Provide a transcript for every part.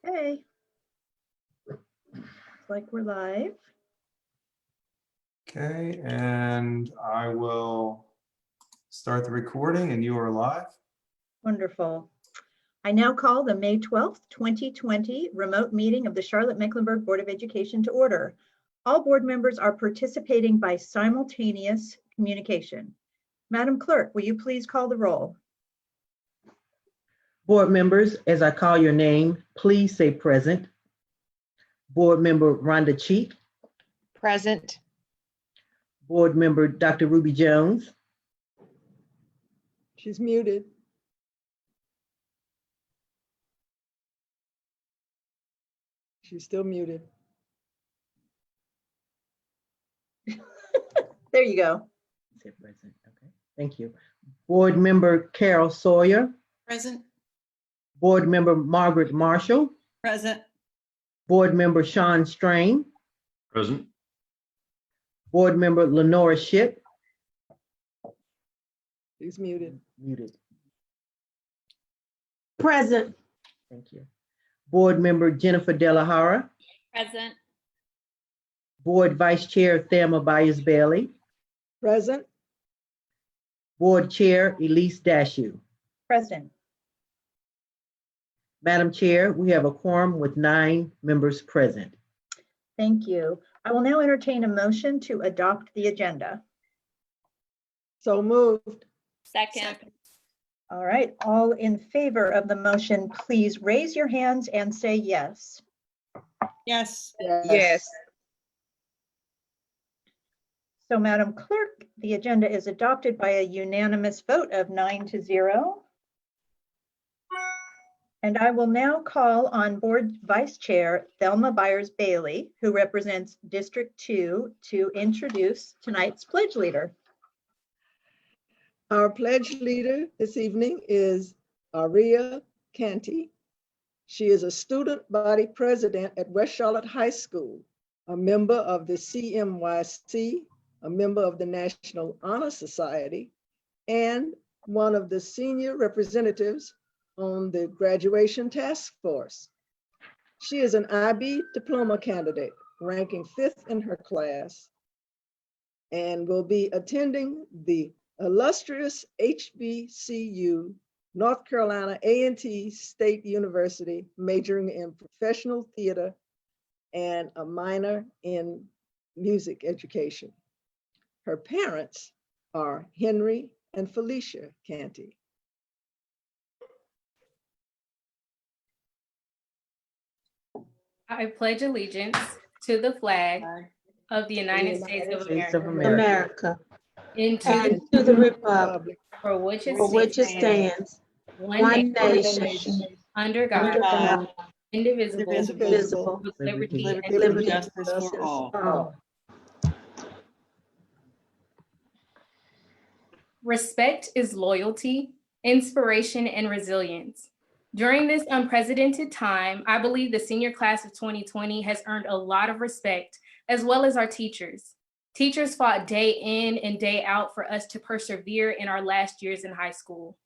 Okay. Looks like we're live. Okay, and I will start the recording and you are live. Wonderful. I now call the May 12th, 2020 remote meeting of the Charlotte-Mecklenburg Board of Education to order. All board members are participating by simultaneous communication. Madam Clerk, will you please call the roll? Board members, as I call your name, please say present. Board member Rhonda Cheek, Present. board member Dr. Ruby Jones, She's muted. She's still muted. There you go. say present, okay, thank you. Board member Carol Sawyer, Present. board member Margaret Marshall, Present. board member Sean Strain, Present. board member Lenora Shipp, She's muted. muted, Present. thank you. Board member Jennifer Delahara, Present. board vice chair Thelma Byers Bailey, Present. board chair Elise Dashew. Present. Madam Chair, we have a quorum with 9 members present. Thank you. I will now entertain a motion to adopt the agenda. So moved. Second. All right, all in favor of the motion, please raise your hands and say yes. Yes. Yes. So Madam Clerk, the agenda is adopted by a unanimous vote of 9-0. And I will now call on Board Vice Chair Thelma Byers Bailey, who represents District 2, to introduce tonight's pledge leader. Our pledge leader this evening is Aria Canty. She is a student body president at West Charlotte High School, a member of the CMYC, a member of the National Honor Society, and one of the senior representatives on the graduation task force. She is an IB diploma candidate, ranking 5th in her class, and will be attending the illustrious HBCU, North Carolina A&T State University, majoring in professional theater and a minor in music education. Her parents are Henry and Felicia Canty. I pledge allegiance to the flag of the United States of States of America America, and to and to the republic for which it for which it stands, stands, one one nation, nation, under under God, God, indivisible, indivisible, with liberty Liberty and liberty justice. and Justice for all. Respect is loyalty, inspiration, and resilience. During this unprecedented time, I believe the senior class of 2020 has earned a lot of respect, as well as our teachers. Teachers fought day in and day out for us to persevere in our last years in high school.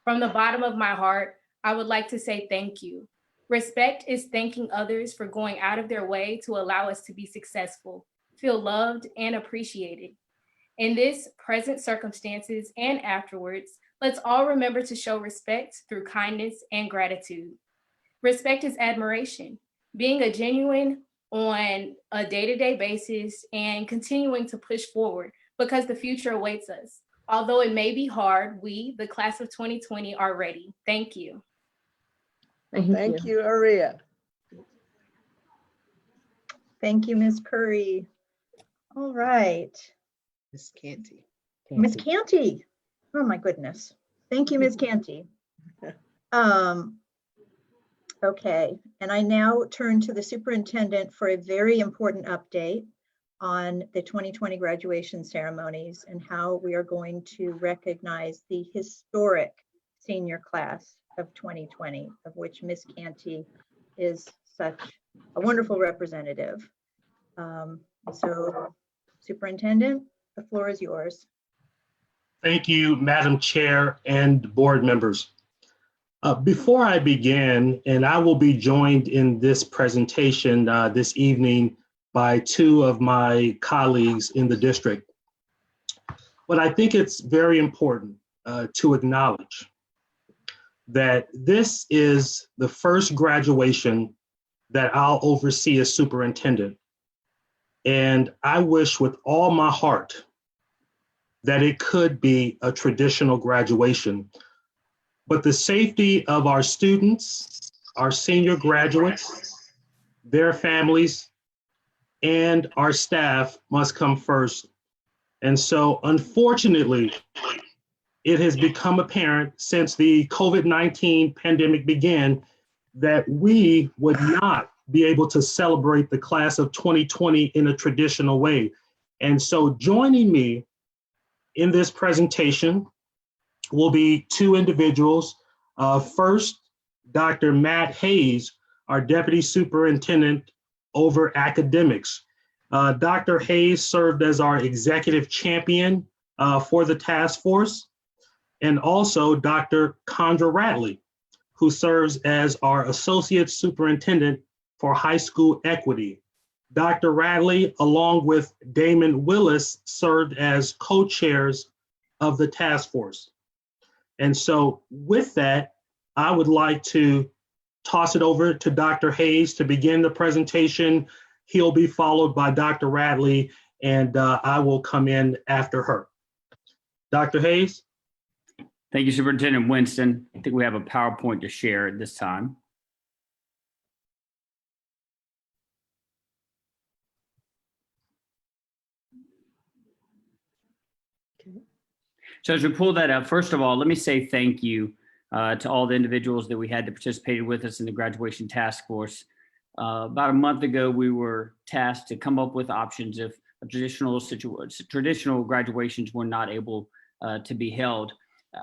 From the bottom of my heart, I would like to say thank you. Respect is thanking others for going out of their way to allow us to be successful, feel loved, and appreciated. In this present circumstances and afterwards, let's all remember to show respect through kindness and gratitude. Respect is admiration, being a genuine on a day-to-day basis and continuing to push forward because the future awaits us. Although it may be hard, we, the class of 2020, are ready. Thank you. Thank you, Aria. Thank you, Ms. Curry. All right, Miss Canty. Ms. Canty. Oh my goodness. Thank you, Ms. Canty. Okay, and I now turn to the superintendent for a very important update on the 2020 graduation ceremonies and how we are going to recognize the historic senior class of 2020, of which Ms. Canty is such a wonderful representative. So Superintendent, the floor is yours. Thank you, Madam Chair and board members. Before I begin, and I will be joined in this presentation this evening by two of my colleagues in the district, but I think it's very important to acknowledge that this is the first graduation that I'll oversee as superintendent. And I wish with all my heart that it could be a traditional graduation. But the safety of our students, our senior graduates, their families, and our staff must come first. And so unfortunately, it has become apparent since the COVID-19 pandemic began that we would not be able to celebrate the class of 2020 in a traditional way. And so joining me in this presentation will be two individuals. First, Dr. Matt Hayes, our Deputy Superintendent over academics. Dr. Hayes served as our executive champion for the task force, and also Dr. Condra Ratley, who serves as our Associate Superintendent for High School Equity. Dr. Ratley, along with Damon Willis, served as co-chairs of the task force. And so with that, I would like to toss it over to Dr. Hayes to begin the presentation. He'll be followed by Dr. Ratley, and I will come in after her. Dr. Hayes? Thank you, Superintendent Winston. I think we have a PowerPoint to share at this time. So as we pull that up, first of all, let me say thank you to all the individuals that we had that participated with us in the graduation task force. About a month ago, we were tasked to come up with options if traditional graduations were not able to be held.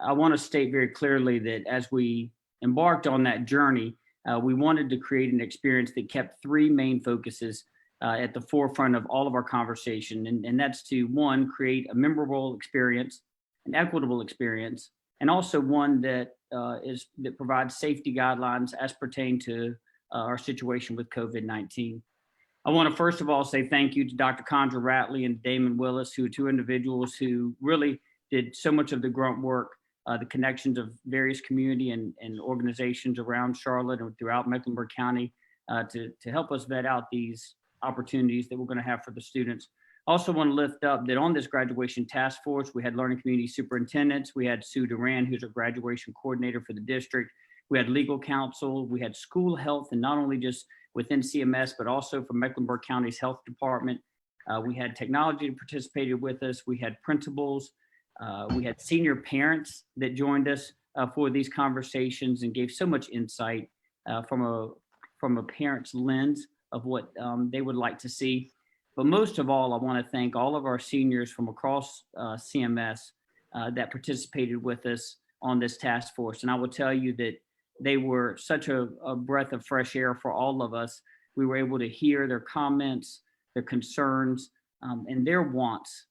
I want to state very clearly that as we embarked on that journey, we wanted to create an experience that kept three main focuses at the forefront of all of our conversation. And that's to, one, create a memorable experience, an equitable experience, and also one that that provides safety guidelines as pertain to our situation with COVID-19. I want to first of all say thank you to Dr. Condra Ratley and Damon Willis, who are two individuals who really did so much of the grunt work, the connections of various community and organizations around Charlotte and throughout Mecklenburg County to help us vet out these opportunities that we're going to have for the students. Also want to lift up that on this graduation task force, we had learning community superintendents. We had Sue Duran, who's a graduation coordinator for the district. We had legal counsel. We had school health, and not only just within CMS, but also from Mecklenburg County's health department. We had technology that participated with us. We had principals. We had senior parents that joined us for these conversations and gave so much insight from a parent's lens of what they would like to see. But most of all, I want to thank all of our seniors from across CMS that participated with us on this task force. And I will tell you that they were such a breath of fresh air for all of us. We were able to hear their comments, their concerns, and their wants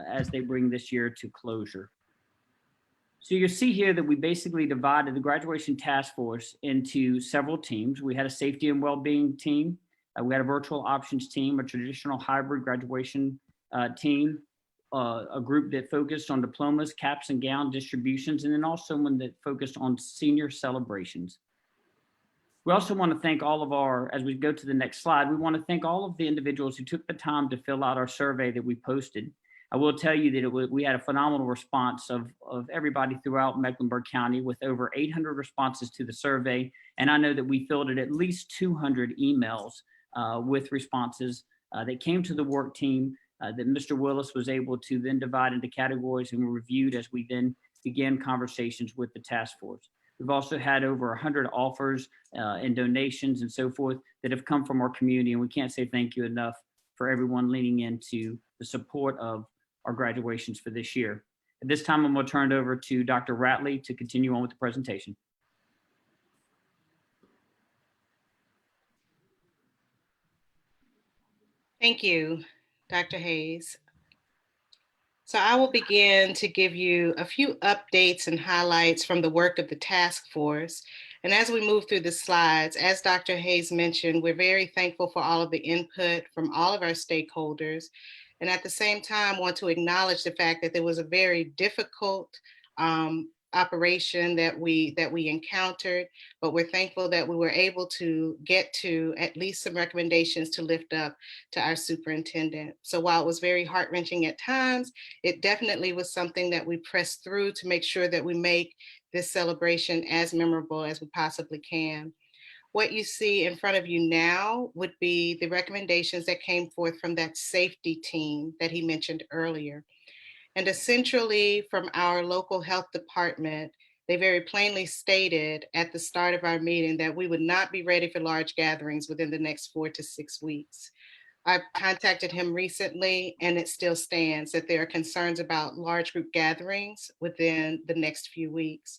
as they bring this year to closure. So you'll see here that we basically divided the graduation task force into several teams. We had a safety and well-being team. We had a virtual options team, a traditional hybrid graduation team, a group that focused on diplomas, caps and gown distributions, and then also one that focused on senior celebrations. We also want to thank all of our, as we go to the next slide, we want to thank all of the individuals who took the time to fill out our survey that we posted. I will tell you that we had a phenomenal response of everybody throughout Mecklenburg County with over 800 responses to the survey. And I know that we fielded at least 200 emails with responses that came to the work team that Mr. Willis was able to then divide into categories and were reviewed as we then began conversations with the task force. We've also had over 100 offers and donations and so forth that have come from our community, and we can't say thank you enough for everyone leaning into the support of our graduations for this year. At this time, I'm going to turn it over to Dr. Ratley to continue on with the presentation. Thank you, Dr. Hayes. So I will begin to give you a few updates and highlights from the work of the task force. And as we move through the slides, as Dr. Hayes mentioned, we're very thankful for all of the input from all of our stakeholders. And at the same time, want to acknowledge the fact that there was a very difficult operation that we encountered, but we're thankful that we were able to get to at least some recommendations to lift up to our superintendent. So while it was very heart-wrenching at times, it definitely was something that we pressed through to make sure that we make this celebration as memorable as we possibly can. What you see in front of you now would be the recommendations that came forth from that safety team that he mentioned earlier. And essentially from our local health department, they very plainly stated at the start of our meeting that we would not be ready for large gatherings within the next 4 to 6 weeks. I contacted him recently and it still stands that there are concerns about large group gatherings within the next few weeks.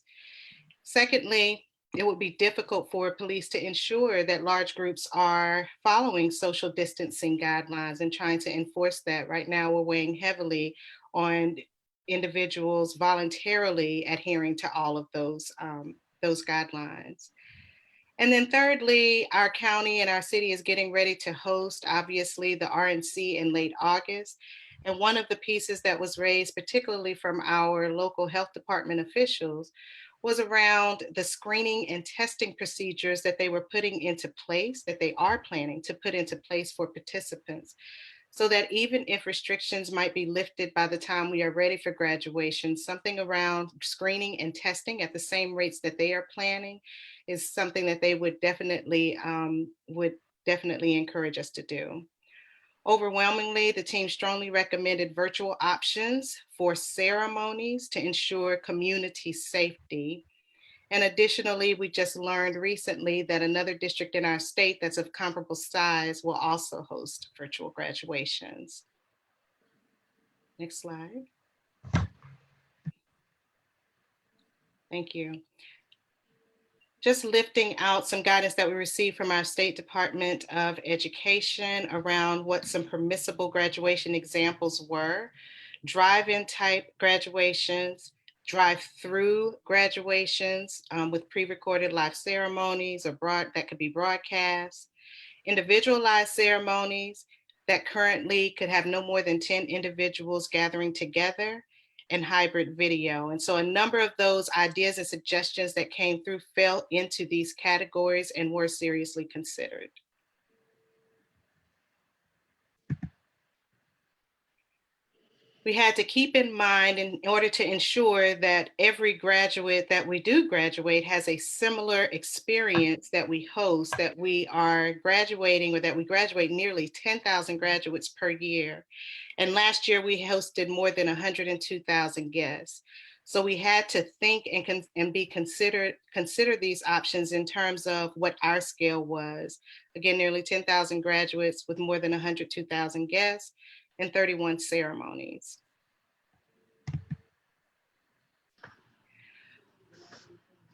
Secondly, it would be difficult for police to ensure that large groups are following social distancing guidelines and trying to enforce that. Right now, we're weighing heavily on individuals voluntarily adhering to all of those guidelines. And then thirdly, our county and our city is getting ready to host, obviously, the RNC in late August. And one of the pieces that was raised, particularly from our local health department officials, was around the screening and testing procedures that they were putting into place, that they are planning to put into place for participants. So that even if restrictions might be lifted by the time we are ready for graduation, something around screening and testing at the same rates that they are planning is something that they would definitely encourage us to do. Overwhelmingly, the team strongly recommended virtual options for ceremonies to ensure community safety. And additionally, we just learned recently that another district in our state that's of comparable size will also host virtual graduations. Next slide. Thank you. Just lifting out some guidance that we received from our State Department of Education around what some permissible graduation examples were: drive-in type graduations, drive-through graduations with pre-recorded live ceremonies or that could be broadcast, individualized ceremonies that currently could have no more than 10 individuals gathering together, and hybrid video. And so a number of those ideas and suggestions that came through fell into these categories and were seriously considered. We had to keep in mind, in order to ensure that every graduate that we do graduate has a similar experience that we host, that we are graduating, or that we graduate nearly 10,000 graduates per year. And last year we hosted more than 102,000 guests. So we had to think and consider these options in terms of what our scale was. Again, nearly 10,000 graduates with more than 102,000 guests and 31 ceremonies.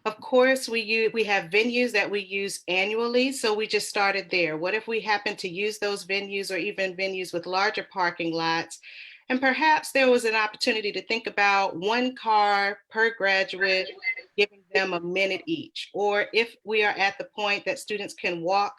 Of course, we have venues that we use annually, so we just started there. What if we happen to use those venues, or even venues with larger parking lots, and perhaps there was an opportunity to think about one car per graduate, giving them a minute each. Or if we are at the point that students can walk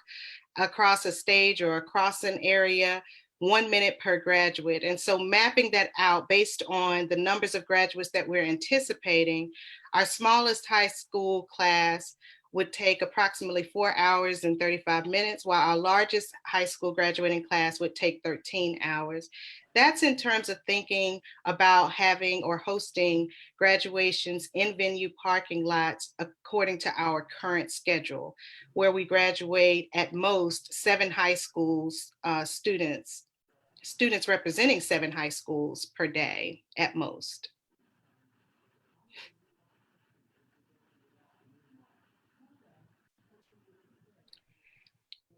across a stage or across an area, 1 minute per graduate. And so mapping that out based on the numbers of graduates that we're anticipating, our smallest high school class would take approximately 4 hours and 35 minutes, while our largest high school graduating class would take 13 hours. That's in terms of thinking about having or hosting graduations in venue parking lots according to our current schedule, where we graduate at most 7 high schools, students representing 7 high schools per day at most.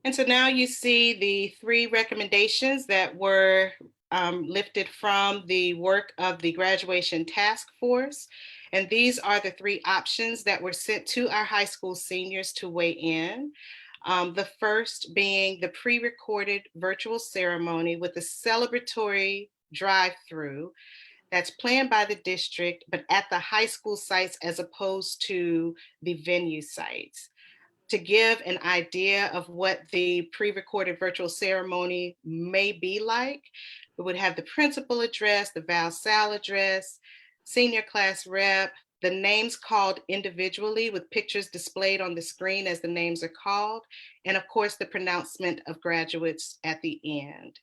And so now you see the 3 recommendations that were lifted from the work of the graduation task force. And these are the 3 options that were sent to our high school seniors to weigh in. The first being the pre-recorded virtual ceremony with a celebratory drive-through that's planned by the district, but at the high school sites as opposed to the venue sites. To give an idea of what the pre-recorded virtual ceremony may be like, it would have the principal address, the Val Sal address, senior class rep, the names called individually with pictures displayed on the screen as the names are called, and of course the pronouncement of graduates at the end.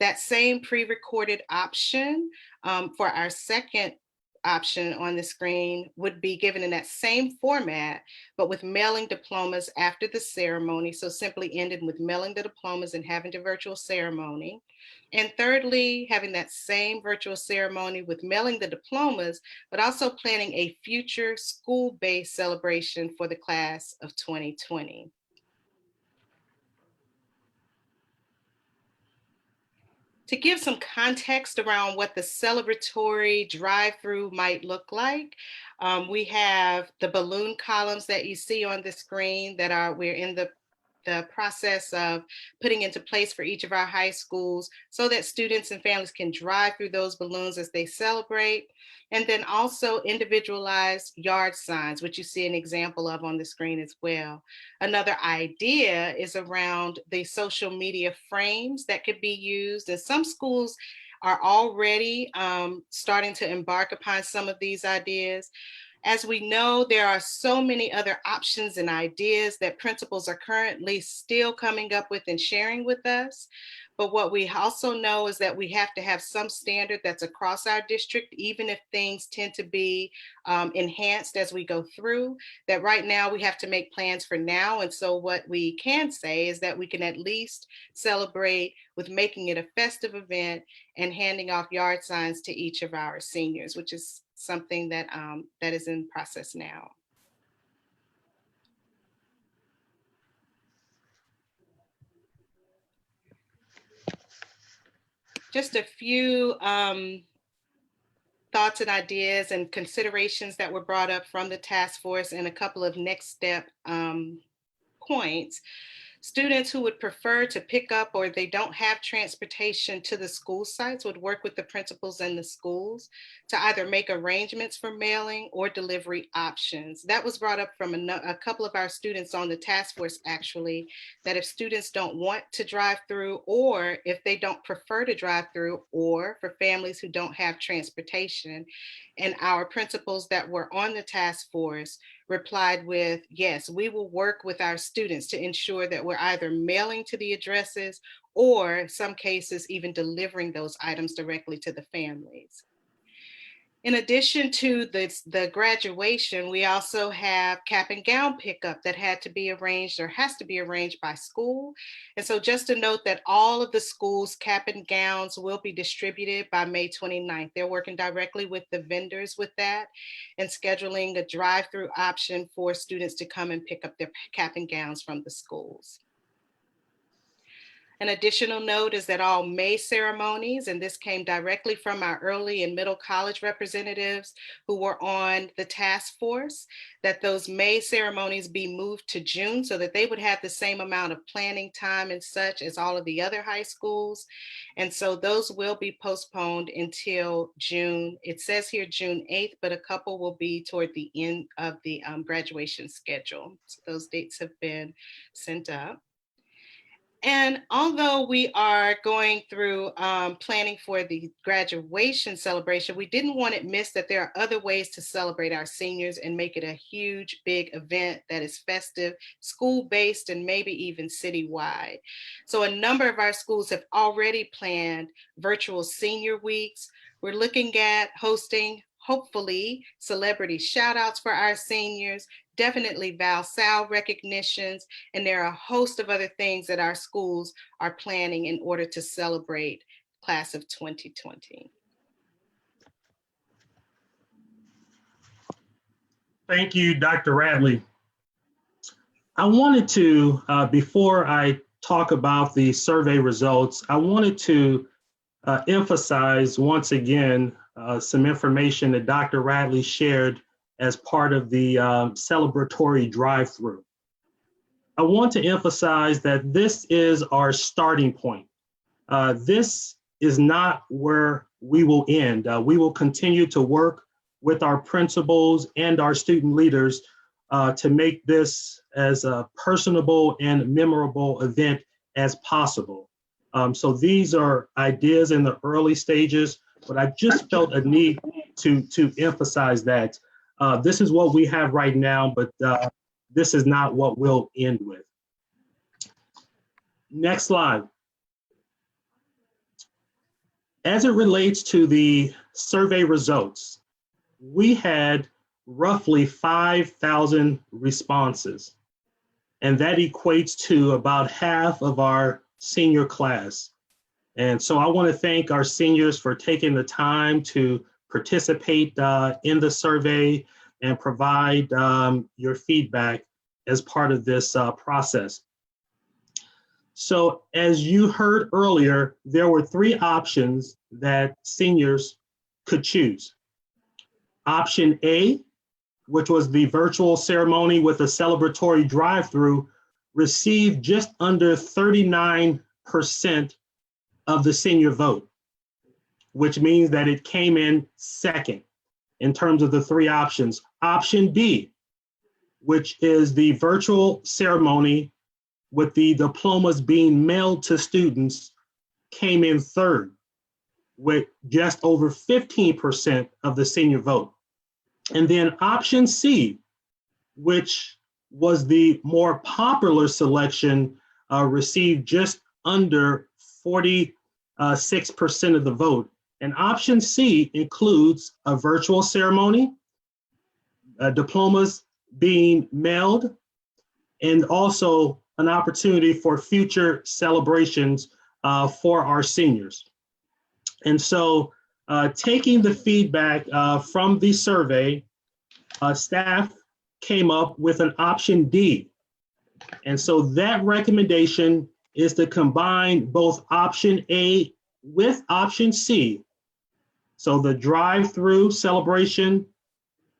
That same pre-recorded option for our second option on the screen would be given in that same format, but with mailing diplomas after the ceremony. So simply ended with mailing the diplomas and having the virtual ceremony. And thirdly, having that same virtual ceremony with mailing the diplomas, but also planning a future school-based celebration for the class of 2020. To give some context around what the celebratory drive-through might look like, we have the balloon columns that you see on the screen that we're in the process of putting into place for each of our high schools so that students and families can drive through those balloons as they celebrate. And then also individualized yard signs, which you see an example of on the screen as well. Another idea is around the social media frames that could be used. And some schools are already starting to embark upon some of these ideas. As we know, there are so many other options and ideas that principals are currently still coming up with and sharing with us. But what we also know is that we have to have some standard that's across our district, even if things tend to be enhanced as we go through, that right now we have to make plans for now. And so what we can say is that we can at least celebrate with making it a festive event and handing off yard signs to each of our seniors, which is something that that is in process now. Just a few thoughts and ideas and considerations that were brought up from the task force and a couple of next step points. Students who would prefer to pick up or they don't have transportation to the school sites would work with the principals and the schools to either make arrangements for mailing or delivery options. That was brought up from a couple of our students on the task force, actually, that if students don't want to drive through or if they don't prefer to drive through, or for families who don't have transportation, and our principals that were on the task force replied with, yes, we will work with our students to ensure that we're either mailing to the addresses or in some cases even delivering those items directly to the families. In addition to the graduation, we also have cap and gown pickup that had to be arranged or has to be arranged by school. And so just to note that all of the schools' cap and gowns will be distributed by May 29th. They're working directly with the vendors with that and scheduling a drive-through option for students to come and pick up their cap and gowns from the schools. An additional note is that all May ceremonies, and this came directly from our early and middle college representatives who were on the task force, that those May ceremonies be moved to June so that they would have the same amount of planning time and such as all of the other high schools. And so those will be postponed until June. It says here June 8th, but a couple will be toward the end of the graduation schedule. So those dates have been sent up. And although we are going through planning for the graduation celebration, we didn't want it missed that there are other ways to celebrate our seniors and make it a huge, big event that is festive, school-based, and maybe even citywide. So a number of our schools have already planned virtual senior weeks. We're looking at hosting, hopefully, celebrity shout outs for our seniors, definitely Val Sal recognitions, and there are a host of other things that our schools are planning in order to celebrate class of 2020. Thank you, Dr. Radley. I wanted to, before I talk about the survey results, I wanted to emphasize once again some information that Dr. Radley shared as part of the celebratory drive-through. I want to emphasize that this is our starting point. This is not where we will end. We will continue to work with our principals and our student leaders to make this as a personable and memorable event as possible. So these are ideas in the early stages, but I just felt a need to emphasize that this is what we have right now, but this is not what we'll end with. Next slide. As it relates to the survey results, we had roughly 5,000 responses, and that equates to about half of our senior class. And so I want to thank our seniors for taking the time to participate in the survey and provide your feedback as part of this process. So as you heard earlier, there were 3 options that seniors could choose. Option A, which was the virtual ceremony with a celebratory drive-through, received just under 39% of the senior vote, which means that it came in second in terms of the 3 options. Option B, which is the virtual ceremony with the diplomas being mailed to students, came in third with just over 15% of the senior vote. And then option C, which was the more popular selection, received just under 46% of the vote. And option C includes a virtual ceremony, diplomas being mailed, and also an opportunity for future celebrations for our seniors. And so taking the feedback from the survey, staff came up with an option D. And so that recommendation is to combine both option A with option C. So the drive-through celebration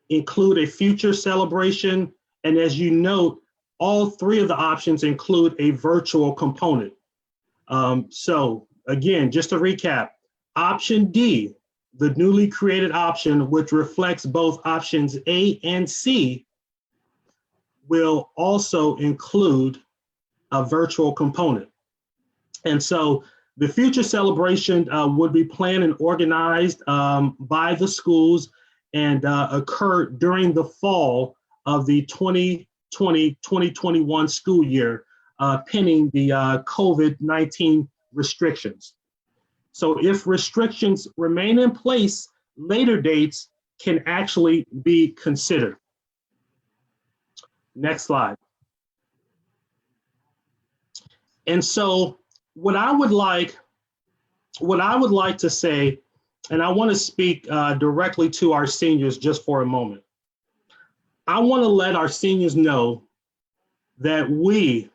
include a future celebration. And as you note, all 3 of the options include a virtual component. So again, just to recap, option D, the newly created option, which reflects both options A and C, will also include a virtual component. And so the future celebration would be planned and organized by the schools and occur during the fall of the 2020-2021 school year, pending the COVID-19 restrictions. So if restrictions remain in place, later dates can actually be considered. Next slide. And so what I would like to say, and I want to speak directly to our seniors just for a moment. I want to let our seniors know that we,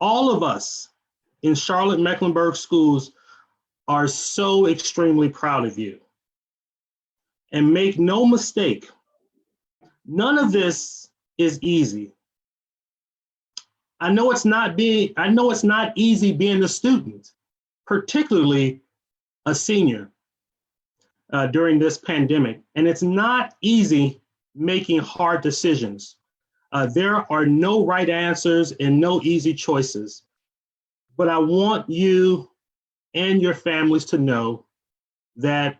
all of us in Charlotte-Mecklenburg schools, are so extremely proud of you. And make no mistake, none of this is easy. I know it's not easy being a student, particularly a senior during this pandemic. And it's not easy making hard decisions. There are no right answers and no easy choices. But I want you and your families to know that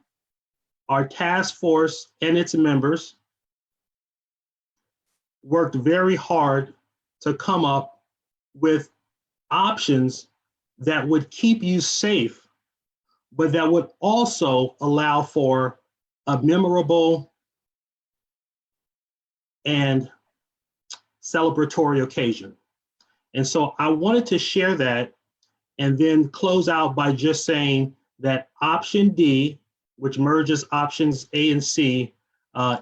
our task force and its members worked very hard to come up with options that would keep you safe, but that would also allow for a memorable and celebratory occasion. And so I wanted to share that and then close out by just saying that option D, which merges options A and C,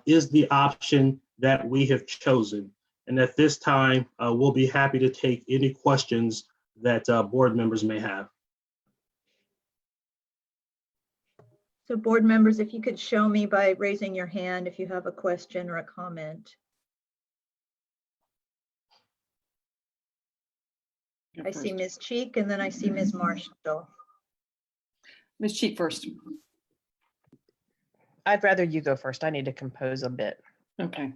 is the option that we have chosen. And at this time, we'll be happy to take any questions that board members may have. So board members, if you could show me by raising your hand if you have a question or a comment. I see Ms. Cheek and then I see Ms. Marshall. Ms. Cheek first. I'd rather you go first. I need to compose a bit. Okay.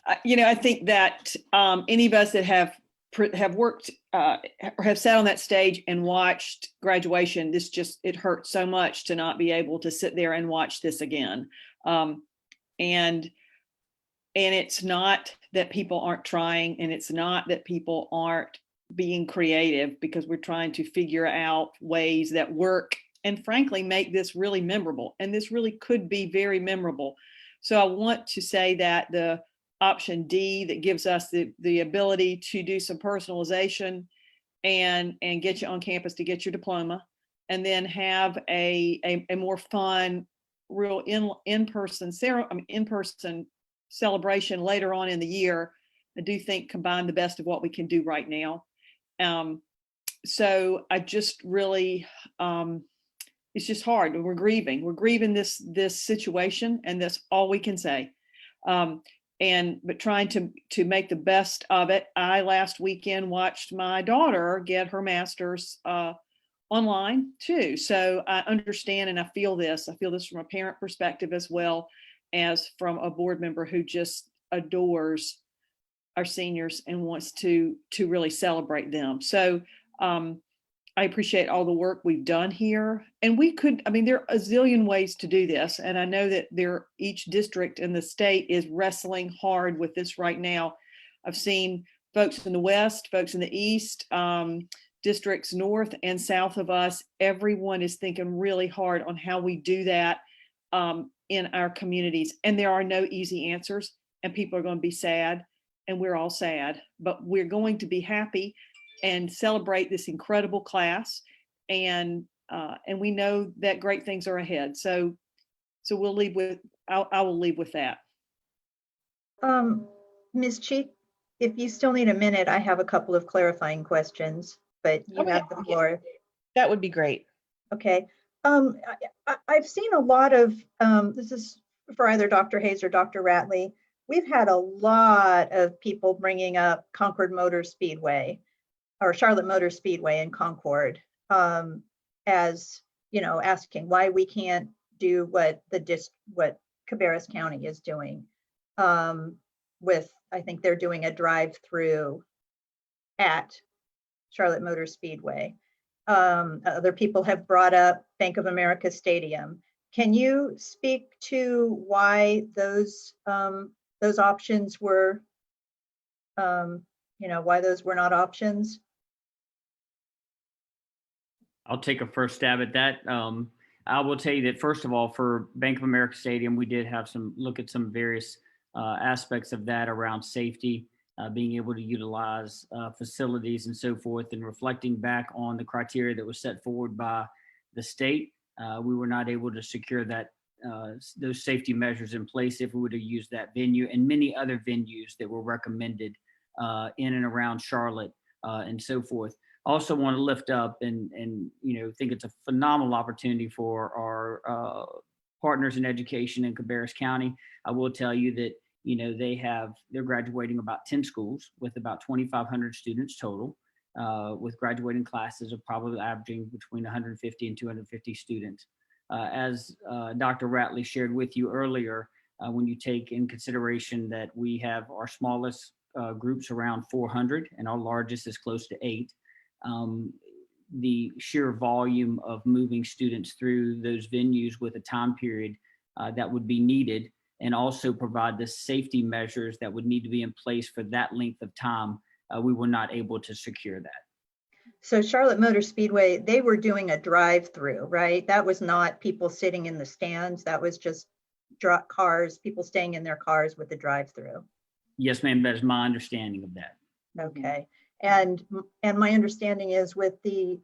I think that any of us that have worked or have sat on that stage and watched graduation, it hurts so much to not be able to sit there and watch this again. And it's not that people aren't trying, and it's not that people aren't being creative, because we're trying to figure out ways that work and frankly make this really memorable. And this really could be very memorable. So I want to say that the option D that gives us the ability to do some personalization and get you on campus to get your diploma, and then have a more fun, real in-person celebration later on in the year. I do think combine the best of what we can do right now. So I just really, it's just hard. We're grieving this situation, and that's all we can say. But trying to make the best of it. I last weekend watched my daughter get her master's online too. So I understand and I feel this. I feel this from a parent perspective as well as from a board member who just adores our seniors and wants to really celebrate them. So I appreciate all the work we've done here. And there are a zillion ways to do this. And I know that each district in the state is wrestling hard with this right now. I've seen folks in the West, folks in the East, districts north and south of us. Everyone is thinking really hard on how we do that in our communities. And there are no easy answers, and people are going to be sad, and we're all sad, but we're going to be happy and celebrate this incredible class. And we know that great things are ahead. So I will leave with that. Ms. Cheek, if you still need a minute, I have a couple of clarifying questions, but you have the floor. That would be great. Okay. I've seen a lot of, this is for either Dr. Hayes or Dr. Ratley. We've had a lot of people bringing up Concord Motor Speedway or Charlotte Motor Speedway in Concord as, asking why we can't do what Cabarrus County is doing with, I think they're doing a drive-through at Charlotte Motor Speedway. Other people have brought up Bank of America Stadium. Can you speak to why those options were, why those were not options? I'll take a first stab at that. I will tell you that, first of all, for Bank of America Stadium, we did have look at some various aspects of that around safety, being able to utilize facilities and so forth, and reflecting back on the criteria that was set forward by the state. We were not able to secure that those safety measures in place if we would have used that venue and many other venues that were recommended in and around Charlotte and so forth. Also want to lift up and think it's a phenomenal opportunity for our partners in education in Cabarrus County. I will tell you that they're graduating about 10 schools with about 2,500 students total, with graduating classes of probably averaging between 150 and 250 students. As Dr. Ratley shared with you earlier, when you take in consideration that we have our smallest groups around 400 and our largest is close to 8, the sheer volume of moving students through those venues with a time period that would be needed, and also provide the safety measures that would need to be in place for that length of time, we were not able to secure that. So Charlotte Motor Speedway, they were doing a drive-through, right? That was not people sitting in the stands. That was just people staying in their cars with the drive-through. Yes, ma'am, that is my understanding of that. Okay. And my understanding is with the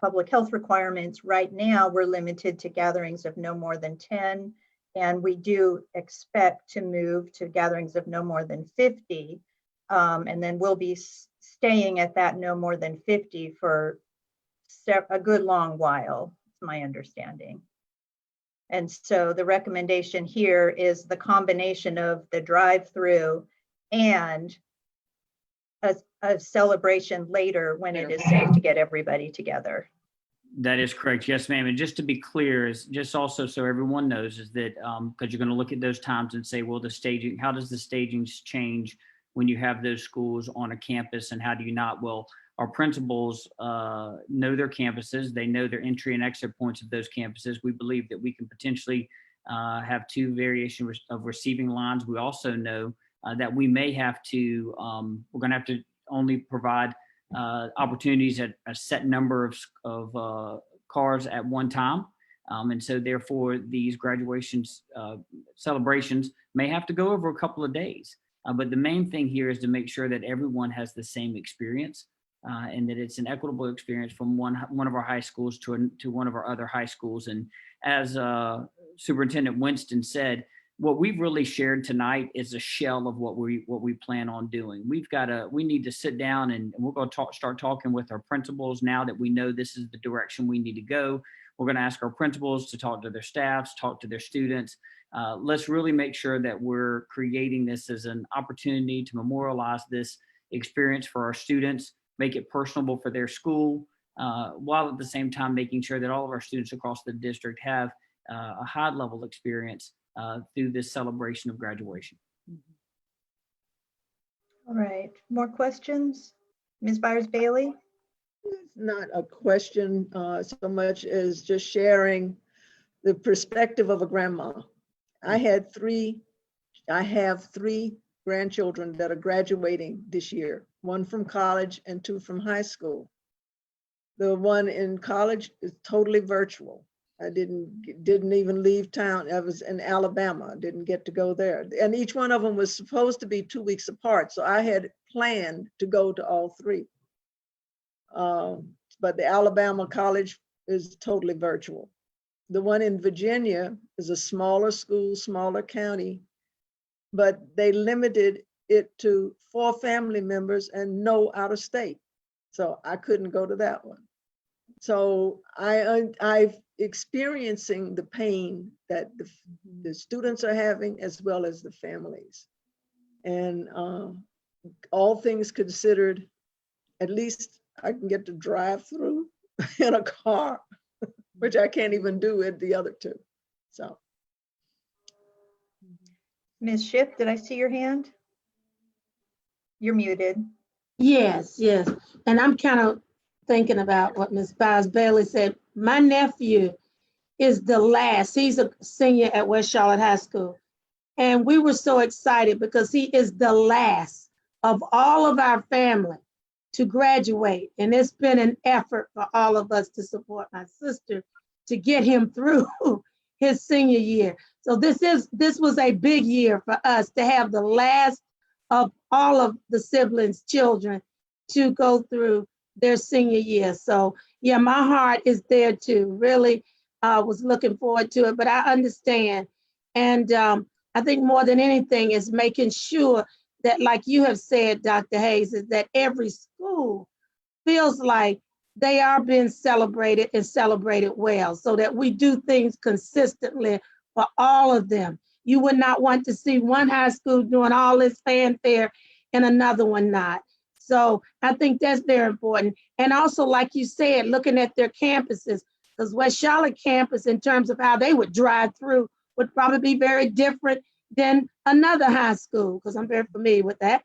public health requirements right now, we're limited to gatherings of no more than 10. And we do expect to move to gatherings of no more than 50. And then we'll be staying at that no more than 50 for a good long while, is my understanding. And so the recommendation here is the combination of the drive-through and a celebration later when it is safe to get everybody together. That is correct. Yes, ma'am. And just to be clear, is just also so everyone knows is that because you're going to look at those times and say, well, the staging, how does the stagings change when you have those schools on a campus and how do you not? Well, our principals know their campuses. They know their entry and exit points of those campuses. We believe that we can potentially have two variations of receiving lines. We also know that we may have to, we're going to have to only provide opportunities at a set number of cars at one time. And so therefore these graduations celebrations may have to go over a couple of days. But the main thing here is to make sure that everyone has the same experience and that it's an equitable experience from one of our high schools to one of our other high schools. And as Superintendent Winston said, what we've really shared tonight is a shell of what we plan on doing. We need to sit down and we're going to start talking with our principals now that we know this is the direction we need to go. We're going to ask our principals to talk to their staffs, talk to their students. Let's really make sure that we're creating this as an opportunity to memorialize this experience for our students, make it personable for their school, while at the same time making sure that all of our students across the district have a high level experience through this celebration of graduation. All right, more questions? Ms. Byers-Bailey? It's not a question so much as just sharing the perspective of a grandma. I have three grandchildren that are graduating this year, one from college and two from high school. The one in college is totally virtual. I didn't even leave town. I was in Alabama. I didn't get to go there. And each one of them was supposed to be 2 weeks apart. So I had planned to go to all three. But the Alabama college is totally virtual. The one in Virginia is a smaller school, smaller county, but they limited it to 4 family members and no out of state. So I couldn't go to that one. So I've experiencing the pain that the students are having as well as the families. And all things considered, at least I can get to drive through in a car, which I can't even do at the other two. So. Ms. Schiff, did I see your hand? You're muted. Yes, yes. And I'm kind of thinking about what Ms. Byers-Bailey said. My nephew is the last. He's a senior at West Charlotte High School. And we were so excited because he is the last of all of our family to graduate. And it's been an effort for all of us to support my sister to get him through his senior year. So this was a big year for us to have the last of all of the siblings' children to go through their senior year. So yeah, my heart is there too. Really was looking forward to it, but I understand. And I think more than anything is making sure that, like you have said, Dr. Hayes, is that every school feels like they are being celebrated and celebrated well, so that we do things consistently for all of them. You would not want to see one high school doing all this fanfare and another one not. So I think that's very important. And also, like you said, looking at their campuses, because West Charlotte campus, in terms of how they would drive through, would probably be very different than another high school, because I'm very familiar with that.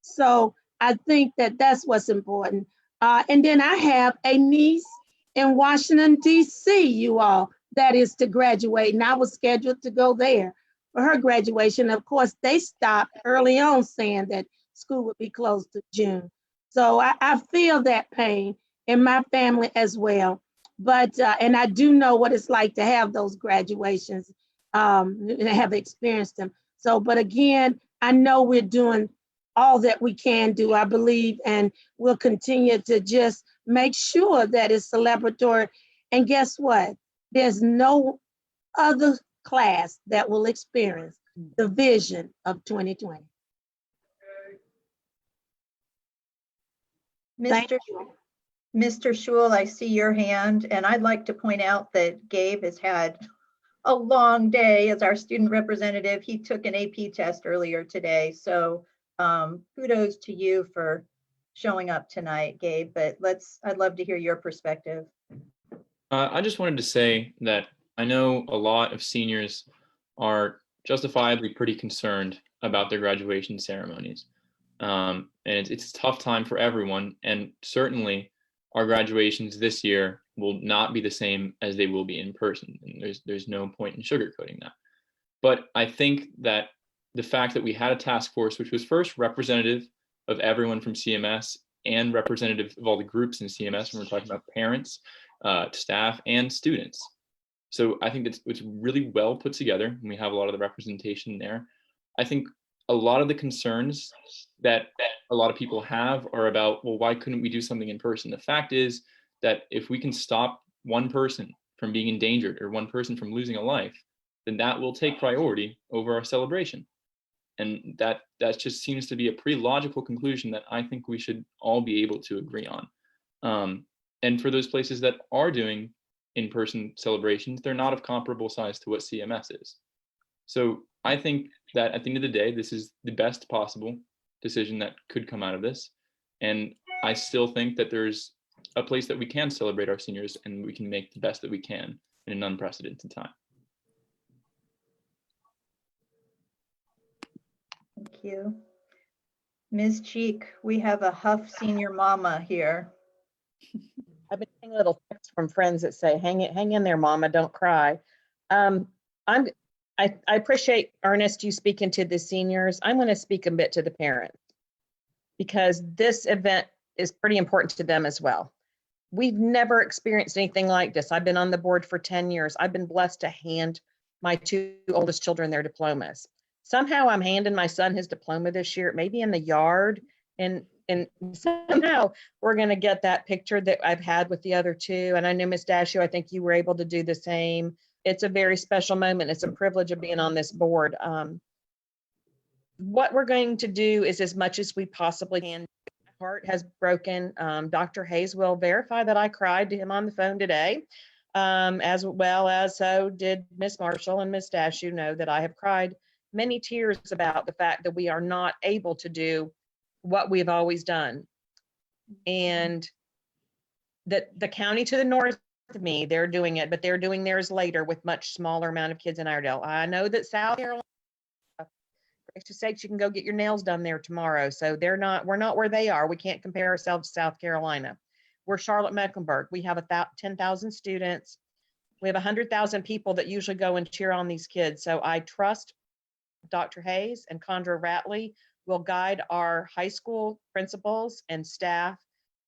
So I think that that's what's important. And then I have a niece in Washington, D.C., you all, that is to graduate. And I was scheduled to go there for her graduation. Of course, they stopped early on saying that school would be closed to June. So I feel that pain in my family as well. But, and I do know what it's like to have those graduations and have experienced them. So, but again, I know we're doing all that we can do, I believe, and we'll continue to just make sure that it's celebratory. And guess what? There's no other class that will experience the vision of 2020. Thank you. Mr. Schul, I see your hand, and I'd like to point out that Gabe has had a long day as our student representative. He took an AP test earlier today, so kudos to you for showing up tonight, Gabe, but I'd love to hear your perspective. I just wanted to say that I know a lot of seniors are justifiably pretty concerned about their graduation ceremonies. And it's a tough time for everyone. And certainly our graduations this year will not be the same as they will be in person. And there's no point in sugarcoating that. But I think that the fact that we had a task force, which was first representative of everyone from CMS and representative of all the groups in CMS, when we're talking about parents, staff, and students. So I think it's really well put together, and we have a lot of the representation there. I think a lot of the concerns that a lot of people have are about, well, why couldn't we do something in person? The fact is that if we can stop one person from being endangered or one person from losing a life, then that will take priority over our celebration. And that just seems to be a pretty logical conclusion that I think we should all be able to agree on. And for those places that are doing in-person celebrations, they're not of comparable size to what CMS is. So I think that at the end of the day, this is the best possible decision that could come out of this. And I still think that there's a place that we can celebrate our seniors and we can make the best that we can in an unprecedented time. Thank you. Ms. Cheek, we have a Huff senior mama here. I've been getting little texts from friends that say, hang in there, mama, don't cry. I appreciate, Ernest, you speaking to the seniors. I'm going to speak a bit to the parents because this event is pretty important to them as well. We've never experienced anything like this. I've been on the board for 10 years. I've been blessed to hand my two oldest children their diplomas. Somehow I'm handing my son his diploma this year, maybe in the yard, and somehow we're going to get that picture that I've had with the other two. And I know, Ms. Dashiell, I think you were able to do the same. It's a very special moment. It's a privilege of being on this board. What we're going to do is as much as we possibly can. My heart has broken. Dr. Hayes will verify that I cried to him on the phone today, as well as so did Ms. Marshall and Ms. Dashiell know that I have cried many tears about the fact that we are not able to do what we've always done. And that the county to the north of me, they're doing it, but they're doing theirs later with much smaller amount of kids in Iredell. I know that South Carolina, gracious sakes, you can go get your nails done there tomorrow. So we're not where they are. We can't compare ourselves to South Carolina. We're Charlotte-Mecklenburg. We have 10,000 students. We have 100,000 people that usually go and cheer on these kids. So I trust Dr. Hayes and Condra Ratley will guide our high school principals and staff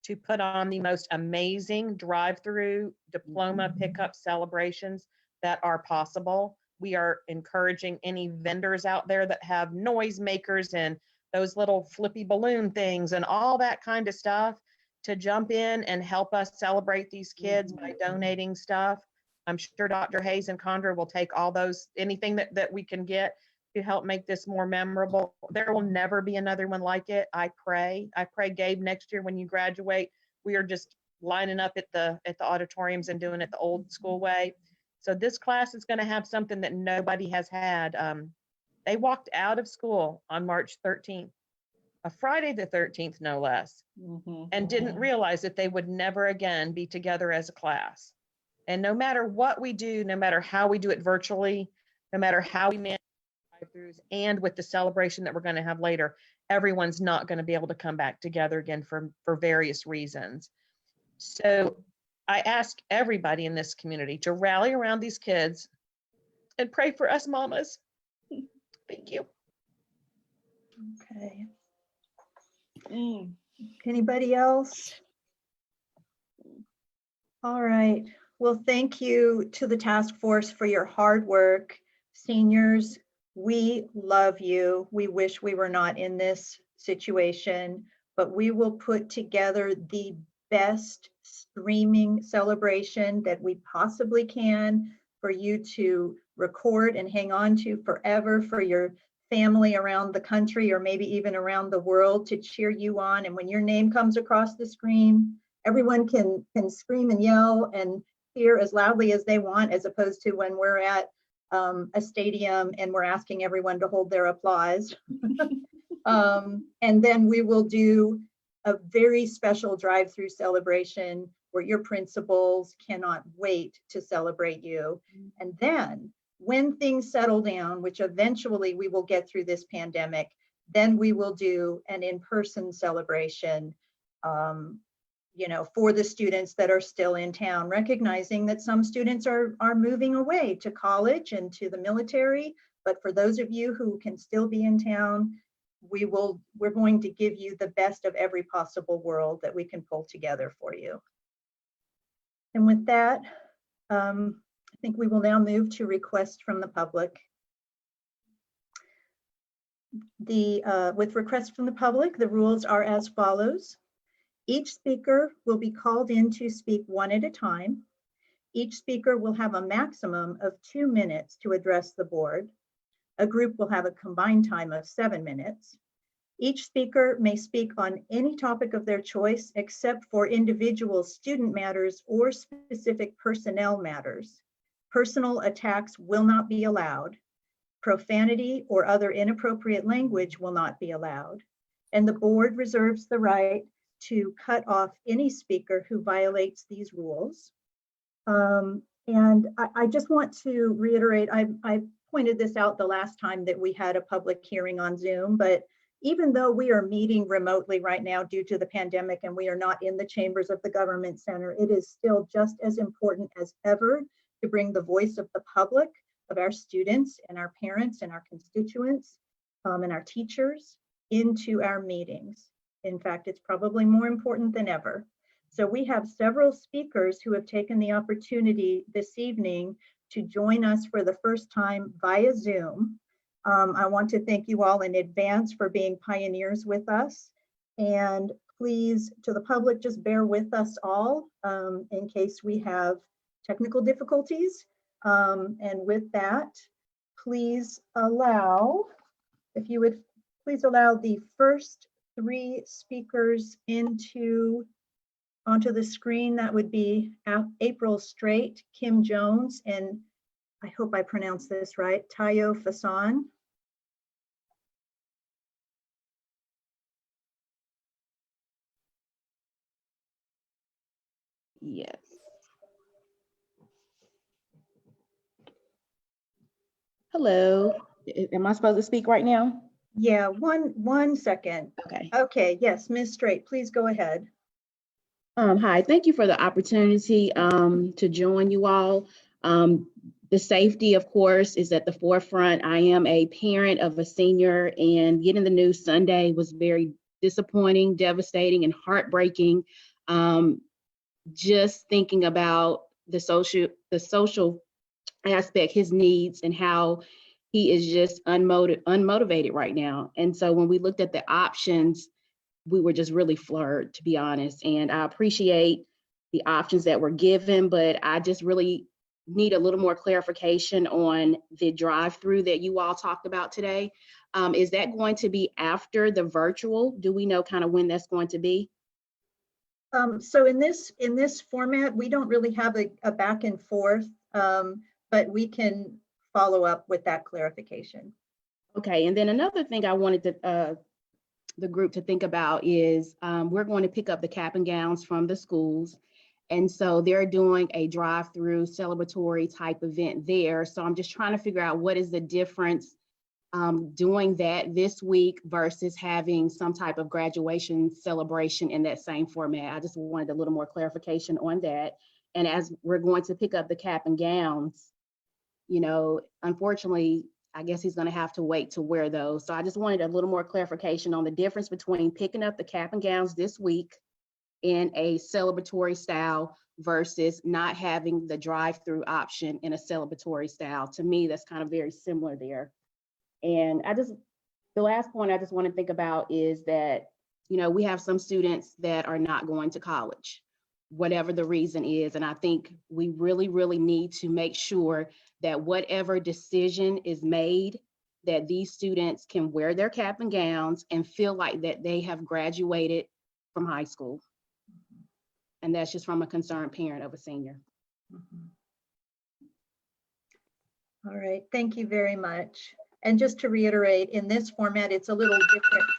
to put on the most amazing drive-through diploma pickup celebrations that are possible. We are encouraging any vendors out there that have noisemakers and those little flippy balloon things and all that kind of stuff to jump in and help us celebrate these kids by donating stuff. I'm sure Dr. Hayes and Condra will take all those, anything that we can get to help make this more memorable. There will never be another one like it. I pray, Gabe, next year when you graduate, we are just lining up at the auditoriums and doing it the old school way. So this class is going to have something that nobody has had. They walked out of school on March 13th, a Friday the 13th, no less, and didn't realize that they would never again be together as a class. And no matter what we do, no matter how we do it virtually, no matter how we manage drive-throughs, and with the celebration that we're going to have later, everyone's not going to be able to come back together again for various reasons. So I ask everybody in this community to rally around these kids and pray for us mamas. Thank you. Okay. Anybody else? All right. Well, thank you to the task force for your hard work. Seniors, we love you. We wish we were not in this situation, but we will put together the best streaming celebration that we possibly can for you to record and hang on to forever, for your family around the country or maybe even around the world to cheer you on. And when your name comes across the screen, everyone can scream and yell and cheer as loudly as they want, as opposed to when we're at a stadium and we're asking everyone to hold their applause. And then we will do a very special drive-through celebration where your principals cannot wait to celebrate you. And then when things settle down, which eventually we will get through this pandemic, then we will do an in-person celebration, you know, for the students that are still in town, recognizing that some students are moving away to college and to the military. But for those of you who can still be in town, we're going to give you the best of every possible world that we can pull together for you. And with that, I think we will now move to requests from the public. With requests from the public, the rules are as follows. Each speaker will be called in to speak one at a time. Each speaker will have a maximum of 2 minutes to address the board. A group will have a combined time of 7 minutes. Each speaker may speak on any topic of their choice except for individual student matters or specific personnel matters. Personal attacks will not be allowed. Profanity or other inappropriate language will not be allowed. And the board reserves the right to cut off any speaker who violates these rules. And I just want to reiterate, I pointed this out the last time that we had a public hearing on Zoom, but even though we are meeting remotely right now due to the pandemic and we are not in the chambers of the government center, it is still just as important as ever to bring the voice of the public, of our students and our parents and our constituents and our teachers into our meetings. In fact, it's probably more important than ever. So we have several speakers who have taken the opportunity this evening to join us for the first time via Zoom. I want to thank you all in advance for being pioneers with us. And please, to the public, just bear with us all in case we have technical difficulties. And with that, please allow, if you would please allow the first 3 speakers onto the screen. That would be April Straight, Kim Jones, and I hope I pronounced this right, Tayo Fasan. Yes. Hello. Am I supposed to speak right now? Yeah, one second. Okay. Okay, yes, Ms. Straight, please go ahead. Hi, thank you for the opportunity to join you all. The safety, of course, is at the forefront. I am a parent of a senior, and getting the news Sunday was very disappointing, devastating, and heartbreaking. Just thinking about the social aspect, his needs, and how he is just unmotivated right now. And so when we looked at the options, we were just really floored, to be honest. And I appreciate the options that were given, but I just really need a little more clarification on the drive-through that you all talked about today. Is that going to be after the virtual? Do we know kind of when that's going to be? So in this format, we don't really have a back and forth, but we can follow up with that clarification. Okay, and then another thing I wanted the group to think about is we're going to pick up the cap and gowns from the schools. And so they're doing a drive-through celebratory type event there. So I'm just trying to figure out what is the difference doing that this week versus having some type of graduation celebration in that same format. I just wanted a little more clarification on that. And as we're going to pick up the cap and gowns, you know, unfortunately, I guess he's going to have to wait to wear those. So I just wanted a little more clarification on the difference between picking up the cap and gowns this week in a celebratory style versus not having the drive-through option in a celebratory style. To me, that's kind of very similar there. And the last point I just want to think about is that, you know, we have some students that are not going to college, whatever the reason is. And I think we really, really need to make sure that whatever decision is made, that these students can wear their cap and gowns and feel like that they have graduated from high school. And that's just from a concerned parent of a senior. All right, thank you very much. And just to reiterate, in this format, it's a little different.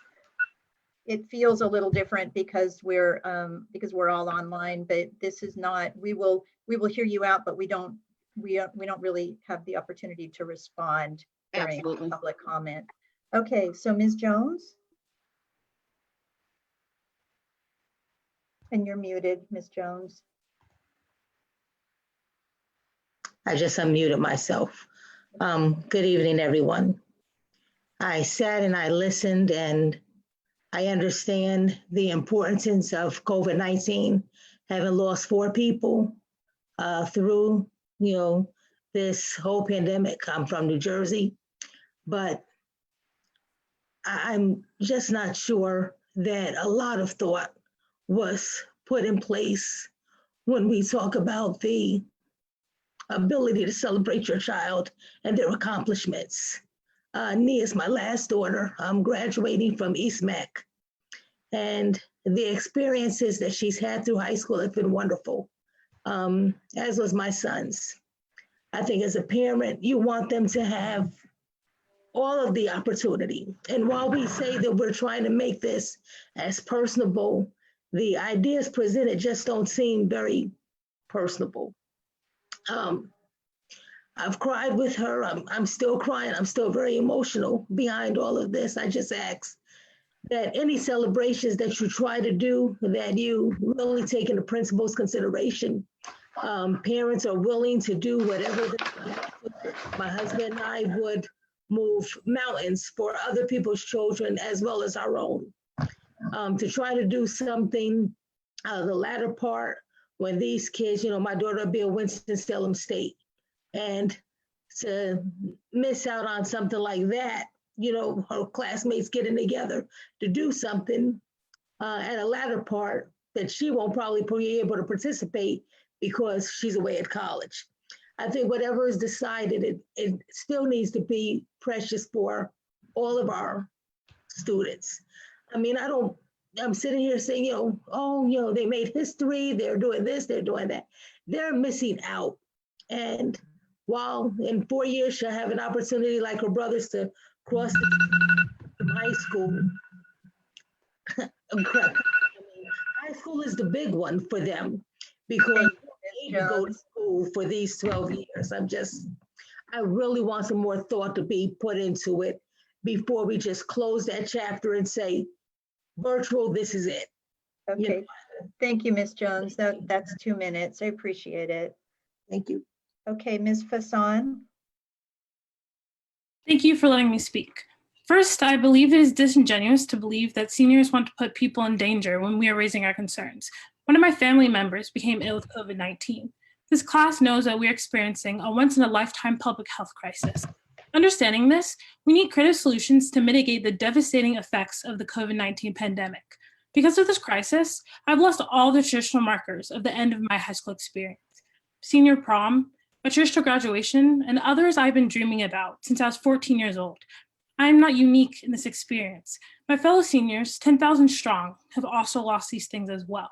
it feels a little different because we're all online, but this is not, we will hear you out, but we don't really have the opportunity to respond during Absolutely. public comment. Okay, so Ms. Jones? And you're muted, Ms. Jones. I just unmuted myself. Good evening, everyone. I sat and I listened, and I understand the importance of COVID-19, having lost 4 people through, this whole pandemic. I'm from New Jersey, but I'm just not sure that a lot of thought was put in place when we talk about the ability to celebrate your child and their accomplishments. Nia is my last daughter. I'm graduating from East Mac, and the experiences that she's had through high school have been wonderful, as was my son's. I think as a parent, you want them to have all of the opportunity. And while we say that we're trying to make this as personable, the ideas presented just don't seem very personable. I've cried with her. I'm still crying. I'm still very emotional behind all of this. I just ask that any celebrations that you try to do, that you really take into principles consideration. Parents are willing to do whatever. My husband and I would move mountains for other people's children as well as our own. To try to do something, the latter part, when these kids, my daughter will be at Winston-Salem State, and to miss out on something like that, her classmates getting together to do something at a latter part that she won't probably be able to participate because she's away at college. I think whatever is decided, it still needs to be precious for all of our students. I mean, I'm sitting here saying, they made history, they're doing this, they're doing that. They're missing out. And while in 4 years she'll have an opportunity like her brothers to cross from high school. High school is the big one for them because they need to go to school for these 12 years. I really want some more thought to be put into it before we just close that chapter and say, virtual, this is it. Okay, thank you, Ms. Jones. That's 2 minutes. I appreciate it. Thank you. Okay, Ms. Fasson. Thank you for letting me speak. First, I believe it is disingenuous to believe that seniors want to put people in danger when we are raising our concerns. One of my family members became ill with COVID-19. This class knows that we are experiencing a once-in-a-lifetime public health crisis. Understanding this, we need creative solutions to mitigate the devastating effects of the COVID-19 pandemic. Because of this crisis, I've lost all the traditional markers of the end of my high school experience. Senior prom, my traditional graduation, and others I've been dreaming about since I was 14 years old. I am not unique in this experience. My fellow seniors, 10,000 strong, have also lost these things as well.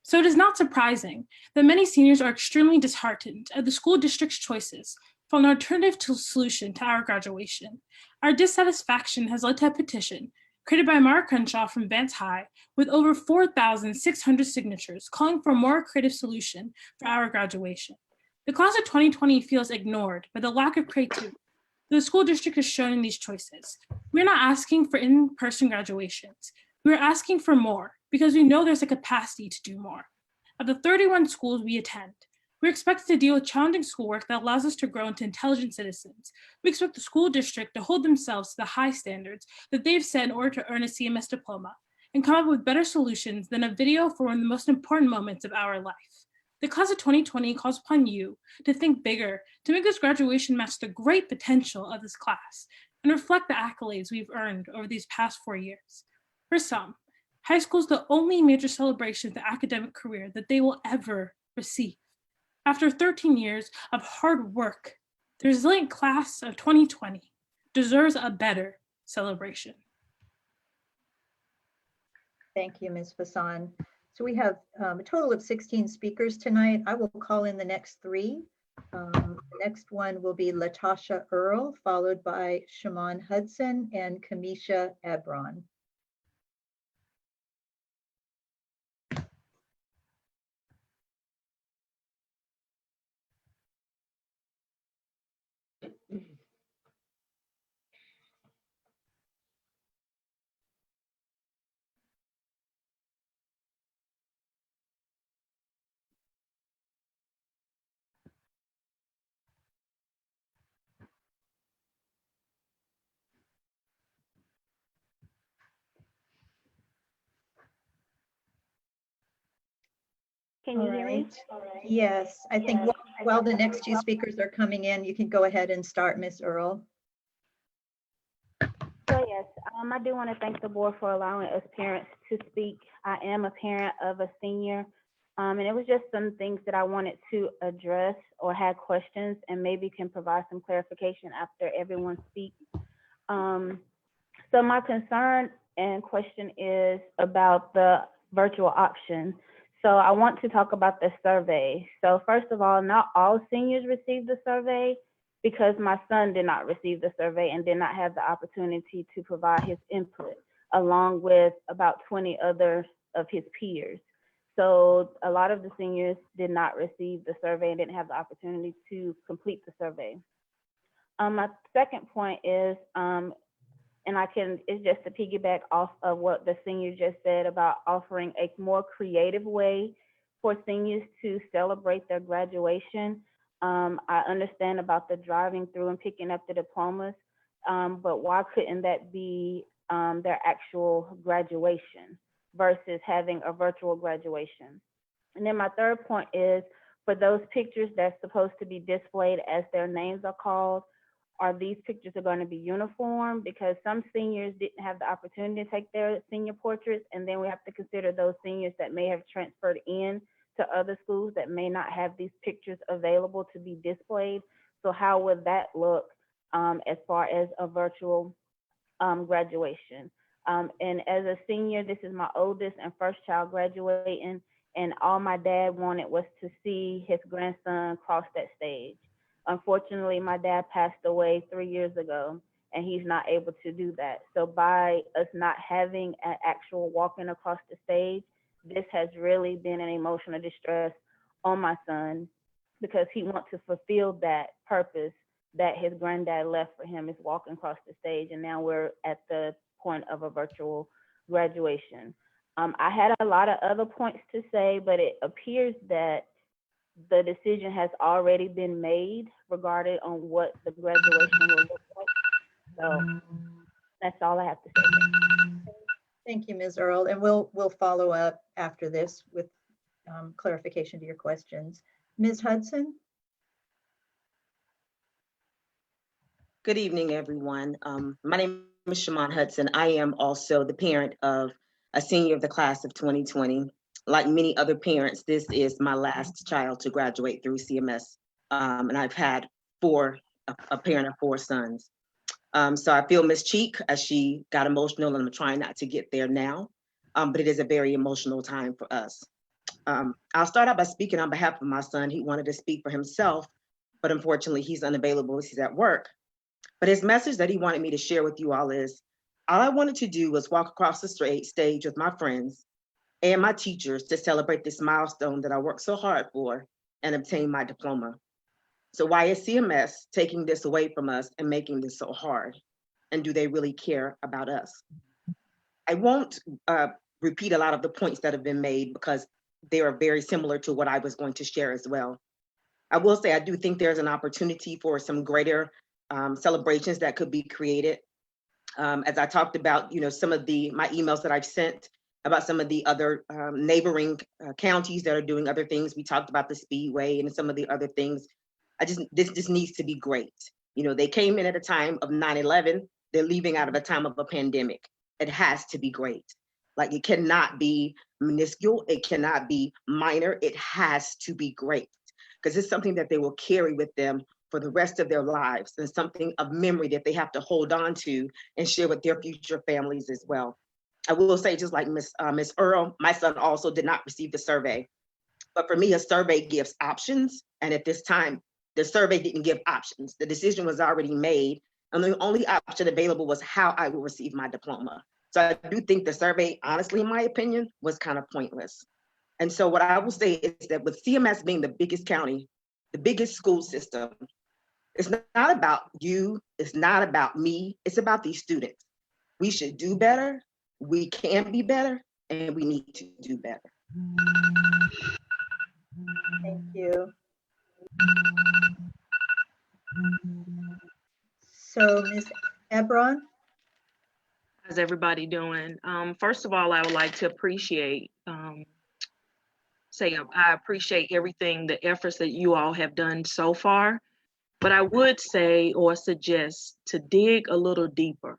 So it is not surprising that many seniors are extremely disheartened at the school district's choices for an alternative solution to our graduation. Our dissatisfaction has led to a petition created by Mara Crenshaw from Vance High with over 4,600 signatures calling for a more creative solution for our graduation. The class of 2020 feels ignored by the lack of creativity the school district has shown in these choices. We're not asking for in-person graduations. We're asking for more because we know there's a capacity to do more. Of the 31 schools we attend, we're expected to deal with challenging schoolwork that allows us to grow into intelligent citizens. We expect the school district to hold themselves to the high standards that they've set in order to earn a CMS diploma and come up with better solutions than a video for one of the most important moments of our life. The class of 2020 calls upon you to think bigger, to make this graduation match the great potential of this class and reflect the accolades we've earned over these past 4 years. For some, high school is the only major celebration of the academic career that they will ever receive. After 13 years of hard work, the resilient class of 2020 deserves a better celebration. Thank you, Ms. Fasson. So we have a total of 16 speakers tonight. I will call in the next 3. The next one will be Latasha Earl, followed by Shaman Hudson and Kamisha Ebron. Can you hear me? Yes, I think while the next two speakers are coming in, you can go ahead and start, Ms. Earl. So yes, I do want to thank the board for allowing us parents to speak. I am a parent of a senior, and it was just some things that I wanted to address or had questions, and maybe can provide some clarification after everyone speaks. So my concern and question is about the virtual option. So I want to talk about the survey. So first of all, not all seniors received the survey, because my son did not receive the survey and did not have the opportunity to provide his input, along with about 20 others of his peers. So a lot of the seniors did not receive the survey and didn't have the opportunity to complete the survey. My second point is, it's just to piggyback off of what the senior just said about offering a more creative way for seniors to celebrate their graduation. I understand about the driving through and picking up the diplomas, but why couldn't that be their actual graduation versus having a virtual graduation? And then my third point is, for those pictures that's supposed to be displayed as their names are called, are these pictures are going to be uniform? Because some seniors didn't have the opportunity to take their senior portraits, and then we have to consider those seniors that may have transferred in to other schools that may not have these pictures available to be displayed. So how would that look as far as a virtual graduation? And as a senior, this is my oldest and first child graduating, and all my dad wanted was to see his grandson cross that stage. Unfortunately, my dad passed away 3 years ago, and he's not able to do that. So by us not having an actual walking across the stage, this has really been an emotional distress on my son, because he wants to fulfill that purpose that his granddad left for him, is walking across the stage. And now we're at the point of a virtual graduation. I had a lot of other points to say, but it appears that the decision has already been made regarding on what the graduation will look like. So that's all I have to say. Thank you, Ms. Earl, and we'll follow up after this with clarification to your questions. Ms. Hudson? Good evening, everyone. My name is Shaman Hudson. I am also the parent of a senior of the class of 2020. Like many other parents, this is my last child to graduate through CMS. And I've had a parent of 4 sons. So I feel Ms. Cheek as she got emotional, and I'm trying not to get there now, but it is a very emotional time for us. I'll start out by speaking on behalf of my son. He wanted to speak for himself, but unfortunately he's unavailable, he's at work. But his message that he wanted me to share with you all is, all I wanted to do was walk across the stage with my friends and my teachers to celebrate this milestone that I worked so hard for and obtain my diploma. So why is CMS taking this away from us and making this so hard? And do they really care about us? I won't repeat a lot of the points that have been made, because they are very similar to what I was going to share as well. I will say I do think there's an opportunity for some greater celebrations that could be created. As I talked about, some of my emails that I've sent about some of the other neighboring counties that are doing other things. We talked about the Speedway and some of the other things. This just needs to be great. They came in at a time of 9/11. They're leaving out of a time of a pandemic. It has to be great. Like, it cannot be minuscule. It cannot be minor. It has to be great, because it's something that they will carry with them for the rest of their lives, and something of memory that they have to hold on to and share with their future families as well. I will say, just like Miss Earl, my son also did not receive the survey. But for me, a survey gives options. And at this time, the survey didn't give options. The decision was already made. And the only option available was how I will receive my diploma. So I do think the survey, honestly, in my opinion, was kind of pointless. And so what I will say is that with CMS being the biggest county, the biggest school system, it's not about you, it's not about me, it's about these students. We should do better. We can be better, and we need to do better. Thank you. So Ms. Ebron? How's everybody doing? First of all, I would like to appreciate say I appreciate everything, the efforts that you all have done so far. But I would say or suggest to dig a little deeper.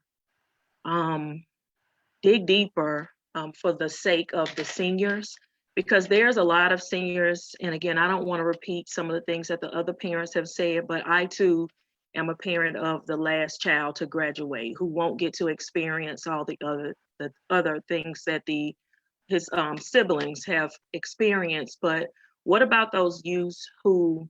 Dig deeper for the sake of the seniors, because there's a lot of seniors, and again, I don't want to repeat some of the things that the other parents have said, but I too am a parent of the last child to graduate who won't get to experience all the other things that his siblings have experienced. But what about those youth who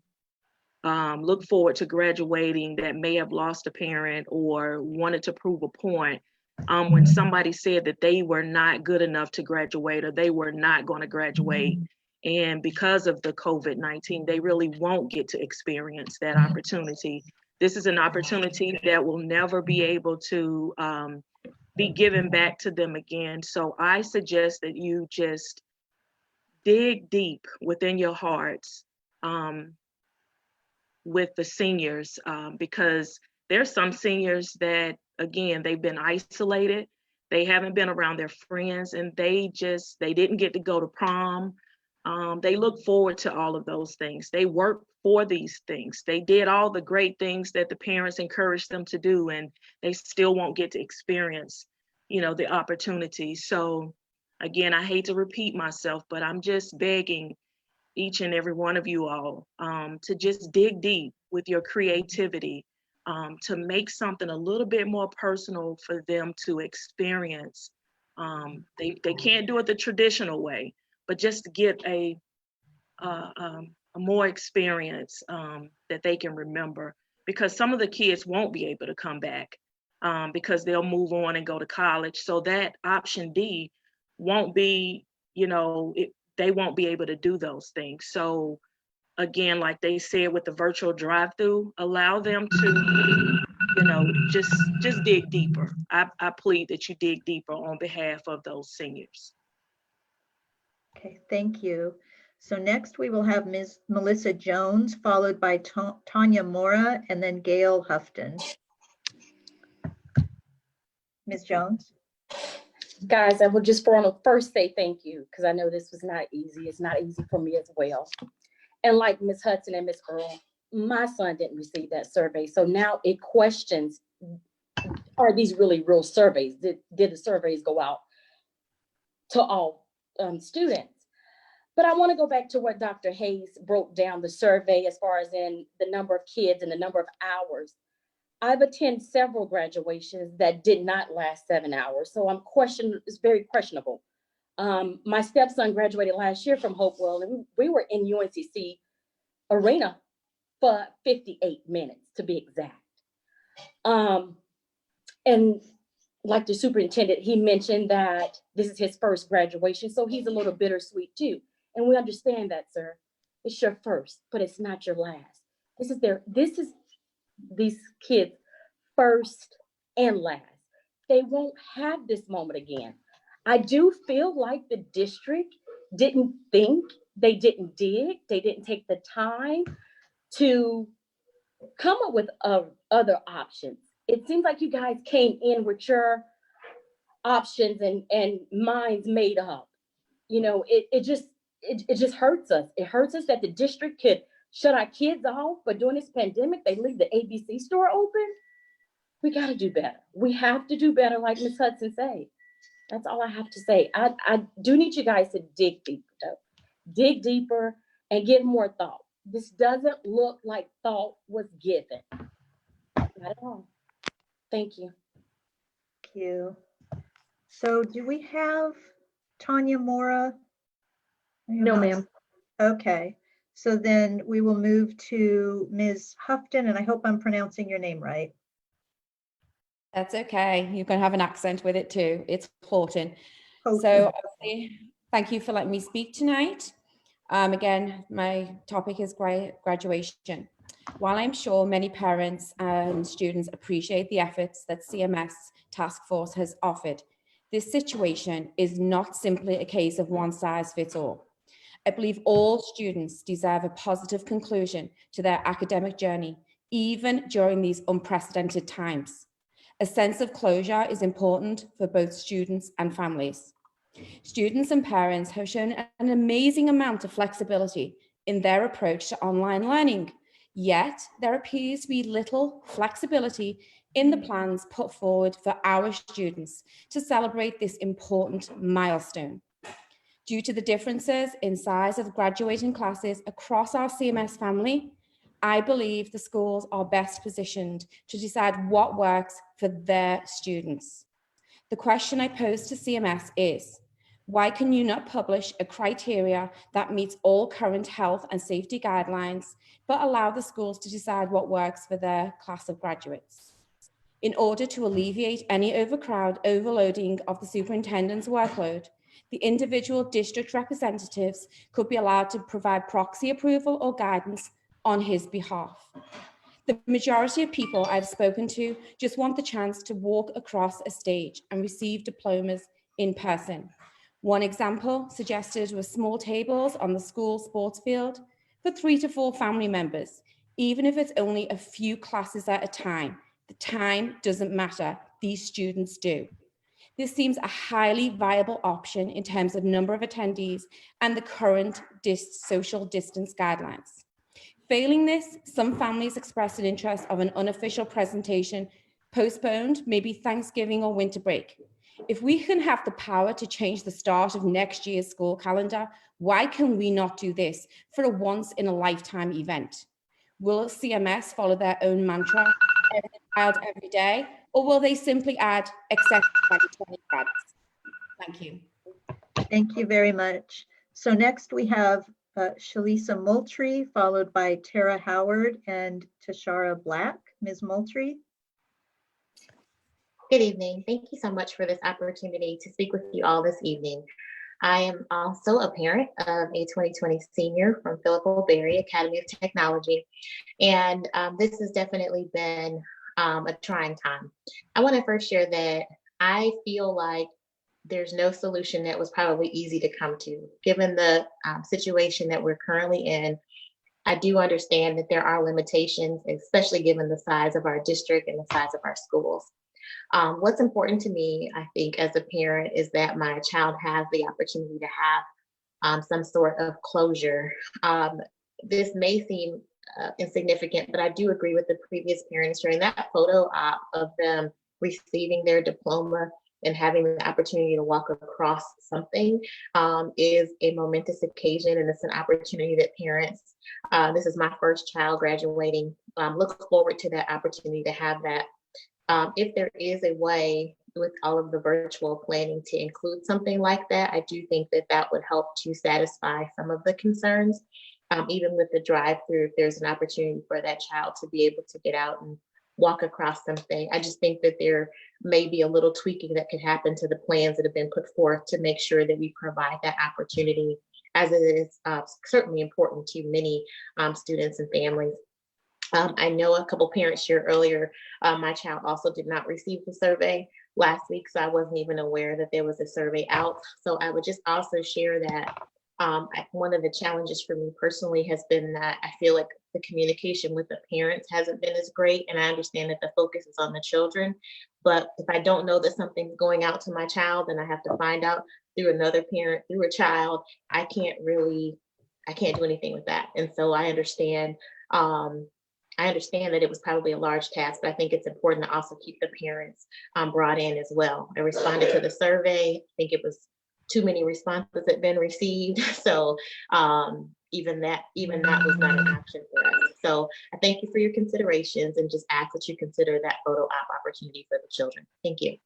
look forward to graduating that may have lost a parent or wanted to prove a point when somebody said that they were not good enough to graduate or they were not going to graduate, and because of the COVID-19 they really won't get to experience that opportunity. This is an opportunity that will never be able to be given back to them again. So I suggest that you just dig deep within your hearts with the seniors, because there's some seniors that, again, they've been isolated, they haven't been around their friends, and they didn't get to go to prom. They look forward to all of those things. They work for these things. They did all the great things that the parents encouraged them to do, and they still won't get to experience, the opportunity. So again, I hate to repeat myself, but I'm just begging each and every one of you all to just dig deep with your creativity, to make something a little bit more personal for them to experience. They can't do it the traditional way, but just to get a more experience that they can remember, because some of the kids won't be able to come back because they'll move on and go to college. So that option D won't be, they won't be able to do those things. So again, like they said with the virtual drive-through, allow them to, just dig deeper. I plead that you dig deeper on behalf of those seniors. Okay, thank you. So next we will have Ms. Melissa Jones, followed by Tanya Mora, and then Gail Houghton. Ms. Jones. Guys, I would just want to first say thank you, because I know this was not easy. It's not easy for me as well. And like Ms. Hudson and Ms. Earl, my son didn't receive that survey. So now it questions, are these really real surveys? Did the surveys go out to all students? But I want to go back to what Dr. Hayes broke down the survey as far as in the number of kids and the number of hours. I've attended several graduations that did not last 7 hours. So it's very questionable. My stepson graduated last year from Hopewell, and we were in UNCC Arena for 58 minutes to be exact. And like the superintendent, he mentioned that this is his first graduation, so he's a little bittersweet too. And we understand that, sir. It's your first, but it's not your last. This is these kids' first and last. They won't have this moment again. I do feel like the district didn't think, they didn't dig, they didn't take the time to come up with other options. It seems like you guys came in with your options and minds made up. It just hurts us. It hurts us that the district could shut our kids off, but during this pandemic, they leave the ABC store open. We got to do better. We have to do better, like Ms. Hudson said. That's all I have to say. I do need you guys to dig deeper, though. Dig deeper and give more thought. This doesn't look like thought was given. Not at all. Thank you. Thank you. So do we have Tanya Mora? No, ma'am. Okay. So then we will move to Ms. Houghton, and I hope I'm pronouncing your name right. That's okay. You can have an accent with it too. It's Horton. Horton. So thank you for letting me speak tonight. Again, my topic is graduation. While I'm sure many parents and students appreciate the efforts that CMS Task Force has offered, this situation is not simply a case of one size fits all. I believe all students deserve a positive conclusion to their academic journey, even during these unprecedented times. A sense of closure is important for both students and families. Students and parents have shown an amazing amount of flexibility in their approach to online learning, yet there appears to be little flexibility in the plans put forward for our students to celebrate this important milestone. Due to the differences in size of graduating classes across our CMS family, I believe the schools are best positioned to decide what works for their students. The question I pose to CMS is, why can you not publish a criteria that meets all current health and safety guidelines, but allow the schools to decide what works for their class of graduates? In order to alleviate any overloading of the superintendent's workload, the individual district representatives could be allowed to provide proxy approval or guidance on his behalf. The majority of people I've spoken to just want the chance to walk across a stage and receive diplomas in person. One example suggested was small tables on the school sports field for 3 to 4 family members, even if it's only a few classes at a time. The time doesn't matter, these students do. This seems a highly viable option in terms of number of attendees and the current social distance guidelines. Failing this, some families expressed an interest of an unofficial presentation postponed, maybe Thanksgiving or winter break. If we can have the power to change the start of next year's school calendar, why can we not do this for a once-in-a-lifetime event? Will CMS follow their own mantra, every child, every day, or will they simply add except 2020 grads? Thank you. Thank you very much. So next we have Shalisa Moultrie, followed by Tara Howard and Tashara Black. Ms. Moultrie. Good evening. Thank you so much for this opportunity to speak with you all this evening. I am also a parent of a 2020 senior from Philip O'Berry Academy of Technology, and this has definitely been a trying time. I want to first share that I feel like there's no solution that was probably easy to come to. Given the situation that we're currently in, I do understand that there are limitations, especially given the size of our district and the size of our schools. What's important to me, I think, as a parent is that my child has the opportunity to have some sort of closure. This may seem insignificant, but I do agree with the previous parents sharing that photo op of them receiving their diploma and having the opportunity to walk across something is a momentous occasion, and it's an opportunity that parents, this is my first child graduating, look forward to that opportunity to have that. If there is a way with all of the virtual planning to include something like that, I do think that that would help to satisfy some of the concerns. Even with the drive-through, if there's an opportunity for that child to be able to get out and walk across something. I just think that there may be a little tweaking that could happen to the plans that have been put forth to make sure that we provide that opportunity, as it is certainly important to many students and families. I know a couple parents shared earlier, my child also did not receive the survey last week, so I wasn't even aware that there was a survey out. So I would just also share that one of the challenges for me personally has been that I feel like the communication with the parents hasn't been as great, and I understand that the focus is on the children, but if I don't know that something's going out to my child and I have to find out through another parent, through a child, I can't do anything with that. And so I understand that it was probably a large task, but I think it's important to also keep the parents brought in as well. I responded to the survey. I think it was too many responses had been received. So even that was not an option for us. So I thank you for your considerations and just ask that you consider that photo op opportunity for the children. Thank you.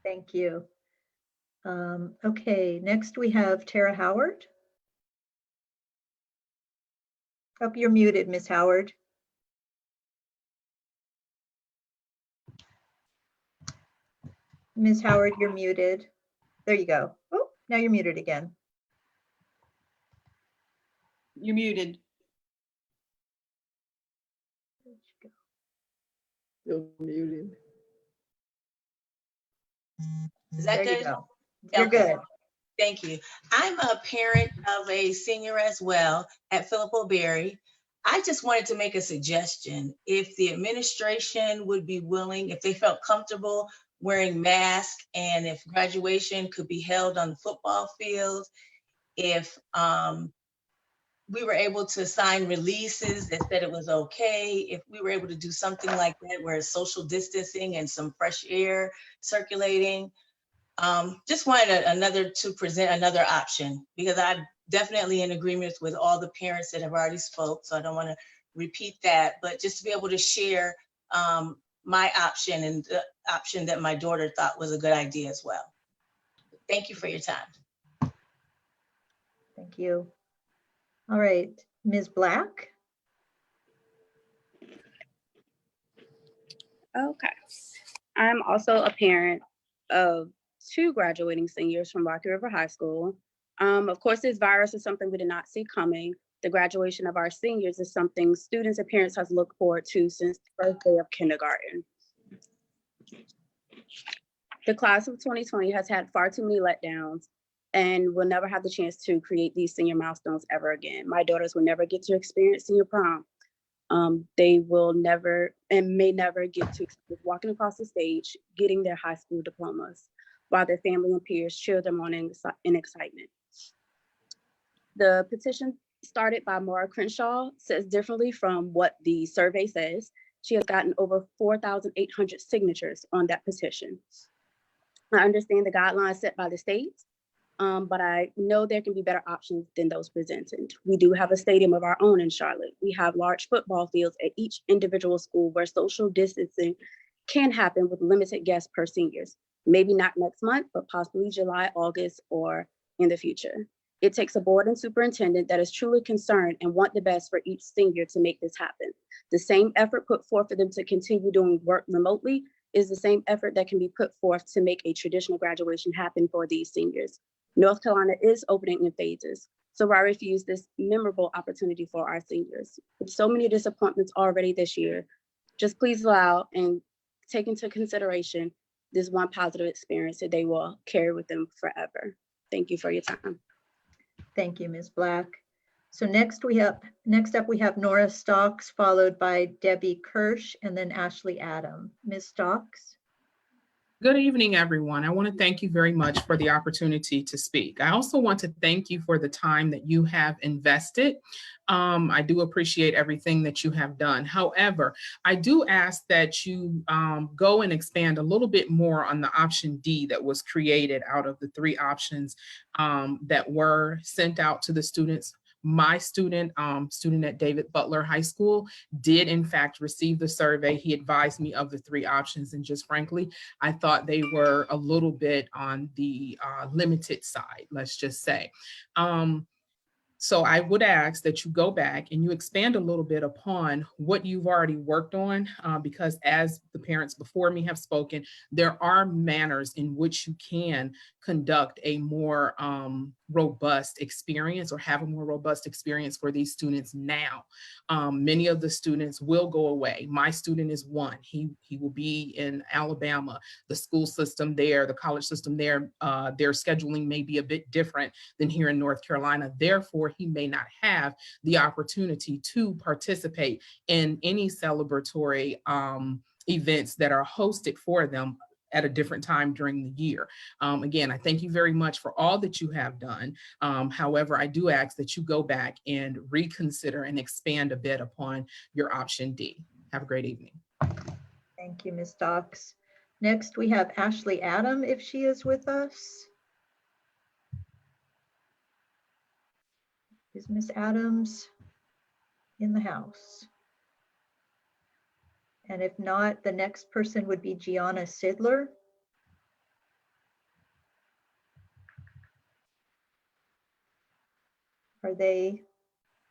Thank you. Okay, next we have Tara Howard. Oh, you're muted, Ms. Howard. Ms. Howard, you're muted. There you go. Oh, now you're muted again. You're muted. Still muted. Is that There you good? go. You're Okay. good. Thank you. I'm a parent of a senior as well at Philip O'Berry. I just wanted to make a suggestion. If the administration would be willing, if they felt comfortable wearing masks, and if graduation could be held on the football field, if we were able to sign releases that said it was okay, if we were able to do something like that where it's social distancing and some fresh air circulating. Just wanted to present another option, because I'm definitely in agreement with all the parents that have already spoke, so I don't want to repeat that, but just to be able to share my option and the option that my daughter thought was a good idea as well. Thank you for your time. Thank you. All right, Ms. Black. Okay. I'm also a parent of 2 graduating seniors from Rocky River High School. Of course, this virus is something we did not see coming. The graduation of our seniors is something students and parents have looked forward to since the first day of kindergarten. The class of 2020 has had far too many letdowns and will never have the chance to create these senior milestones ever again. My daughters will never get to experience senior prom. They will never and may never get to experience walking across the stage, getting their high school diplomas, while their family and peers cheer them on in excitement. The petition started by Maura Crenshaw says differently from what the survey says. She has gotten over 4,800 signatures on that petition. I understand the guidelines set by the state, but I know there can be better options than those presented. We do have a stadium of our own in Charlotte. We have large football fields at each individual school where social distancing can happen with limited guests per seniors. Maybe not next month, but possibly July, August, or in the future. It takes a board and superintendent that is truly concerned and want the best for each senior to make this happen. The same effort put forth for them to continue doing work remotely is the same effort that can be put forth to make a traditional graduation happen for these seniors. North Carolina is opening in phases, so I refuse this memorable opportunity for our seniors. With so many disappointments already this year, just please allow and take into consideration this one positive experience that they will carry with them forever. Thank you for your time. Thank you, Ms. Black. So next up we have Nora Stocks, followed by Debbie Kirsch, and then Ashley Adam. Ms. Stocks. Good evening, everyone. I want to thank you very much for the opportunity to speak. I also want to thank you for the time that you have invested. I do appreciate everything that you have done. However, I do ask that you go and expand a little bit more on the option D that was created out of the 3 options that were sent out to the students. My student at David Butler High School did in fact receive the survey. He advised me of the 3 options, and just frankly, I thought they were a little bit on the limited side, let's just say. So I would ask that you go back and you expand a little bit upon what you've already worked on, because as the parents before me have spoken, there are manners in which you can conduct a more robust experience or have a more robust experience for these students now. Many of the students will go away. My student is one. He will be in Alabama. The school system there, the college system there, their scheduling may be a bit different than here in North Carolina. Therefore, he may not have the opportunity to participate in any celebratory events that are hosted for them at a different time during the year. Again, I thank you very much for all that you have done. However, I do ask that you go back and reconsider and expand a bit upon your option D. Have a great evening. Thank you, Ms. Stocks. Next, we have Ashley Adam, if she is with us. Is Ms. Adams in the house? And if not, the next person would be Gianna Sidler. Are they,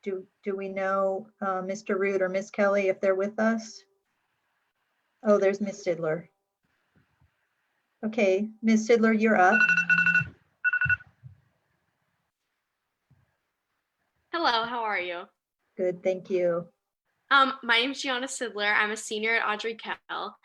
do we know Mr. Root or Ms. Kelly if they're with us? Oh, there's Ms. Sidler. Okay, Ms. Sidler, you're up. Hello, how are you? Good, thank you. My name is Gianna Sidler. I'm a senior at Audrey Kell.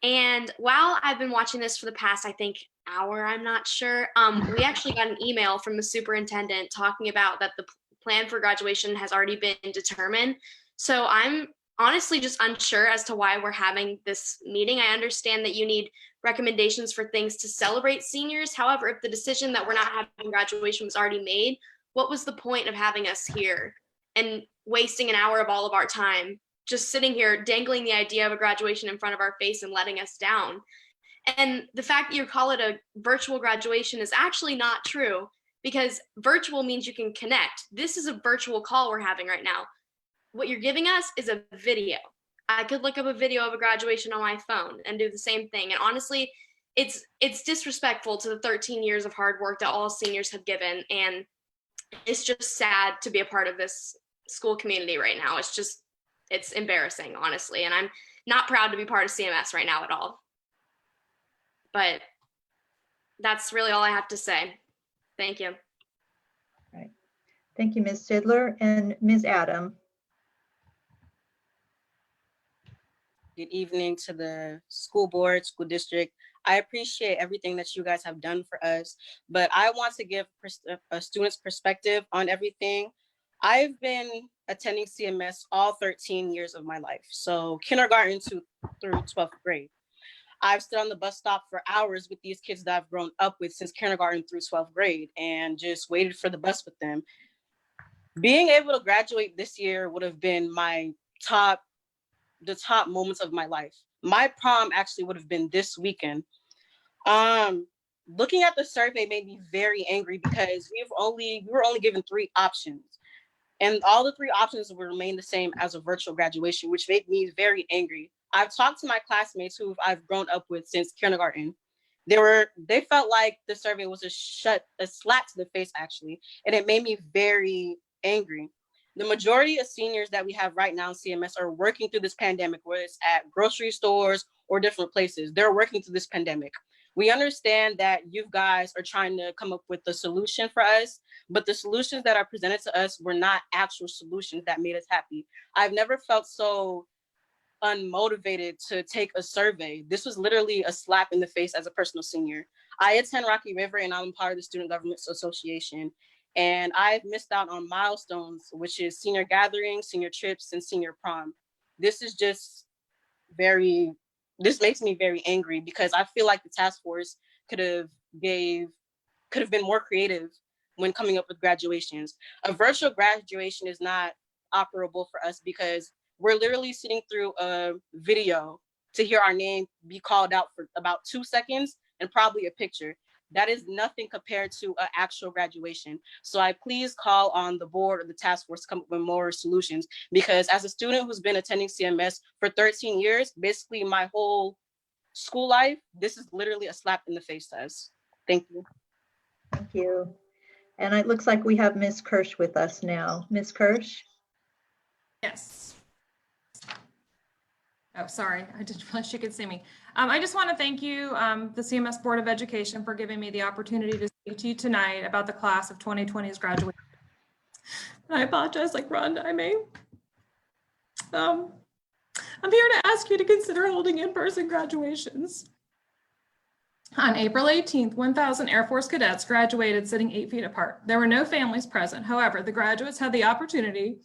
And while I've been watching this for the past, I think, hour, I'm not sure, we actually got an email from the superintendent talking about that the plan for graduation has already been determined. So I'm honestly just unsure as to why we're having this meeting. I understand that you need recommendations for things to celebrate seniors. However, if the decision that we're not having graduation was already made, what was the point of having us here and wasting an hour of all of our time just sitting here dangling the idea of a graduation in front of our face and letting us down? And the fact that you call it a virtual graduation is actually not true, because virtual means you can connect. This is a virtual call we're having right now. What you're giving us is a video. I could look up a video of a graduation on my phone and do the same thing. And honestly, it's disrespectful to the 13 years of hard work that all seniors have given. And it's just sad to be a part of this school community right now. It's embarrassing, honestly. And I'm not proud to be part of CMS right now at all. But that's really all I have to say. Thank you. Right. Thank you, Ms. Sidler. And Ms. Adam. Good evening to the school board, school district. I appreciate everything that you guys have done for us, but I want to give a student's perspective on everything. I've been attending CMS all 13 years of my life, so kindergarten through 12th grade. I've stood on the bus stop for hours with these kids that I've grown up with since kindergarten through 12th grade and just waited for the bus with them. Being able to graduate this year would have been the top moments of my life. My prom actually would have been this weekend. Looking at the survey made me very angry because we were only given 3 options, and all the 3 options will remain the same as a virtual graduation, which made me very angry. I've talked to my classmates who I've grown up with since kindergarten. They felt like the survey was a slap to the face, actually, and it made me very angry. The majority of seniors that we have right now in CMS are working through this pandemic, whether it's at grocery stores or different places. They're working through this pandemic. We understand that you guys are trying to come up with a solution for us, but the solutions that are presented to us were not actual solutions that made us happy. I've never felt so unmotivated to take a survey. This was literally a slap in the face as a personal senior. I attend Rocky River and I'm part of the Student Government Association. And I've missed out on milestones, which is senior gatherings, senior trips, and senior prom. This makes me very angry because I feel like the task force could have been more creative when coming up with graduations. A virtual graduation is not operable for us because we're literally sitting through a video to hear our name be called out for about 2 seconds and probably a picture. That is nothing compared to an actual graduation. So I please call on the board or the task force to come up with more solutions, because as a student who's been attending CMS for 13 years, basically my whole school life, this is literally a slap in the face to us. Thank you. Thank you. And it looks like we have Ms. Kirsch with us now. Ms. Kirsch? Yes. Oh, sorry, I didn't realize you could see me. I just want to thank you, the CMS Board of Education, for giving me the opportunity to speak to you tonight about the class of 2020's graduation. And I apologize, like Rhonda, I may. I'm here to ask you to consider holding in-person graduations. On April 18th, 1,000 Air Force cadets graduated sitting 8 feet apart. There were no families present. However, the graduates had the opportunity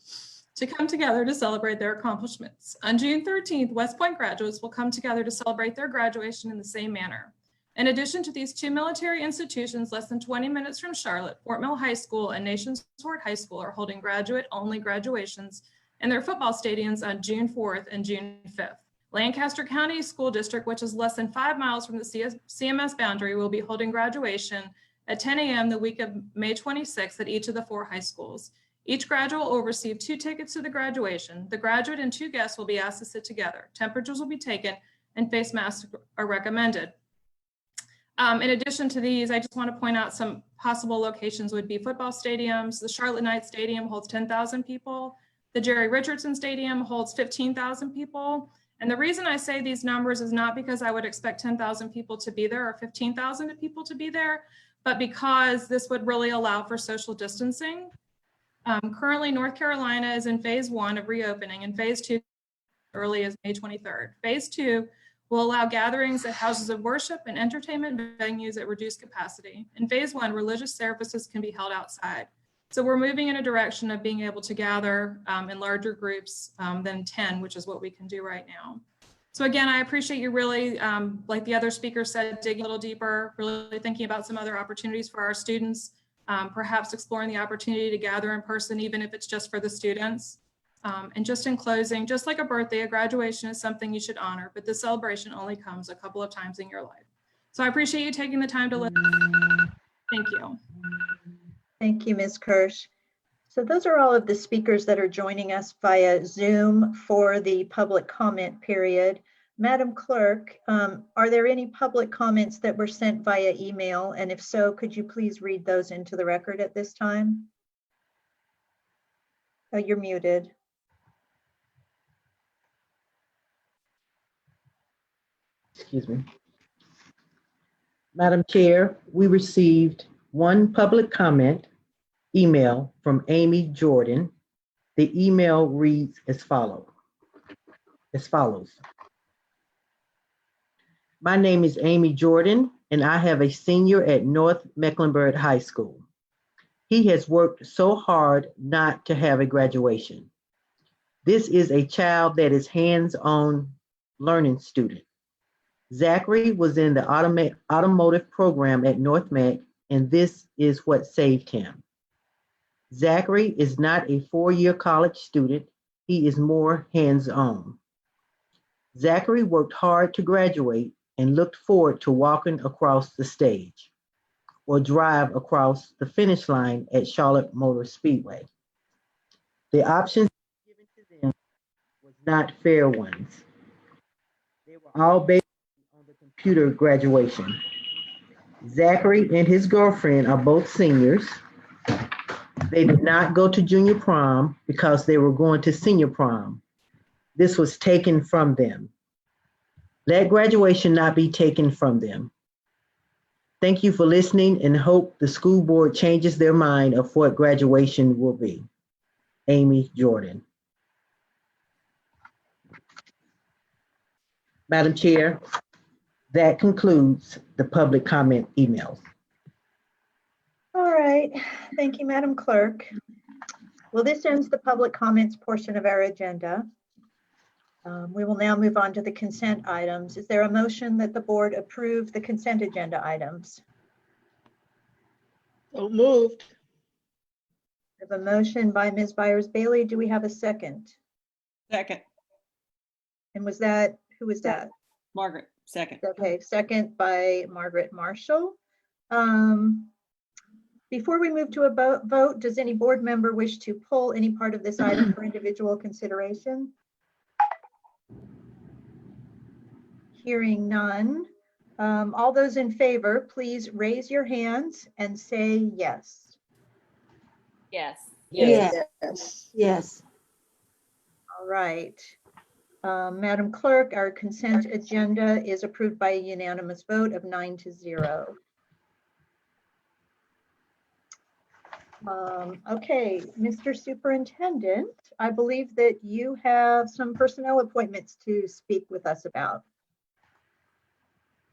to come together to celebrate their accomplishments. On June 13th, West Point graduates will come together to celebrate their graduation in the same manner. In addition to these 2 military institutions less than 20 minutes from Charlotte, Fort Mill High School and Nations Fort High School are holding graduate-only graduations in their football stadiums on June 4th and June 5th. Lancaster County School District, which is less than 5 miles from the CMS boundary, will be holding graduation at 10 a.m. the week of May 26th at each of the 4 high schools. Each graduate will receive 2 tickets to the graduation. The graduate and 2 guests will be asked to sit together. Temperatures will be taken and face masks are recommended. In addition to these, I just want to point out some possible locations would be football stadiums. The Charlotte Knights Stadium holds 10,000 people. The Jerry Richardson Stadium holds 15,000 people. And the reason I say these numbers is not because I would expect 10,000 people to be there or 15,000 people to be there, but because this would really allow for social distancing. Currently, North Carolina is in phase 1 of reopening, and phase 2 early as May 23rd. Phase 2 will allow gatherings at houses of worship and entertainment venues at reduced capacity. In phase 1, religious services can be held outside. So we're moving in a direction of being able to gather in larger groups than 10, which is what we can do right now. So again, I appreciate you really, like the other speaker said, digging a little deeper, really thinking about some other opportunities for our students, perhaps exploring the opportunity to gather in person, even if it's just for the students. And just in closing, just like a birthday, a graduation is something you should honor, but the celebration only comes a couple of times in your life. So I appreciate you taking the time to listen. Thank you. Thank you, Ms. Kirsch. So those are all of the speakers that are joining us via Zoom for the public comment period. Madam Clerk, are there any public comments that were sent via email? And if so, could you please read those into the record at this time? Oh, you're muted. Excuse me. Madam Chair, we received one public comment email from Amy Jordan. The email reads as follows. My name is Amy Jordan, and I have a senior at North Mecklenburg High School. He has worked so hard not to have a graduation. This is a child that is hands-on learning student. Zachary was in the automotive program at North Meck, and this is what saved him. Zachary is not a four-year college student. He is more hands-on. Zachary worked hard to graduate and looked forward to walking across the stage or drive across the finish line at Charlotte Motor Speedway. The options given to them was not fair ones. They were all based on the computer graduation. Zachary and his girlfriend are both seniors. They did not go to junior prom because they were going to senior prom. This was taken from them. Let graduation not be taken from them. Thank you for listening and hope the school board changes their mind of what graduation will be. Amy Jordan. Madam Chair, that concludes the public comment emails. All right, thank you, Madam Clerk. Well, this ends the public comments portion of our agenda. We will now move on to the consent items. Is there a motion that the board approve the consent agenda items? So moved. I have a motion by Ms. Byers-Bailey. Do we have a second? Second. And was that, who was that? Margaret, second. Okay, second by Margaret Marshall. Before we move to a vote, does any board member wish to pull any part of this item for individual consideration? Hearing none. All those in favor, please raise your hands and say yes. Yes. Yes. Yes. All right. Madam Clerk, our consent agenda is approved by a unanimous vote of 9-0. Okay, Mr. Superintendent, I believe that you have some personnel appointments to speak with us about.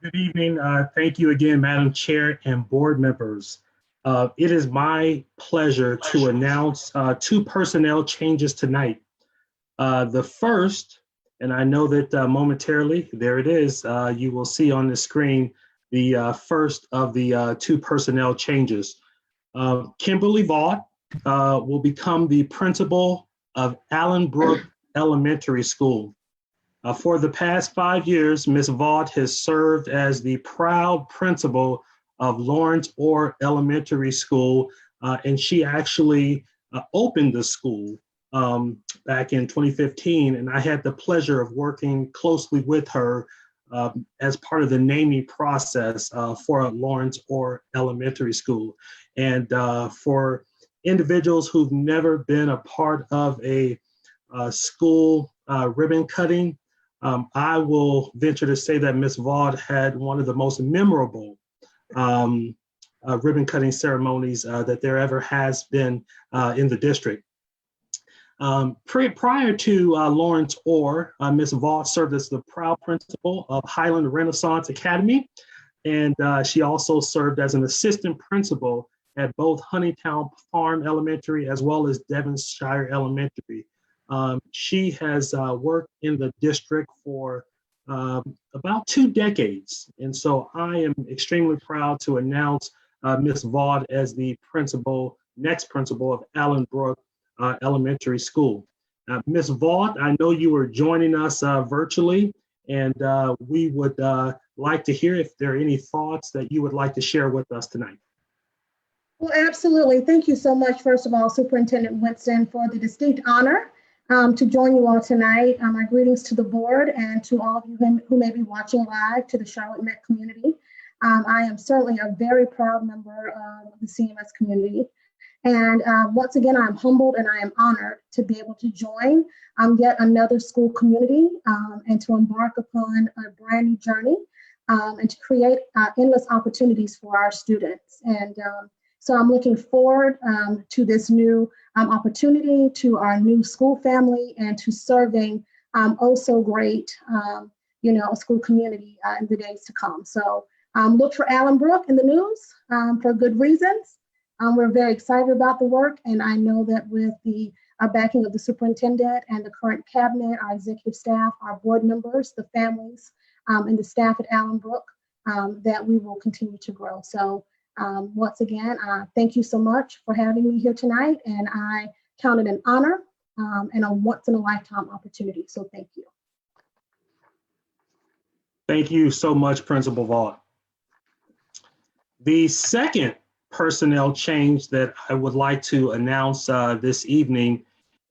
Good evening. Thank you again, Madam Chair and board members. It is my pleasure to announce two personnel changes tonight. The first, and I know that momentarily, there it is, you will see on the screen the first of the two personnel changes. Kimberly Vaught will become the principal of Allenbrook Elementary School. For the past 5 years, Ms. Vaught has served as the proud principal of Lawrence Orr Elementary School, and she actually opened the school back in 2015, and I had the pleasure of working closely with her as part of the naming process for Lawrence Orr Elementary School. And for individuals who've never been a part of a school ribbon cutting, I will venture to say that Ms. Vaught had one of the most memorable ribbon cutting ceremonies that there ever has been in the district. Prior to Lawrence Orr, Ms. Vaught served as the proud principal of Highland Renaissance Academy, and she also served as an assistant principal at both Honeytown Farm Elementary as well as Devonshire Elementary. She has worked in the district for about 2 decades. And so I am extremely proud to announce Ms. Vaught as the next principal of Allenbrook Elementary School. Ms. Vaught, I know you are joining us virtually, and we would like to hear if there are any thoughts that you would like to share with us tonight. Well, absolutely. Thank you so much, first of all, Superintendent Winston, for the distinct honor to join you all tonight. My greetings to the board and to all of you who may be watching live, to the Charlotte Met community. I am certainly a very proud member of the CMS community. And once again, I'm humbled and I am honored to be able to join yet another school community and to embark upon a brand new journey and to create endless opportunities for our students. And so I'm looking forward to this new opportunity, to our new school family, and to serving oh so great, a school community in the days to come. So look for Allenbrook in the news for good reasons. We're very excited about the work, and I know that with the backing of the superintendent and the current cabinet, our executive staff, our board members, the families, and the staff at Allenbrook, that we will continue to grow. So once again, thank you so much for having me here tonight, and I count it an honor and a once-in-a-lifetime opportunity. So thank you. Thank you so much, Principal Vaught. The second personnel change that I would like to announce this evening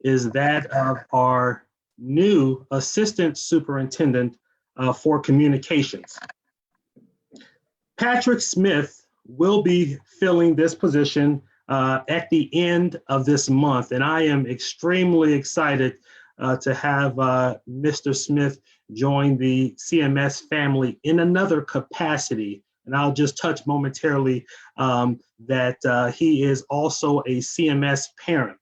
is that of our new Assistant Superintendent for Communications. Patrick Smith will be filling this position at the end of this month, and I am extremely excited to have Mr. Smith join the CMS family in another capacity. And I'll just touch momentarily that he is also a CMS parent.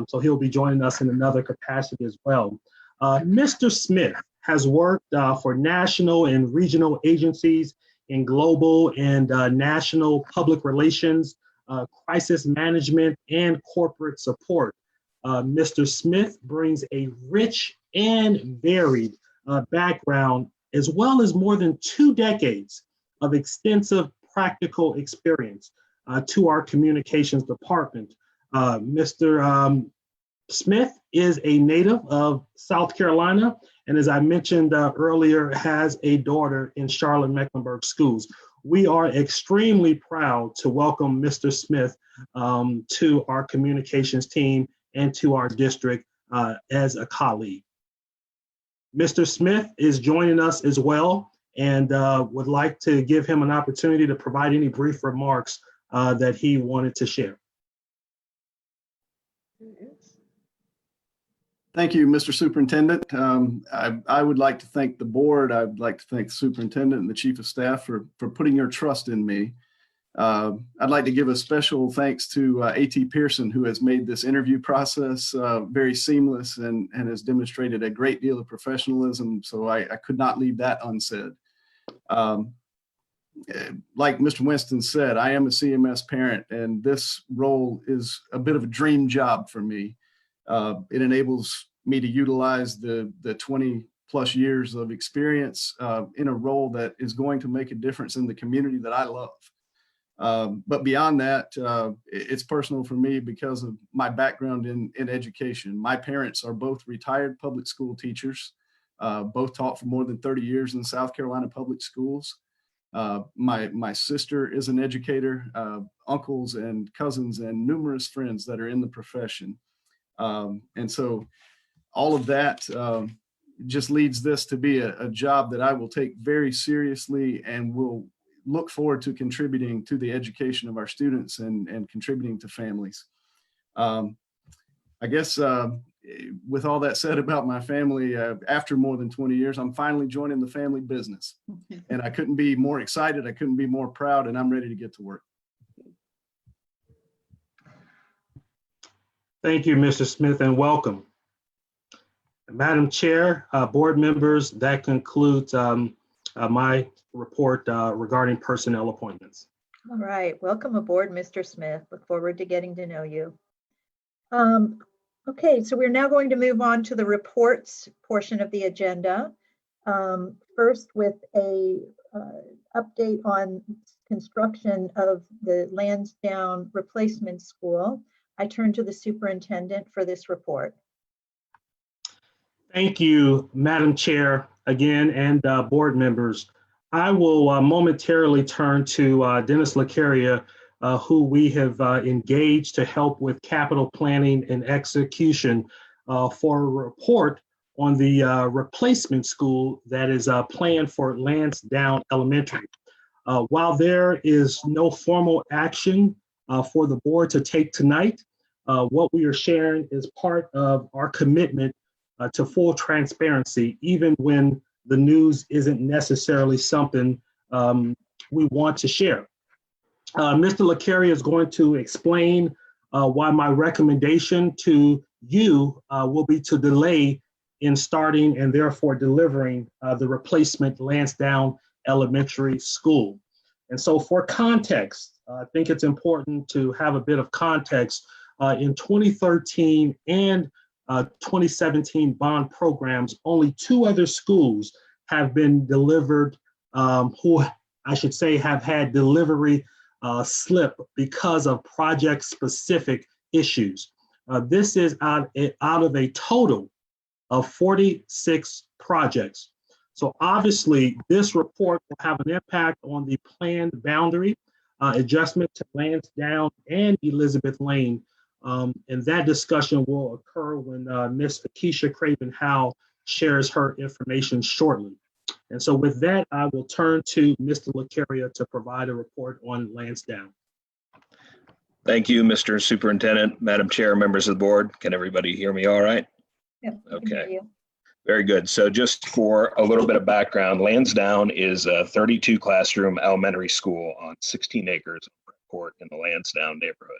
So he'll be joining us in another capacity as well. Mr. Smith has worked for national and regional agencies in global and national public relations, crisis management, and corporate support. Mr. Smith brings a rich and varied background, as well as more than 2 decades of extensive practical experience to our communications department. Mr. Smith is a native of South Carolina, and as I mentioned earlier, has a daughter in Charlotte-Mecklenburg schools. We are extremely proud to welcome Mr. Smith to our communications team and to our district as a colleague. Mr. Smith is joining us as well, and would like to give him an opportunity to provide any brief remarks that he wanted to share. Thank you, Mr. Superintendent. I would like to thank the board. I'd like to thank the superintendent and the chief of staff for putting your trust in me. I'd like to give a special thanks to A.T. Pearson, who has made this interview process very seamless and has demonstrated a great deal of professionalism. So I could not leave that unsaid. Like Mr. Winston said, I am a CMS parent, and this role is a bit of a dream job for me. It enables me to utilize the 20 plus years of experience in a role that is going to make a difference in the community that I love. But beyond that, it's personal for me because of my background in education. My parents are both retired public school teachers, both taught for more than 30 years in South Carolina public schools. My sister is an educator, uncles and cousins and numerous friends that are in the profession. And so all of that just leads this to be a job that I will take very seriously and will look forward to contributing to the education of our students and contributing to families. I guess with all that said about my family, after more than 20 years, I'm finally joining the family business. And I couldn't be more excited. I couldn't be more proud, and I'm ready to get to work. Thank you, Mr. Smith, and welcome. Madam Chair, board members, that concludes my report regarding personnel appointments. All right, welcome aboard, Mr. Smith. Look forward to getting to know you. Okay, so we're now going to move on to the reports portion of the agenda. First, with a update on construction of the Lansdowne Replacement School, I turn to the superintendent for this report. Thank you, Madam Chair, again, and board members. I will momentarily turn to Dennis Lacaria, who we have engaged to help with capital planning and execution for a report on the replacement school that is planned for Lansdowne Elementary. While there is no formal action for the board to take tonight, what we are sharing is part of our commitment to full transparency, even when the news isn't necessarily something we want to share. Mr. Lacaria is going to explain why my recommendation to you will be to delay in starting and therefore delivering the replacement Lansdowne Elementary School. And so for context, I think it's important to have a bit of context. In 2013 and 2017 bond programs, only 2 other schools have been delivered, who I should say have had delivery slip because of project-specific issues. This is out of a total of 46 projects. So obviously, this report will have an impact on the planned boundary adjustment to Lansdowne and Elizabeth Lane. And that discussion will occur when Ms. Akeisha Craven-Howe shares her information shortly. And so with that, I will turn to Mr. Lacaria to provide a report on Lansdowne. Thank you, Mr. Superintendent, Madam Chair, members of the board. Can everybody hear me all right? Yep, okay. Very good. So just for a little bit of background, Lansdowne is a 32 classroom elementary school on 16 acres of court in the Lansdowne neighborhood.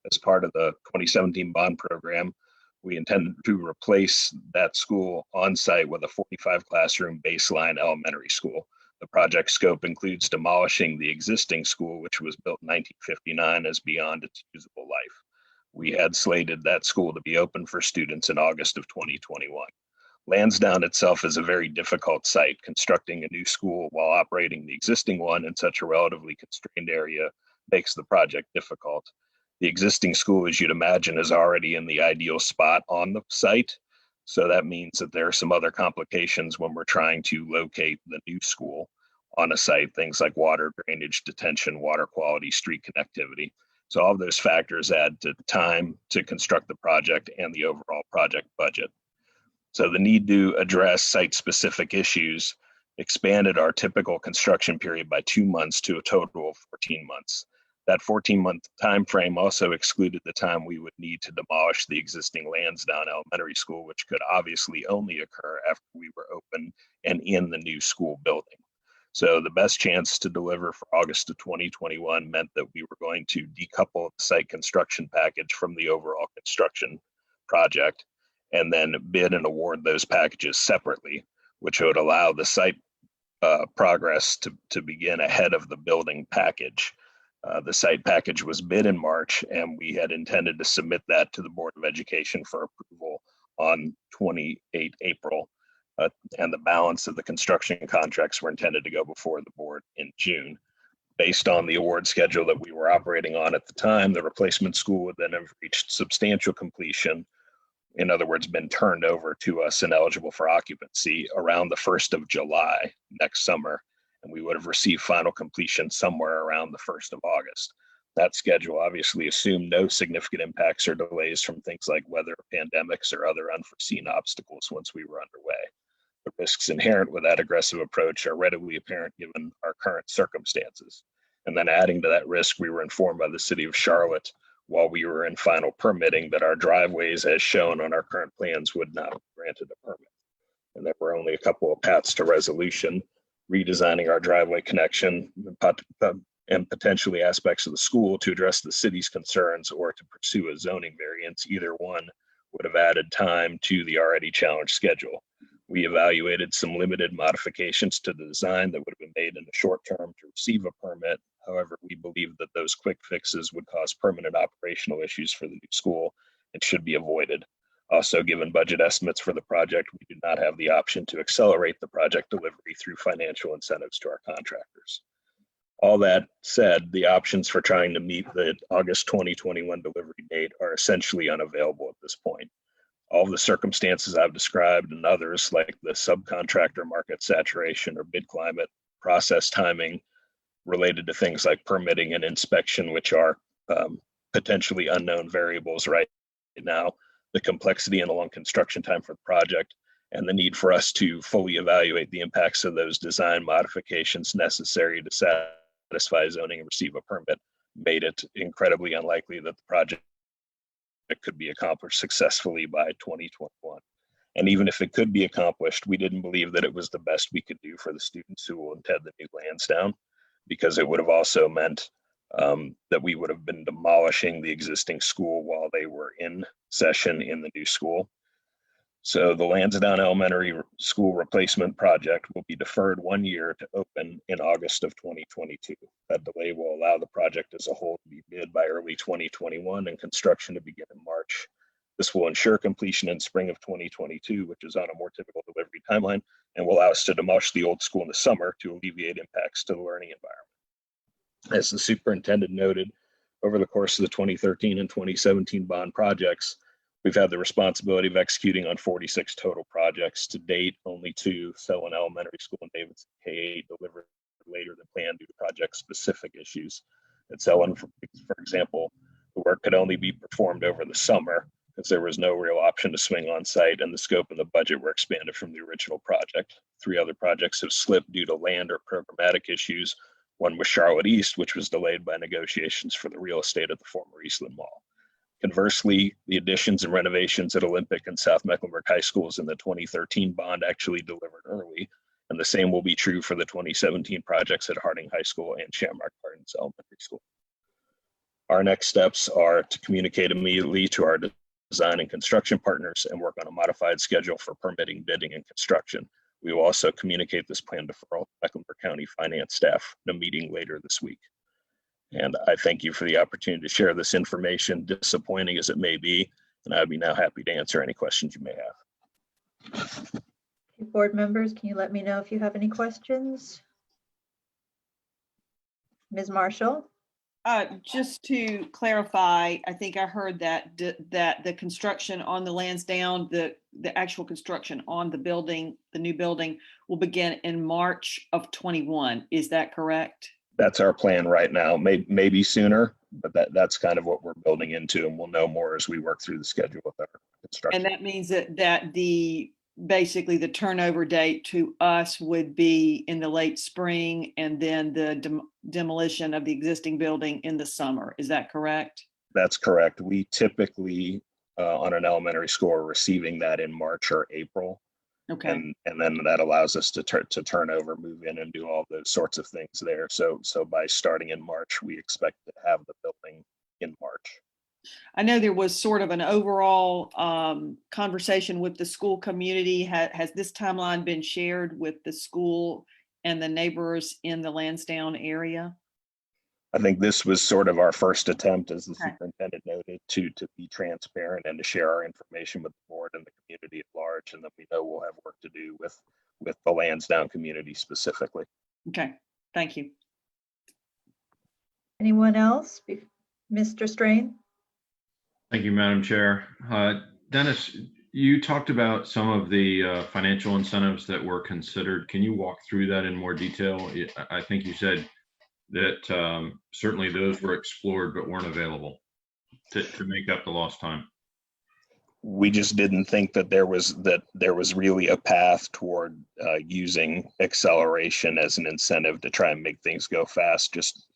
As part of the 2017 bond program, we intended to replace that school on site with a 45 classroom baseline elementary school. The project scope includes demolishing the existing school, which was built in 1959, as beyond its usable life. We had slated that school to be open for students in August of 2021. Lansdowne itself is a very difficult site. Constructing a new school while operating the existing one in such a relatively constrained area makes the project difficult. The existing school, as you'd imagine, is already in the ideal spot on the site. So that means that there are some other complications when we're trying to locate the new school on a site, things like water, drainage, detention, water quality, street connectivity. So all of those factors add to time to construct the project and the overall project budget. So the need to address site-specific issues expanded our typical construction period by 2 months to a total of 14 months. That 14-month time frame also excluded the time we would need to demolish the existing Lansdowne Elementary School, which could obviously only occur after we were open and in the new school building. So the best chance to deliver for August of 2021 meant that we were going to decouple the site construction package from the overall construction project and then bid and award those packages separately, which would allow the site progress to begin ahead of the building package. The site package was bid in March, and we had intended to submit that to the Board of Education for approval on 28 April. And the balance of the construction contracts were intended to go before the board in June. Based on the award schedule that we were operating on at the time, the replacement school would then have reached substantial completion. In other words, been turned over to us and eligible for occupancy around the 1st of July next summer. And we would have received final completion somewhere around the 1st of August. That schedule obviously assumed no significant impacts or delays from things like weather, pandemics, or other unforeseen obstacles once we were underway. The risks inherent with that aggressive approach are readily apparent given our current circumstances. And then adding to that risk, we were informed by the City of Charlotte while we were in final permitting that our driveways, as shown on our current plans, would not have granted a permit. And there were only a couple of paths to resolution: redesigning our driveway connection and potentially aspects of the school to address the city's concerns, or to pursue a zoning variance. Either one would have added time to the already challenged schedule. We evaluated some limited modifications to the design that would have been made in the short term to receive a permit. However, we believe that those quick fixes would cause permanent operational issues for the new school and should be avoided. Also, given budget estimates for the project, we do not have the option to accelerate the project delivery through financial incentives to our contractors. All that said, the options for trying to meet the August 2021 delivery date are essentially unavailable at this point. All the circumstances I've described and others, like the subcontractor market saturation or bid climate, process timing related to things like permitting and inspection, which are potentially unknown variables right now, the complexity and the long construction time for the project, and the need for us to fully evaluate the impacts of those design modifications necessary to satisfy zoning and receive a permit made it incredibly unlikely that the project could be accomplished successfully by 2021. And even if it could be accomplished, we didn't believe that it was the best we could do for the students who will attend the new Lansdowne, because it would have also meant that we would have been demolishing the existing school while they were in session in the new school. So the Lansdowne Elementary School replacement project will be deferred 1 year to open in August of 2022. That delay will allow the project as a whole to be bid by early 2021 and construction to begin in March. This will ensure completion in spring of 2022, which is on a more typical delivery timeline, and will allow us to demolish the old school in the summer to alleviate impacts to the learning environment. As the superintendent noted, over the course of the 2013 and 2017 bond projects, we've had the responsibility of executing on 46 total projects. To date, only 2, Selwyn Elementary School and Davidson K-8, delivered later than planned due to project-specific issues. At Selwyn, for example, the work could only be performed over the summer because there was no real option to swing on site, and the scope and the budget were expanded from the original project. 3 other projects have slipped due to land or programmatic issues. One was Charlotte East, which was delayed by negotiations for the real estate at the former Eastland Mall. Conversely, the additions and renovations at Olympic and South Mecklenburg High Schools in the 2013 bond actually delivered early, and the same will be true for the 2017 projects at Harding High School and Shamrock Gardens Elementary School. Our next steps are to communicate immediately to our design and construction partners and work on a modified schedule for permitting, bidding, and construction. We will also communicate this plan to Mecklenburg County finance staff in a meeting later this week. And I thank you for the opportunity to share this information, disappointing as it may be, and I'd be now happy to answer any questions you may have. Board members, can you let me know if you have any questions? Ms. Marshall? Just to clarify, I think I heard that that the construction on the Lansdowne, the actual construction on the building, the new building, will begin in March of 21. Is that correct? That's our plan right now. Maybe sooner, but that's kind of what we're building into, and we'll know more as we work through the schedule with our construction. And that means that basically the turnover date to us would be in the late spring, and then the demolition of the existing building in the summer. Is that correct? That's correct. We typically on an elementary school are receiving that in March or April. Okay. And then that allows us to turn over, move in, and do all those sorts of things there. So by starting in March, we expect to have the building in March. I know there was sort of an overall conversation with the school community. Has this timeline been shared with the school and the neighbors in the Lansdowne area? I think this was sort of our first attempt, as the superintendent noted, to be transparent and to share our information with the board and the community at large, and that we know we'll have work to do with the Lansdowne community specifically. Okay, thank you. Anyone else? Mr. Strain? Thank you, Madam Chair. Dennis, you talked about some of the financial incentives that were considered. Can you walk through that in more detail? I think you said that certainly those were explored but weren't available to make up the lost time. We just didn't think that there was really a path toward using acceleration as an incentive to try and make things go fast. Just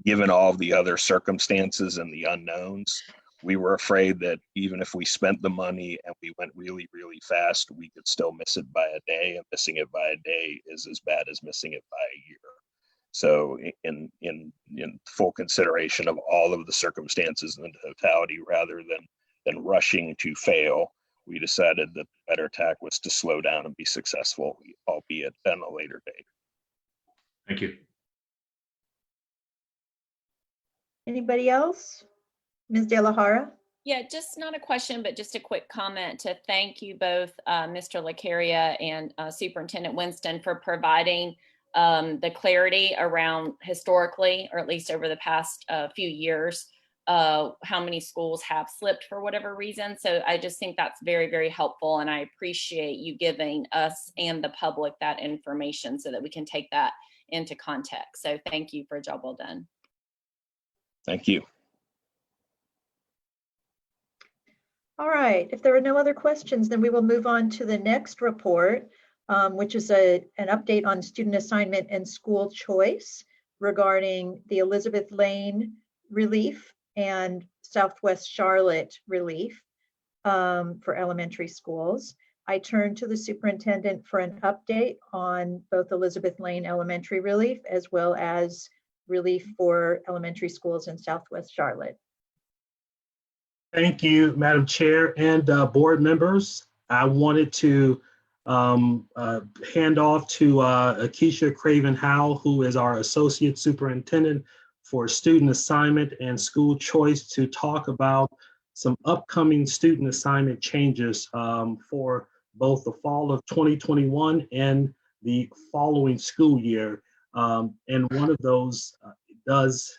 given all of the other circumstances and the unknowns, we were afraid that even if we spent the money and we went really, really fast, we could still miss it by a day, and missing it by a day is as bad as missing it by a year. So in full consideration of all of the circumstances and the totality, rather than rushing to fail, we decided that the better tack was to slow down and be successful, albeit at a later date. Thank you. Anybody else? Ms. De La Hara? Yeah, just not a question, but just a quick comment to thank you both, Mr. LaCaria and Superintendent Winston, for providing the clarity around historically, or at least over the past few years, how many schools have slipped for whatever reason. So I just think that's very, very helpful. And I appreciate you giving us and the public that information so that we can take that into context. So thank you for a job well done. Thank you. All right, if there are no other questions, then we will move on to the next report, which is an update on student assignment and school choice regarding the Elizabeth Lane relief and Southwest Charlotte relief for elementary schools. I turn to the superintendent for an update on both Elizabeth Lane elementary relief as well as relief for elementary schools in Southwest Charlotte. Thank you, Madam Chair and board members. I wanted to hand off to Akeisha Craven-Howell, who is our Associate Superintendent for Student Assignment and School Choice, to talk about some upcoming student assignment changes for both the fall of 2021 and the following school year. And one of those does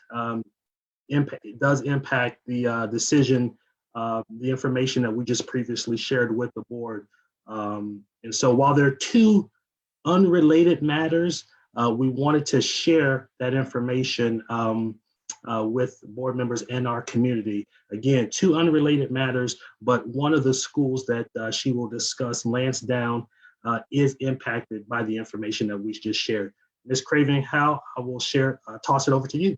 impact the decision, the information that we just previously shared with the board. And so while there are two unrelated matters, we wanted to share that information with board members and our community. Again, two unrelated matters, but one of the schools that she will discuss, Lansdowne, is impacted by the information that we just shared. Ms. Craven-Howell, I will toss it over to you.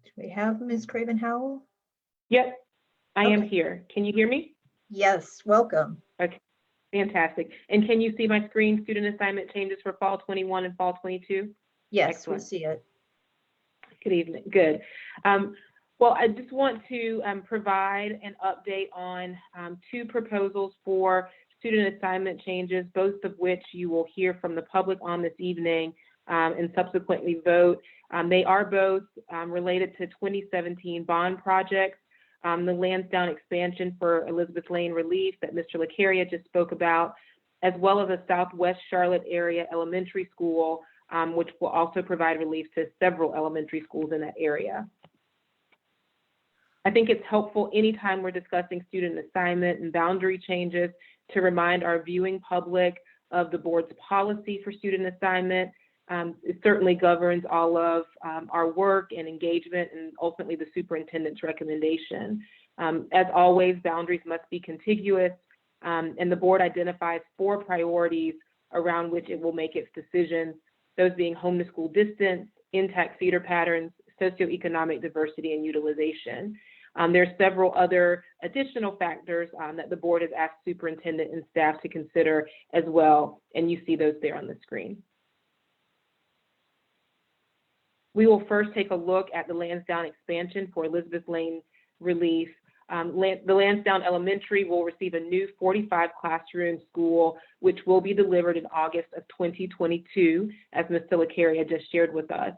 Do we have Ms. Craven-Howell? Yep, I Okay. am here. Can you hear me? Yes, welcome. Okay, fantastic. And can you see my screen, student assignment changes for fall 21 and fall 22? Yes, Excellent. we see it. Good evening, good. Well, I just want to provide an update on two proposals for student assignment changes, both of which you will hear from the public on this evening and subsequently vote. They are both related to 2017 bond projects. The Lansdowne expansion for Elizabeth Lane relief that Mr. LaCaria just spoke about, as well as a Southwest Charlotte area elementary school, which will also provide relief to several elementary schools in that area. I think it's helpful anytime we're discussing student assignment and boundary changes to remind our viewing public of the board's policy for student assignment. It certainly governs all of our work and engagement and ultimately the superintendent's recommendation. As always, boundaries must be contiguous, and the board identifies 4 priorities around which it will make its decisions, those being home to school distance, intact feeder patterns, socioeconomic diversity, and utilization. There are several other additional factors that the board has asked superintendent and staff to consider as well, and you see those there on the screen. We will first take a look at the Lansdowne expansion for Elizabeth Lane relief. The Lansdowne Elementary will receive a new 45 classroom school, which will be delivered in August of 2022, as Ms. LaCaria just shared with us.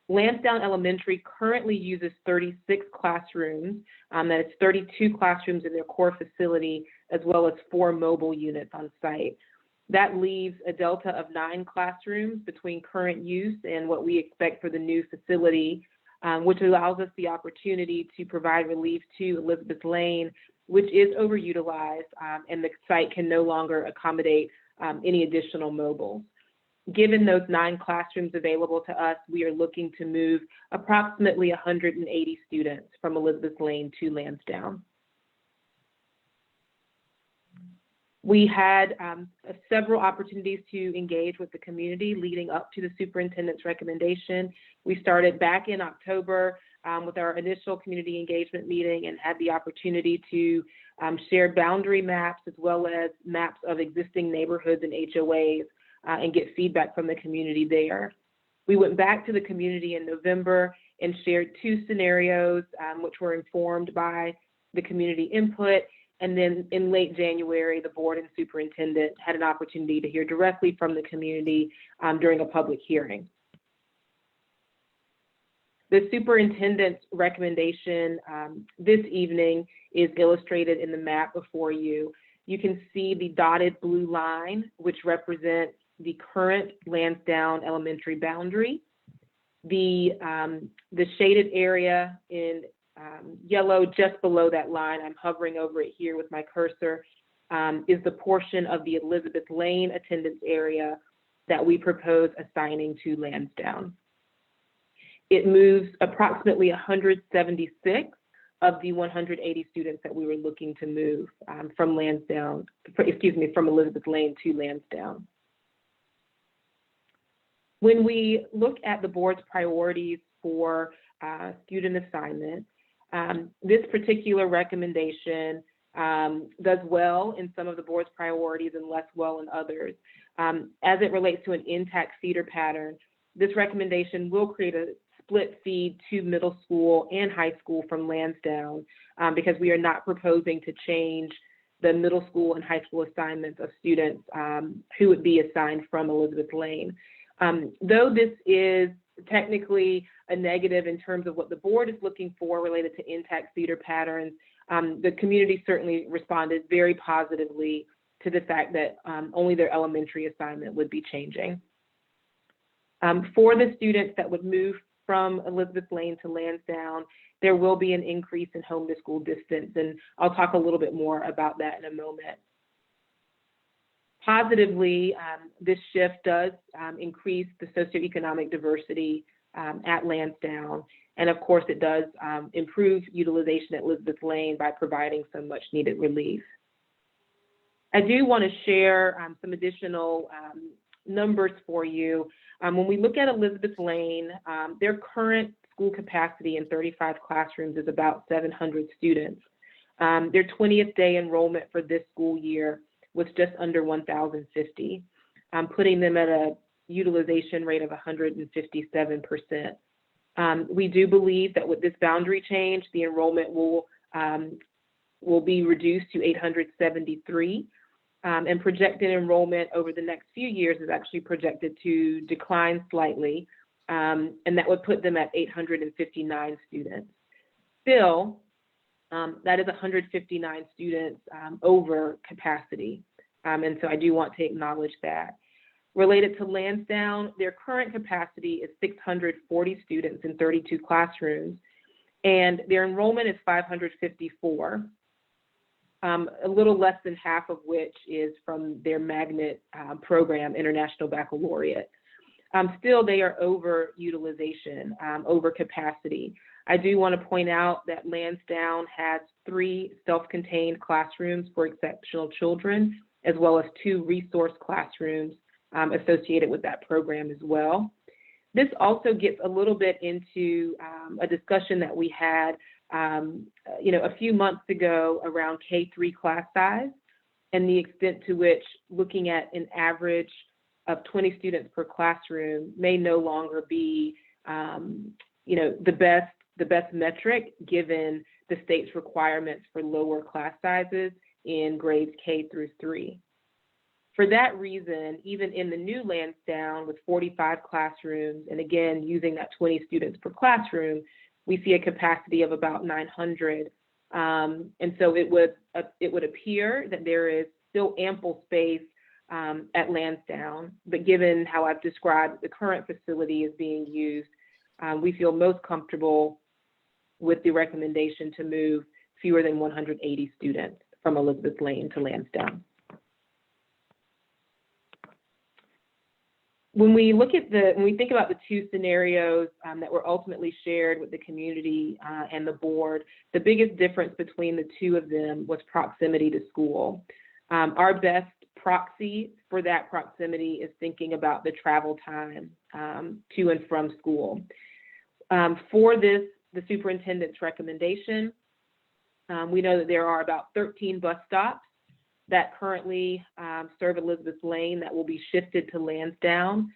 Lansdowne Elementary currently uses 36 classrooms, that is 32 classrooms in their core facility, as well as 4 mobile units on site. That leaves a delta of 9 classrooms between current use and what we expect for the new facility, which allows us the opportunity to provide relief to Elizabeth Lane, which is overutilized, and the site can no longer accommodate any additional mobiles. Given those 9 classrooms available to us, we are looking to move approximately 180 students from Elizabeth Lane to Lansdowne. We had several opportunities to engage with the community leading up to the superintendent's recommendation. We started back in October with our initial community engagement meeting and had the opportunity to share boundary maps as well as maps of existing neighborhoods and HOAs and get feedback from the community there. We went back to the community in November and shared 2 scenarios, which were informed by the community input. And then in late January, the board and superintendent had an opportunity to hear directly from the community during a public hearing. The superintendent's recommendation this evening is illustrated in the map before you. You can see the dotted blue line, which represents the current Lansdowne Elementary boundary. The shaded area in yellow just below that line, I'm hovering over it here with my cursor, is the portion of the Elizabeth Lane attendance area that we propose assigning to Lansdowne. It moves approximately 176 of the 180 students that we were looking to move from Elizabeth Lane to Lansdowne. When we look at the board's priorities for student assignment, this particular recommendation does well in some of the board's priorities and less well in others. As it relates to an intact feeder pattern, this recommendation will create a split feed to middle school and high school from Lansdowne because we are not proposing to change the middle school and high school assignments of students who would be assigned from Elizabeth Lane. Though this is technically a negative in terms of what the board is looking for related to intact feeder patterns, the community certainly responded very positively to the fact that only their elementary assignment would be changing. For the students that would move from Elizabeth Lane to Lansdowne, there will be an increase in home to school distance, and I'll talk a little bit more about that in a moment. Positively, this shift does increase the socioeconomic diversity at Lansdowne, and of course it does improve utilization at Elizabeth Lane by providing some much needed relief. I do want to share some additional numbers for you. When we look at Elizabeth Lane, their current school capacity in 35 classrooms is about 700 students. Their 20th day enrollment for this school year was just under 1,050, putting them at a utilization rate of 157%. We do believe that with this boundary change, the enrollment will be reduced to 873. And projected enrollment over the next few years is actually projected to decline slightly, and that would put them at 859 students. Still, that is 159 students over capacity, and so I do want to acknowledge that. Related to Lansdowne, their current capacity is 640 students in 32 classrooms, and their enrollment is 554. A little less than half of which is from their magnet program, International Baccalaureate. Still, they are over utilization, over capacity. I do want to point out that Lansdowne has 3 self-contained classrooms for exceptional children, as well as 2 resource classrooms associated with that program as well. This also gets a little bit into a discussion that we had a few months ago around K-3 class size and the extent to which looking at an average of 20 students per classroom may no longer be, the best metric given the state's requirements for lower class sizes in grades K through 3. For that reason, even in the new Lansdowne with 45 classrooms, and again, using that 20 students per classroom, we see a capacity of about 900. And so it would appear that there is still ample space at Lansdowne, but given how I've described the current facility is being used, we feel most comfortable with the recommendation to move fewer than 180 students from Elizabeth Lane to Lansdowne. When we think about the 2 scenarios that were ultimately shared with the community and the board, the biggest difference between the 2 of them was proximity to school. Our best proxy for that proximity is thinking about the travel time to and from school. For this, the superintendent's recommendation, we know that there are about 13 bus stops that currently serve Elizabeth Lane that will be shifted to Lansdowne.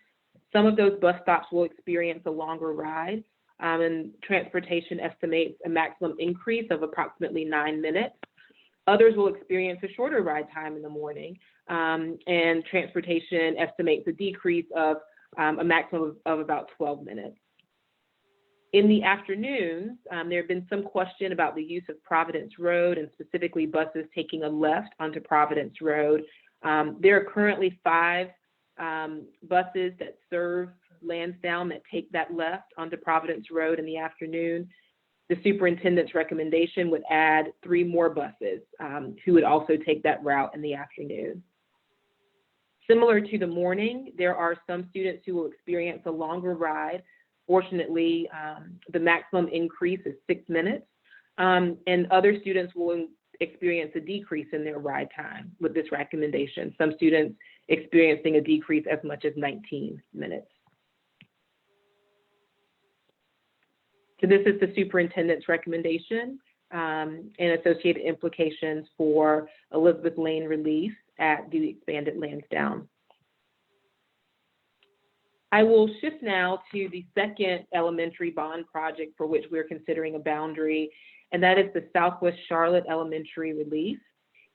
Some of those bus stops will experience a longer ride, and transportation estimates a maximum increase of approximately 9 minutes. Others will experience a shorter ride time in the morning, and transportation estimates a decrease of a maximum of about 12 minutes. In the afternoons, there have been some question about the use of Providence Road and specifically buses taking a left onto Providence Road. There are currently 5 buses that serve Lansdowne that take that left onto Providence Road in the afternoon. The superintendent's recommendation would add 3 more buses who would also take that route in the afternoon. Similar to the morning, there are some students who will experience a longer ride. Fortunately, the maximum increase is 6 minutes, and other students will experience a decrease in their ride time with this recommendation. Some students experiencing a decrease as much as 19 minutes. So this is the superintendent's recommendation and associated implications for Elizabeth Lane relief at the expanded Lansdowne. I will shift now to the second elementary bond project for which we're considering a boundary, and that is the Southwest Charlotte Elementary Relief.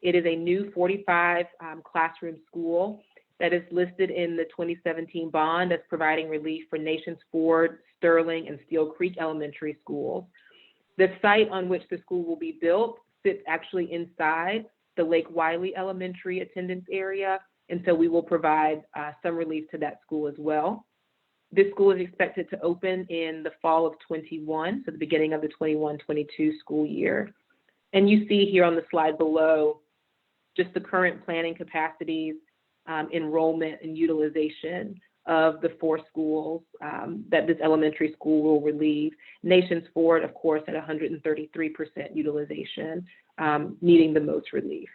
It is a new 45 classroom school that is listed in the 2017 bond that's providing relief for Nations Ford, Sterling, and Steel Creek elementary schools. The site on which the school will be built sits actually inside the Lake Wiley Elementary attendance area, and so we will provide some relief to that school as well. This school is expected to open in the fall of 21, so the beginning of the 21-22 school year. And you see here on the slide below just the current planning capacities, enrollment, and utilization of the 4 schools that this elementary school will relieve. Nations Ford, of course, at 133% utilization, needing the most relief.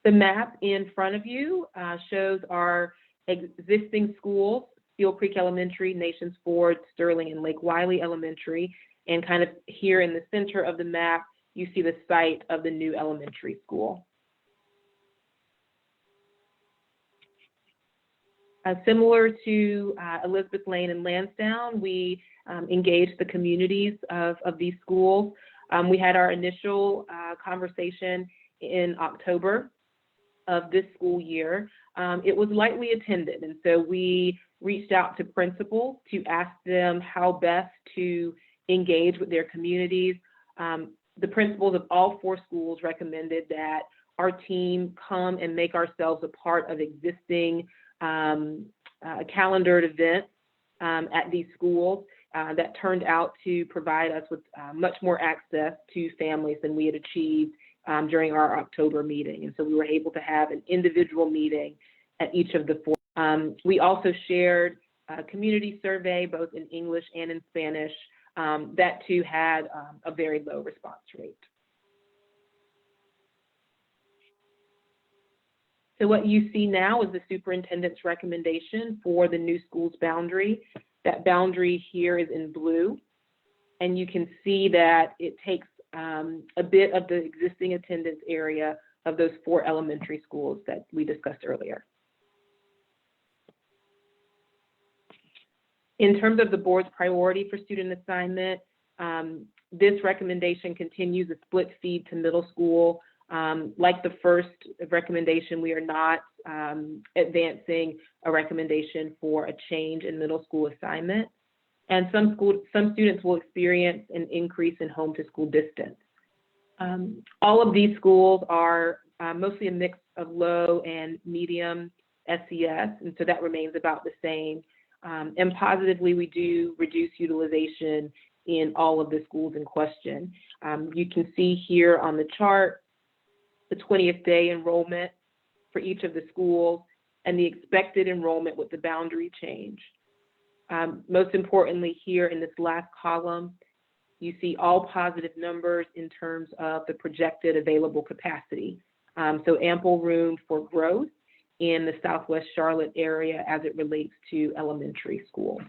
The map in front of you shows our existing schools, Steel Creek Elementary, Nations Ford, Sterling, and Lake Wiley Elementary. And kind of here in the center of the map, you see the site of the new elementary school. Similar to Elizabeth Lane and Lansdowne, we engaged the communities of these schools. We had our initial conversation in October of this school year. It was lightly attended, and so we reached out to principals to ask them how best to engage with their communities. The principals of all 4 schools recommended that our team come and make ourselves a part of existing calendared events at these schools that turned out to provide us with much more access to families than we had achieved during our October meeting. And so we were able to have an individual meeting at each of the 4. We also shared a community survey, both in English and in Spanish, that too had a very low response rate. So what you see now is the superintendent's recommendation for the new school's boundary. That boundary here is in blue, and you can see that it takes a bit of the existing attendance area of those 4 elementary schools that we discussed earlier. In terms of the board's priority for student assignment, this recommendation continues a split feed to middle school. Like the first recommendation, we are not advancing a recommendation for a change in middle school assignment. And some students will experience an increase in home to school distance. All of these schools are mostly a mix of low and medium SES, and so that remains about the same. And positively, we do reduce utilization in all of the schools in question. You can see here on the chart the 20th day enrollment for each of the schools and the expected enrollment with the boundary change. Most importantly, here in this last column, you see all positive numbers in terms of the projected available capacity. So ample room for growth in the Southwest Charlotte area as it relates to elementary schools.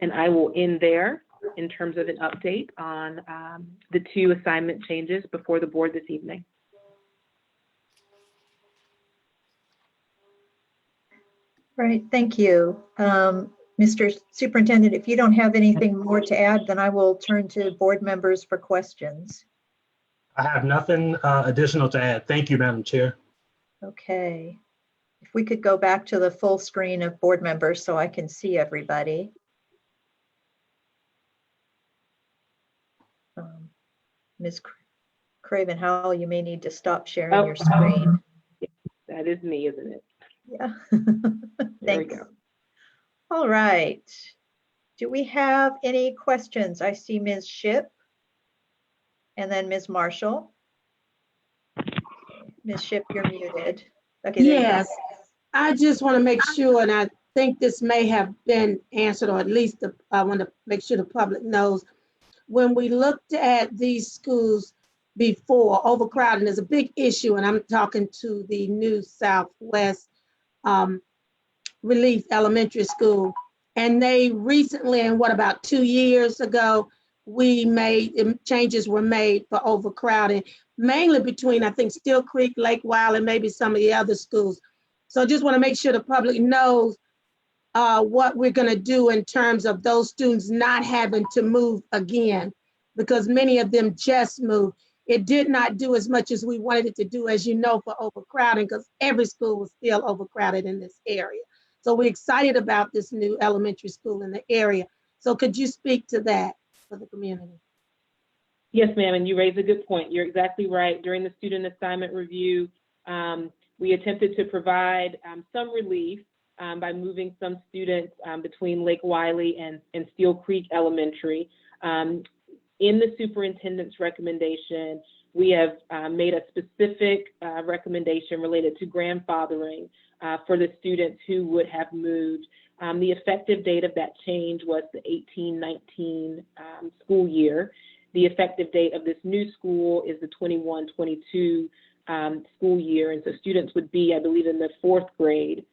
And I will end there. in terms of an update on the 2 assignment changes before the board this evening. Right, thank you. Mr. Superintendent, if you don't have anything more to add, then I will turn to board members for questions. I have nothing additional to add. Thank you, Madam Chair. Okay. If we could go back to the full screen of board members so I can see everybody. Ms. Craven Howell, you may need to stop sharing your screen. That is me, isn't it? Yeah. There we Thanks. go. All right. Do we have any questions? I see Ms. Ship and then Ms. Marshall. Ms. Ship, you're muted. Okay, there you go. Yes, I just want to make sure, and I think this may have been answered, or at least I want to make sure the public knows. When we looked at these schools before, overcrowding is a big issue, and I'm talking to the New Southwest Relief Elementary School. And they recently, and what, about 2 years ago, changes were made for overcrowding, mainly between, I think, Steel Creek, Lake Wiley, and maybe some of the other schools. So I just want to make sure the public knows what we're going to do in terms of those students not having to move again, because many of them just moved. It did not do as much as we wanted it to do, as you know, for overcrowding, because every school was still overcrowded in this area. So we're excited about this new elementary school in the area. So could you speak to that for the community? Yes, ma'am, and you raise a good point. You're exactly right. During the student assignment review, we attempted to provide some relief by moving some students between Lake Wiley and Steel Creek Elementary. In the superintendent's recommendation, we have made a specific recommendation related to grandfathering for the students who would have moved. The effective date of that change was the 18-19 school year. The effective date of this new school is the 21-22 school year. And so students would be, I believe, in the 4th grade.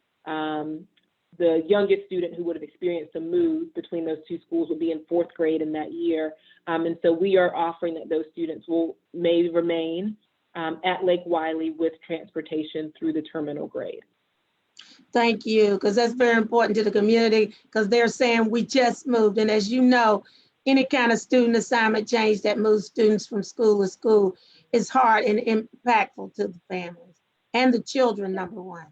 The youngest student who would have experienced a move between those 2 schools would be in 4th grade in that year. And so we are offering that those students may remain at Lake Wiley with transportation through the terminal grade. Thank you, because that's very important to the community, because they're saying we just moved. And as you know, any kind of student assignment change that moves students from school to school is hard and impactful to the families and the children, number one.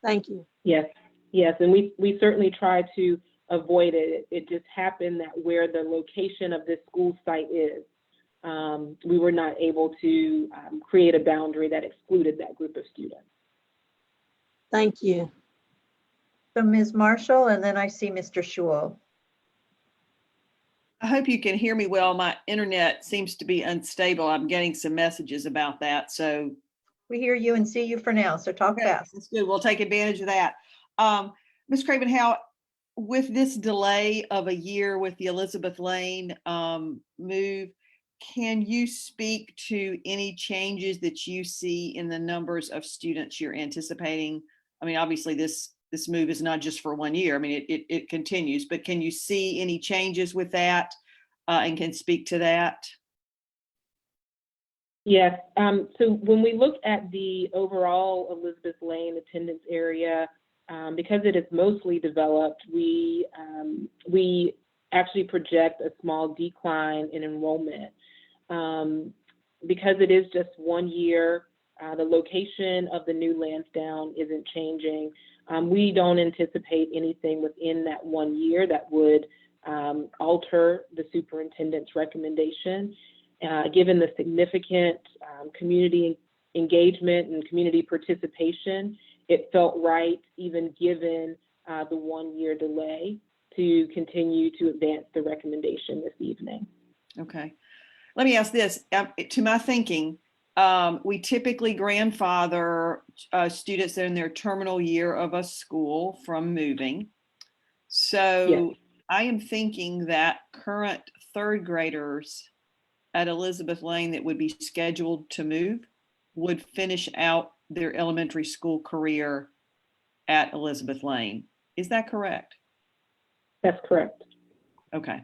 Thank you. Yes, yes, and we certainly try to avoid it. It just happened that where the location of this school site is, we were not able to create a boundary that excluded that group of students. Thank you. So Ms. Marshall, and then I see Mr. Schewel. I hope you can hear me well. My internet seems to be unstable. I'm getting some messages about that. So we hear you and see you for now. So talk fast. That's good. We'll take advantage of that. Ms. Craven, how with this delay of a year with the Elizabeth Lane move, can you speak to any changes that you see in the numbers of students you're anticipating? I mean, obviously this move is not just for 1 year. I mean, it continues, but can you see any changes with that and can speak to that? Yes. So when we look at the overall Elizabeth Lane attendance area, because it is mostly developed, we actually project a small decline in enrollment. Because it is just 1 year, the location of the new Lansdowne isn't changing. We don't anticipate anything within that 1 year that would alter the superintendent's recommendation. Given the significant community engagement and community participation, it felt right, even given the 1 year delay, to continue to advance the recommendation this evening. Okay. Let me ask this, to my thinking, we typically grandfather students in their terminal year of a school from moving. So yes. I am thinking that current 3rd graders at Elizabeth Lane that would be scheduled to move would finish out their elementary school career at Elizabeth Lane. Is that correct? That's correct. Okay.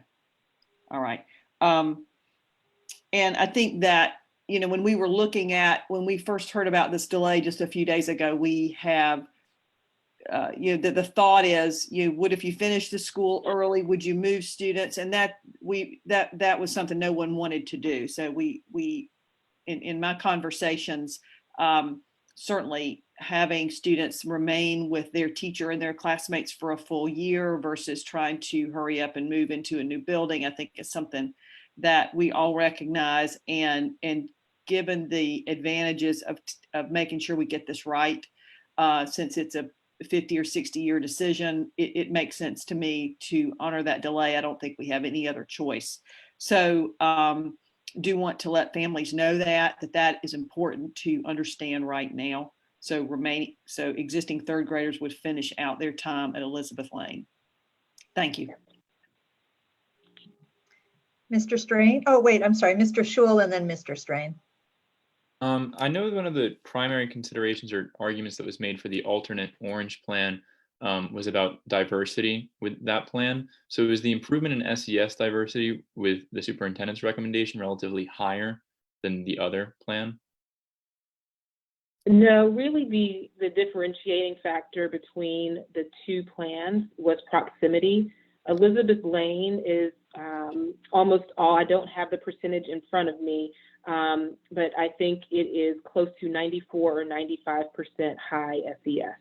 All right. And I think that, you know, when we first heard about this delay just a few days ago, we have, you know, the thought is, what if you finish the school early, would you move students? And that was something no one wanted to do. So we in my conversations, certainly having students remain with their teacher and their classmates for a full year versus trying to hurry up and move into a new building, I think is something that we all recognize. And given the advantages of making sure we get this right, since it's a 50 or 60 year decision, it makes sense to me to honor that delay. I don't think we have any other choice. So do want to let families know that is important to understand right now. So existing third graders would finish out their time at Elizabeth Lane. Thank you. Mr. Strain. Oh, wait, I'm sorry, Mr. Schul and then Mr. Strain. I know one of the primary considerations or arguments that was made for the alternate orange plan was about diversity with that plan. So is the improvement in SES diversity with the superintendent's recommendation relatively higher than the other plan? No, really the differentiating factor between the two plans was proximity. Elizabeth Lane is almost all, I don't have the percentage in front of me, but I think it is close to 94 or 95% high SES.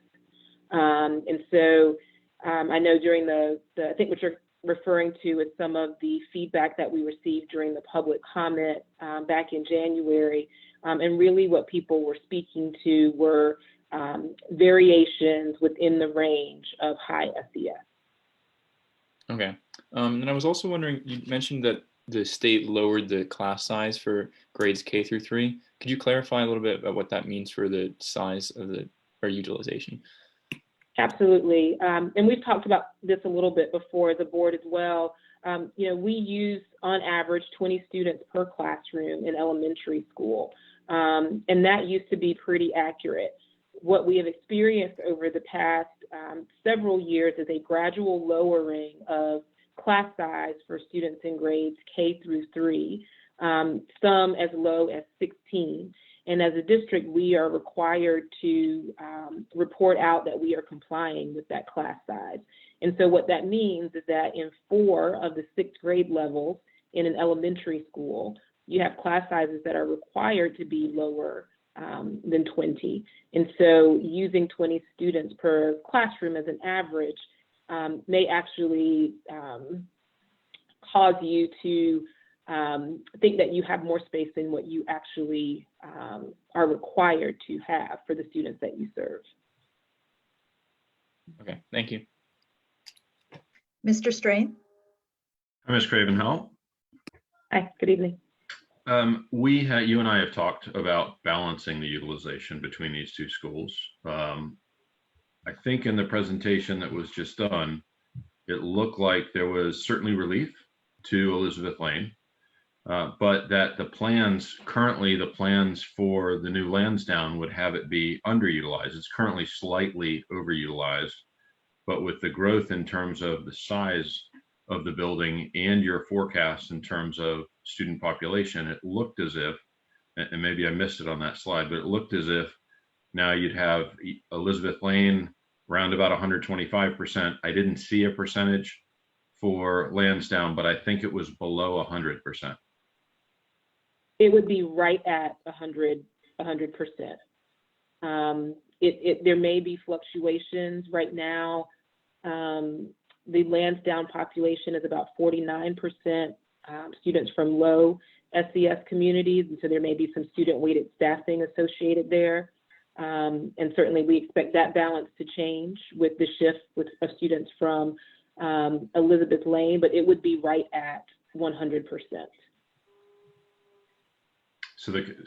And so I know during I think what you're referring to is some of the feedback that we received during the public comment back in January. And really what people were speaking to were variations within the range of high SES. Okay. And I was also wondering, you mentioned that the state lowered the class size for grades K through 3. Could you clarify a little bit about what that means for the size of or utilization? Absolutely. And we've talked about this a little bit before the board as well. You know, we use on average 20 students per classroom in elementary school. And that used to be pretty accurate. What we have experienced over the past several years is a gradual lowering of class size for students in grades K through 3, some as low as 16. And as a district, we are required to report out that we are complying with that class size. And so what that means is that in 4 of the 6th grade levels in an elementary school, you have class sizes that are required to be lower than 20. And so using 20 students per classroom as an average may actually cause you to think that you have more space than what you actually are required to have for the students that you serve. Okay, thank you. Mr. Strain. Hi, Ms. Craven-Howell. Hi, good evening. You and I have talked about balancing the utilization between these two schools. I think in the presentation that was just done, it looked like there was certainly relief to Elizabeth Lane, but that the plans for the new Lansdowne would have it be underutilized. It's currently slightly overutilized, but with the growth in terms of the size of the building and your forecast in terms of student population, it looked as if, and maybe I missed it on that slide, but it looked as if now you'd have Elizabeth Lane around about 125%. I didn't see a percentage for Lansdowne, but I think it was below 100%. It would be right at 100%. There may be fluctuations right now. The Lansdowne population is about 49% students from low SES communities, and so there may be some student-weighted staffing associated there. And certainly we expect that balance to change with the shift of students from Elizabeth Lane, but it would be right at 100%.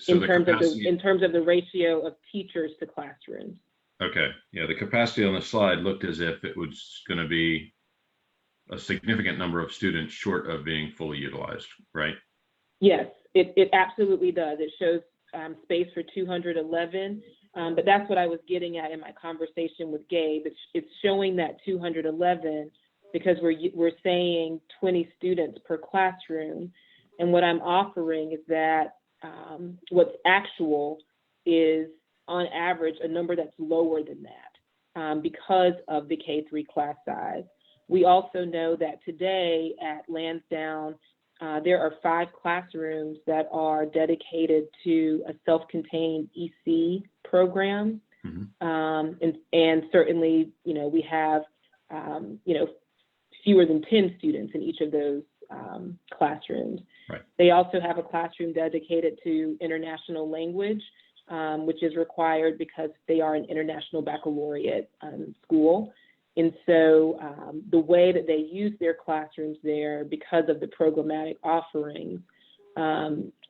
In terms of the ratio of teachers to classrooms. Okay, yeah, the capacity on the slide looked as if it was going to be a significant number of students short of being fully utilized, right? Yes, it absolutely does. It shows space for 211, but that's what I was getting at in my conversation with Gabe. It's showing that 211 because we're saying 20 students per classroom. And what I'm offering is that what's actual is on average a number that's lower than that because of the K-3 class size. We also know that today at Lansdowne, there are 5 classrooms that are dedicated to a self-contained EC program. And certainly, we have, fewer than 10 students in each of those classrooms. Right. They also have a classroom dedicated to international language, which is required because they are an international baccalaureate school. And so the way that they use their classrooms there, because of the programmatic offerings,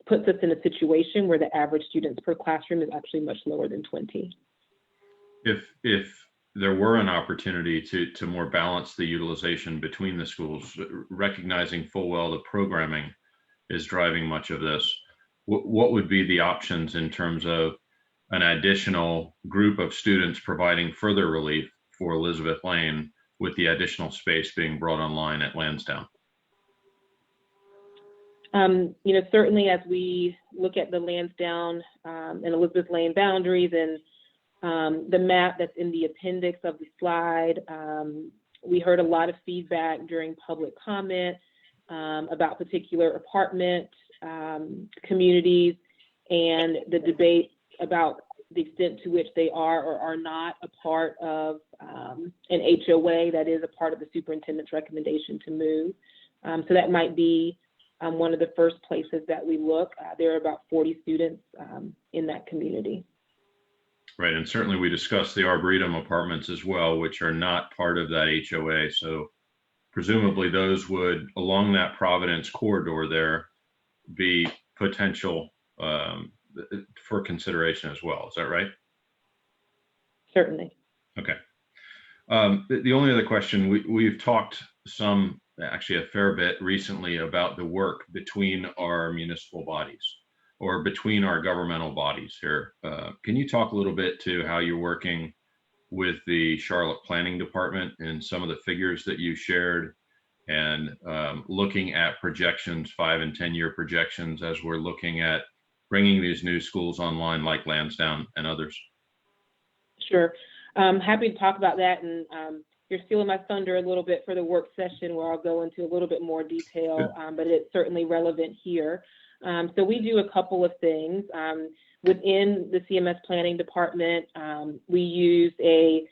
puts us in a situation where the average students per classroom is actually much lower than 20. If there were an opportunity to more balance the utilization between the schools, recognizing full well the programming is driving much of this, what would be the options in terms of an additional group of students providing further relief for Elizabeth Lane with the additional space being brought online at Lansdowne? Certainly as we look at the Lansdowne and Elizabeth Lane boundaries and the map that's in the appendix of the slide, we heard a lot of feedback during public comment about particular apartment communities and the debate about the extent to which they are or are not a part of an HOA that is a part of the superintendent's recommendation to move. So that might be one of the first places that we look. There are about 40 students in that community. Right, and certainly we discussed the Arboretum apartments as well, which are not part of that HOA. So presumably those would, along that Providence corridor there, be potential for consideration as well. Is that right? Certainly. Okay. The only other question, we've talked actually a fair bit recently about the work between our municipal bodies or between our governmental bodies here. Can you talk a little bit to how you're working with the Charlotte Planning Department and some of the figures that you shared, and looking at projections, 5 and 10 year projections, as we're looking at bringing these new schools online like Lansdowne and others? Sure. Happy to talk about that. And you're stealing my thunder a little bit for the work session where I'll go into a little bit more detail, but it's certainly relevant here. So we do a couple of things. Within the CMS Planning Department, we use a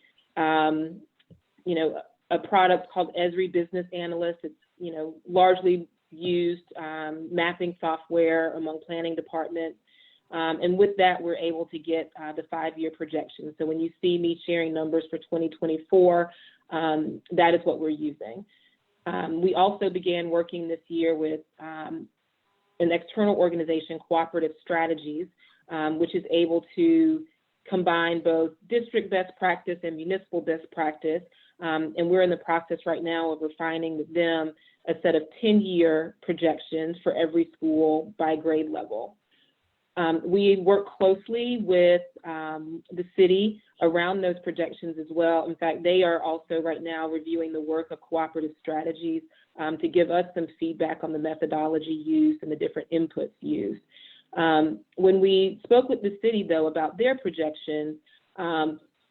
product called Esri Business Analyst. It's, largely used mapping software among planning departments. And with that, we're able to get the 5-year projections. So when you see me sharing numbers for 2024, that is what we're using. We also began working this year with an external organization, Cooperative Strategies, which is able to combine both district best practice and municipal best practice. And we're in the process right now of refining with them a set of 10-year projections for every school by grade level. We work closely with the city around those projections as well. In fact, they are also right now reviewing the work of Cooperative Strategies to give us some feedback on the methodology used and the different inputs used. When we spoke with the city, though, about their projections,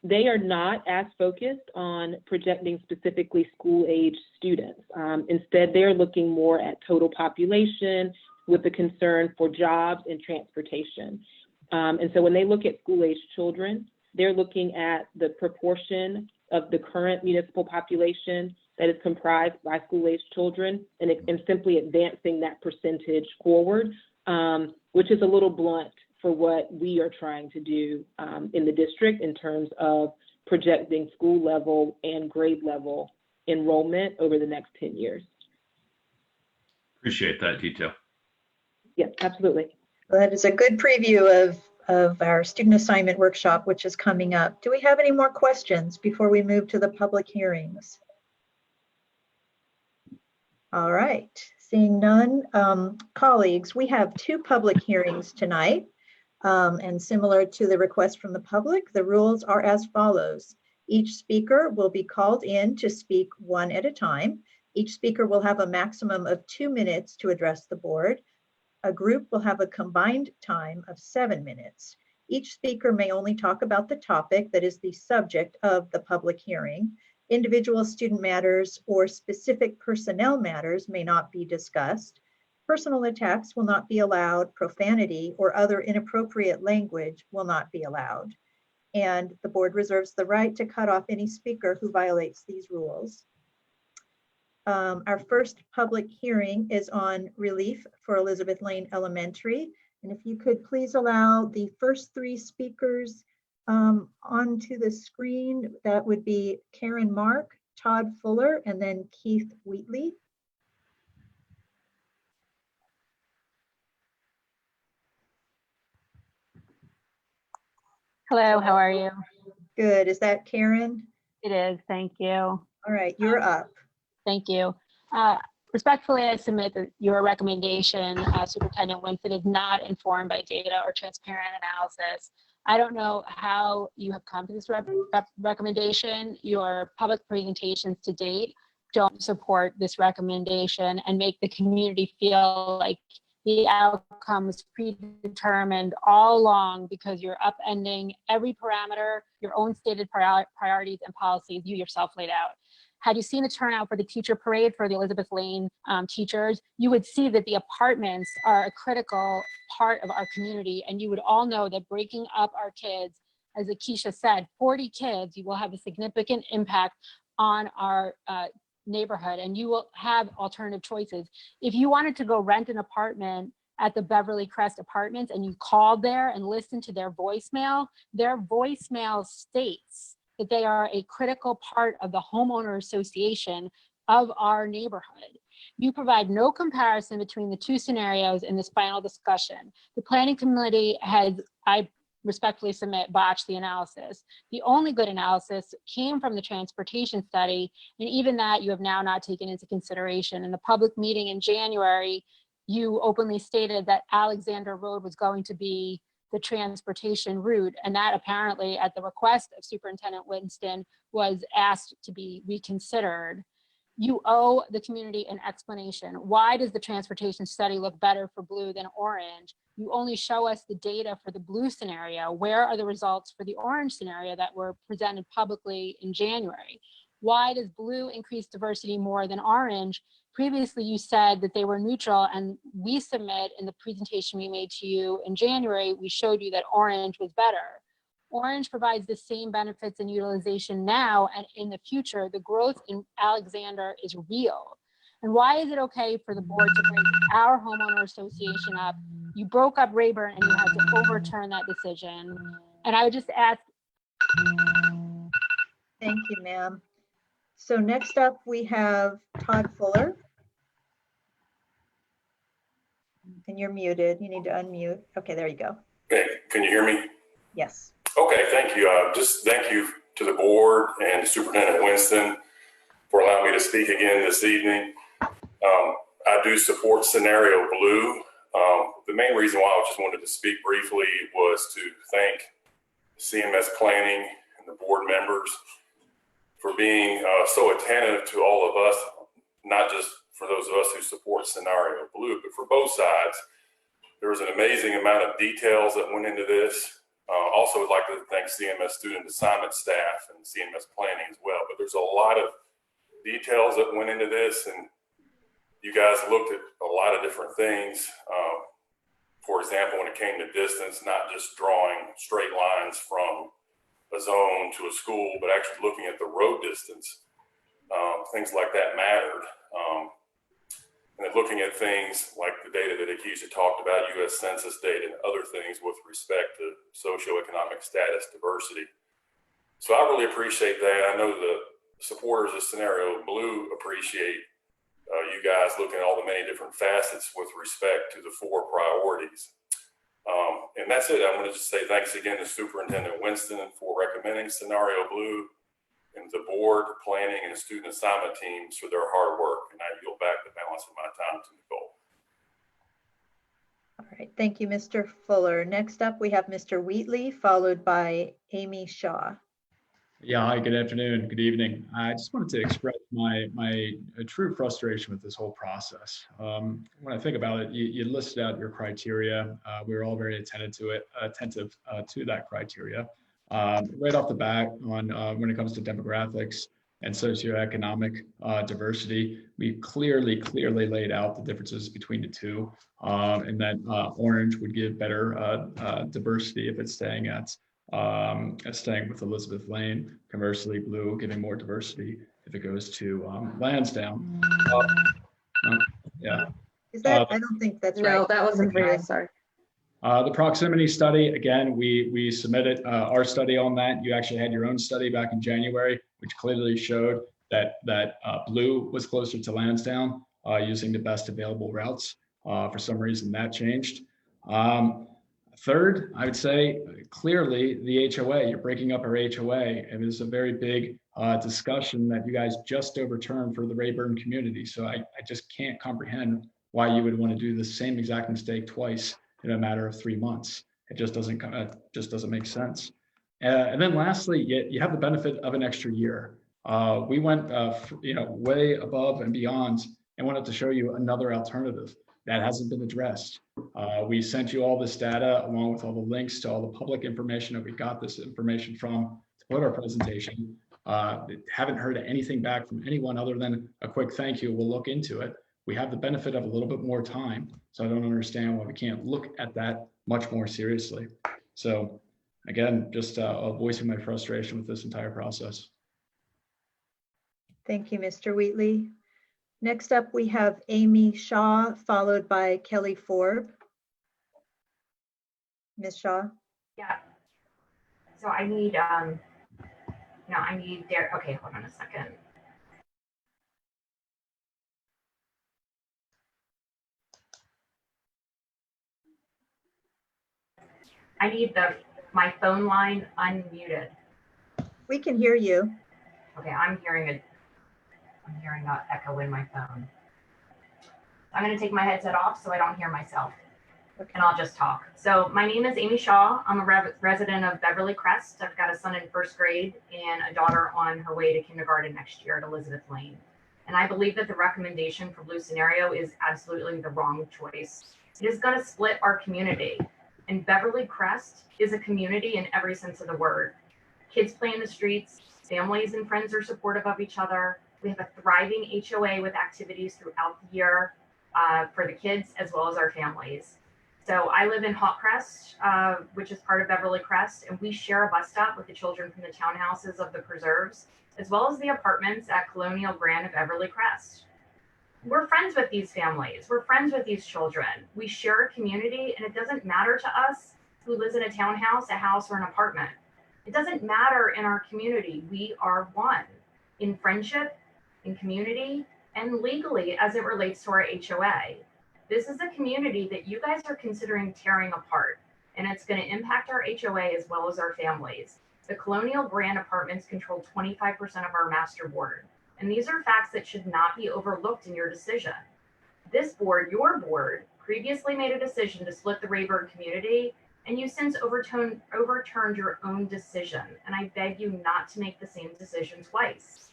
they are not as focused on projecting specifically school-age students. Instead, they're looking more at total population with the concern for jobs and transportation. And so when they look at school-age children, they're looking at the proportion of the current municipal population that is comprised by school-age children and simply advancing that percentage forward, which is a little blunt for what we are trying to do in the district in terms of projecting school level and grade level enrollment over the next 10 years. Appreciate that detail. Yes, absolutely. Well, that is a good preview of our student assignment workshop, which is coming up. Do we have any more questions before we move to the public hearings? All right, seeing none. Colleagues, we have 2 public hearings tonight. And similar to the request from the public, the rules are as follows. Each speaker will be called in to speak one at a time. Each speaker will have a maximum of 2 minutes to address the board. A group will have a combined time of 7 minutes. Each speaker may only talk about the topic that is the subject of the public hearing. Individual student matters or specific personnel matters may not be discussed. Personal attacks will not be allowed. Profanity or other inappropriate language will not be allowed. And the board reserves the right to cut off any speaker who violates these rules. Our first public hearing is on relief for Elizabeth Lane Elementary. And if you could please allow the first 3 speakers onto the screen, that would be Karen Mark, Todd Fuller, and then Keith Wheatley. Hello, how are you? Good. Is that Karen? It is, thank you. All right, you're up. Thank you. Respectfully, I submit that your recommendation, Superintendent Winston, is not informed by data or transparent analysis. I don't know how you have come to this recommendation. Your public presentations to date don't support this recommendation and make the community feel like the outcome was predetermined all along because you're upending every parameter, your own stated priorities and policies you yourself laid out. Had you seen the turnout for the teacher parade for the Elizabeth Lane teachers, you would see that the apartments are a critical part of our community. And you would all know that breaking up our kids, as Akeisha said, 40 kids, you will have a significant impact on our neighborhood, and you will have alternative choices. If you wanted to go rent an apartment at the Beverly Crest Apartments and you called there and listened to their voicemail states that they are a critical part of the homeowner association of our neighborhood. You provide no comparison between the 2 scenarios in this final discussion. The planning committee has, I respectfully submit, botched the analysis. The only good analysis came from the transportation study, and even that you have now not taken into consideration. In the public meeting in January, you openly stated that Alexander Road was going to be the transportation route, and that apparently at the request of Superintendent Winston was asked to be reconsidered. You owe the community an explanation. Why does the transportation study look better for blue than orange? You only show us the data for the blue scenario. Where are the results for the orange scenario that were presented publicly in January? Why does blue increase diversity more than orange? Previously, you said that they were neutral, and we submit in the presentation we made to you in January, we showed you that orange was better. Orange provides the same benefits and utilization now and in the future. The growth in Alexander is real. And why is it okay for the board to break our homeowner association up? You broke up Rayburn and you had to overturn that decision. And I would just ask. Thank you, ma'am. So next up, we have Todd Fuller. And you're muted. You need to unmute. Okay, there you go. Okay, can you hear me? Yes. Okay, thank you. Just thank you to the board and Superintendent Winston for allowing me to speak again this evening. I do support scenario blue. The main reason why I just wanted to speak briefly was to thank CMS Planning and the board members for being so attentive to all of us, not just for those of us who support scenario blue, but for both sides. There was an amazing amount of details that went into this. Also would like to thank CMS student assignment staff and CMS planning as well. But there's a lot of details that went into this, and you guys looked at a lot of different things. For example, when it came to distance, not just drawing straight lines from a zone to a school, but actually looking at the road distance. Things like that mattered. And then looking at things like the data that Akeisha talked about, U.S. Census data and other things with respect to socioeconomic status diversity. So I really appreciate that. I know the supporters of Scenario Blue appreciate you guys looking at all the many different facets with respect to the 4 priorities. And that's it. I'm going to just say thanks again to Superintendent Winston for recommending Scenario Blue, and the board, planning, and the student assignment teams for their hard work. And I yield back the balance of my time to Nicole. All right, thank you, Mr. Fuller. Next up, we have Mr. Wheatley, followed by Amy Shaw. Yeah, hi, good afternoon, good evening. I just wanted to express my true frustration with this whole process. When I think about it, you listed out your criteria. We were all very attentive to that criteria. Right off the bat, when it comes to demographics and socioeconomic diversity, we clearly laid out the differences between the two, and that orange would give better diversity if it's staying with Elizabeth Lane. Conversely, blue giving more diversity if it goes to Lansdowne. Yeah. Is that, I don't think that's right. No, that wasn't for you, sorry. The proximity study, again, we submitted our study on that. You actually had your own study back in January, which clearly showed that blue was closer to Lansdowne using the best available routes. For some reason that changed. Third, I would say clearly the HOA, you're breaking up our HOA. And it's a very big discussion that you guys just overturned for the Rayburn community. So I just can't comprehend why you would want to do the same exact mistake twice in a matter of 3 months. It just doesn't make sense. And then lastly, you have the benefit of an extra year. We went way above and beyond and wanted to show you another alternative that hasn't been addressed. We sent you all this data along with all the links to all the public information that we got this information from to put our presentation. Haven't heard anything back from anyone other than a quick thank you. We'll look into it. We have the benefit of a little bit more time. So I don't understand why we can't look at that much more seriously. So again, just voicing my frustration with this entire process. Thank you, Mr. Wheatley. Next up, we have Amy Shaw, followed by Kelly Forb. Ms. Shaw? Yeah. So I need, okay, hold on a second. I need my phone line unmuted. We can hear you. Okay, I'm hearing an echo in my phone. I'm going to take my headset off so I don't hear myself, and I'll just talk. So my name is Amy Shaw. I'm a resident of Beverly Crest. I've got a son in 1st grade and a daughter on her way to kindergarten next year at Elizabeth Lane. And I believe that the recommendation for blue scenario is absolutely the wrong choice. It is going to split our community. And Beverly Crest is a community in every sense of the word. Kids play in the streets, families and friends are supportive of each other. We have a thriving HOA with activities throughout the year for the kids as well as our families. So I live in Hawkcrest, which is part of Beverly Crest, and we share a bus stop with the children from the townhouses of the preserves, as well as the apartments at Colonial Grand of Beverly Crest. We're friends with these families. We're friends with these children. We share a community, and it doesn't matter to us who lives in a townhouse, a house, or an apartment. It doesn't matter in our community. We are one in friendship, in community, and legally as it relates to our HOA. This is a community that you guys are considering tearing apart, and it's going to impact our HOA as well as our families. The Colonial Grand apartments control 25% of our master board, and these are facts that should not be overlooked in your decision. This board, your board, previously made a decision to split the Rayburn community, and you since overturned your own decision, and I beg you not to make the same decision twice.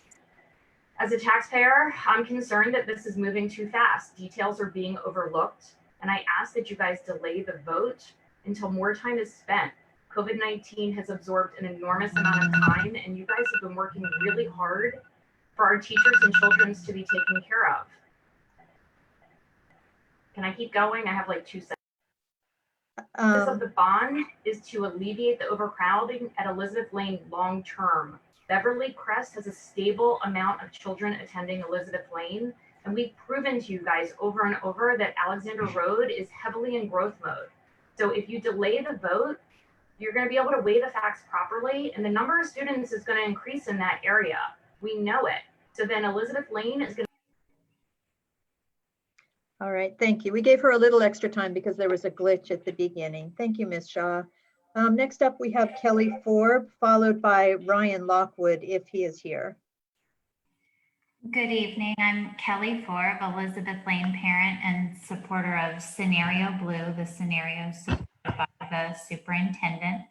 As a taxpayer, I'm concerned that this is moving too fast. Details are being overlooked, and I ask that you guys delay the vote until more time is spent. COVID-19 has absorbed an enormous amount of time, and you guys have been working really hard for our teachers and children to be taken care of. Can I keep going? I have like 2 seconds. The purpose of the bond is to alleviate the overcrowding at Elizabeth Lane long term. Beverly Crest has a stable amount of children attending Elizabeth Lane, and we've proven to you guys over and over that Alexander Road is heavily in growth mode. So if you delay the vote, you're going to be able to weigh the facts properly, and the number of students is going to increase in that area. We know it. So then Elizabeth Lane is going to. All right, thank you. We gave her a little extra time because there was a glitch at the beginning. Thank you, Ms. Shaw. Next up, we have Kelly Forb, followed by Ryan Lockwood, if he is here. Good evening. I'm Kelly Forb, Elizabeth Lane parent and supporter of Scenario Blue, the scenario supported by the superintendent.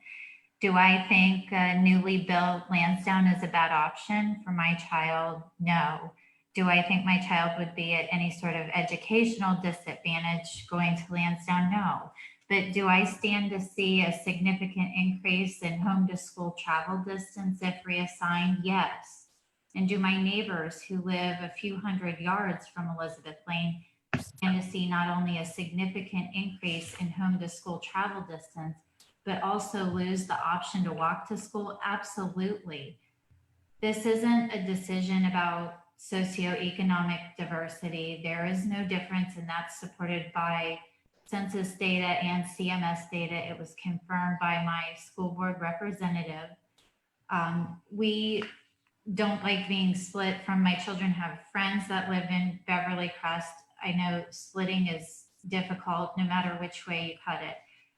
Do I think a newly built Lansdowne is a bad option for my child? No. Do I think my child would be at any sort of educational disadvantage going to Lansdowne? No. But do I stand to see a significant increase in home to school travel distance if reassigned? Yes. And do my neighbors who live a few hundred yards from Elizabeth Lane stand to see not only a significant increase in home to school travel distance, but also lose the option to walk to school? Absolutely. This isn't a decision about socioeconomic diversity. There is no difference, and that's supported by census data and CMS data. It was confirmed by my school board representative. We don't like being split from, my children have friends that live in Beverly Crest. I know splitting is difficult no matter which way you cut it.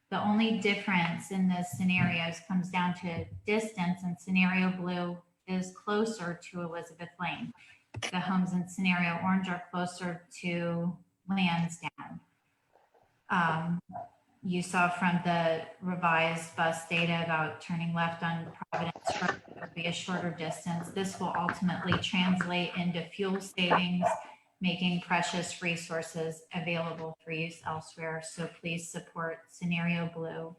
The only difference in the scenarios comes down to distance, and scenario blue is closer to Elizabeth Lane. The homes in scenario orange are closer to Lansdowne. You saw from the revised bus data about turning left on Providence Road, it would be a shorter distance. This will ultimately translate into fuel savings, making precious resources available for use elsewhere. So please support scenario blue.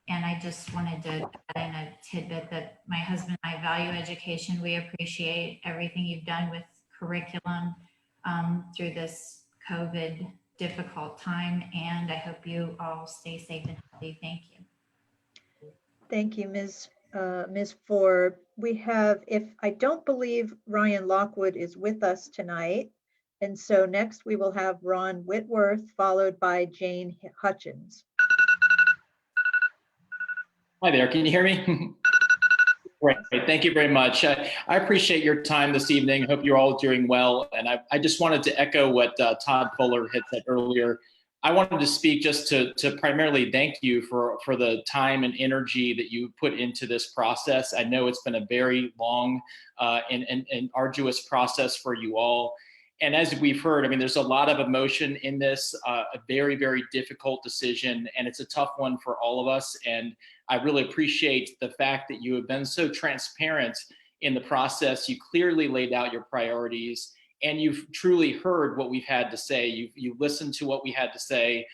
And I just wanted to add in a tidbit that my husband and I value education. We appreciate everything you've done with curriculum through this COVID difficult time. And I hope you all stay safe and healthy. Thank you. Thank you, Ms. Forbes. We have, I don't believe Ryan Lockwood is with us tonight. And so next we will have Ron Whitworth, followed by Jane Hutchins. Hi there, can you hear me? Great, thank you very much. I appreciate your time this evening. Hope you're all doing well. And I just wanted to echo what Todd Fuller had said earlier. I wanted to speak just to primarily thank you for the time and energy that you put into this process. I know it's been a very long and arduous process for you all. And as we've heard, I mean, there's a lot of emotion in this, a very, very difficult decision, and it's a tough one for all of us. And I really appreciate the fact that you have been so transparent in the process. You clearly laid out your priorities, and you've truly heard what we've had to say. You've listened to what we had to say.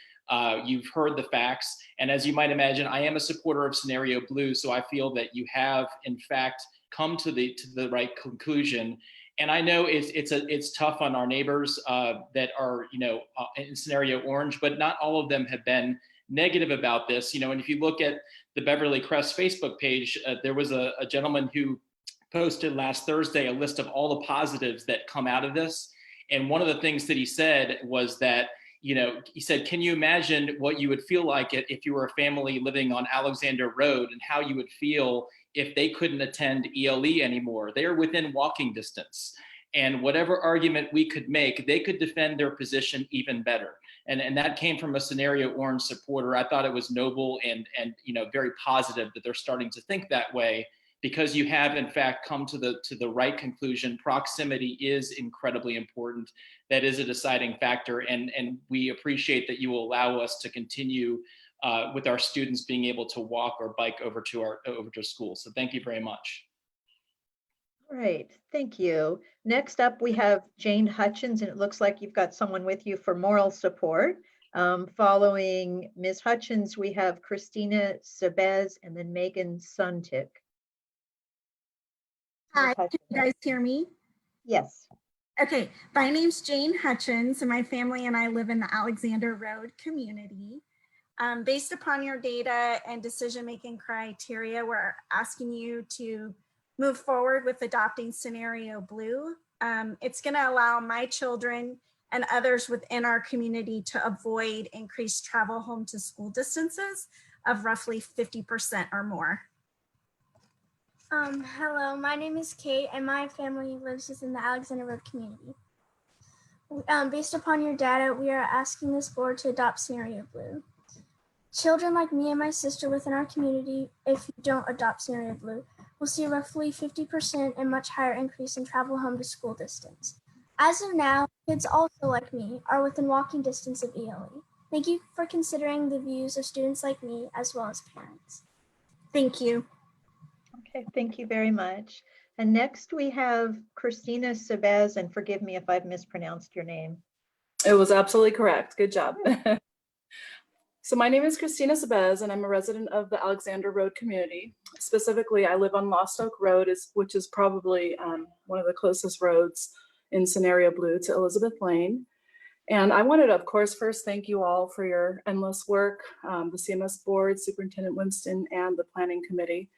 You've heard the facts. And as you might imagine, I am a supporter of Scenario Blue, so I feel that you have, in fact, come to the right conclusion. And I know it's tough on our neighbors that are, in Scenario Orange, but not all of them have been negative about this. And if you look at the Beverly Crest Facebook page, there was a gentleman who posted last Thursday a list of all the positives that come out of this. And one of the things that he said was that, he said, can you imagine what you would feel like if you were a family living on Alexander Road, and how you would feel if they couldn't attend ELE anymore? They are within walking distance. And whatever argument we could make, they could defend their position even better. And that came from a Scenario Orange supporter. I thought it was noble and very positive that they're starting to think that way, because you have in fact come to the right conclusion. Proximity is incredibly important. That is a deciding factor. And we appreciate that you will allow us to continue with our students being able to walk or bike over to school. So thank you very much. All right, thank you. Next up, we have Jane Hutchins, and it looks like you've got someone with you for moral support. Following Ms. Hutchins, we have Christina Sabez and then Megan Suntick. Hi, can you guys hear me? Yes. Okay, my name's Jane Hutchins, and my family and I live in the Alexander Road community. Based upon your data and decision-making criteria, we're asking you to move forward with adopting Scenario Blue. It's going to allow my children and others within our community to avoid increased travel home to school distances of roughly 50% or more. Hello, my name is Kate, and my family lives within the Alexander Road community. Based upon your data, we are asking this board to adopt Scenario Blue. Children like me and my sister within our community, if you don't adopt Scenario Blue, will see roughly 50% and much higher increase in travel home to school distance. As of now, kids also like me are within walking distance of ELE. Thank you for considering the views of students like me as well as parents. Thank you. Okay, thank you very much. And next we have Christina Sabez, and forgive me if I've mispronounced your name. It was absolutely correct. Good job. So my name is Christina Sabez, and I'm a resident of the Alexander Road community. Specifically, I live on Lost Oak Road, which is probably one of the closest roads in Scenario Blue to Elizabeth Lane. And I wanted to, of course, first thank you all for your endless work, the CMS board, Superintendent Winston, and the Planning Committee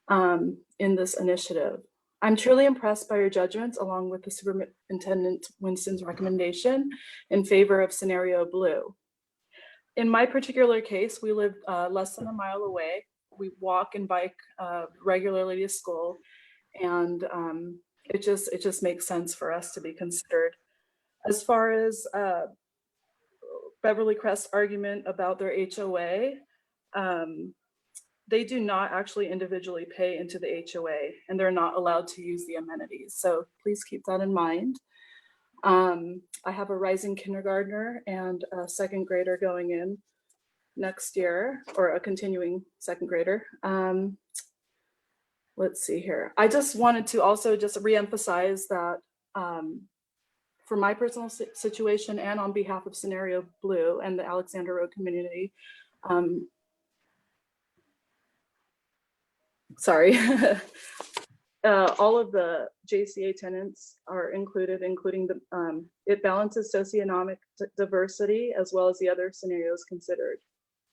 in this initiative. I'm truly impressed by your judgments, along with the Superintendent Winston's recommendation in favor of Scenario Blue. In my particular case, we live less than a mile away. We walk and bike regularly to school, and it just makes sense for us to be considered. As far as Beverly Crest's argument about their HOA, they do not actually individually pay into the HOA, and they're not allowed to use the amenities. So please keep that in mind. I have a rising kindergartner and a second grader going in next year, or a continuing second grader. Let's see here. I just wanted to also just reemphasize that for my personal situation and on behalf of Scenario Blue and the Alexander Road community, sorry. All of the JCA tenants are included, including the, it balances socioeconomic diversity as well as the other scenarios considered.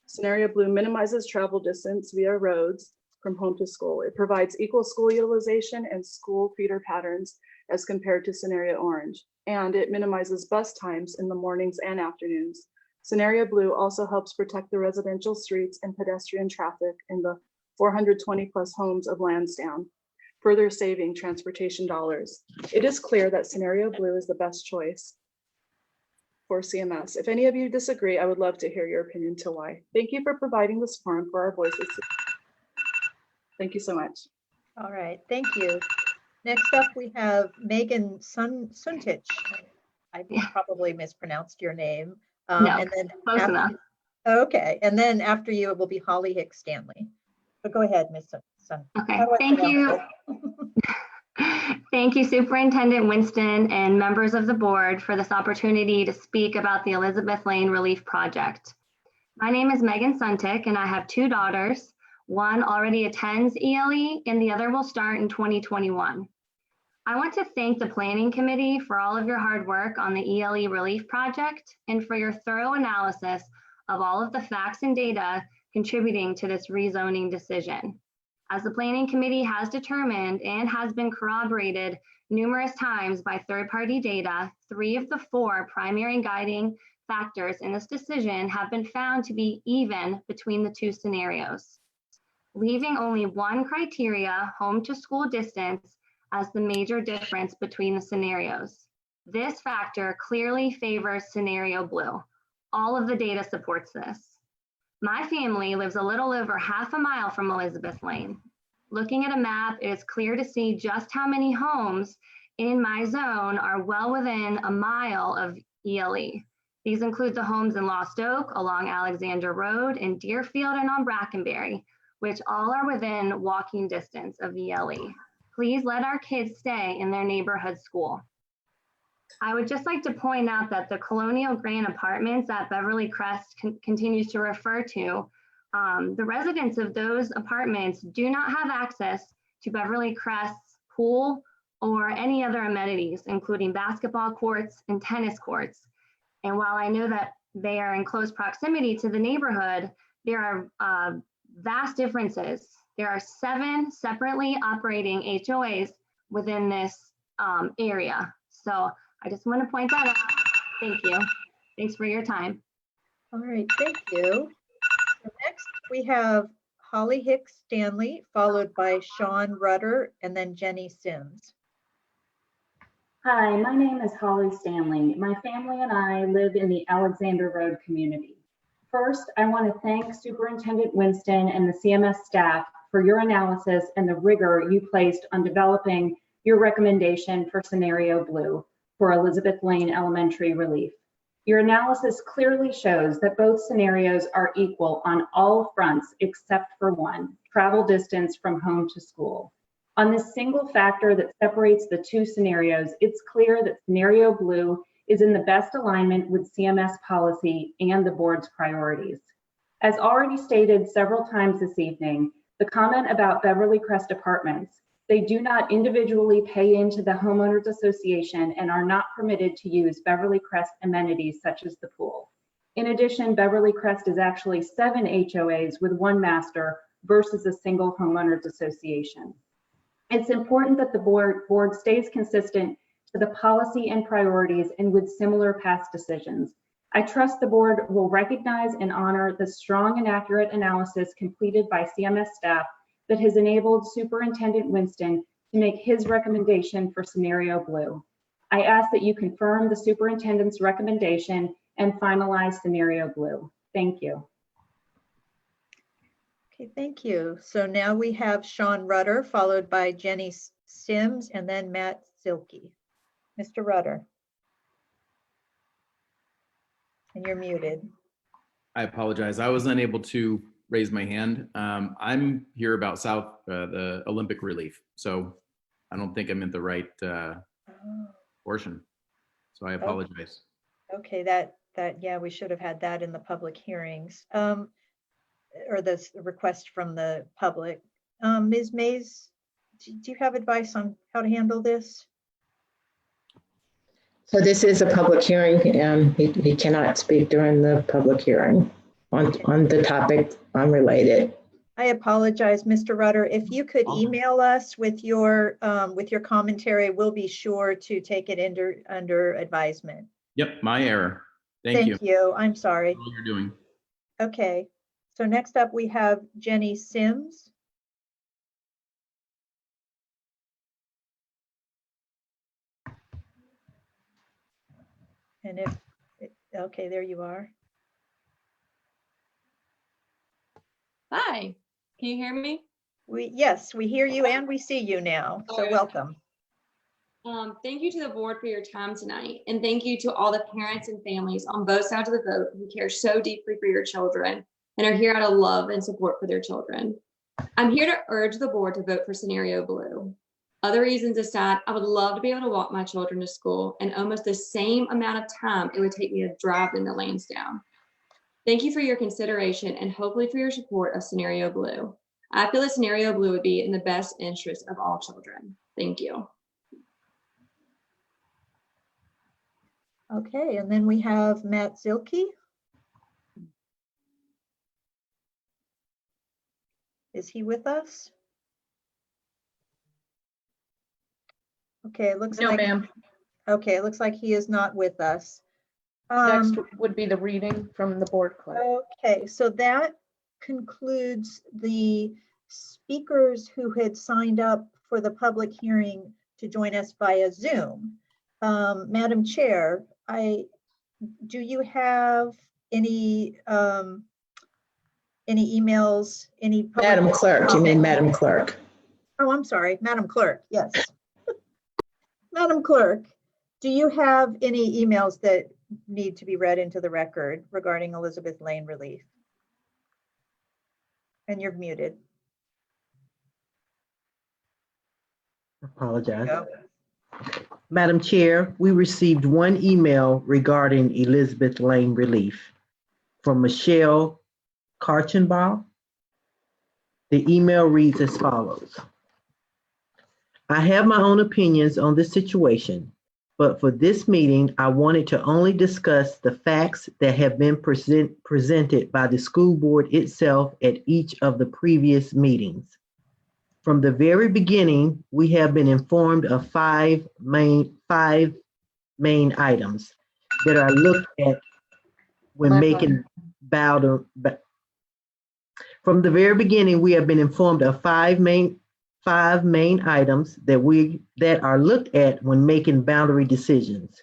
Scenario Blue minimizes travel distance via roads from home to school. It provides equal school utilization and school feeder patterns as compared to Scenario Orange. And it minimizes bus times in the mornings and afternoons. Scenario Blue also helps protect the residential streets and pedestrian traffic in the 420 plus homes of Lansdowne, further saving transportation dollars. It is clear that Scenario Blue is the best choice for CMS. If any of you disagree, I would love to hear your opinion to why. Thank you for providing this forum for our voices. Thank you so much. All right, thank you. Next up, we have Megan Suntich. I probably mispronounced your name. No, and then close enough. Okay, and then after you, it will be Holly Hicks Stanley. But go ahead, Ms. Sun. Okay, thank you. Thank you, Superintendent Winston and members of the board for this opportunity to speak about the Elizabeth Lane Relief Project. My name is Megan Suntick, and I have two daughters. One already attends ELE, and the other will start in 2021. I want to thank the Planning Committee for all of your hard work on the ELE Relief Project and for your thorough analysis of all of the facts and data contributing to this rezoning decision. As the Planning Committee has determined and has been corroborated numerous times by third-party data, 3 of the 4 primary guiding factors in this decision have been found to be even between the 2 scenarios, leaving only one criteria, home to school distance, as the major difference between the scenarios. This factor clearly favors Scenario Blue. All of the data supports this. My family lives a little over half a mile from Elizabeth Lane. Looking at a map, it is clear to see just how many homes in my zone are well within a mile of ELE. These include the homes in Lost Oak, along Alexander Road, in Deerfield, and on Brackenberry, which all are within walking distance of ELE. Please let our kids stay in their neighborhood school. I would just like to point out that the Colonial Grand Apartments that Beverly Crest continues to refer to, the residents of those apartments do not have access to Beverly Crest's pool or any other amenities, including basketball courts and tennis courts. And while I know that they are in close proximity to the neighborhood, there are vast differences. There are 7 separately operating HOAs within this area. So I just want to point that out. Thank you. Thanks for your time. All right, thank you. So next, we have Holly Hicks Stanley, followed by Sean Rudder, and then Jenny Sims. Hi, my name is Holly Stanley. My family and I live in the Alexander Road community. First, I want to thank Superintendent Winston and the CMS staff for your analysis and the rigor you placed on developing your recommendation for Scenario Blue for Elizabeth Lane Elementary Relief. Your analysis clearly shows that both scenarios are equal on all fronts except for one, travel distance from home to school. On this single factor that separates the two scenarios, it's clear that scenario blue is in the best alignment with CMS policy and the board's priorities. As already stated several times this evening, the comment about Beverly Crest Apartments, they do not individually pay into the homeowners association and are not permitted to use Beverly Crest amenities such as the pool. In addition, Beverly Crest is actually 7 HOAs with one master versus a single homeowners association. It's important that the board stays consistent to the policy and priorities and with similar past decisions. I trust the board will recognize and honor the strong and accurate analysis completed by CMS staff that has enabled Superintendent Winston to make his recommendation for scenario blue. I ask that you confirm the superintendent's recommendation and finalize scenario blue. Thank you. Okay, thank you. So now we have Sean Rudder, followed by Jenny Sims, and then Matt Zilke. Mr. Rudder. And you're muted. I apologize. I was unable to raise my hand. I'm here about the Olympic relief. So I don't think I'm in the right portion. So I apologize. Okay, yeah, we should have had that in the public hearings. Or this request from the public. Ms. Mays, do you have advice on how to handle this? So this is a public hearing and he cannot speak during the public hearing on the topic unrelated. I apologize, Mr. Rudder. If you could email us with your commentary, we'll be sure to take it under advisement. Yep, my error. Thank you. I'm sorry. All you're doing. Okay. So next up, we have Jenny Sims. And okay, there you are. Hi, can you hear me? Yes, we hear you and we see you now. So welcome. Thank you to the board for your time tonight. And thank you to all the parents and families on both sides of the vote who care so deeply for your children and are here out of love and support for their children. I'm here to urge the board to vote for scenario blue. Other reasons aside, I would love to be able to walk my children to school and almost the same amount of time it would take me to drive them to Lansdowne. Thank you for your consideration and hopefully for your support of scenario blue. I feel that scenario blue would be in the best interest of all children. Thank you. Okay, and then we have Matt Zilke. Is he with us? Okay, it looks No, like. ma'am. Okay, it looks like he is not with us. Next would be the reading from the board clerk. Okay, so that concludes the speakers who had signed up for the public hearing to join us via Zoom. Madam Chair, do you have any emails, any public Madam Clerk, you mean Madam Clerk. Oh, I'm sorry, Madam Clerk, yes. Madam Clerk, do you have any emails that need to be read into the record regarding Elizabeth Lane relief? And you're muted. Apologize. Madam Chair, we received one email regarding Elizabeth Lane relief from Michelle Karchenbaugh. The email reads as follows. I have my own opinions on this situation, but for this meeting, I wanted to only discuss the facts that have been presented by the school board itself at each of the previous meetings. From the very beginning, we have been informed of five main items that are looked at when making boundary. From the very beginning, we have been informed of five main items that are looked at when making boundary decisions: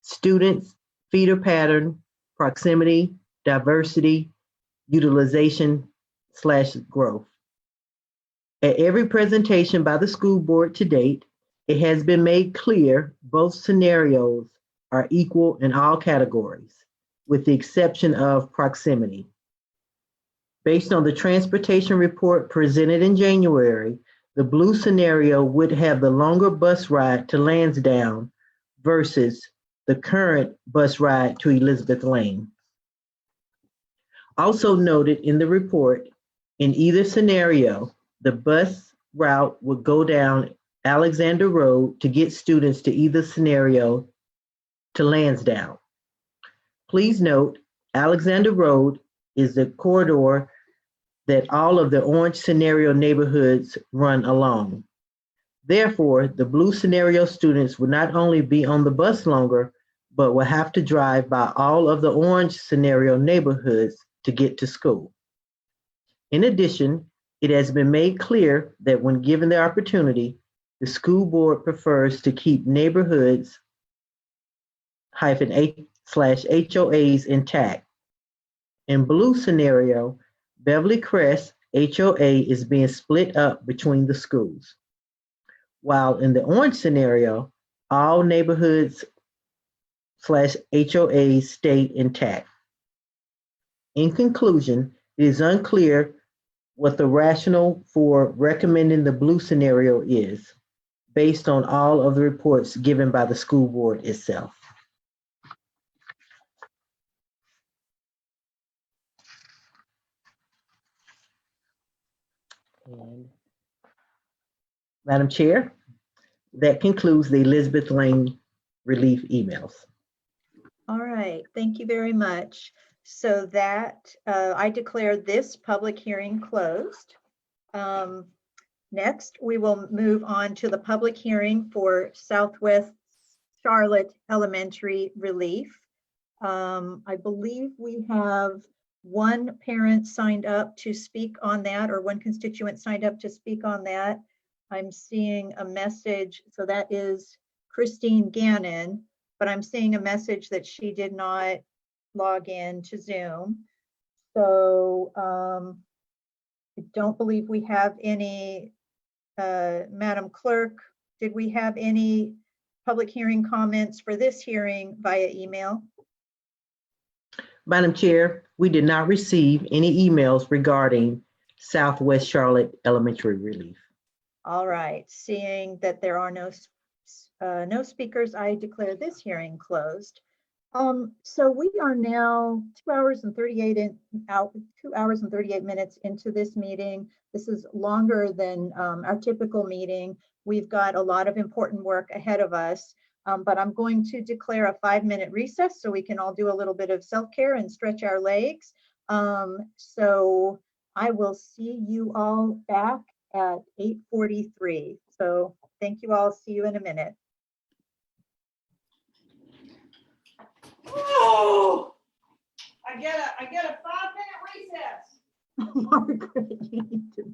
students, feeder pattern, proximity, diversity, utilization / growth. At every presentation by the school board to date, it has been made clear both scenarios are equal in all categories, with the exception of proximity. Based on the transportation report presented in January, the blue scenario would have the longer bus ride to Lansdowne versus the current bus ride to Elizabeth Lane. Also noted in the report, in either scenario, the bus route would go down Alexander Road to get students to either scenario to Lansdowne. Please note, Alexander Road is the corridor that all of the orange scenario neighborhoods run along. Therefore, the blue scenario students will not only be on the bus longer, but will have to drive by all of the orange scenario neighborhoods to get to school. In addition, it has been made clear that when given the opportunity, the school board prefers to keep neighborhoods -A/HOAs intact. In blue scenario, Beverly Crest HOA is being split up between the schools. While in the orange scenario, all neighborhoods/HOAs stay intact. In conclusion, it is unclear what the rationale for recommending the blue scenario is, based on all of the reports given by the school board itself. And Madam Chair, that concludes the Elizabeth Lane relief emails. All right, thank you very much. So that I declare this public hearing closed. Next, we will move on to the public hearing for Southwest Charlotte Elementary relief. I believe we have one parent signed up to speak on that, or one constituent signed up to speak on that. I'm seeing a message, so that is Christine Gannon, but I'm seeing a message that she did not log in to Zoom. So I don't believe we have any, Madam Clerk, did we have any public hearing comments for this hearing via email? Madam Chair, we did not receive any emails regarding Southwest Charlotte Elementary relief. All right, seeing that there are no speakers, I declare this hearing closed. So we are now 2 hours and 38 minutes into this meeting. This is longer than our typical meeting. We've got a lot of important work ahead of us, but I'm going to declare a 5-minute recess so we can all do a little bit of self-care and stretch our legs. So I will see you all back at 8:43. So thank you all. See you in a minute. Oh, I get a 5-minute recess. Margaret, you need to be.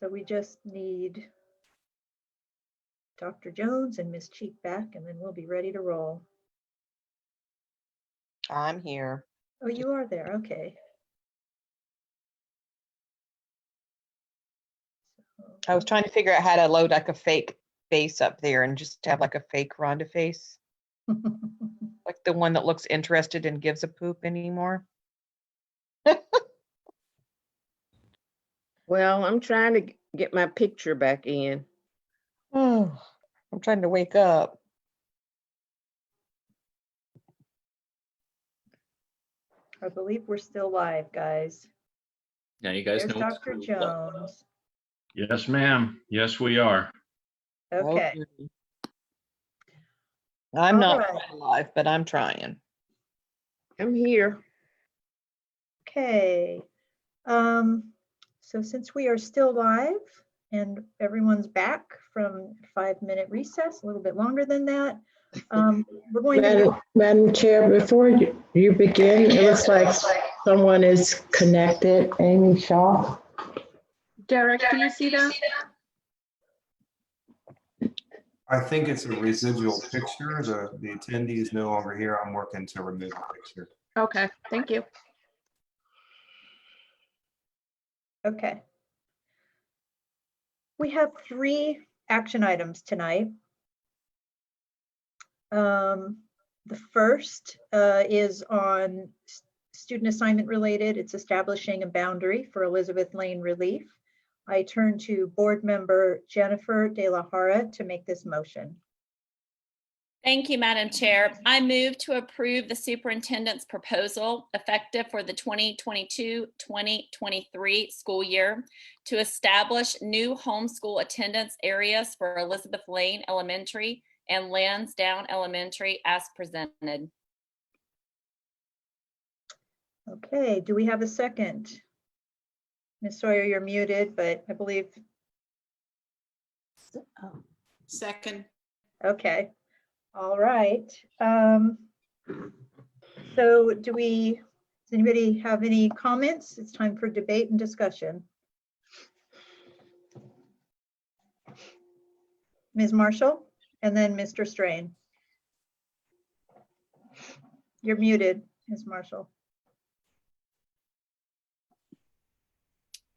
So we just need Dr. Jones and Ms. Cheek back, and then we'll be ready to roll. I'm here. Oh, you are there. Okay. I was trying to figure out how to load like a fake face up there and just have like a fake Rhonda face. Like the one that looks interested and gives a poop anymore. Well, I'm trying to get my picture back in. Oh, I'm trying to wake up. I believe we're still live, guys. Now you guys There's know. Dr. Jones. Yes, ma'am. Yes, we are. Okay. I'm All not right. quite live, but I'm trying. I'm here. Okay. So since we are still live and everyone's back from 5-minute recess, a little bit longer than that, we're going to. Madam Chair, before you begin, it looks like someone is connected, Amy Shaw. Derek, do you see that? I think it's a residual picture. The attendee is no longer here. I'm working to remove the picture. Okay, thank you. Okay. We have 3 action items tonight. The first is on student assignment related. It's establishing a boundary for Elizabeth Lane relief. I turn to board member Jennifer De La Hara to make this motion. Thank you, Madam Chair. I move to approve the superintendent's proposal effective for the 2022-2023 school year to establish new homeschool attendance areas for Elizabeth Lane Elementary and Lansdowne Elementary as presented. Okay, do we have a second? Ms. Sawyer, you're muted, but I believe. Second. Okay, all right. So does anybody have any comments? It's time for debate and discussion. Ms. Marshall, and then Mr. Strain. You're muted, Ms. Marshall.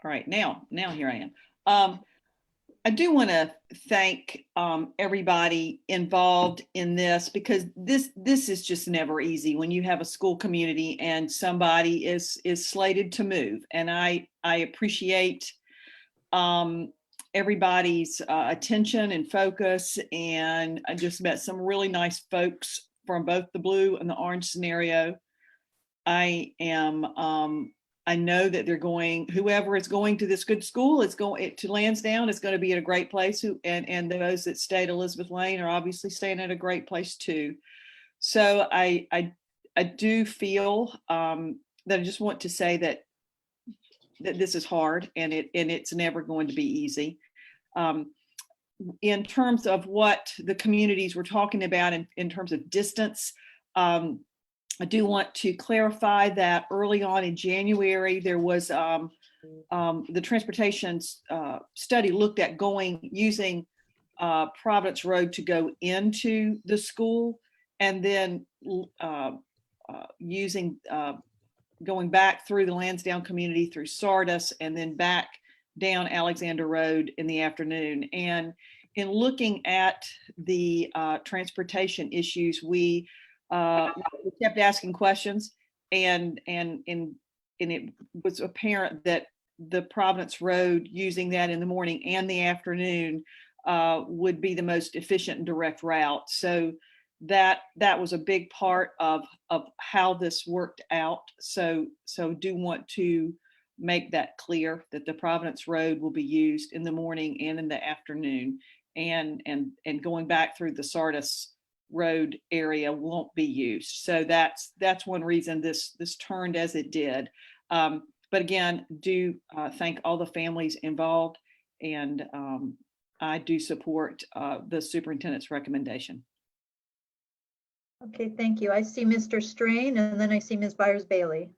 All right, now here I am. I do want to thank everybody involved in this, because this is just never easy when you have a school community and somebody is slated to move. And I appreciate everybody's attention and focus. And I just met some really nice folks from both the blue and the orange scenario. I know that whoever is going to this good school is going to Lansdowne is going to be at a great place, and those that stay at Elizabeth Lane are obviously staying at a great place too. So I do feel that I just want to say that this is hard, and it's never going to be easy. In terms of what the communities were talking about in terms of distance, I do want to clarify that early on in January, there was the transportation study looked at using Providence Road to go into the school, and then going back through the Lansdowne community through Sardis, and then back down Alexander Road in the afternoon. And in looking at the transportation issues, we kept asking questions, and it was apparent that the Providence Road, using that in the morning and the afternoon, would be the most efficient and direct route. So that was a big part of how this worked out. So do want to make that clear, that the Providence Road will be used in the morning and in the afternoon, and going back through the Sardis Road area won't be used. So that's one reason this turned as it did. But again, do thank all the families involved, and I do support the superintendent's recommendation. Okay, thank you. I see Mr. Strain, and then I see Ms. Byers Bailey.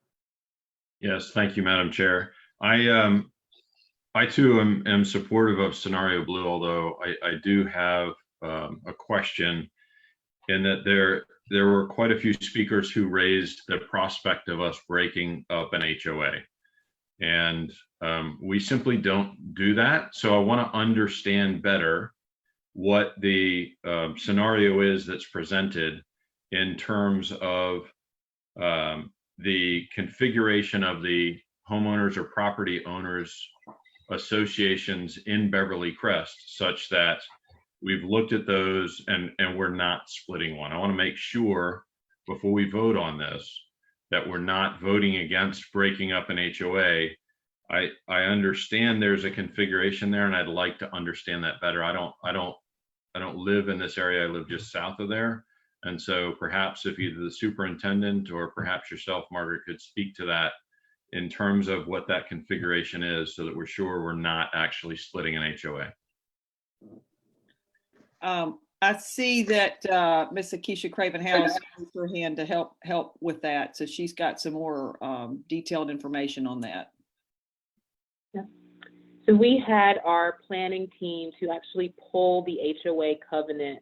Yes, thank you, Madam Chair. I I too am supportive of scenario blue, although I do have a question in that there were quite a few speakers who raised the prospect of us breaking up an HOA. And we simply don't do that. So I want to understand better what the scenario is that's presented in terms of the configuration of the homeowners or property owners associations in Beverly Crest, such that we've looked at those and we're not splitting one. I want to make sure before we vote on this that we're not voting against breaking up an HOA. I understand there's a configuration there, and I'd like to understand that better. I don't live in this area. I live just south of there. And so perhaps if either the superintendent or perhaps yourself, Margaret, could speak to that in terms of what that configuration is, so that we're sure we're not actually splitting an HOA. I see that Miss Akeisha Craven-House raised her hand to help with that. So she's got some more detailed information on that. So we had our planning team to actually pull the HOA covenant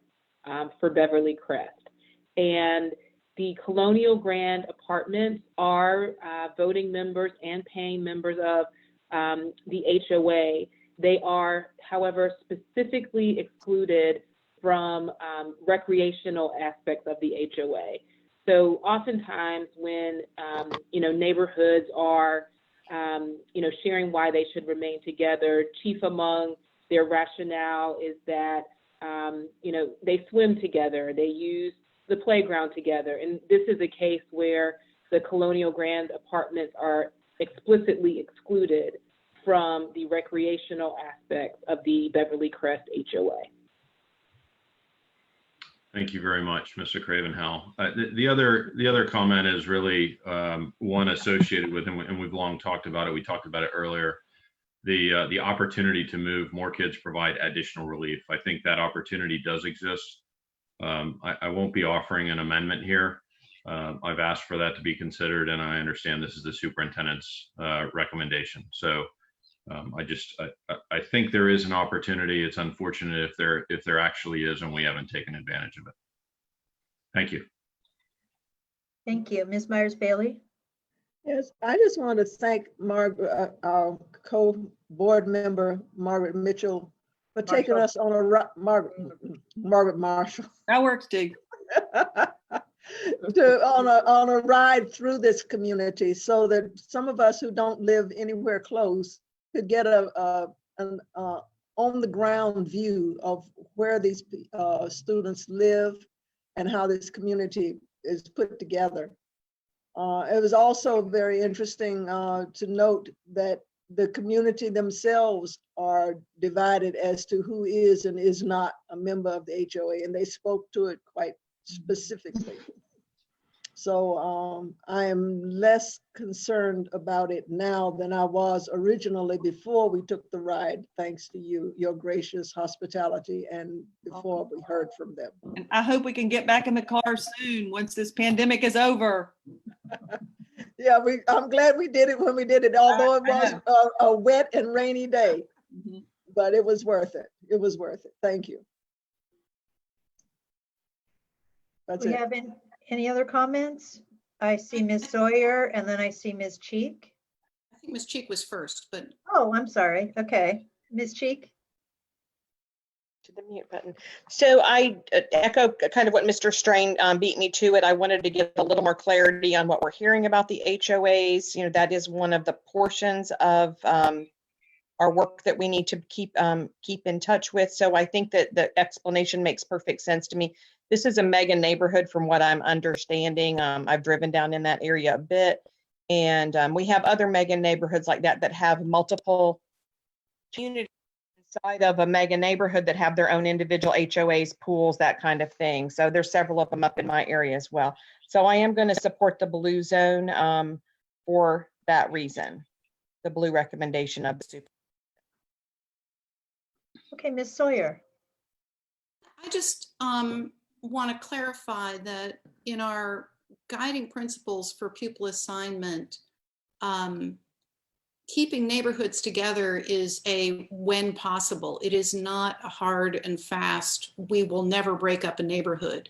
for Beverly Crest. And the Colonial Grand Apartments are voting members and paying members of the HOA. They are, however, specifically excluded from recreational aspects of the HOA. So oftentimes when, neighborhoods are, sharing why they should remain together, chief among their rationale is that, they swim together, they use the playground together. And this is a case where the Colonial Grand Apartments are explicitly excluded from the recreational aspects of the Beverly Crest HOA. Thank you very much, Mr. Craven-House. The other comment is really one associated with, and we've long talked about it. We talked about it earlier. The opportunity to move more kids, provide additional relief. I think that opportunity does exist. I won't be offering an amendment here. I've asked for that to be considered, and I understand this is the superintendent's recommendation. So I think there is an opportunity. It's unfortunate if there actually is, and we haven't taken advantage of it. Thank you. Thank you. Ms. Myers-Bailey? Yes, I just want to thank Margaret, our co-board member, Margaret Mitchell, for taking us on a Margaret Marshall. That works, Dig. on a ride through this community, so that some of us who don't live anywhere close could get an on the ground view of where these students live and how this community is put together. It was also very interesting to note that the community themselves are divided as to who is and is not a member of the HOA, and they spoke to it quite specifically. So I am less concerned about it now than I was originally before we took the ride, thanks to you, your gracious hospitality, and before we heard from them. And I hope we can get back in the car soon once this pandemic is over. Yeah, I'm glad we did it when we did it, although it was a wet and rainy day, but it was worth it. It was worth it. Thank you. That's We it. have any other comments? I see Ms. Sawyer and then I see Ms. Cheek. I think Ms. Cheek was first, but. Oh, I'm sorry. Okay. Ms. Cheek? To the mute button. So I echo kind of what Mr. Strain beat me to it. I wanted to give a little more clarity on what we're hearing about the HOAs. You know, that is one of the portions of our work that we need to keep in touch with. So I think that the explanation makes perfect sense to me. This is a mega neighborhood from what I'm understanding. I've driven down in that area a bit, and we have other mega neighborhoods like that have multiple communities inside of a mega neighborhood that have their own individual HOAs, pools, that kind of thing. So there's several of them up in my area as well. So I am going to support the blue zone for that reason, the blue recommendation of the super. Okay, Ms. Sawyer. I just want to clarify that in our guiding principles for pupil assignment, keeping neighborhoods together is a when possible. It is not a hard and fast, we will never break up a neighborhood.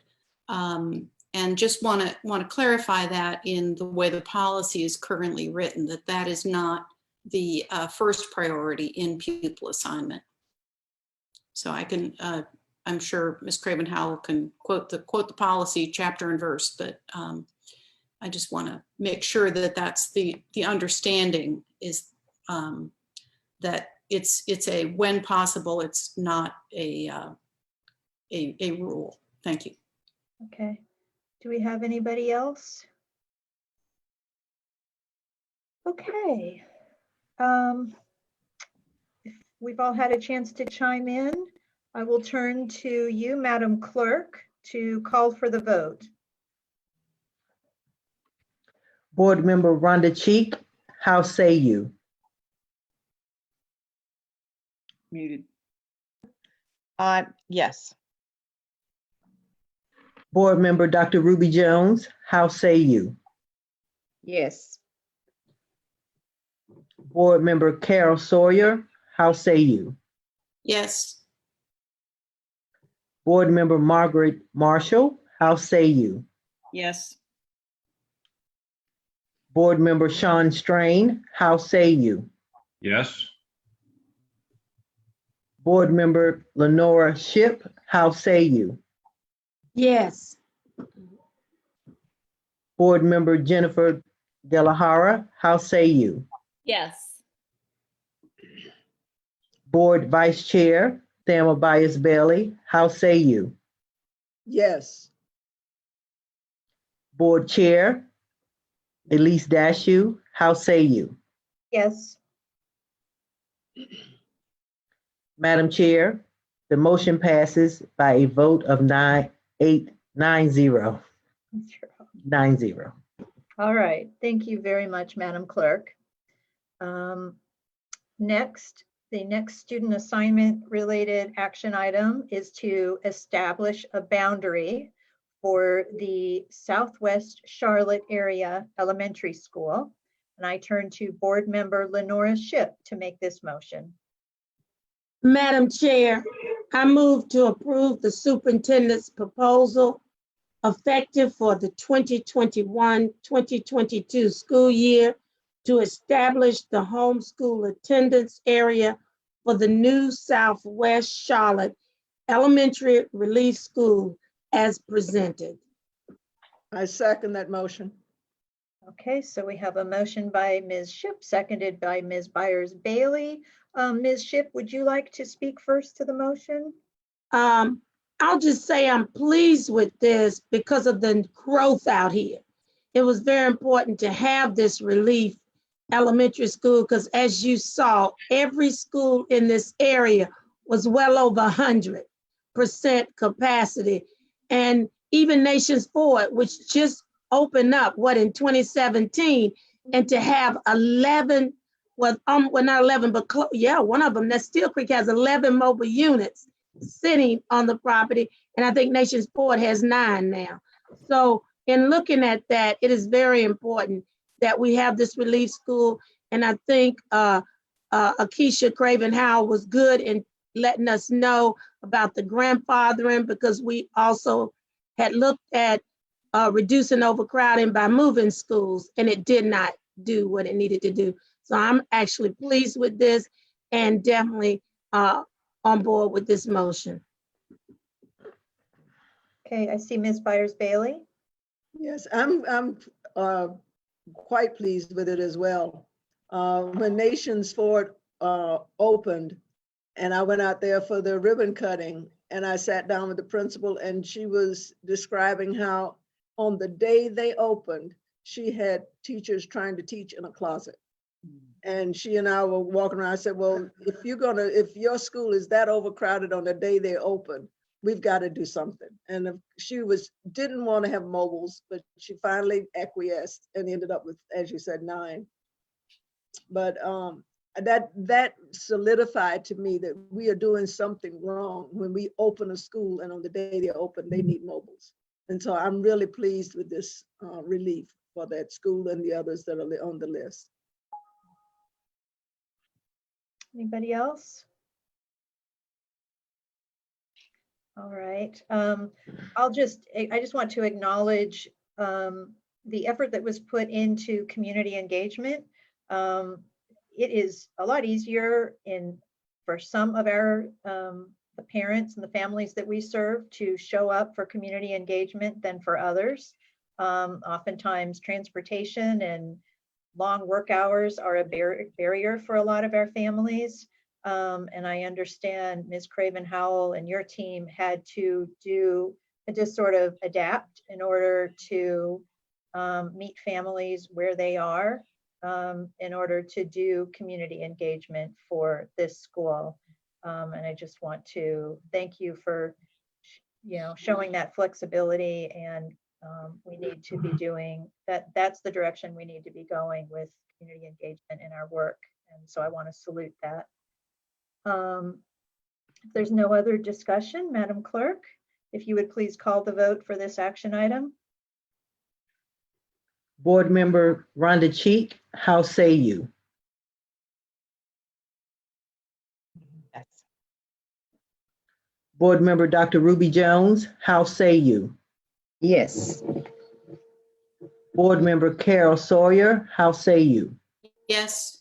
And just want to clarify that in the way the policy is currently written, that is not the first priority in pupil assignment. So I can, I'm sure Ms. Craven Howell can quote the policy chapter and verse, but I just want to make sure that that's the understanding is that it's a when possible, it's not a rule. Thank you. Okay. Do we have anybody else? Okay. If we've all had a chance to chime in, I will turn to you, Madam Clerk, to call for the vote. Board Member Rhonda Cheek, how say you? Muted. Yes. Board Member Dr. Ruby Jones, how say you? Yes. Board Member Carol Sawyer, how say you? Yes. Board Member Margaret Marshall, how say you? Yes. Board Member Sean Strain, how say you? Yes. Board Member Lenora Shipp, how say you? Yes. Board Member Jennifer Delahara, how say you? Yes. Board Vice Chair Thelma Bias Bailey, how say you? Yes. Board Chair Elise Dashew, how say you? Yes. Madam Chair, the motion passes by a vote of 9-0. All right. Thank you very much, Madam Clerk. Next, the next student assignment related action item is to establish a boundary for the Southwest Charlotte area elementary school. And I turn to Board Member Lenora Shipp to make this motion. Madam Chair, I move to approve the superintendent's proposal effective for the 2021-2022 school year to establish the homeschool attendance area for the new Southwest Charlotte Elementary Relief School as presented. I second that motion. Okay, so we have a motion by Ms. Shipp, seconded by Ms. Byers Bailey. Ms. Shipp, would you like to speak first to the motion? I'll just say I'm pleased with this because of the growth out here. It was very important to have this relief elementary school because as you saw, every school in this area was well over 100% capacity. And even Nations Ford, which just opened up, in 2017, and to have 11, well, not 11, but one of them, that Steel Creek has 11 mobile units sitting on the property. And I think Nations Ford has 9 now. So in looking at that, it is very important that we have this relief school. And I think Akeisha Craven Howell was good in letting us know about the grandfathering because we also had looked at reducing overcrowding by moving schools and it did not do what it needed to do. So I'm actually pleased with this and definitely on board with this motion. Okay, I see Ms. Byers Bailey. Yes, I'm quite pleased with it as well. When Nations Ford opened and I went out there for the ribbon cutting and I sat down with the principal and she was describing how on the day they opened, she had teachers trying to teach in a closet. And she and I were walking around. I said, well, if your school is that overcrowded on the day they open, we've got to do something. And she didn't want to have mobiles, but she finally acquiesced and ended up with, as you said, 9. But that solidified to me that we are doing something wrong when we open a school and on the day they open, they need mobiles. And so I'm really pleased with this relief for that school and the others that are on the list. Anybody else? All right. I just want to acknowledge the effort that was put into community engagement. It is a lot easier for some of our the parents and the families that we serve to show up for community engagement than for others. Oftentimes transportation and long work hours are a barrier for a lot of our families. And I understand Ms. Craven Howell and your team had to just sort of adapt in order to meet families where they are in order to do community engagement for this school. And I just want to thank you for showing that flexibility, and we need to be doing that. That's the direction we need to be going with community engagement in our work. And so I want to salute that. If there's no other discussion, Madam Clerk, if you would please call the vote for this action item. Board Member Rhonda Cheek, how say you? Yes. Board Member Dr. Ruby Jones, how say you? Yes. Board Member Carol Sawyer, how say you? Yes.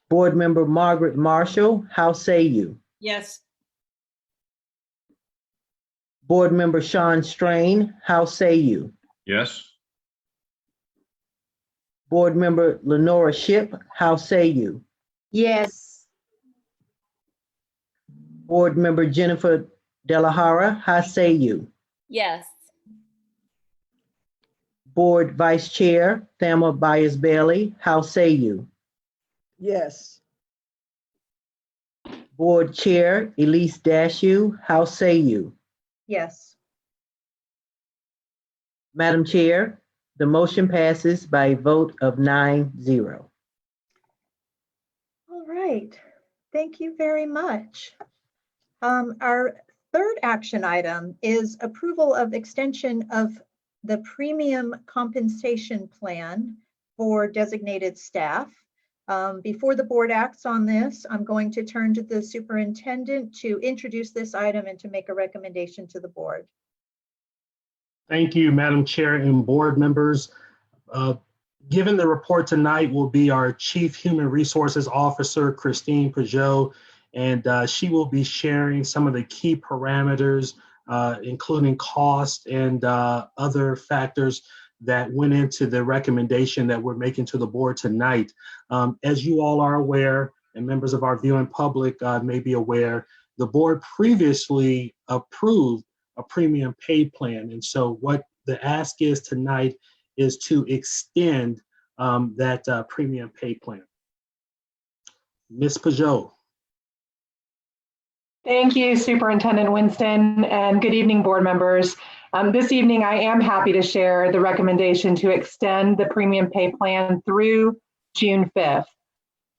Board Member Margaret Marshall, how say you? Yes. Board Member Sean Strain, how say you? Yes. Board Member Lenora Shipp, how say you? Yes. Board Member Jennifer Delahara, how say you? Yes. Board Vice Chair Thelma Byers Bailey, how say you? Yes. Board Chair Elise Dashew, how say you? Yes. Madam Chair, the motion passes by a vote of 9-0. All right. Thank you very much. Our third action item is approval of extension of the premium compensation plan for designated staff. Before the board acts on this, I'm going to turn to the superintendent to introduce this item and to make a recommendation to the board. Thank you, Madam Chair and board members. Given the report tonight will be our Chief Human Resources Officer, Christine Peugeot, and she will be sharing some of the key parameters, including cost and other factors that went into the recommendation that we're making to the board tonight. As you all are aware, and members of our viewing public may be aware, the board previously approved a premium pay plan. And so what the ask is tonight is to extend that premium pay plan. Ms. Peugeot. Thank you, Superintendent Winston, and good evening, board members. This evening, I am happy to share the recommendation to extend the premium pay plan through June 5th.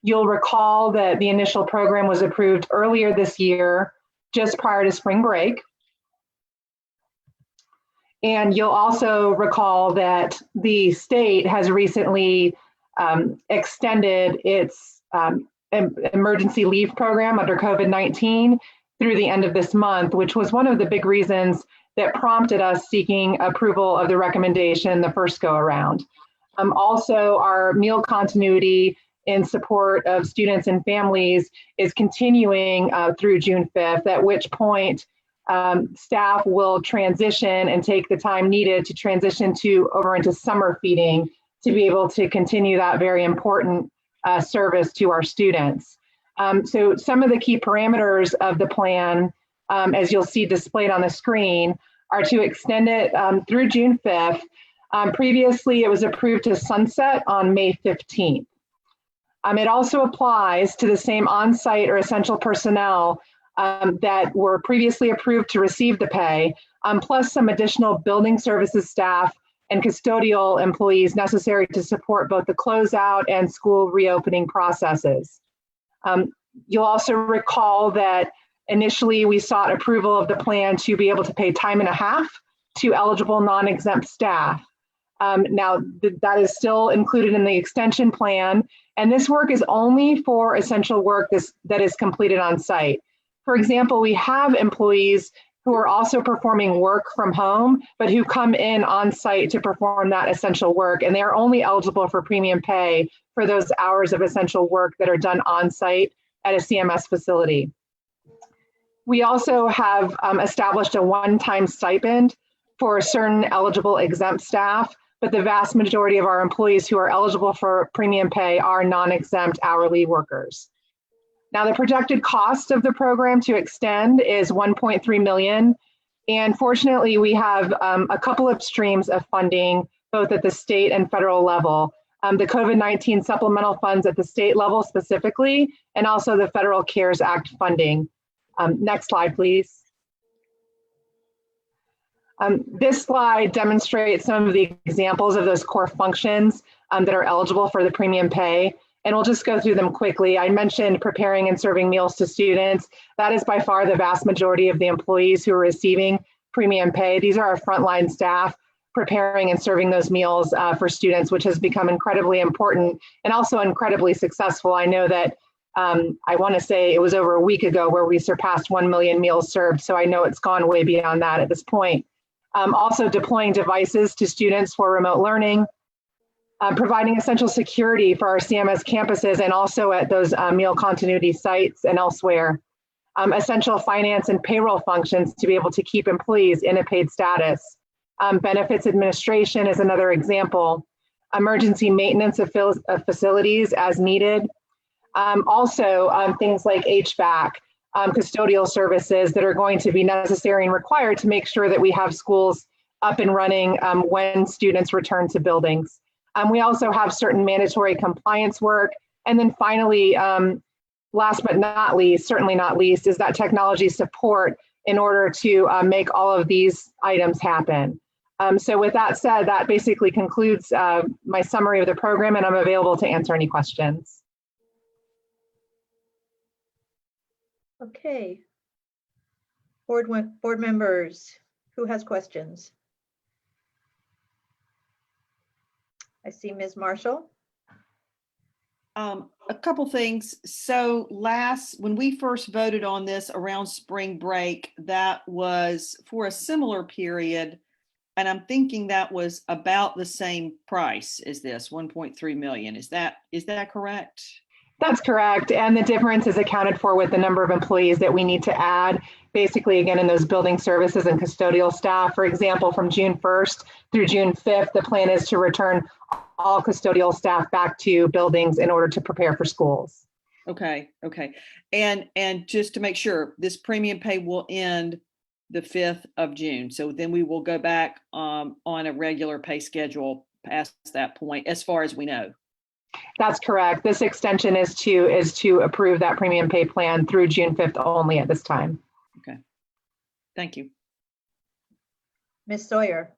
You'll recall that the initial program was approved earlier this year, just prior to spring break. And you'll also recall that the state has recently extended its emergency leave program under COVID-19 through the end of this month, which was one of the big reasons that prompted us seeking approval of the recommendation the first go around. Also, our meal continuity in support of students and families is continuing through June 5th, at which point staff will transition and take the time needed to transition over into summer feeding to be able to continue that very important service to our students. So some of the key parameters of the plan, as you'll see displayed on the screen, are to extend it through June 5th. Previously, it was approved to sunset on May 15th. It also applies to the same on-site or essential personnel that were previously approved to receive the pay, plus some additional building services staff and custodial employees necessary to support both the closeout and school reopening processes. You'll also recall that initially we sought approval of the plan to be able to pay time and a half to eligible non-exempt staff. Now, that is still included in the extension plan, and this work is only for essential work that is completed on site. For example, we have employees who are also performing work from home, but who come in on site to perform that essential work, and they are only eligible for premium pay for those hours of essential work that are done on site at a CMS facility. We also have established a one-time stipend for certain eligible exempt staff, but the vast majority of our employees who are eligible for premium pay are non-exempt hourly workers. Now, the projected cost of the program to extend is $1.3 million. And fortunately, we have a couple of streams of funding, both at the state and federal level. The COVID-19 supplemental funds at the state level specifically, and also the Federal CARES Act funding. Next slide, please. This slide demonstrates some of the examples of those core functions that are eligible for the premium pay. And we'll just go through them quickly. I mentioned preparing and serving meals to students. That is by far the vast majority of the employees who are receiving premium pay. These are our frontline staff preparing and serving those meals for students, which has become incredibly important and also incredibly successful. I know that I want to say it was over a week ago where we surpassed 1 million meals served. So I know it's gone way beyond that at this point. Also deploying devices to students for remote learning, providing essential security for our CMS campuses and also at those meal continuity sites and elsewhere. Essential finance and payroll functions to be able to keep employees in a paid status. Benefits administration is another example. Emergency maintenance of facilities as needed. Also things like HVAC, custodial services that are going to be necessary and required to make sure that we have schools up and running when students return to buildings. We also have certain mandatory compliance work. And then finally, last but not least, certainly not least, is that technology support in order to make all of these items happen. So with that said, that basically concludes my summary of the program, and I'm available to answer any questions. Okay. Board members, who has questions? I see Ms. Marshall. A couple things. So when we first voted on this around spring break, that was for a similar period. And I'm thinking that was about the same price as this 1.3 million. Is that correct? That's correct. And the difference is accounted for with the number of employees that we need to add, basically, again, in those building services and custodial staff. For example, from June 1st through June 5th, the plan is to return all custodial staff back to buildings in order to prepare for schools. Okay. And just to make sure, this premium pay will end the 5th of June. So then we will go back on a regular pay schedule past that point, as far as we know. That's correct. This extension is to approve that premium pay plan through June 5th only at this time. Okay. Thank you. Ms. Sawyer.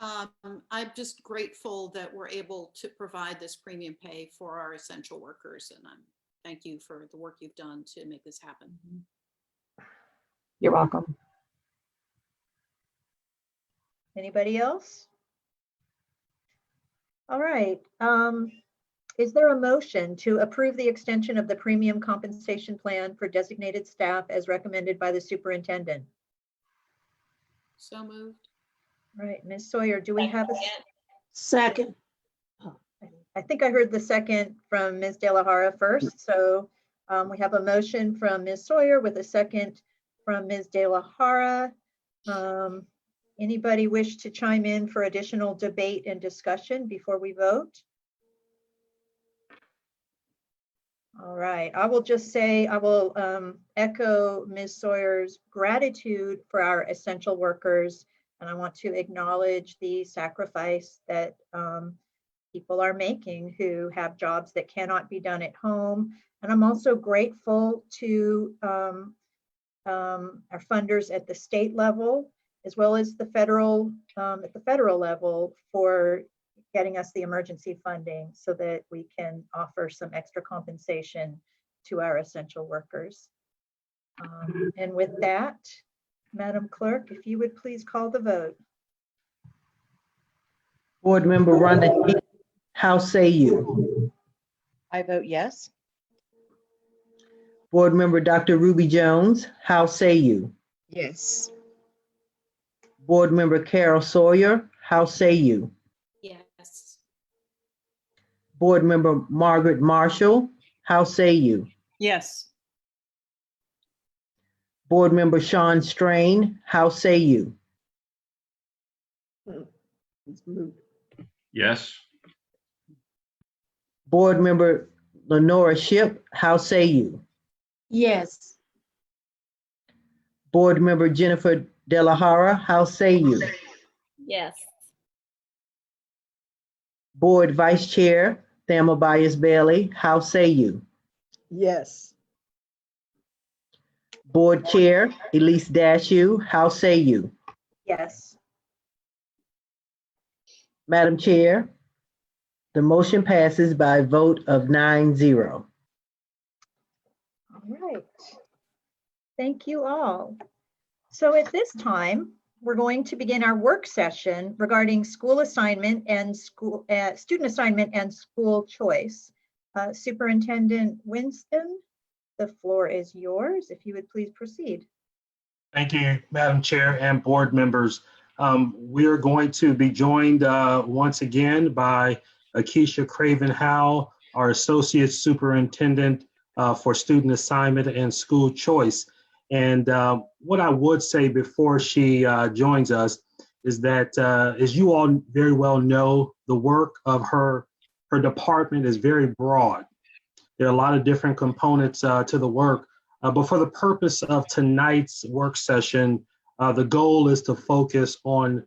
I'm just grateful that we're able to provide this premium pay for our essential workers, and thank you for the work you've done to make this happen. You're welcome. Anybody else? All right. Is there a motion to approve the extension of the premium compensation plan for designated staff as recommended by the superintendent? So moved. All right, Ms. Sawyer, do we have a second? I think I heard the second from Ms. De La Hara first. So we have a motion from Ms. Sawyer with a second from Ms. De La Hara. Anybody wish to chime in for additional debate and discussion before we vote? All right, I will just say, I will echo Ms. Sawyer's gratitude for our essential workers. And I want to acknowledge the sacrifice that people are making who have jobs that cannot be done at home. And I'm also grateful to our funders at the state level, as well as the federal level, for getting us the emergency funding so that we can offer some extra compensation to our essential workers. And with that, Madam Clerk, if you would please call the vote. Board Member Rhonda G. How say you? I vote yes. Board Member Dr. Ruby Jones, how say you? Yes. Board Member Carol Sawyer, how say you? Yes. Board Member Margaret Marshall, how say you? Yes. Board Member Sean Strain, how say you? Yes. Board Member Lenora Shipp, how say you? Yes. Board Member Jennifer Delahara, how say you? Yes. Board Vice Chair Thelma Byers Bailey, how say you? Yes. Board Chair Elise Dashew, how say you? Yes. Madam Chair, the motion passes by a vote of 9-0. All right. Thank you all. So at this time, we're going to begin our work session regarding school assignment and student assignment and school choice. Superintendent Winston, the floor is yours. If you would please proceed. Thank you, Madam Chair and board members. We are going to be joined once again by Akeisha Craven Howell, our Associate Superintendent for Student Assignment and School Choice. And what I would say before she joins us is that, as you all very well know, the work of her department is very broad. There are a lot of different components to the work, but for the purpose of tonight's work session, the goal is to focus on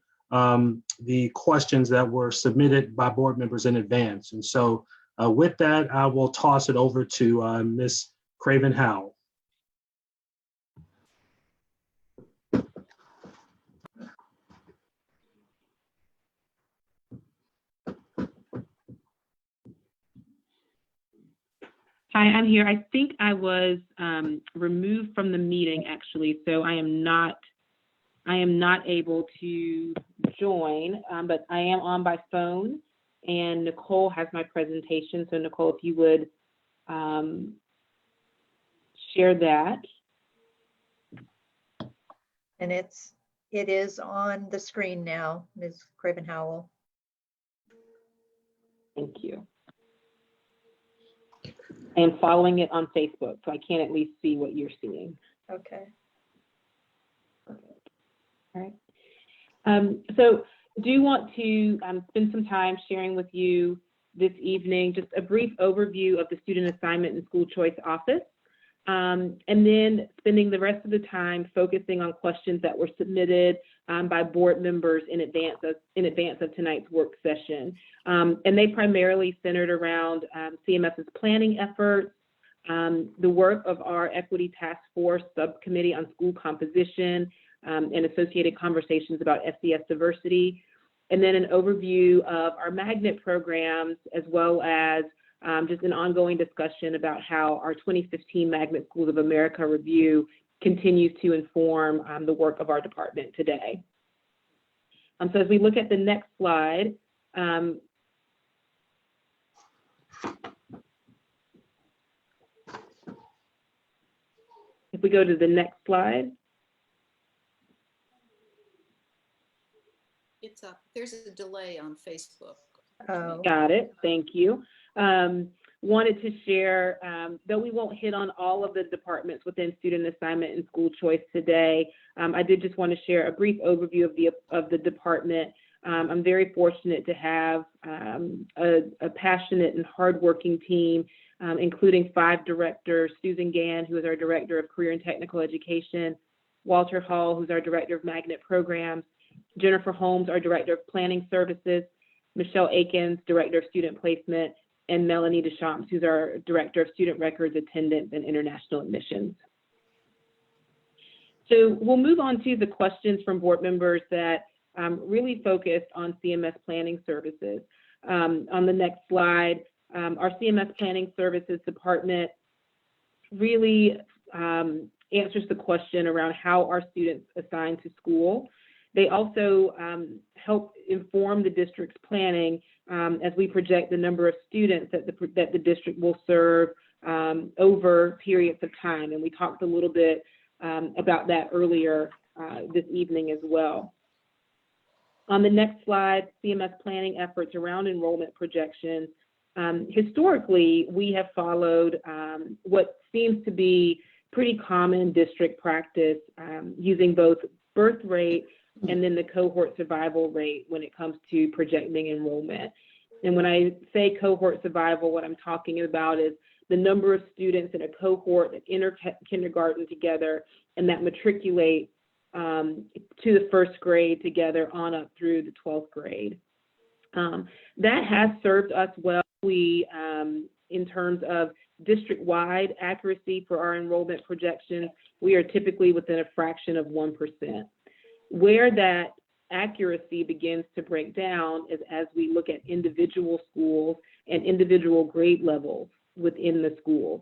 the questions that were submitted by board members in advance. And so with that, I will toss it over to Ms. Craven Howell. Hi, I'm here. I think I was removed from the meeting actually, so I am not able to join, but I am on by phone, and Nicole has my presentation. So Nicole, if you would share that. And it is on the screen now, Ms. Craven Howell. Thank you. I am following it on Facebook, so I can at least see what you're seeing. Okay. All right. So do want to spend some time sharing with you this evening just a brief overview of the Student Assignment and School Choice Office, and then spending the rest of the time focusing on questions that were submitted by board members in advance of tonight's work session. And they primarily centered around CMS's planning efforts, the work of our Equity Task Force Subcommittee on School Composition, and associated conversations about SES diversity, and then an overview of our magnet programs, as well as just an ongoing discussion about how our 2015 Magnet Schools of America review continues to inform the work of our department today. So as we look at the next slide, if we go to the next slide. It's up. There's a delay on Facebook. Oh. Got it. Thank you. Wanted to share, though we won't hit on all of the departments within Student Assignment and School Choice today, I did just want to share a brief overview of the department. I'm very fortunate to have a passionate and hardworking team, including 5 directors: Susan Gann, who is our Director of Career and Technical Education; Walter Hall, who's our Director of Magnet Programs; Jennifer Holmes, our Director of Planning Services; Michelle Akins, Director of Student Placement; and Melanie Deschamps, who's our Director of Student Records, Attendance, and International Admissions. So we'll move on to the questions from board members that really focused on CMS Planning Services. On the next slide, our CMS Planning Services Department really answers the question around how are students assigned to school. They also help inform the district's planning as we project the number of students that the district will serve over periods of time. And we talked a little bit about that earlier this evening as well. On the next slide, CMS planning efforts around enrollment projections. Historically, we have followed what seems to be pretty common district practice using both birth rate and then the cohort survival rate when it comes to projecting enrollment. And when I say cohort survival, what I'm talking about is the number of students in a cohort that enter kindergarten together and that matriculate to the first grade together on up through the 12th grade. That has served us well. We, in terms of district-wide accuracy for our enrollment projections, we are typically within a fraction of 1%. Where that accuracy begins to break down is as we look at individual schools and individual grade levels within the schools.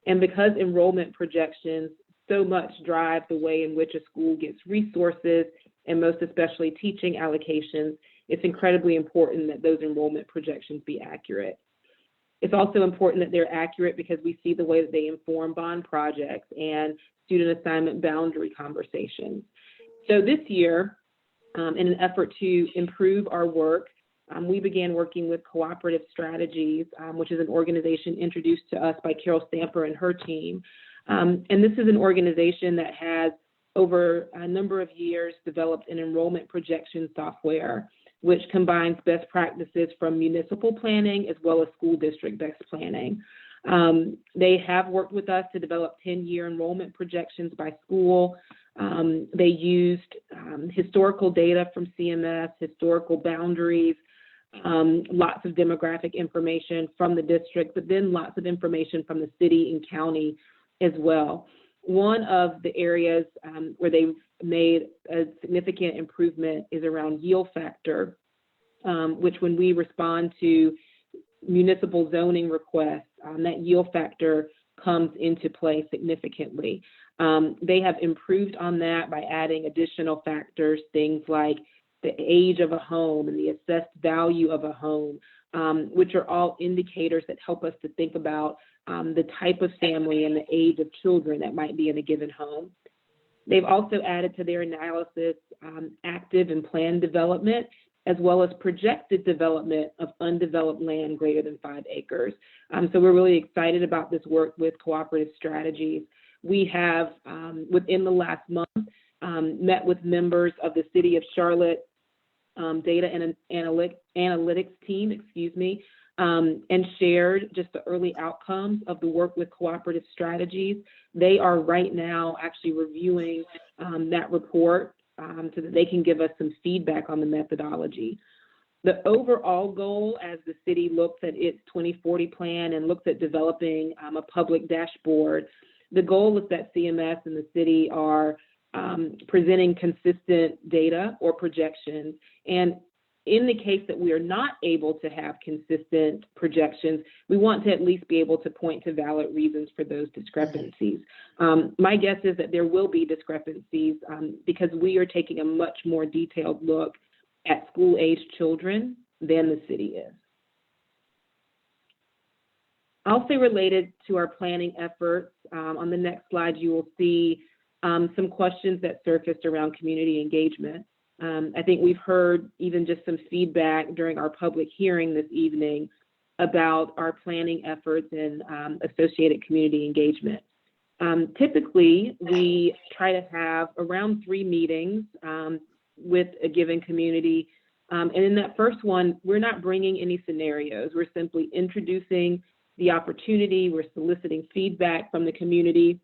And because enrollment projections so much drive the way in which a school gets resources and most especially teaching allocations, it's incredibly important that those enrollment projections be accurate. It's also important that they're accurate because we see the way that they inform bond projects and student assignment boundary conversations. So this year, in an effort to improve our work, we began working with Cooperative Strategies, which is an organization introduced to us by Carol Stamper and her team. And this is an organization that has, over a number of years, developed an enrollment projection software, which combines best practices from municipal planning as well as school district best planning. They have worked with us to develop 10-year enrollment projections by school. They used historical data from CMS, historical boundaries, lots of demographic information from the district, but then lots of information from the city and county as well. One of the areas where they've made a significant improvement is around yield factor, which when we respond to municipal zoning requests, that yield factor comes into play significantly. They have improved on that by adding additional factors, things like the age of a home and the assessed value of a home, which are all indicators that help us to think about the type of family and the age of children that might be in a given home. They've also added to their analysis active and planned development, as well as projected development of undeveloped land greater than 5 acres. So we're really excited about this work with Cooperative Strategies. We have, within the last month, met with members of the City of Charlotte data and analytics team, and shared just the early outcomes of the work with Cooperative Strategies. They are right now actually reviewing that report so that they can give us some feedback on the methodology. The overall goal as the city looks at its 2040 plan and looks at developing a public dashboard, the goal is that CMS and the city are presenting consistent data or projections. And in the case that we are not able to have consistent projections, we want to at least be able to point to valid reasons for those discrepancies. My guess is that there will be discrepancies because we are taking a much more detailed look at school-aged children than the city is. Also related to our planning efforts, on the next slide, you will see some questions that surfaced around community engagement. I think we've heard even just some feedback during our public hearing this evening about our planning efforts and associated community engagement. Typically, we try to have around 3 meetings with a given community. And in that first one, we're not bringing any scenarios. We're simply introducing the opportunity. We're soliciting feedback from the community,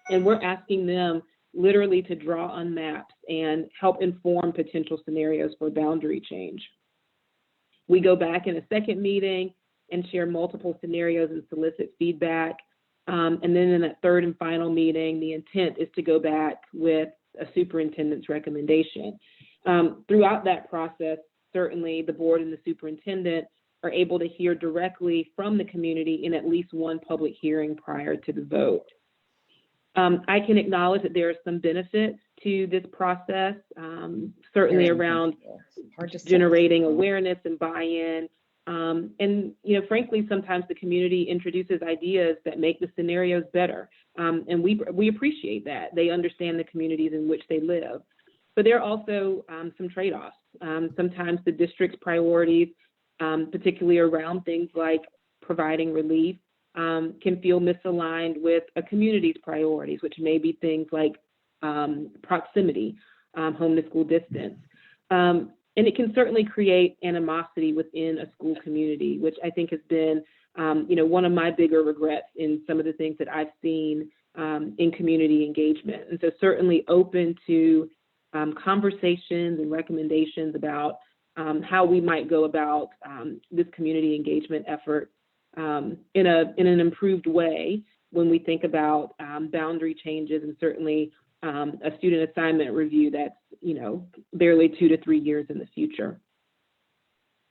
and we're asking them literally to draw on maps and help inform potential scenarios for boundary change. We go back in a second meeting and share multiple scenarios and solicit feedback. And then in that third and final meeting, the intent is to go back with a superintendent's recommendation. Throughout that process, certainly the board and the superintendent are able to hear directly from the community in at least one public hearing prior to the vote. I can acknowledge that there are some benefits to this process, certainly around generating awareness and buy-in. And, frankly, sometimes the community introduces ideas that make the scenarios better. And we appreciate that. They understand the communities in which they live. But there are also some trade-offs. Sometimes the district's priorities, particularly around things like providing relief, can feel misaligned with a community's priorities, which may be things like proximity, home to school distance. And it can certainly create animosity within a school community, which I think has been, one of my bigger regrets in some of the things that I've seen in community engagement. And so certainly open to conversations and recommendations about how we might go about this community engagement effort in an improved way when we think about boundary changes and certainly a student assignment review that's, barely 2 to 3 years in the future.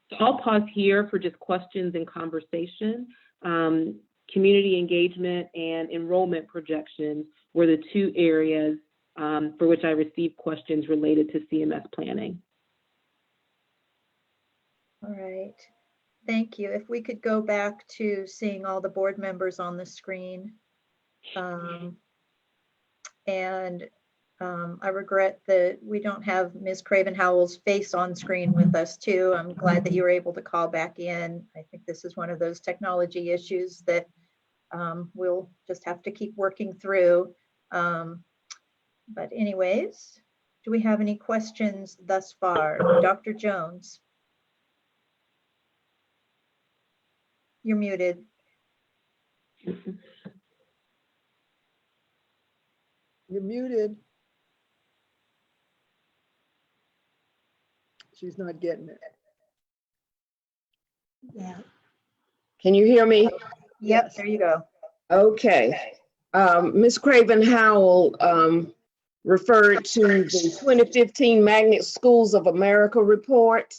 So I'll pause here for just questions and conversation. Community engagement and enrollment projections were the 2 areas for which I received questions related to CMS planning. All right, thank you. If we could go back to seeing all the board members on the screen. I regret that we don't have Ms. Craven Howell's face on screen with us too. I'm glad that you were able to call back in. I think this is one of those technology issues that we'll just have to keep working through. But anyways, do we have any questions thus far? Dr. Jones? You're muted. You're muted. She's not getting it. Yeah. Can you hear me? Yep, there you go. Okay. Ms. Craven Howell referred to the 2015 Magnet Schools of America report.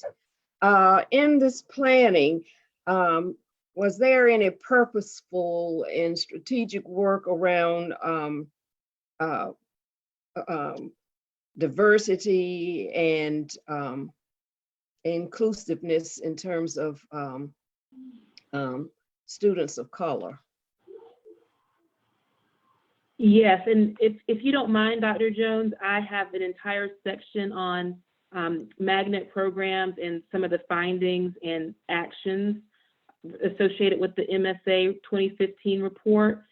In this planning, was there any purposeful and strategic work around diversity and inclusiveness in terms of students of color? Yes, and if you don't mind, Dr. Jones, I have an entire section on magnet programs and some of the findings and actions associated with the MSA 2015 report.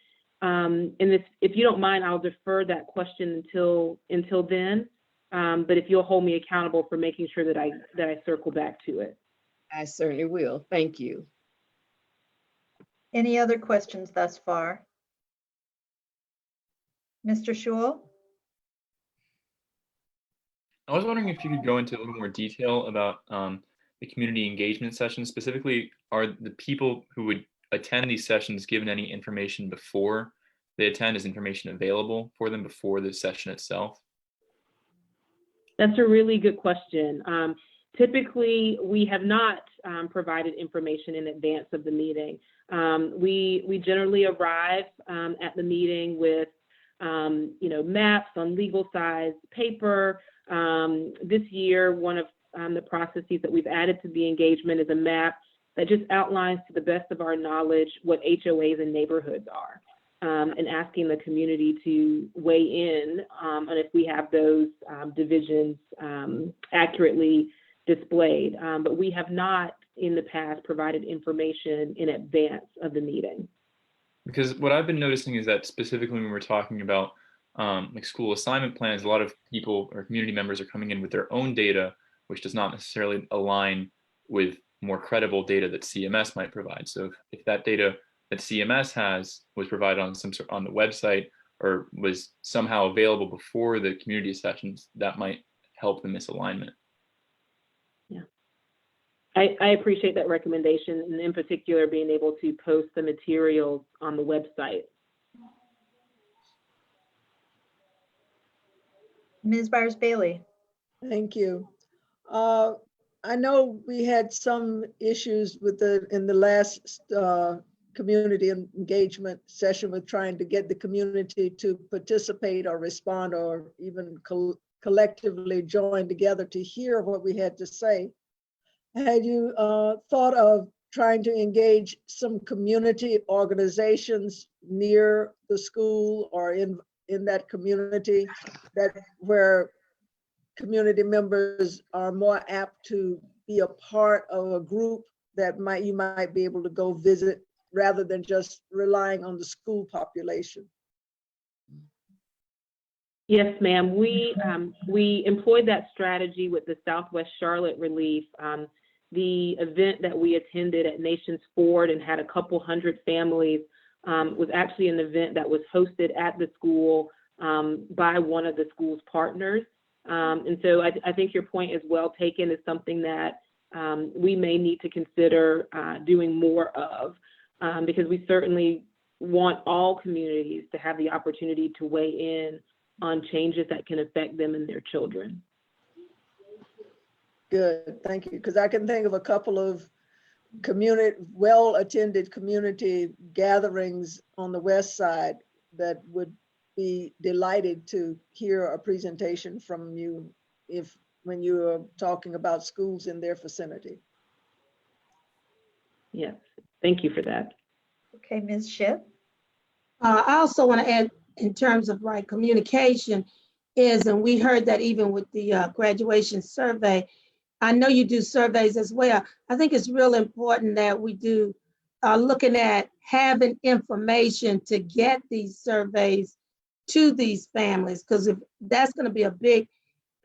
And if you don't mind, I'll defer that question until then. But if you'll hold me accountable for making sure that I circle back to it. I certainly will. Thank you. Any other questions thus far? Mr. Schewel? I was wondering if you could go into a little more detail about the community engagement sessions. Specifically, are the people who would attend these sessions given any information before they attend? Is information available for them before the session itself? That's a really good question. Typically, we have not provided information in advance of the meeting. We generally arrive at the meeting with maps on legal size paper. This year, one of the processes that we've added to the engagement is a map that just outlines to the best of our knowledge what HOAs and neighborhoods are, and asking the community to weigh in on if we have those divisions accurately displayed. But we have not in the past provided information in advance of the meeting. Because what I've been noticing is that specifically when we're talking about like school assignment plans, a lot of people or community members are coming in with their own data, which does not necessarily align with more credible data that CMS might provide. So if that data that CMS has was provided on on the website or was somehow available before the community sessions, that might help the misalignment. Yeah, I appreciate that recommendation, and in particular being able to post the materials on the website. Ms. Byers-Bailey. Thank you. I know we had some issues with in the last community engagement session with trying to get the community to participate or respond or even collectively join together to hear what we had to say. Had you thought of trying to engage some community organizations near the school or in that community that where community members are more apt to be a part of a group that you might be able to go visit rather than just relying on the school population? Yes, ma'am. We employed that strategy with the Southwest Charlotte Relief. The event that we attended at Nations Ford and had a couple hundred families was actually an event that was hosted at the school by one of the school's partners. And so I think your point is well taken. It's something that we may need to consider doing more of because we certainly want all communities to have the opportunity to weigh in on changes that can affect them and their children. Good, thank you. Because I can think of a couple of well-attended community gatherings on the west side that would be delighted to hear a presentation from you when you are talking about schools in their vicinity. Yes, thank you for that. Okay, Ms. Shipp. I also want to add in terms of communication and we heard that even with the graduation survey, I know you do surveys as well. I think it's real important that we do looking at having information to get these surveys to these families, because if that's going to be a big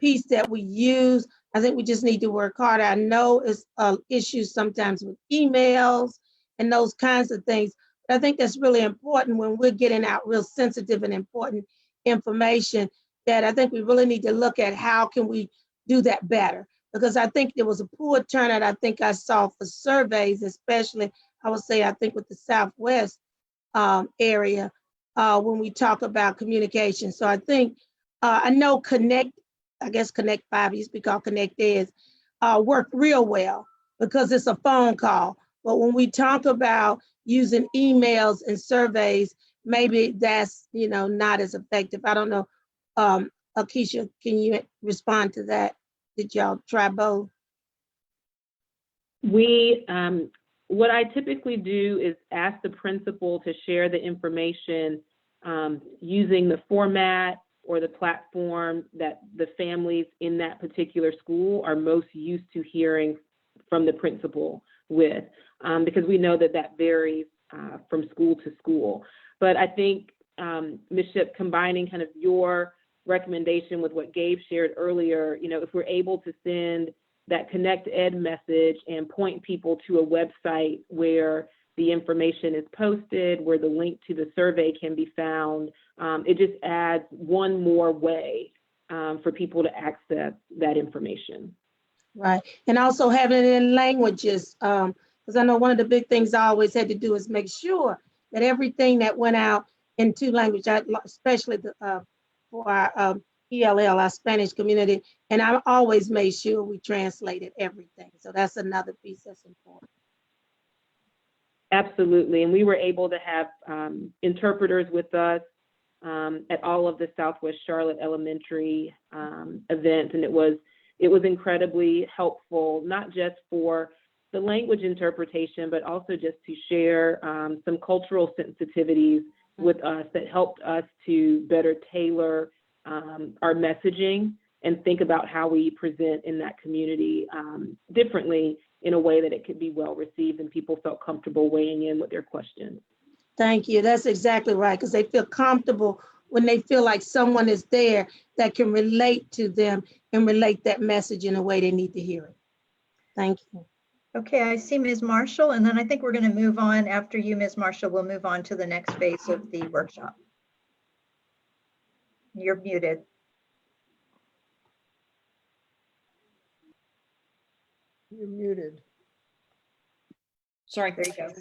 piece that we use, I think we just need to work harder. I know it's issues sometimes with emails and those kinds of things, but I think that's really important when we're getting out real sensitive and important information, that I think we really need to look at how can we do that better. Because I think there was a poor turnout I think I saw for surveys, especially I would say I think with the Southwest area when we talk about communication. So I think I know Connect 5 used to be called Connect Is work real well because it's a phone call. But when we talk about using emails and surveys, maybe that's not as effective. I don't know. Akeisha, can you respond to that? Did y'all try both? What I typically do is ask the principal to share the information using the format or the platform that the families in that particular school are most used to hearing from the principal with, because we know that varies from school to school. But I think, Ms. Shipp, combining kind of your recommendation with what Gabe shared earlier, if we're able to send that Connect Ed message and point people to a website where the information is posted, where the link to the survey can be found, it just adds one more way for people to access that information. Right, and also having it in languages, because I know one of the big things I always had to do is make sure that everything that went out in 2 languages, especially for our ELL, our Spanish community, and I always made sure we translated everything. So that's another piece that's important. Absolutely, and we were able to have interpreters with us at all of the Southwest Charlotte Elementary events, and it was incredibly helpful, not just for the language interpretation, but also just to share some cultural sensitivities with us that helped us to better tailor our messaging and think about how we present in that community differently in a way that it could be well received and people felt comfortable weighing in with their questions. Thank you. That's exactly right, because they feel comfortable when they feel like someone is there that can relate to them and relate that message in a way they need to hear it. Thank you. Okay, I see Ms. Marshall, and then I think we're going to move on after you, Ms. Marshall. We'll move on to the next phase of the workshop. You're muted. You're muted. Sorry. There you go.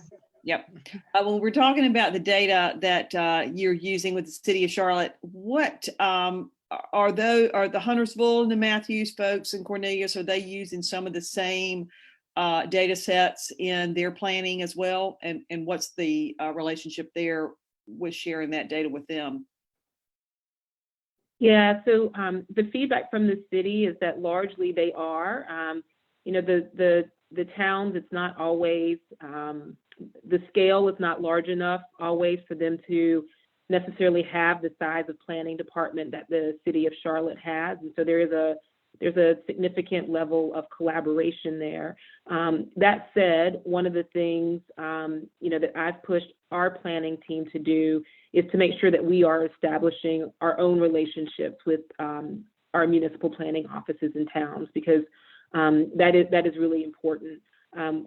Yep. When we're talking about the data that you're using with the City of Charlotte, what are the Huntersville and the Matthews folks and Cornelius, are they using some of the same data sets in their planning as well? And what's the relationship there with sharing that data with them? Yeah, so the feedback from the city is that largely they are. The towns, it's not always, the scale is not large enough always for them to necessarily have the size of planning department that the city of Charlotte has. And so there's a significant level of collaboration there. That said, one of the things, that I've pushed our planning team to do is to make sure that we are establishing our own relationships with our municipal planning offices in towns, because that is really important.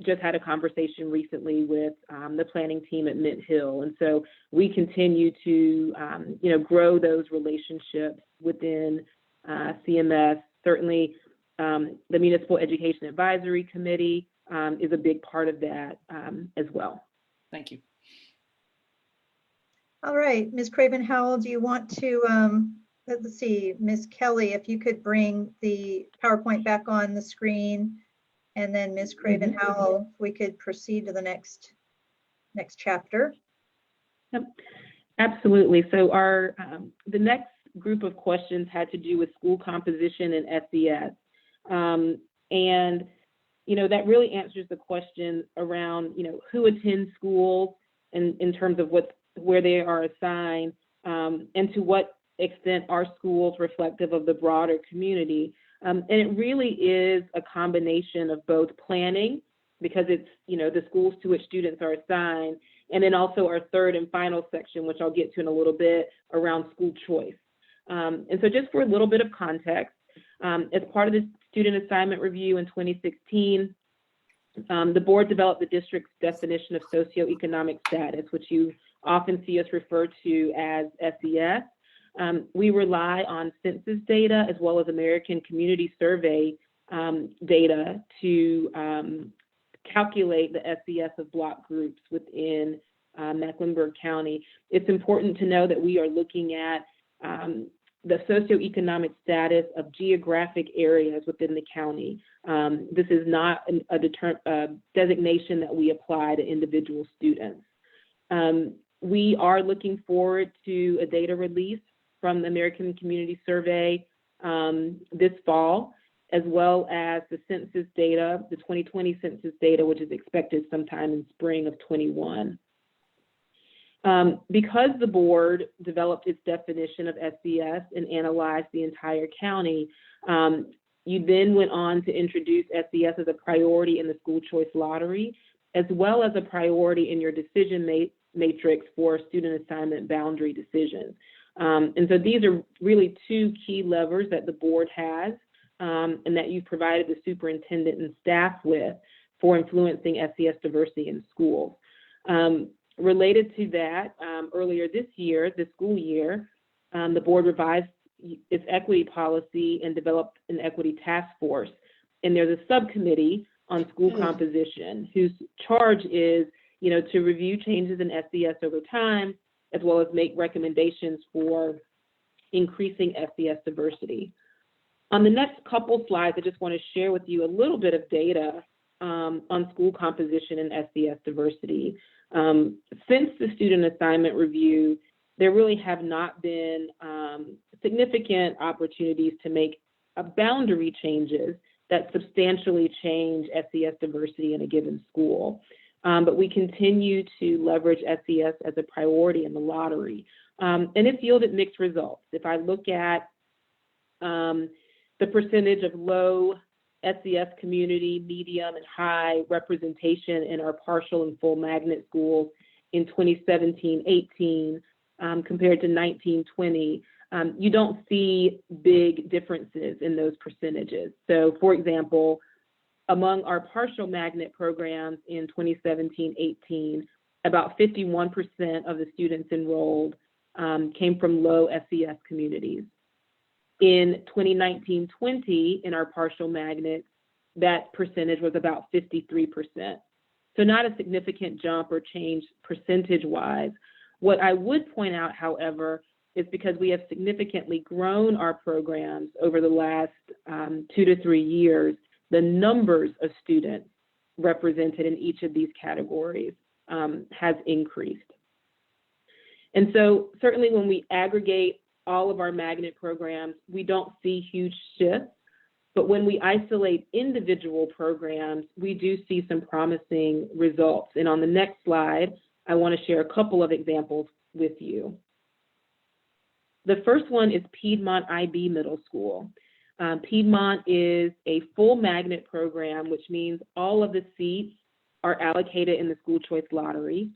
Just had a conversation recently with the planning team at Mint Hill. And so we continue to, grow those relationships within CMS. Certainly, the Municipal Education Advisory Committee is a big part of that as well. Thank you. All right, Ms. Craven Howell, do you want to, let's see, Ms. Kelly, if you could bring the PowerPoint back on the screen, and then Ms. Craven Howell, if we could proceed to the next chapter. Yep, absolutely. So our the next group of questions had to do with school composition and SES. And, that really answers the question around, who attends schools and in terms of where they are assigned, and to what extent are schools reflective of the broader community. And it really is a combination of both planning, because it's, the schools to which students are assigned, and then also our third and final section, which I'll get to in a little bit, around school choice. And so just for a little bit of context, as part of the student assignment review in 2016, the board developed the district's definition of socioeconomic status, which you often see us refer to as SES. We rely on census data as well as American Community Survey data to calculate the SES of block groups within Mecklenburg County. It's important to know that we are looking at the socioeconomic status of geographic areas within the county. This is not a designation that we apply to individual students. We are looking forward to a data release from the American Community Survey this fall, as well as the census data, the 2020 census data, which is expected sometime in spring of 21. Because the board developed its definition of SES and analyzed the entire county, you then went on to introduce SES as a priority in the school choice lottery, as well as a priority in your decision matrix for student assignment boundary decisions. And so these are really two key levers that the board has and that you've provided the superintendent and staff with for influencing SES diversity in schools. Related to that, earlier this school year, the board revised its equity policy and developed an equity task force. And there's a subcommittee on school composition whose charge is, to review changes in SES over time, as well as make recommendations for increasing SES diversity. On the next couple slides, I just want to share with you a little bit of data on school composition and SES diversity. Since the student assignment review, there really have not been significant opportunities to make boundary changes that substantially change SES diversity in a given school. But we continue to leverage SES as a priority in the lottery. And it's yielded mixed results. If I look at the percentage of low SES community, medium, and high representation in our partial and full magnet schools in 2017-18 compared to 19-20, you don't see big differences in those percentages. So, for example, among our partial magnet programs in 2017-18, about 51% of the students enrolled came from low SES communities. In 2019-20, in our partial magnets, that percentage was about 53%. So not a significant jump or change percentage-wise. What I would point out, however, is because we have significantly grown our programs over the last 2 to 3 years, the numbers of students represented in each of these categories has increased. And so certainly when we aggregate all of our magnet programs, we don't see huge shifts. But when we isolate individual programs, we do see some promising results. And on the next slide, I want to share a couple of examples with you. The first one is Piedmont IB Middle School. Piedmont is a full magnet program, which means all of the seats are allocated in the school choice lottery.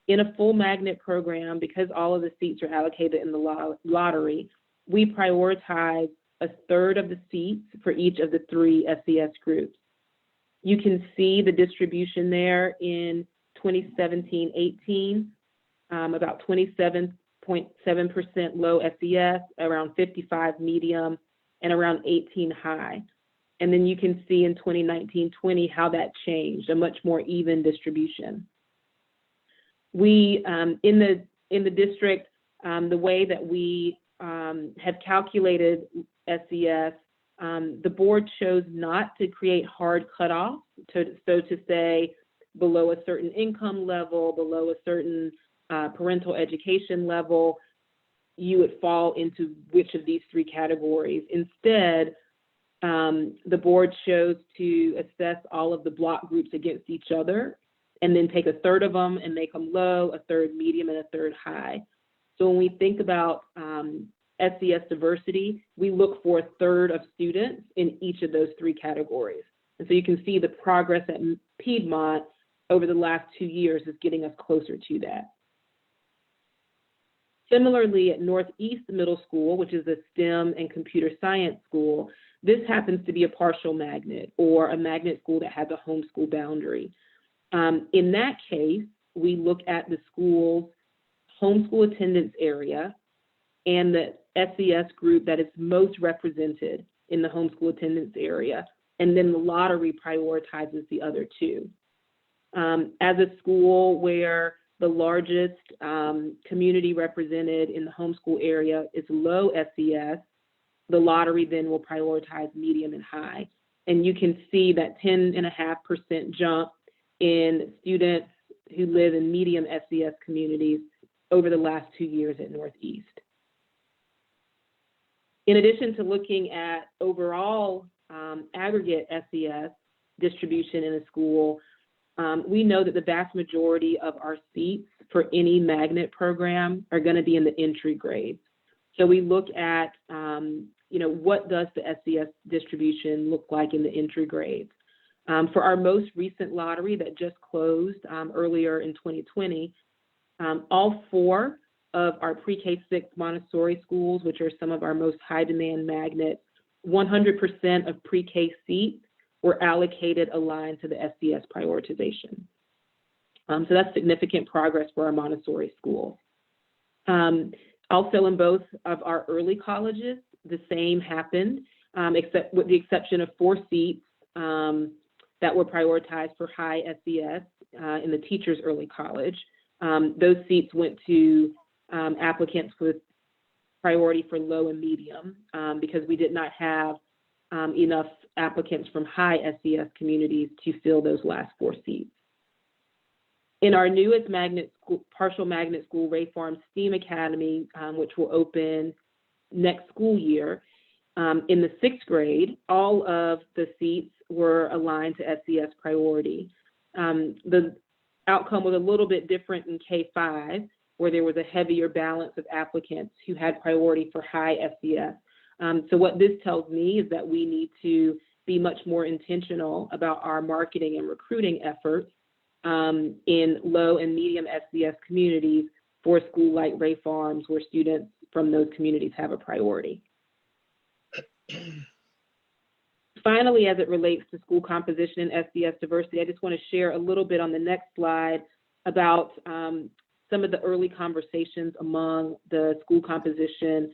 In a full magnet program, because all of the seats are allocated in the lottery, we prioritize a third of the seats for each of the 3 SES groups. You can see the distribution there in 2017-18, about 27.7% low SES, around 55 medium, and around 18 high. And then you can see in 2019-20 how that changed, a much more even distribution. We, in the district, the way that we have calculated SES, the board chose not to create hard cutoffs, so to say below a certain income level, below a certain parental education level, you would fall into which of these 3 categories. Instead, the board chose to assess all of the block groups against each other and then take a third of them and make them low, a third medium, and a third high. So when we think about SES diversity, we look for a third of students in each of those 3 categories. And so you can see the progress at Piedmont over the last 2 years is getting us closer to that. Similarly, at Northeast Middle School, which is a STEM and computer science school, this happens to be a partial magnet or a magnet school that has a homeschool boundary. In that case, we look at the school's homeschool attendance area and the SES group that is most represented in the homeschool attendance area, and then the lottery prioritizes the other 2. As a school where the largest community represented in the homeschool area is low SES, the lottery then will prioritize medium and high. And you can see that 10.5% jump in students who live in medium SES communities over the last 2 years at Northeast. In addition to looking at overall aggregate SES distribution in a school, we know that the vast majority of our seats for any magnet program are going to be in the entry grades. So we look at, what does the SES distribution look like in the entry grades? For our most recent lottery that just closed earlier in 2020, all 4 of our pre-K-6 Montessori schools, which are some of our most high demand magnets, 100% of pre-K seats were allocated aligned to the SES prioritization. So that's significant progress for our Montessori schools. Also in both of our early colleges, the same happened, except with the exception of 4 seats that were prioritized for high SES in the teachers' early college. Those seats went to applicants with priority for low and medium because we did not have enough applicants from high SES communities to fill those last 4 seats. In our newest magnet school, partial magnet school, Ray Farm STEAM Academy, which will open next school year, in the 6th grade, all of the seats were aligned to SES priority. The outcome was a little bit different in K-5, where there was a heavier balance of applicants who had priority for high SES. So what this tells me is that we need to be much more intentional about our marketing and recruiting efforts in low and medium SES communities for a school like Ray Farms, where students from those communities have a priority. Finally, as it relates to school composition and SES diversity, I just want to share a little bit on the next slide about some of the early conversations among the school composition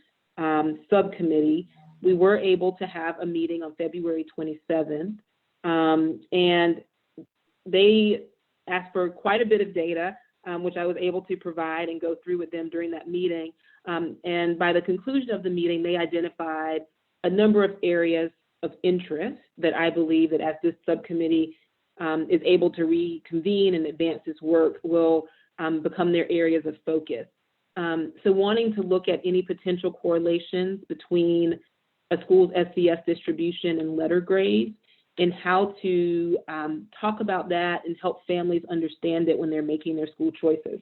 subcommittee. We were able to have a meeting on February 27th, and they asked for quite a bit of data, which I was able to provide and go through with them during that meeting. And by the conclusion of the meeting, they identified a number of areas of interest that I believe that as this subcommittee is able to reconvene and advance this work will become their areas of focus. So wanting to look at any potential correlations between a school's SES distribution and letter grades, and how to talk about that and help families understand it when they're making their school choices.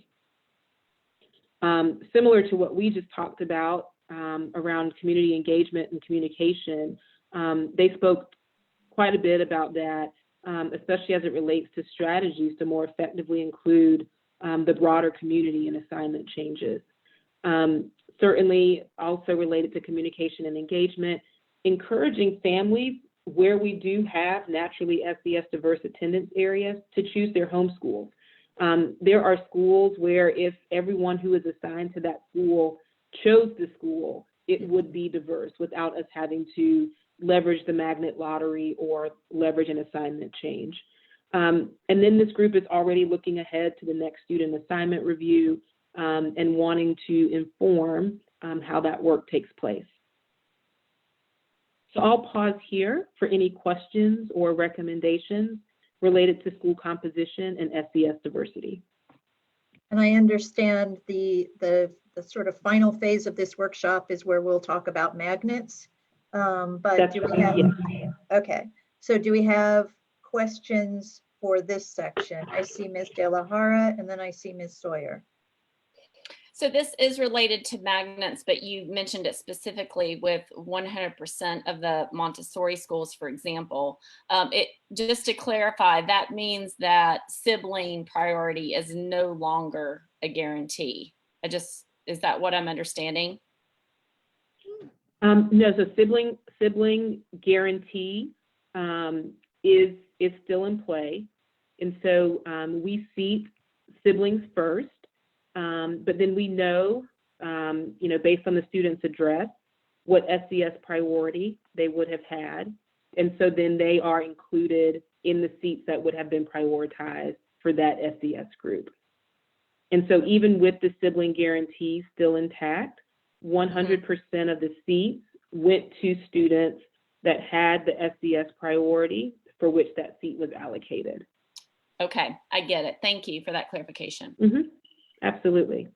Similar to what we just talked about around community engagement and communication, they spoke quite a bit about that, especially as it relates to strategies to more effectively include the broader community in assignment changes. Certainly also related to communication and engagement, encouraging families where we do have naturally SES diverse attendance areas to choose their home schools. There are schools where if everyone who is assigned to that school chose the school, it would be diverse without us having to leverage the magnet lottery or leverage an assignment change. And then this group is already looking ahead to the next student assignment review and wanting to inform how that work takes place. So I'll pause here for any questions or recommendations related to school composition and SES diversity. And I understand the sort of final phase of this workshop is where we'll talk about magnets. But That's do we right, have, yes. okay, so do we have questions for this section? I see Ms. De La Hara and then I see Ms. Sawyer. So this is related to magnets, but you mentioned it specifically with 100% of the Montessori schools, for example. Just to clarify, that means that sibling priority is no longer a guarantee. Is that what I'm understanding? No, so sibling guarantee is still in play. And so we seat siblings first. But then we know, based on the student's address, what SES priority they would have had. And so then they are included in the seats that would have been prioritized for that SES group. And so even with the sibling guarantee still intact, 100% of the seats went to students that had the SES priority for which that seat was allocated. Okay, I get it. Thank you for that clarification. Mm-hmm. Absolutely.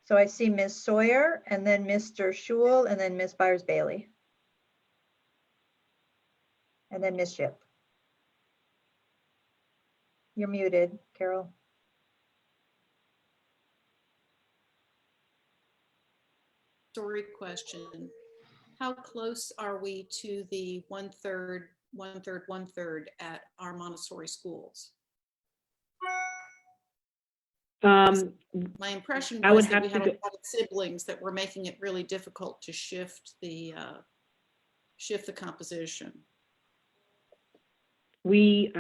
So I see Ms. Sawyer and then Mr. Schul and then Ms. Byers-Bailey. And then Ms. Ship. You're muted, Carol. Story question. How close are we to the 1/3, 1/3, 1/3 at our Montessori schools? My impression was that we had a lot of siblings that were making it really difficult to shift the composition. We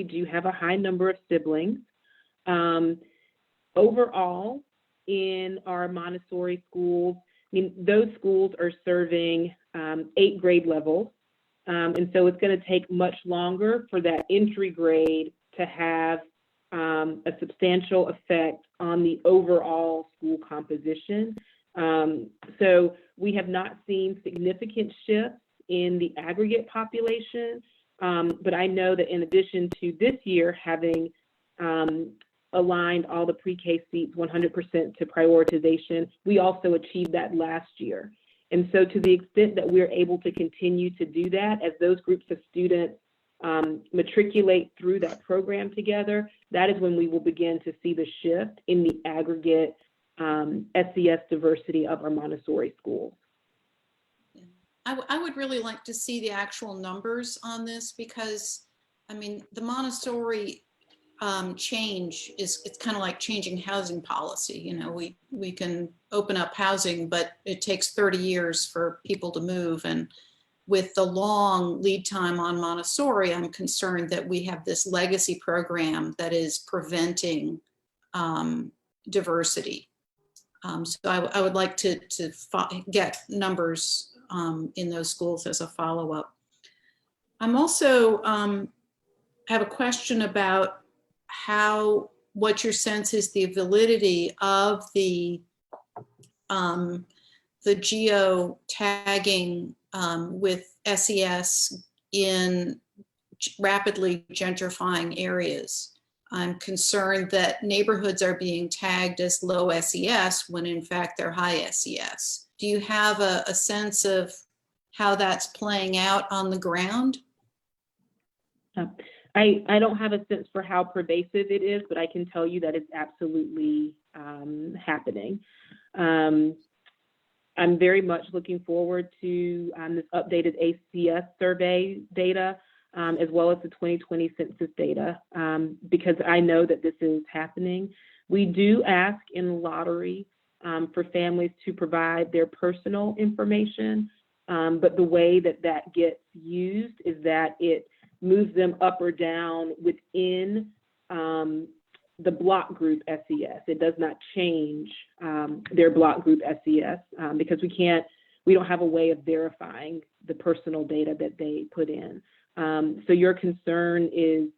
do have a high number of siblings. Overall, in our Montessori schools, I mean, those schools are serving 8 grade levels. And so it's going to take much longer for that entry grade to have a substantial effect on the overall school composition. So we have not seen significant shifts in the aggregate population, but I know that in addition to this year having aligned all the pre-K seats 100% to prioritization, we also achieved that last year. And so to the extent that we're able to continue to do that as those groups of students matriculate through that program together, that is when we will begin to see the shift in the aggregate SES diversity of our Montessori schools. I would really like to see the actual numbers on this because, I mean, the Montessori change it's kind of like changing housing policy. You know, we can open up housing, but it takes 30 years for people to move. And with the long lead time on Montessori, I'm concerned that we have this legacy program that is preventing diversity. So I would like to get numbers in those schools as a follow-up. I'm also have a question about what your sense is the validity of the geo tagging with SES in rapidly gentrifying areas. I'm concerned that neighborhoods are being tagged as low SES when in fact they're high SES. Do you have a sense of how that's playing out on the ground? I don't have a sense for how pervasive it is, but I can tell you that it's absolutely happening. I'm very much looking forward to this updated ACS survey data, as well as the 2020 census data, because I know that this is happening. We do ask in lottery for families to provide their personal information, but the way that that gets used is that it moves them up or down within the block group SES. It does not change their block group SES because we don't have a way of verifying the personal data that they put in. So your concern is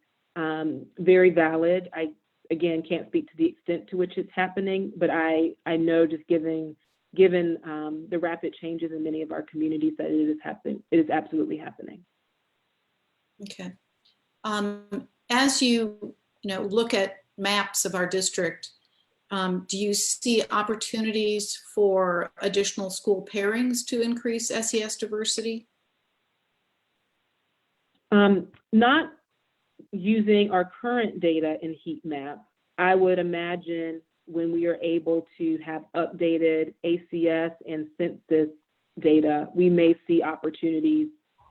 very valid. I, again, can't speak to the extent to which it's happening, but I know just given the rapid changes in many of our communities that it is absolutely happening. Okay. As you look at maps of our district, do you see opportunities for additional school pairings to increase SES diversity? Not using our current data in heat map, I would imagine when we are able to have updated ACS and census data, we may see opportunities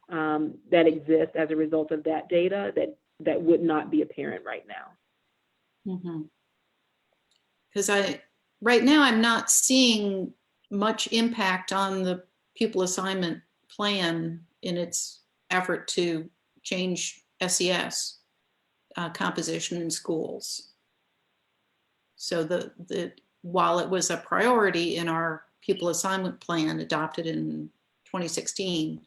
that exist as a result of that data that would not be apparent right now. Because right now I'm not seeing much impact on the pupil assignment plan in its effort to change SES composition in schools. So while it was a priority in our pupil assignment plan adopted in 2016,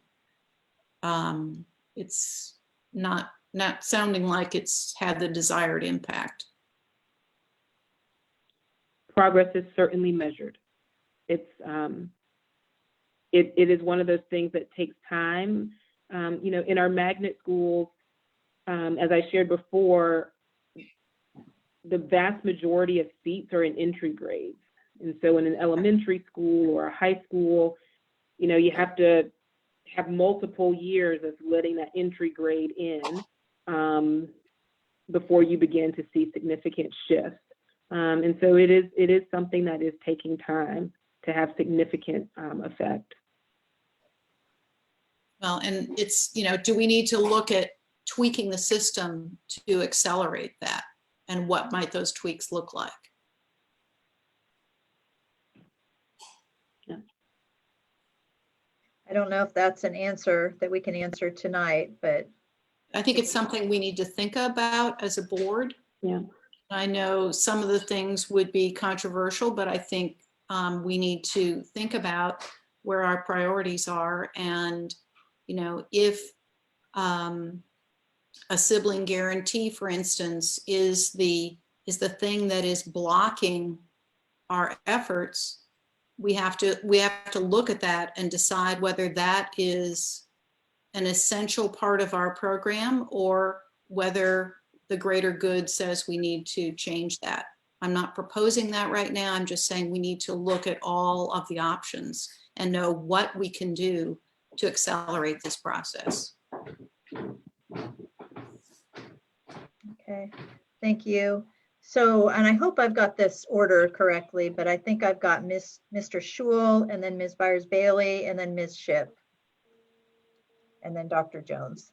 it's not sounding like it's had the desired impact. Progress is certainly measured. It is one of those things that takes time. In our magnet schools, as I shared before, the vast majority of seats are in entry grades. And so in an elementary school or a high school, you have to have multiple years of letting that entry grade in before you begin to see significant shifts. And so it is something that is taking time to have significant effect. Well, and it's, do we need to look at tweaking the system to accelerate that? And what might those tweaks look like? Yeah. I don't know if that's an answer that we can answer tonight, but I think it's something we need to think about as a board. Yeah. I know some of the things would be controversial, but I think we need to think about where our priorities are. And, if a sibling guarantee, for instance, is the thing that is blocking our efforts, we have to look at that and decide whether that is an essential part of our program or whether the greater good says we need to change that. I'm not proposing that right now. I'm just saying we need to look at all of the options and know what we can do to accelerate this process. okay, thank you. So, and I hope I've got this order correctly, but I think I've got Mr. Schul and then Ms. Byers-Bailey and then Ms. Shipp and then Dr. Jones.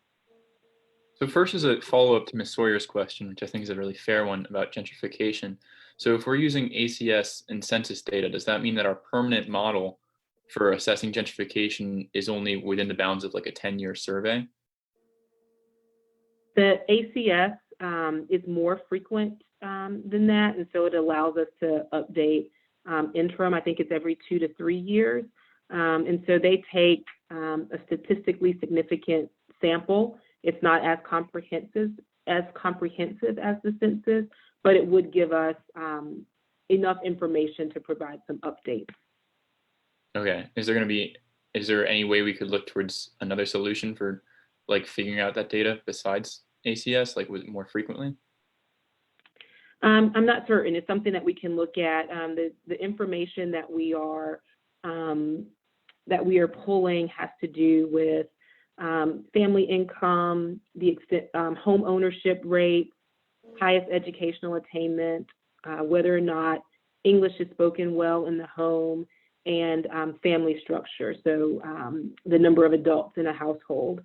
So first is a follow-up to Ms. Sawyer's question, which I think is a really fair one about gentrification. So if we're using ACS and census data, does that mean that our permanent model for assessing gentrification is only within the bounds of like a 10-year survey? The ACS is more frequent than that, and so it allows us to update interim. I think it's every 2 to 3 years, and so they take a statistically significant sample. It's not as comprehensive as the census, but it would give us enough information to provide some updates. Okay. Is there any way we could look towards another solution for like figuring out that data besides ACS, like was it more frequently? I'm not certain. It's something that we can look at. The information that we are pulling has to do with family income, the extent, home ownership rate, highest educational attainment, whether or not English is spoken well in the home, and family structure. So the number of adults in a household.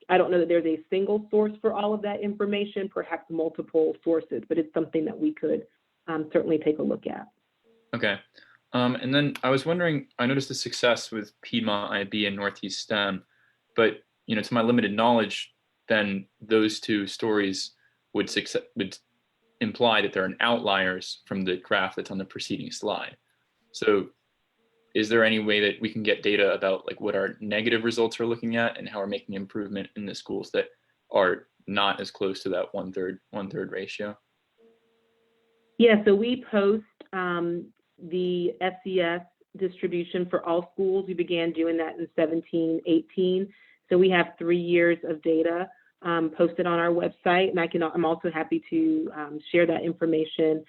I don't know that there's a single source for all of that information, perhaps multiple sources, but it's something that we could certainly take a look at. Okay. And then I was wondering, I noticed the success with Piedmont IB and Northeast STEM, but to my limited knowledge, then those two stories would imply that they're outliers from the graph that's on the preceding slide. So is there any way that we can get data about like what our negative results are looking at and how we're making improvement in the schools that are not as close to that one-third ratio? Yeah, so we post the SES distribution for all schools. We began doing that in 17, 18. So we have 3 years of data posted on our website, and I'm also happy to share that information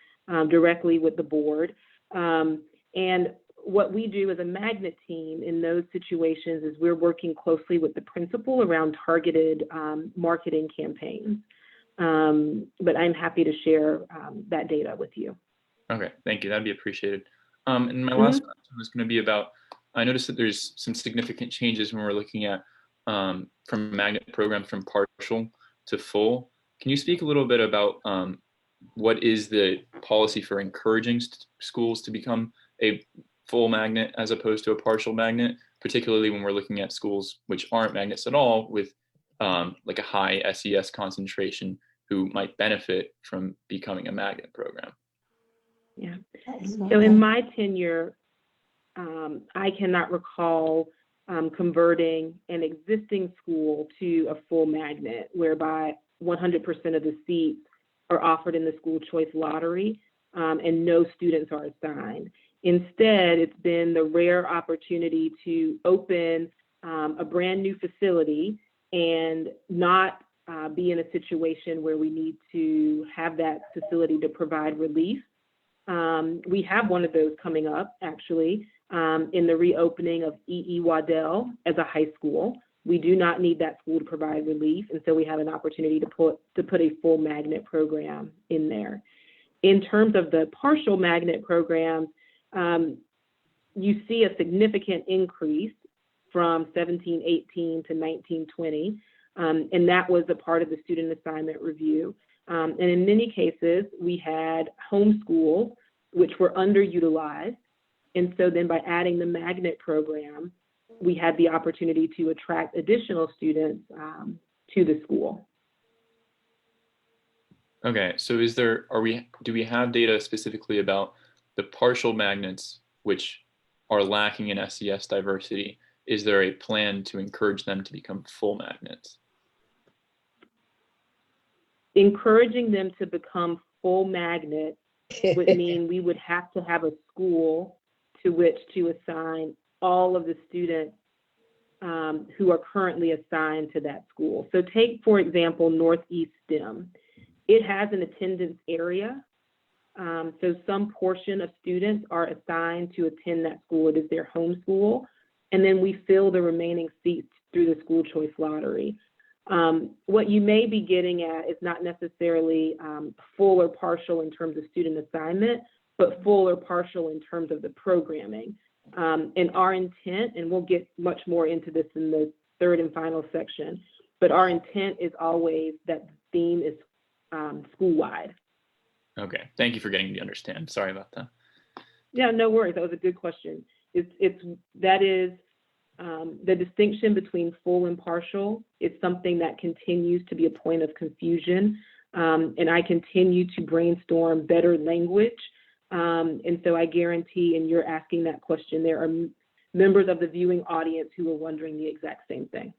directly with the board. And what we do as a magnet team in those situations is we're working closely with the principal around targeted marketing campaigns. But I'm happy to share that data with you. Okay, thank you. That'd be appreciated. And my last question was going to be about, I noticed that there's some significant changes when we're looking at from magnet programs from partial to full. Can you speak a little bit about what is the policy for encouraging schools to become a full magnet as opposed to a partial magnet, particularly when we're looking at schools which aren't magnets at all with like a high SES concentration who might benefit from becoming a magnet program? Yeah. So in my tenure, I cannot recall converting an existing school to a full magnet whereby 100% of the seats are offered in the school choice lottery and no students are assigned. Instead, it's been the rare opportunity to open a brand new facility and not be in a situation where we need to have that facility to provide relief. We have one of those coming up, actually, in the reopening of E.E. Waddell as a high school. We do not need that school to provide relief, and so we have an opportunity to put a full magnet program in there. In terms of the partial magnet programs, you see a significant increase from 17-18 to 19-20, and that was a part of the student assignment review. And in many cases, we had homeschools which were underutilized. And so then by adding the magnet program, we had the opportunity to attract additional students to the school. Okay, so do we have data specifically about the partial magnets which are lacking in SES diversity? Is there a plan to encourage them to become full magnets? Encouraging them to become full magnet would mean we would have to have a school to which to assign all of the students who are currently assigned to that school. So take, for example, Northeast STEM. It has an attendance area. So some portion of students are assigned to attend that school. It is their home school. And then we fill the remaining seats through the school choice lottery. What you may be getting at is not necessarily full or partial in terms of student assignment, but full or partial in terms of the programming. And our intent, and we'll get much more into this in the third and final section, but our intent is always that the theme is school-wide. Okay, thank you for getting me to understand. Sorry about that. Yeah, no worries. That was a good question. That is the distinction between full and partial is something that continues to be a point of confusion. And I continue to brainstorm better language. And so I guarantee, and you're asking that question, there are members of the viewing audience who are wondering the exact same thing.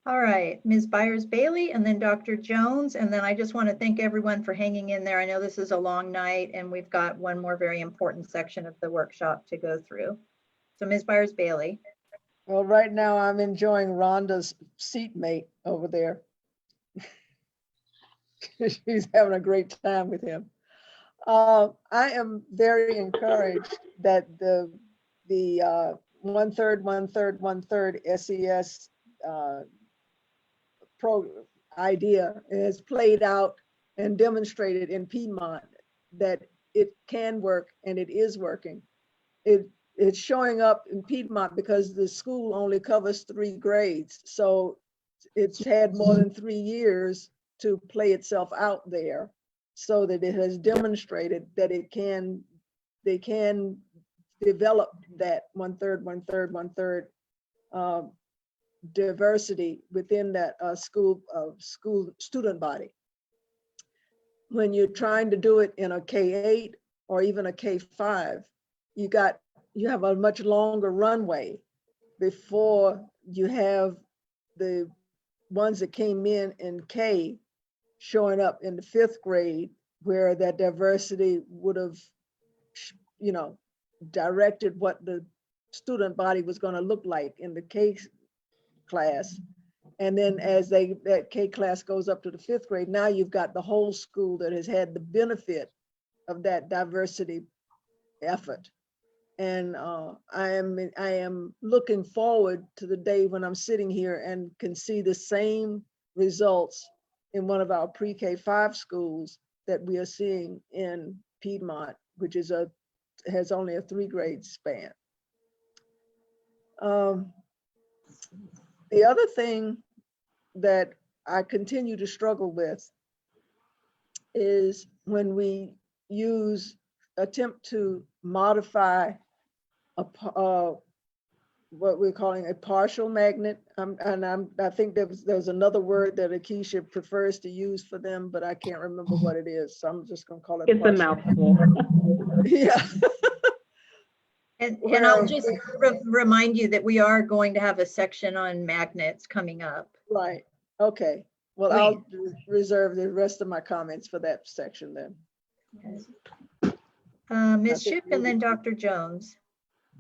All right, Ms. Byers-Bailey and then Dr. Jones. And then I just want to thank everyone for hanging in there. I know this is a long night and we've got one more very important section of the workshop to go through. So Ms. Byers-Bailey. Well, right now I'm enjoying Rhonda's seatmate over there. She's having a great time with him. I am very encouraged that the 1/3, 1/3, 1/3 SES idea is played out and demonstrated in Piedmont that it can work and it is working. It's showing up in Piedmont because the school only covers 3 grades. So it's had more than 3 years to play itself out there, so that it has demonstrated that they can develop that 1/3, 1/3, 1/3 diversity within that school student body. When you're trying to do it in a K-8 or even a K-5, you have a much longer runway before you have the ones that came in K showing up in the 5th grade, where that diversity would have, directed what the student body was going to look like in the K class. And then as that K class goes up to the 5th grade, now you've got the whole school that has had the benefit of that diversity effort. And I am looking forward to the day when I'm sitting here and can see the same results in one of our pre-K-5 schools that we are seeing in Piedmont, which is has only a 3-grade span. The other thing that I continue to struggle with is when we attempt to modify what we're calling a partial magnet. I think there's another word that Akeisha prefers to use for them, but I can't remember what it is. So I'm just gonna call it. It's a mouthful. Yeah. And I'll just remind you that we are going to have a section on magnets coming up. Right. Okay. Well, I'll reserve the rest of my comments for that section then. Ms. Shipp and then Dr. Jones.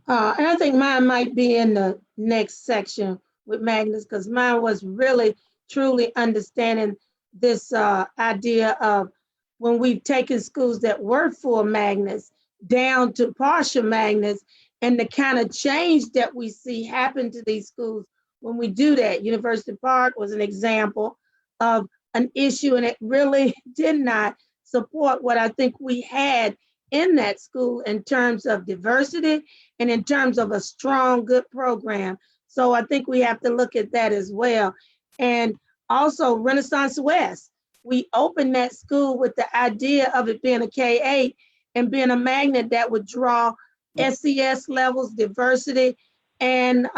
And I think mine might be in the next section with magnets, because mine was really, truly understanding this idea of when we've taken schools that were full magnets down to partial magnets, and the kind of change that we see happen to these schools when we do that. University Park was an example of an issue, and it really did not support what I think we had in that school in terms of diversity and in terms of a strong, good program. So I think we have to look at that as well. And also Renaissance West, we opened that school with the idea of it being a K-8 and being a magnet that would draw SES levels, diversity. And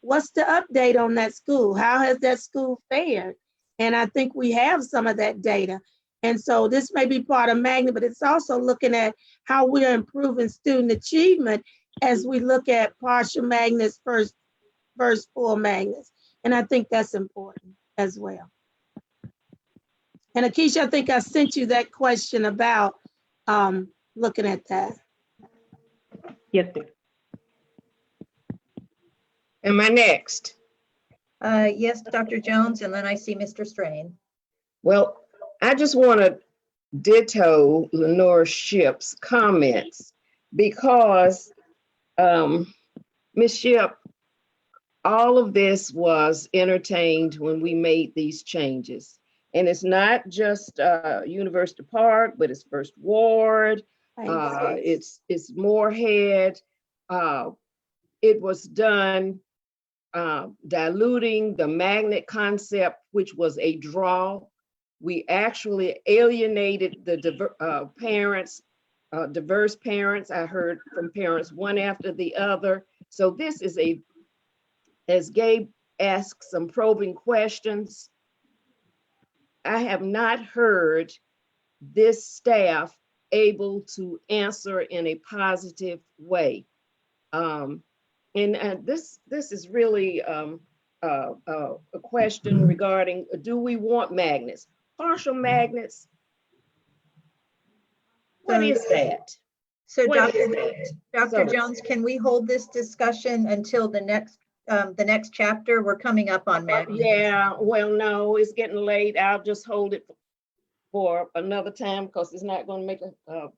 what's the update on that school? How has that school fared? And I think we have some of that data. And so this may be part of magnet, but it's also looking at how we are improving student achievement as we look at partial magnets versus full magnets. And I think that's important as well. And Akeisha, I think I sent you that question about looking at that. Yes, sir. Am I next? Yes, Dr. Jones, and then I see Mr. Strain. Well, I just want to ditto Lenore Shipp's comments, because Ms. Shipp, all of this was entertained when we made these changes. And it's not just University Park, but it's First Ward, it's Moorhead. It was done diluting the magnet concept, which was a draw. We actually alienated the parents, diverse parents. I heard from parents one after the other. So this is as Gabe asked some probing questions, I have not heard this staff able to answer in a positive way. And this is really a question regarding, do we want magnets? Partial magnets, what is that? So Dr. Jones, can we hold this discussion until the next the next chapter? We're coming up on magnets. Yeah, well, no, it's getting late. I'll just hold it for another time because it's not going to make a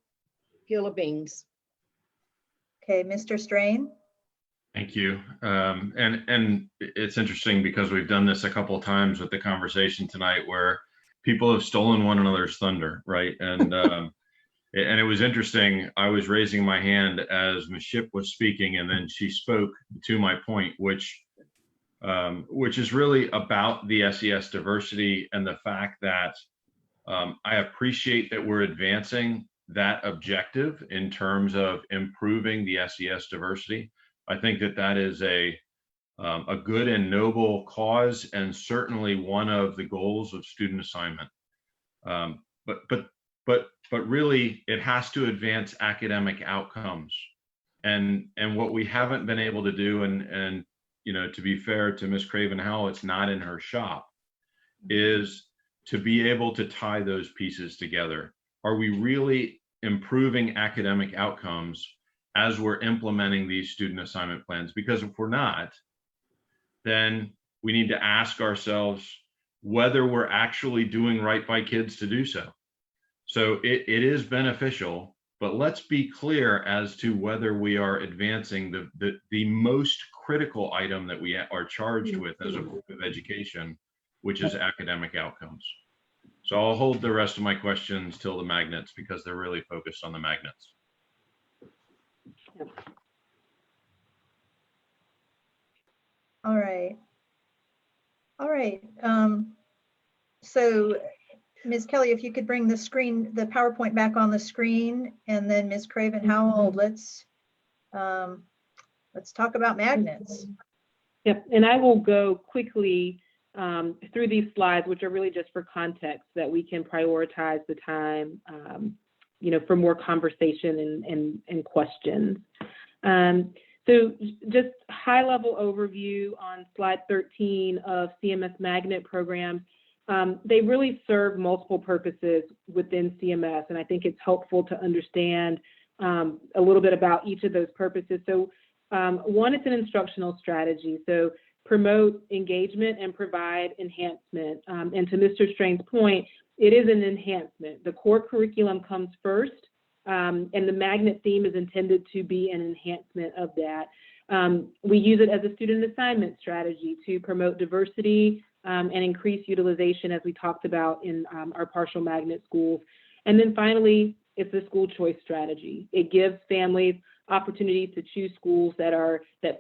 hill of beans. Okay, Mr. Strain? Thank you. And it's interesting because we've done this a couple of times with the conversation tonight where people have stolen one another's thunder, right? And and it was interesting. I was raising my hand as Ms. Shipp was speaking, and then she spoke to my point, which is really about the SES diversity and the fact that I appreciate that we're advancing that objective in terms of improving the SES diversity. I think that that is a good and noble cause, and certainly one of the goals of student assignment. But really, it has to advance academic outcomes, and what we haven't been able to do, and you know, to be fair to Ms. Craven Howell, it's not in her shop, is to be able to tie those pieces together. Are we really improving academic outcomes as we're implementing these student assignment plans? Because if we're not, then we need to ask ourselves whether we're actually doing right by kids to do so. So it is beneficial, but let's be clear as to whether we are advancing the most critical item that we are charged with as a board of education, which is academic outcomes. So I'll hold the rest of my questions till the magnets because they're really focused on the magnets. All right. All right. So Ms. Kelly, if you could bring the screen, the PowerPoint back on the screen, and then Ms. Craven Howell, let's talk about magnets. Yep, and I will go quickly through these slides, which are really just for context, that we can prioritize the time, you know, for more conversation and questions. So just high-level overview on slide 13 of CMS magnet programs. They really serve multiple purposes within CMS, and I think it's helpful to understand a little bit about each of those purposes. So one, it's an instructional strategy. So promote engagement and provide enhancement. And to Mr. Strain's point, it is an enhancement. The core curriculum comes first, and the magnet theme is intended to be an enhancement of that. We use it as a student assignment strategy to promote diversity and increase utilization, as we talked about in our partial magnet schools. And then finally, it's a school choice strategy. It gives families opportunities to choose schools that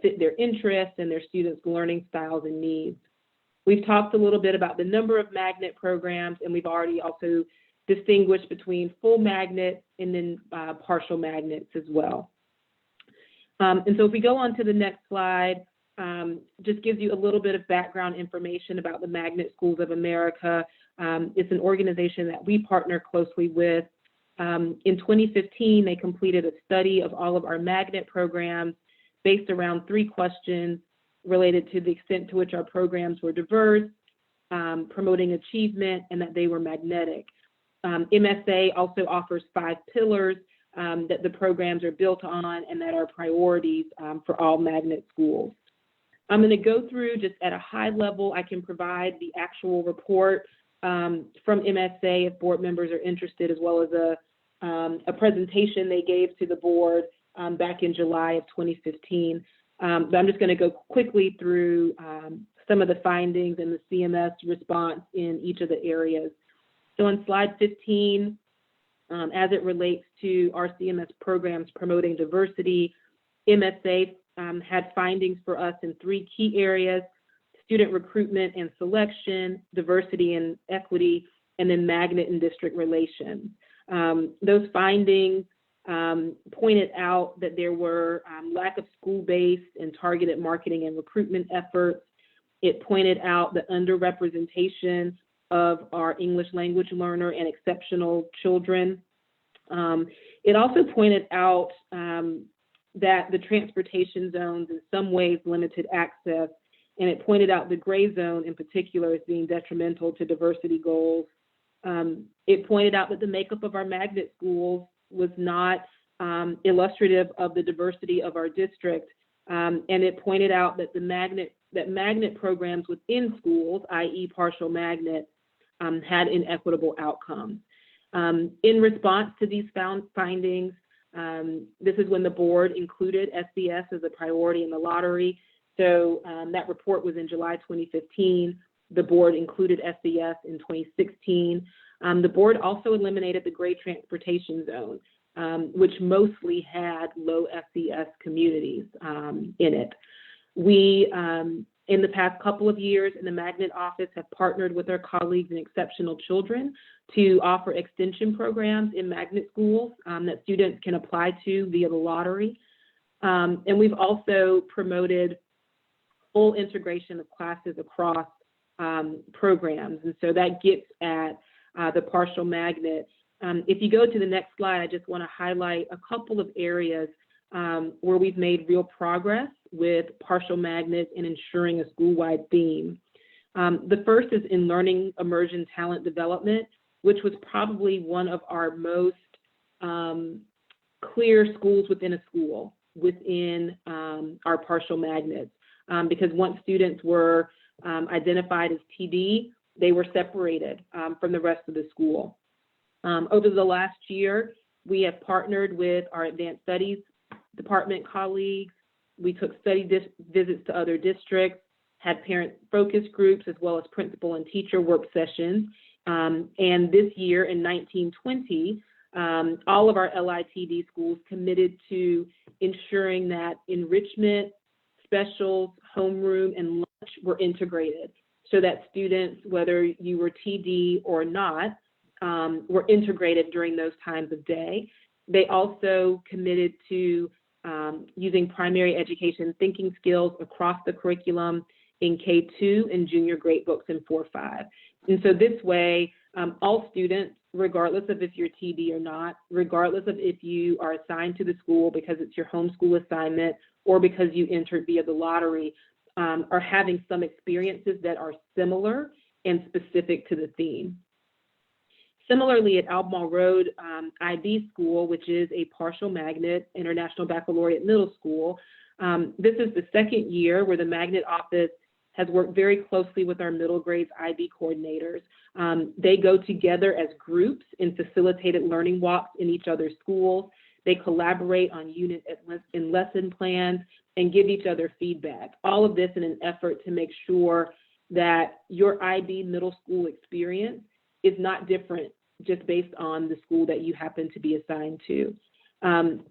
fit their interests and their students' learning styles and needs. We've talked a little bit about the number of magnet programs, and we've already also distinguished between full magnets and then partial magnets as well. And so if we go on to the next slide, just gives you a little bit of background information about the Magnet Schools of America. It's an organization that we partner closely with. In 2015, they completed a study of all of our magnet programs based around 3 questions related to the extent to which our programs were diverse, promoting achievement, and that they were magnetic. MSA also offers 5 pillars that the programs are built on and that are priorities for all magnet schools. I'm going to go through just at a high level. I can provide the actual report from MSA if board members are interested, as well as a presentation they gave to the board back in July of 2015. But I'm just going to go quickly through some of the findings and the CMS response in each of the areas. So on slide 15, as it relates to our CMS programs promoting diversity, MSA had findings for us in 3 key areas: student recruitment and selection, diversity and equity, and then magnet and district relations. Those findings pointed out that there were lack of school-based and targeted marketing and recruitment efforts. It pointed out the underrepresentation of our English language learner and exceptional children. It also pointed out that the transportation zones in some ways limited access, and it pointed out the gray zone in particular as being detrimental to diversity goals. It pointed out that the makeup of our magnet schools was not illustrative of the diversity of our district, And it pointed out that magnet programs within schools, i.e. partial magnet, had inequitable outcomes. In response to these findings, this is when the board included SCS as a priority in the lottery. So that report was in July 2015. The board included SCS in 2016. The board also eliminated the grade transportation zone, which mostly had low SCS communities in it. We, in the past couple of years in the Magnet office, have partnered with our colleagues in Exceptional Children to offer extension programs in Magnet schools that students can apply to via the lottery. And we've also promoted full integration of classes across programs. And so that gets at the partial magnet. If you go to the next slide, I just want to highlight a couple of areas where we've made real progress with partial magnets and ensuring a school-wide theme. The first is in learning immersion talent development, which was probably one of our most clear schools within a school within our partial magnets. Because once students were identified as TD, they were separated from the rest of the school. Over the last year, we have partnered with our advanced studies department colleagues. We took study visits to other districts, had parent focus groups, as well as principal and teacher work sessions. And this year in 1920, all of our LITD schools committed to ensuring that enrichment, specials, homeroom, and lunch were integrated so that students, whether you were TD or not, were integrated during those times of day. They also committed to using primary education thinking skills across the curriculum in K2 and junior grade books in 4-5. And so this way, all students, regardless of if you're TD or not, regardless of if you are assigned to the school because it's your homeschool assignment or because you entered via the lottery, are having some experiences that are similar and specific to the theme. Similarly, at Albemarle Road IB School, which is a partial magnet International Baccalaureate Middle School, this is the second year where the Magnet office has worked very closely with our middle grades IB coordinators. They go together as groups in facilitated learning walks in each other's schools. They collaborate on unit and lesson plans and give each other feedback. All of this in an effort to make sure that your IB middle school experience is not different just based on the school that you happen to be assigned to.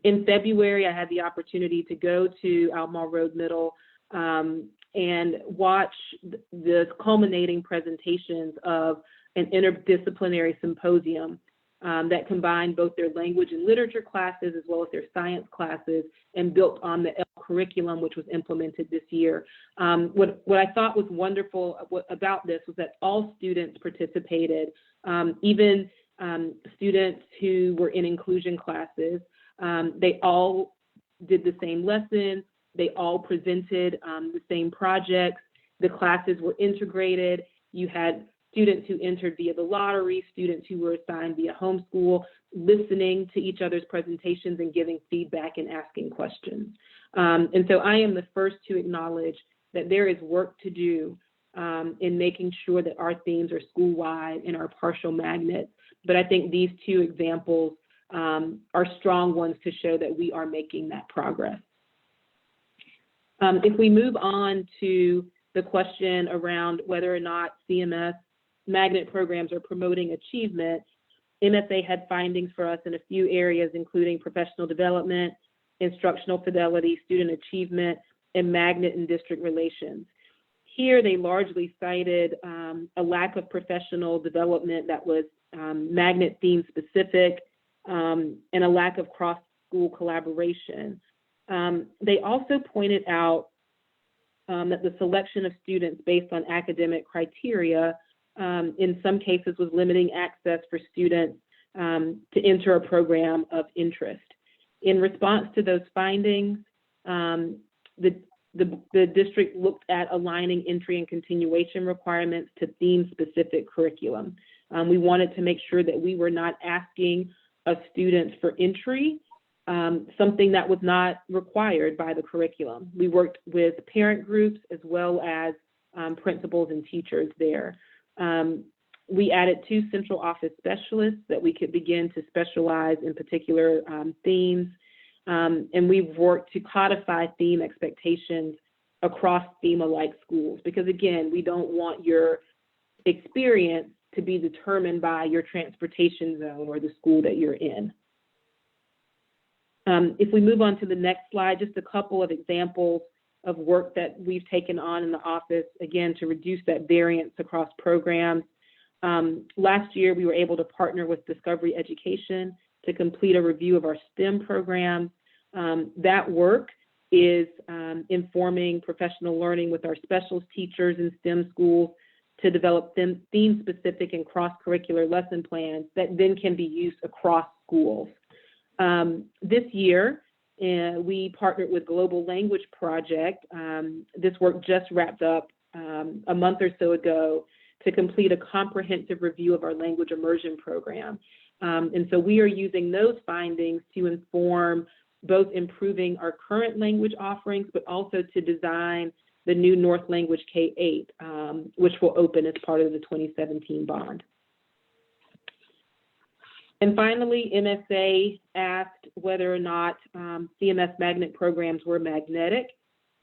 In February, I had the opportunity to go to Albemarle Road Middle and watch the culminating presentations of an interdisciplinary symposium that combined both their language and literature classes as well as their science classes and built on the L curriculum, which was implemented this year. What I thought was wonderful about this was that all students participated, even students who were in inclusion classes. They all did the same lesson. They all presented the same projects. The classes were integrated. You had students who entered via the lottery, students who were assigned via homeschool, listening to each other's presentations and giving feedback and asking questions. And so I am the first to acknowledge that there is work to do in making sure that our themes are school-wide and our partial magnets. But I think these two examples are strong ones to show that we are making that progress. If we move on to the question around whether or not CMS magnet programs are promoting achievement, MSA had findings for us in a few areas, including professional development, instructional fidelity, student achievement, and magnet and district relations. Here, they largely cited a lack of professional development that was magnet theme specific and a lack of cross-school collaboration. They also pointed out that the selection of students based on academic criteria in some cases was limiting access for students to enter a program of interest. In response to those findings, the district looked at aligning entry and continuation requirements to theme-specific curriculum. We wanted to make sure that we were not asking students for entry something that was not required by the curriculum. We worked with parent groups as well as principals and teachers there. We added 2 central office specialists that we could begin to specialize in particular themes. And we've worked to codify theme expectations across theme-alike schools, because again, we don't want your experience to be determined by your transportation zone or the school that you're in. If we move on to the next slide, just a couple of examples of work that we've taken on in the office, again, to reduce that variance across programs. Last year, we were able to partner with Discovery Education to complete a review of our STEM programs. That work is informing professional learning with our specialist teachers in STEM schools to develop theme-specific and cross-curricular lesson plans that then can be used across schools. This year, we partnered with Global Language Project. This work just wrapped up a month or so ago to complete a comprehensive review of our language immersion program. And so we are using those findings to inform both improving our current language offerings, but also to design the new North Language K-8, which will open as part of the 2017 bond. And finally, MSA asked whether or not CMS magnet programs were magnetic.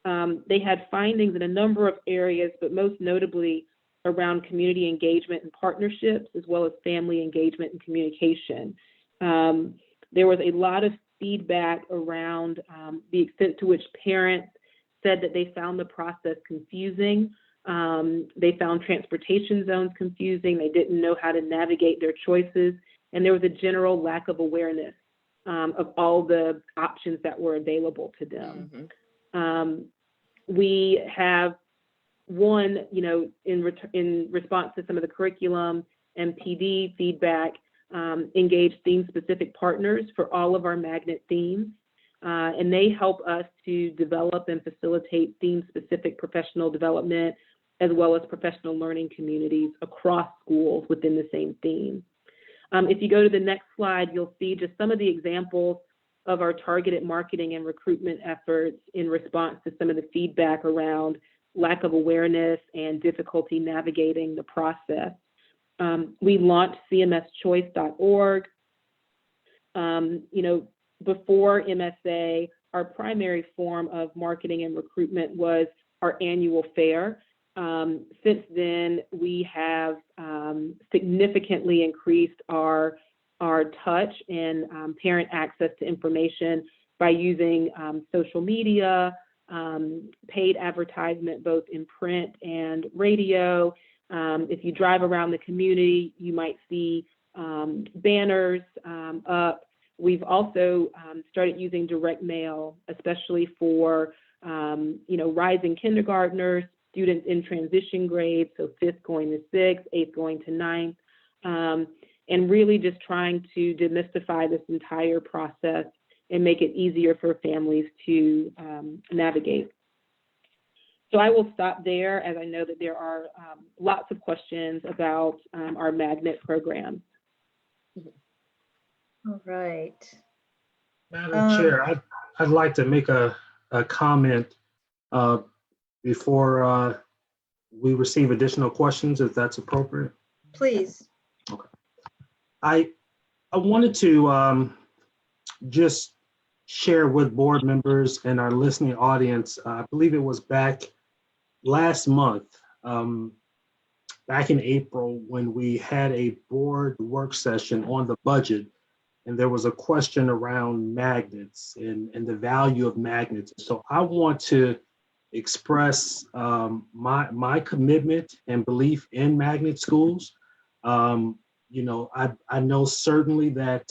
They had findings in a number of areas, but most notably around community engagement and partnerships, as well as family engagement and communication. There was a lot of feedback around the extent to which parents said that they found the process confusing. They found transportation zones confusing. They didn't know how to navigate their choices. And there was a general lack of awareness of all the options that were available to them. We have one, in response to some of the curriculum and PD feedback, engaged theme-specific partners for all of our magnet themes. And they help us to develop and facilitate theme-specific professional development, as well as professional learning communities across schools within the same theme. If you go to the next slide, you'll see just some of the examples of our targeted marketing and recruitment efforts in response to some of the feedback around lack of awareness and difficulty navigating the process. We launched cmschoice.org. Before MSA, our primary form of marketing and recruitment was our annual fair. Since then, we have significantly increased our touch and parent access to information by using social media, paid advertisement, both in print and radio. If you drive around the community, you might see banners up. We've also started using direct mail, especially for rising kindergartners, students in transition grades, so 5th going to 6th, 8th going to 9th, and really just trying to demystify this entire process and make it easier for families to navigate. So I will stop there, as I know that there are lots of questions about our magnet program. All right. Madam Chair, I'd like to make a comment before we receive additional questions, if that's appropriate. Please. Okay. I wanted to just share with board members and our listening audience, I believe it was back last month, back in April, when we had a board work session on the budget, and there was a question around magnets and the value of magnets. So I want to express my commitment and belief in magnet schools. I know certainly that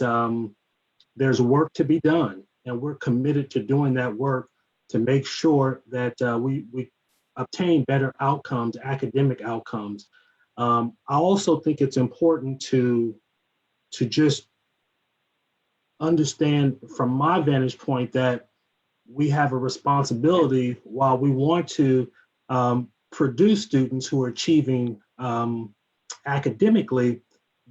there's work to be done, and we're committed to doing that work to make sure that we obtain better outcomes, academic outcomes. I also think it's important to just understand from my vantage point that we have a responsibility, while we want to produce students who are achieving academically,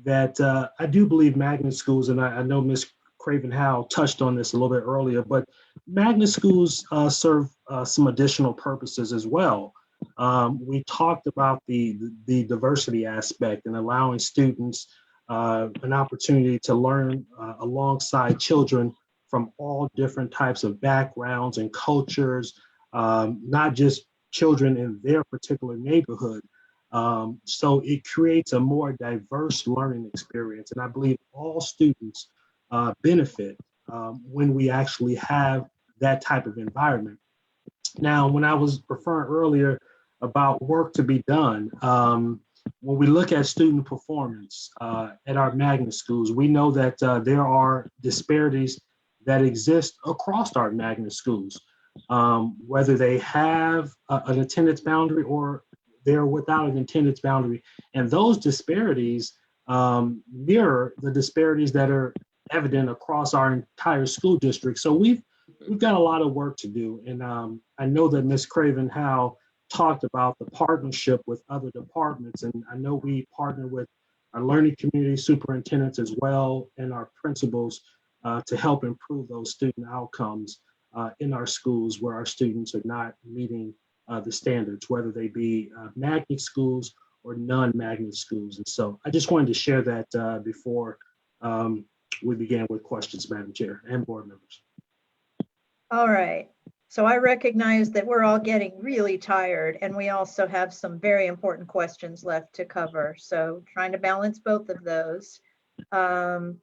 that I do believe magnet schools, and I know Ms. Craven Howe touched on this a little bit earlier, but magnet schools serve some additional purposes as well. We talked about the diversity aspect and allowing students an opportunity to learn alongside children from all different types of backgrounds and cultures, not just children in their particular neighborhood. So it creates a more diverse learning experience. And I believe all students benefit when we actually have that type of environment. Now, when I was referring earlier about work to be done, when we look at student performance at our magnet schools, we know that there are disparities that exist across our magnet schools, whether they have an attendance boundary or they're without an attendance boundary. And those disparities mirror the disparities that are evident across our entire school district. So we've got a lot of work to do. And I know that Ms. Craven Howe talked about the partnership with other departments. And I know we partner with our learning community superintendents as well and our principals to help improve those student outcomes in our schools where our students are not meeting the standards, whether they be magnet schools or non-magnet schools. And so I just wanted to share that before we began with questions, Madam Chair and board members. All right. So I recognize that we're all getting really tired and we also have some very important questions left to cover. So trying to balance both of those. Who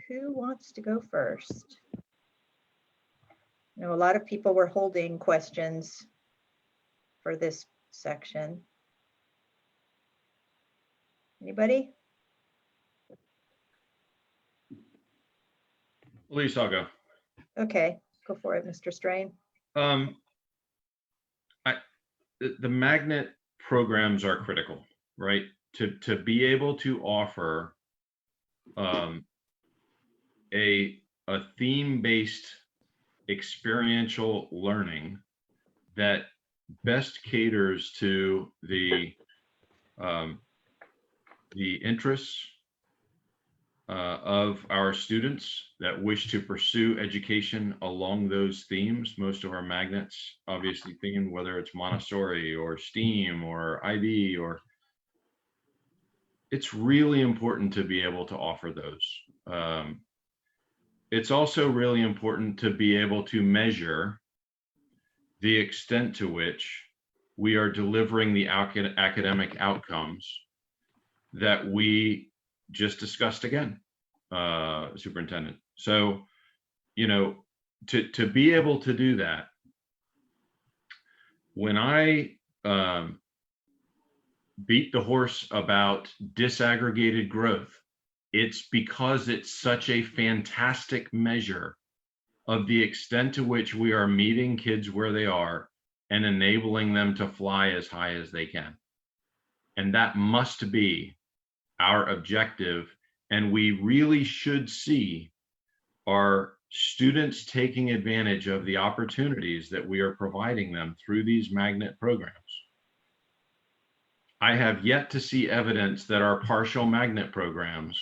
wants to go first? I know a lot of people were holding questions for this section. Anybody? Elise, I'll go. Okay, go for it, Mr. Strain. The magnet programs are critical, right? To be able to offer a theme-based experiential learning that best caters to the interests of our students that wish to pursue education along those themes. Most of our magnets obviously themed, whether it's Montessori or STEAM or IB, or it's really important to be able to offer those. It's also really important to be able to measure the extent to which we are delivering the academic outcomes that we just discussed again, Superintendent. So, you know, to be able to do that, when I beat the horse about disaggregated growth, it's because it's such a fantastic measure of the extent to which we are meeting kids where they are and enabling them to fly as high as they can. And that must be our objective. And we really should see our students taking advantage of the opportunities that we are providing them through these magnet programs. I have yet to see evidence that our partial magnet programs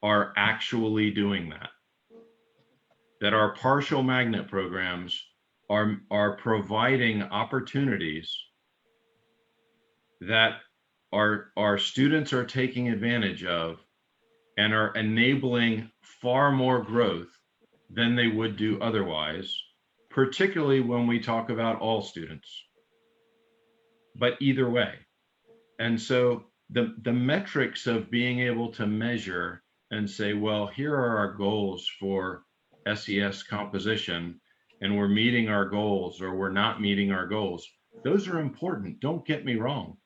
are actually doing that. That our partial magnet programs are providing opportunities that our students are taking advantage of and are enabling far more growth than they would do otherwise, particularly when we talk about all students. But either way. And so the metrics of being able to measure and say, well, here are our goals for SES composition, and we're meeting our goals or we're not meeting our goals. Those are important, don't get me wrong.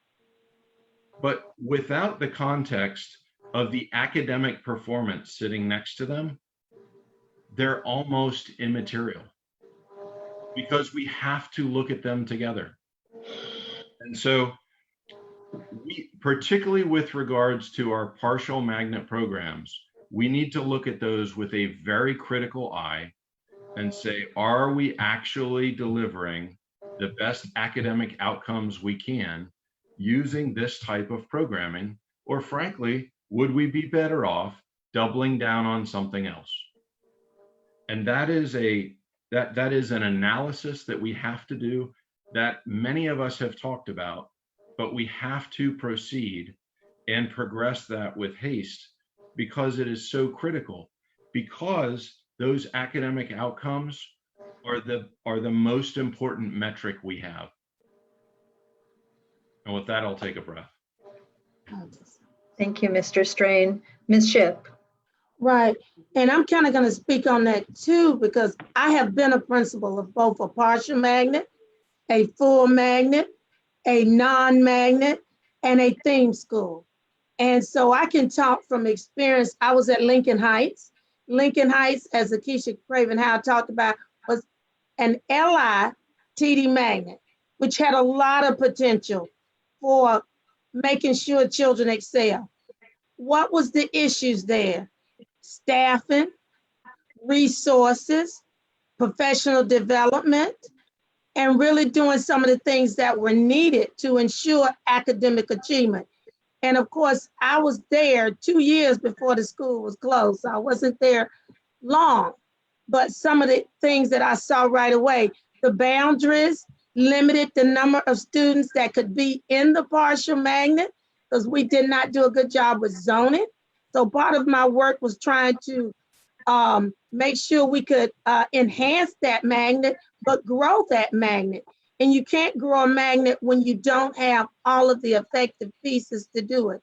But without the context of the academic performance sitting next to them, they're almost immaterial because we have to look at them together. And so we, particularly with regards to our partial magnet programs, we need to look at those with a very critical eye and say, are we actually delivering the best academic outcomes we can using this type of programming? Or frankly, would we be better off doubling down on something else. And that is an analysis that we have to do, that many of us have talked about, but we have to proceed and progress that with haste because it is so critical, because those academic outcomes are the most important metric we have. And with that, I'll take a breath. Thank you, Mr. Strain. Ms. Shipp. Right. And I'm kind of going to speak on that too, because I have been a principal of both a partial magnet, a full magnet, a non-magnet, and a theme school. And so I can talk from experience. I was at Lincoln Heights. Lincoln Heights, as Akeisha Craven-Howe talked about, was an LI TD magnet, which had a lot of potential for making sure children excel. What was the issues there? Staffing, resources, professional development, and really doing some of the things that were needed to ensure academic achievement. And of course, I was there 2 years before the school was closed, so I wasn't there long. But some of the things that I saw right away, the boundaries limited the number of students that could be in the partial magnet, because we did not do a good job with zoning. So part of my work was trying to make sure we could enhance that magnet, but grow that magnet. And you can't grow a magnet when you don't have all of the effective pieces to do it.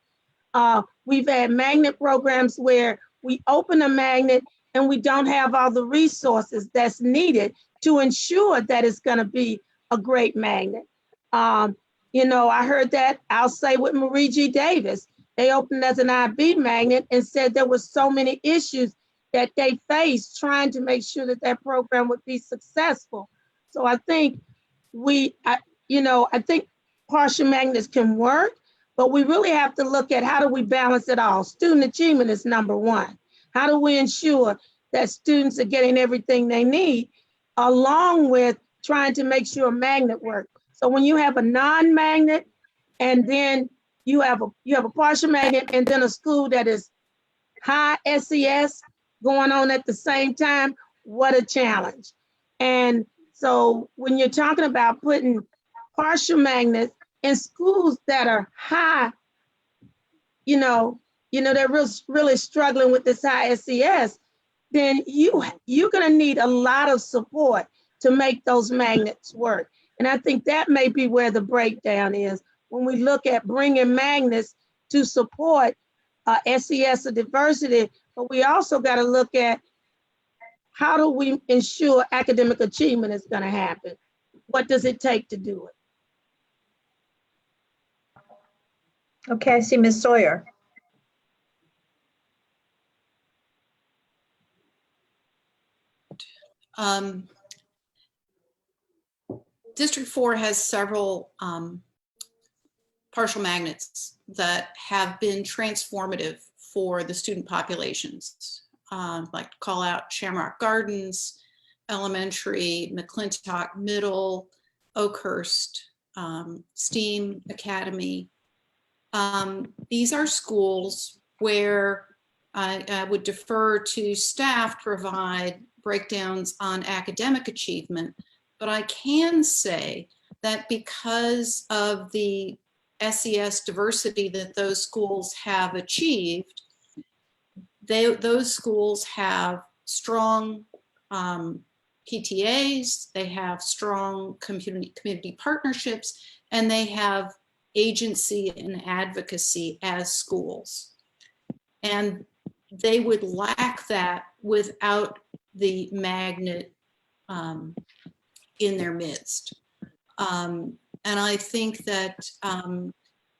We've had magnet programs where we open a magnet and we don't have all the resources that's needed to ensure that it's going to be a great magnet. You know, I heard that, I'll say with Marie G. Davis, they opened as an IB magnet and said there were so many issues that they faced trying to make sure that that program would be successful. So I think I think partial magnets can work, but we really have to look at how do we balance it all. Student achievement is number one. How do we ensure that students are getting everything they need, along with trying to make sure a magnet works? So when you have a non-magnet and then you have a partial magnet and then a school that is high SES going on at the same time, what a challenge. And so when you're talking about putting partial magnets in schools that are high, they're really struggling with this high SES, then you're gonna need a lot of support to make those magnets work. And I think that may be where the breakdown is when we look at bringing magnets to support SES or diversity, but we also got to look at how do we ensure academic achievement is going to happen? What does it take to do it? Okay, I see Ms. Sawyer. District 4 has several partial magnets that have been transformative for the student populations. Like to call out Shamrock Gardens Elementary, McClintock Middle, Oakhurst, STEAM Academy. These are schools where I would defer to staff to provide breakdowns on academic achievement, but I can say that because of the SES diversity that those schools have achieved, those schools have strong PTAs, they have strong community partnerships, and they have agency and advocacy as schools. And they would lack that without the magnet in their midst. And I think that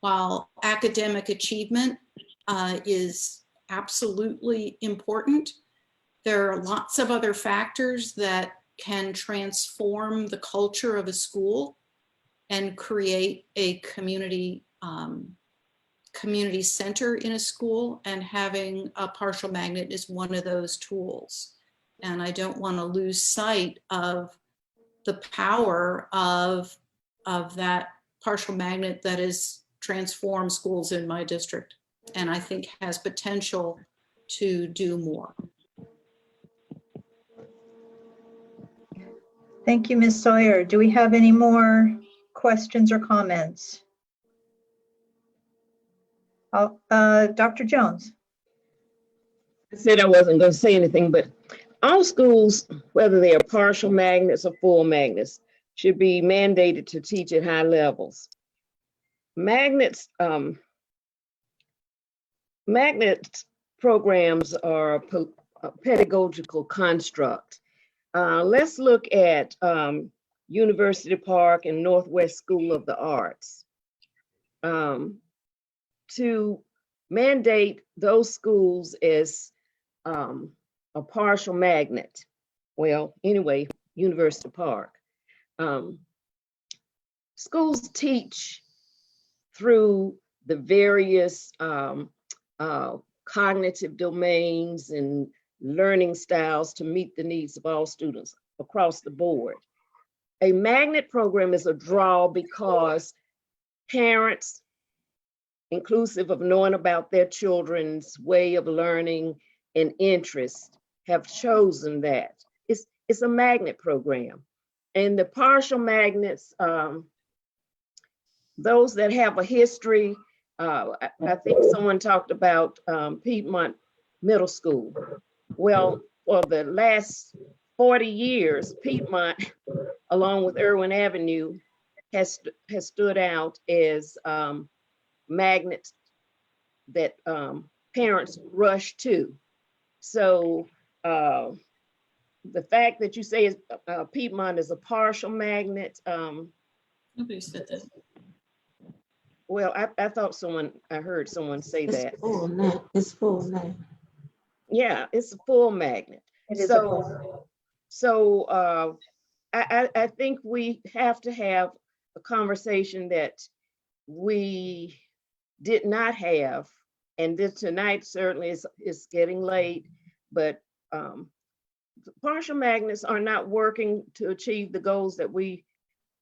while academic achievement is absolutely important, there are lots of other factors that can transform the culture of a school and create a community center in a school, and having a partial magnet is one of those tools. And I don't want to lose sight of the power of that partial magnet that has transformed schools in my district, and I think has potential to do more. Thank you, Ms. Sawyer. Do we have any more questions or comments? Dr. Jones. I said I wasn't going to say anything, but all schools, whether they are partial magnets or full magnets, should be mandated to teach at high levels. Magnet programs are a pedagogical construct. Let's look at University Park and Northwest School of the Arts. To mandate those schools as a partial magnet. Well, anyway, University Park. Schools teach through the various cognitive domains and learning styles to meet the needs of all students across the board. A magnet program is a draw because parents, inclusive of knowing about their children's way of learning and interest, have chosen that. It's a magnet program. And the partial magnets, those that have a history, I think someone talked about Piedmont Middle School. Well, for the last 40 years, Piedmont, along with Irwin Avenue, has stood out as magnets that parents rush to. So the fact that you say Piedmont is a partial magnet. Nobody said that. Well, I thought I heard someone say It's that. full now. It's full now. Yeah, it's a full magnet. It is So I think we have to have a conversation that we did not have, and this tonight certainly is getting late, but partial magnets are not working to achieve the goals that we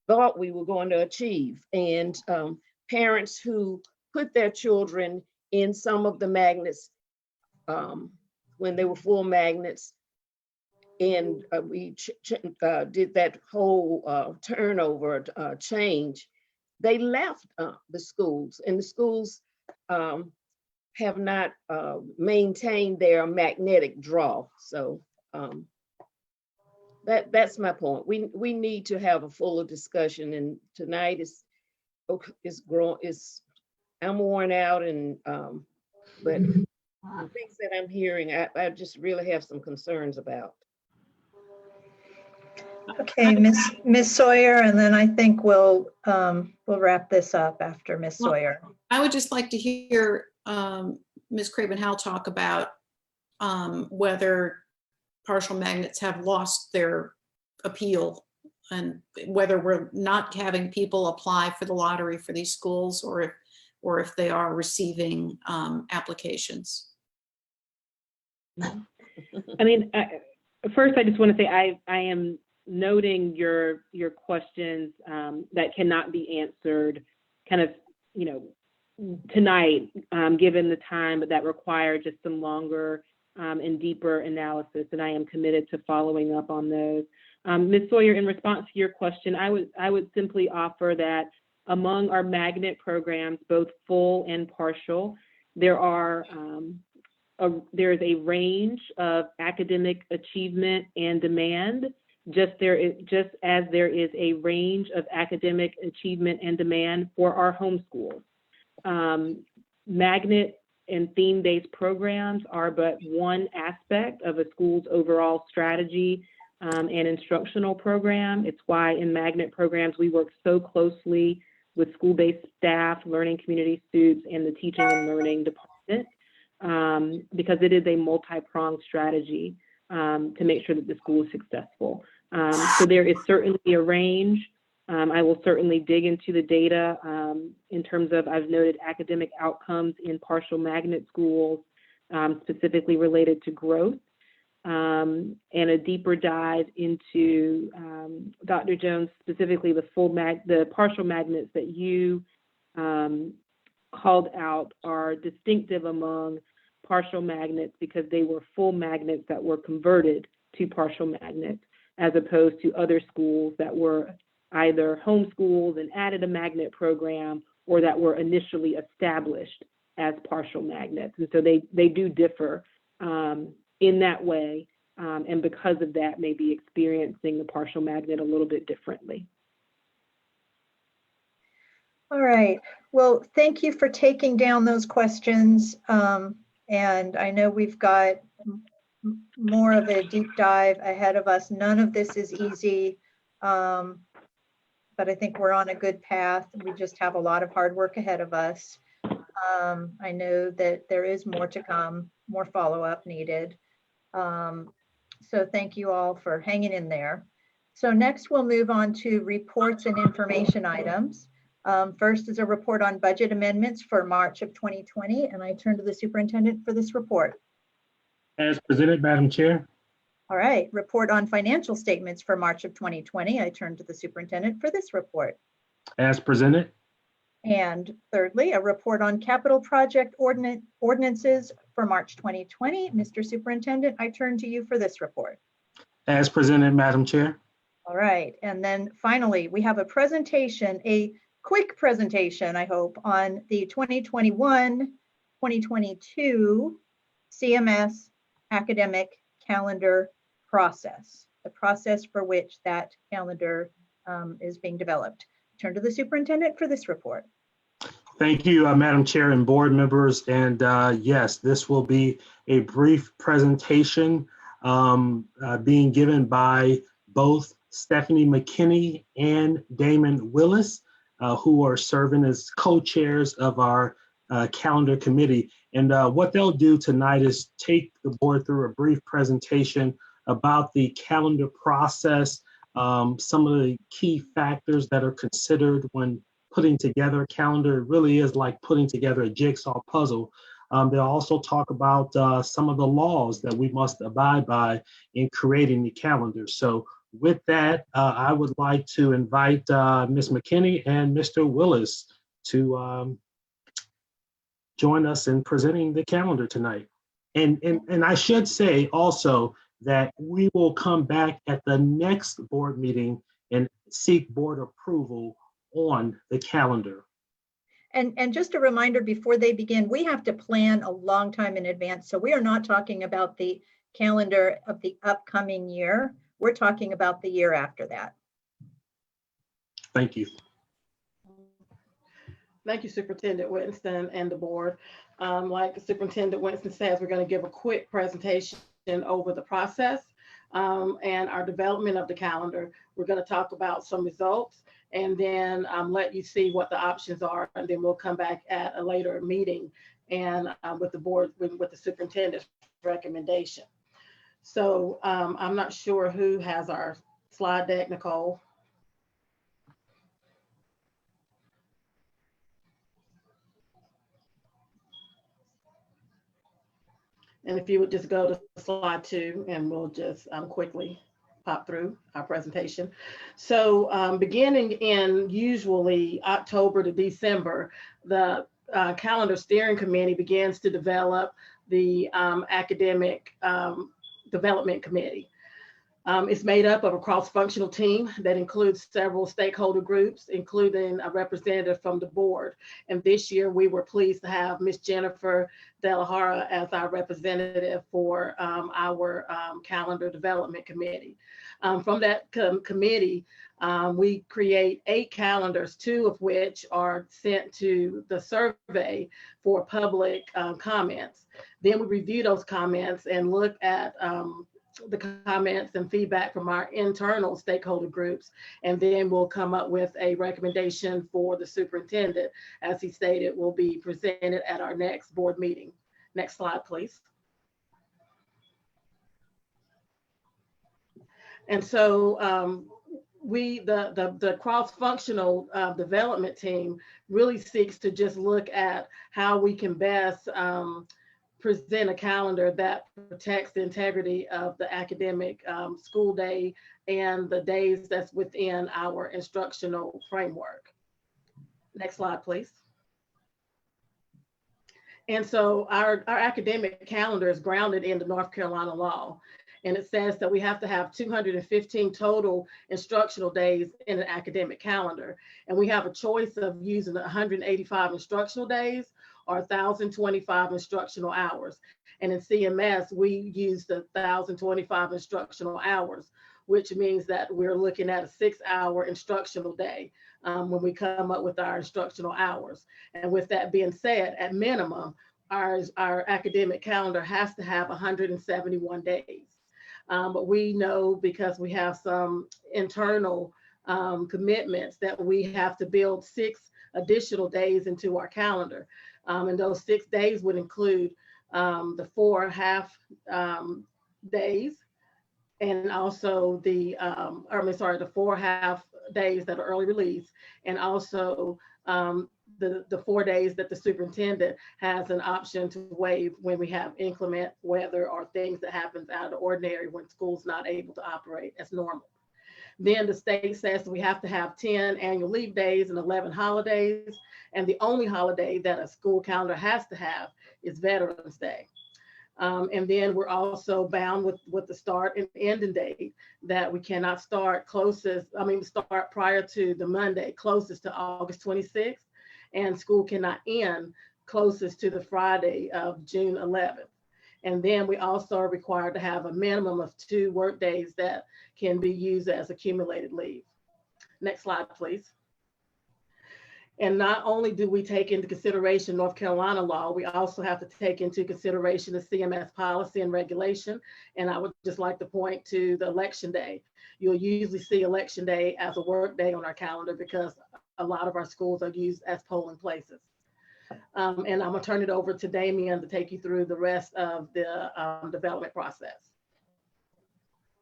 thought we were going to achieve. And parents who put their children in some of the magnets when they were full magnets, and we did that whole turnover change, they left the schools, and the schools have not maintained their magnetic draw. So that's my point. We need to have a fuller discussion, and tonight is I'm worn out, and but the things that I'm hearing, I just really have some concerns about. Okay, Ms. Sawyer, and then I think we'll wrap this up after Ms. Sawyer. I would just like to hear Ms. Craven-Howell talk about whether partial magnets have lost their appeal, and whether we're not having people apply for the lottery for these schools, or if they are receiving applications. I mean, first, I just want to say I am noting your questions that cannot be answered kind of, tonight, given the time, but that require just some longer and deeper analysis, and I am committed to following up on those. Ms. Sawyer, in response to your question, I would simply offer that among our magnet programs, both full and partial, there is a range of academic achievement and demand, just as there is a range of academic achievement and demand for our homeschools. Magnet and theme-based programs are but one aspect of a school's overall strategy and instructional program. It's why in magnet programs we work so closely with school-based staff, learning community students, and the teaching and learning department, because it is a multi-pronged strategy to make sure that the school is successful. So there is certainly a range. I will certainly dig into the data in terms of, I've noted academic outcomes in partial magnet schools, specifically related to growth, and a deeper dive into, Dr. Jones, specifically the partial magnets that you called out are distinctive among partial magnets because they were full magnets that were converted to partial magnets, as opposed to other schools that were either homeschooled and added a magnet program or that were initially established as partial magnets. And so they do differ in that way. And because of that, may be experiencing the partial magnet a little bit differently. All right. Well, thank you for taking down those questions. And I know we've got more of a deep dive ahead of us. None of this is easy, but I think we're on a good path. We just have a lot of hard work ahead of us. I know that there is more to come, more follow-up needed. So thank you all for hanging in there. So next we'll move on to reports and information items. First is a report on budget amendments for March of 2020, and I turn to the superintendent for this report. As presented, Madam Chair. All right, report on financial statements for March of 2020. I turn to the superintendent for this report. As presented. And thirdly, a report on capital project ordinances for March 2020. Mr. Superintendent, I turn to you for this report. As presented, Madam Chair. All right, and then finally, we have a presentation, a quick presentation, I hope, on the 2021-2022 CMS academic calendar process, the process for which that calendar is being developed. Turn to the superintendent for this report. Thank you, Madam Chair and board members. And yes, this will be a brief presentation being given by both Stephanie McKinney and Damon Willis, who are serving as co-chairs of our calendar committee. And what they'll do tonight is take the board through a brief presentation about the calendar process, some of the key factors that are considered when putting together a calendar. It really is like putting together a jigsaw puzzle. They'll also talk about some of the laws that we must abide by in creating the calendar. So with that, I would like to invite Ms. McKinney and Mr. Willis to join us in presenting the calendar tonight. And I should say also that we will come back at the next board meeting and seek board approval on the calendar. And just a reminder before they begin, we have to plan a long time in advance. So we are not talking about the calendar of the upcoming year. We're talking about the year after that. Thank you. Thank you, Superintendent Winston and the board. Like Superintendent Winston says, we're going to give a quick presentation over the process and our development of the calendar. We're going to talk about some results and then let you see what the options are. And then we'll come back at a later meeting and with the board, with the superintendent's recommendation. So I'm not sure who has our slide deck, Nicole. And if you would just go to slide 2 and we'll just quickly pop through our presentation. So beginning in usually October to December, the calendar steering committee begins to develop the academic development committee. It's made up of a cross-functional team that includes several stakeholder groups, including a representative from the board. And this year we were pleased to have Ms. Jennifer Delahara as our representative for our calendar development committee. From that committee, we create 8 calendars, 2 of which are sent to the survey for public comments. Then we review those comments and look at the comments and feedback from our internal stakeholder groups, and then we'll come up with a recommendation for the superintendent. As he stated, will be presented at our next board meeting. Next slide, please. And so the cross-functional development team really seeks to just look at how we can best present a calendar that protects the integrity of the academic school day and the days that's within our instructional framework. Next slide, please. And so our academic calendar is grounded in the North Carolina law. And it says that we have to have 215 total instructional days in an academic calendar. And we have a choice of using 185 instructional days or 1,025 instructional hours. And in CMS, we use the 1,025 instructional hours, which means that we're looking at a 6-hour instructional day when we come up with our instructional hours. And with that being said, at minimum, our academic calendar has to have 171 days. But we know, because we have some internal commitments, that we have to build 6 additional days into our calendar. And those 6 days would include the 4 half days, and also the 4 half days that are early release, and also the 4 days that the superintendent has an option to waive when we have inclement weather or things that happens out of the ordinary when school's not able to operate as normal. Then the state says we have to have 10 annual leave days and 11 holidays. And the only holiday that a school calendar has to have is Veterans Day. And then we're also bound with the start and ending date, that we cannot start prior to the Monday closest to August 26th, and school cannot end closest to the Friday of June 11th. And then we also are required to have a minimum of 2 work days that can be used as accumulated leave. Next slide, please. And not only do we take into consideration North Carolina law, we also have to take into consideration the CMS policy and regulation. And I would just like to point to the election day. You'll usually see election day as a work day on our calendar because a lot of our schools are used as polling places. And I'm gonna turn it over to Damien to take you through the rest of the development process.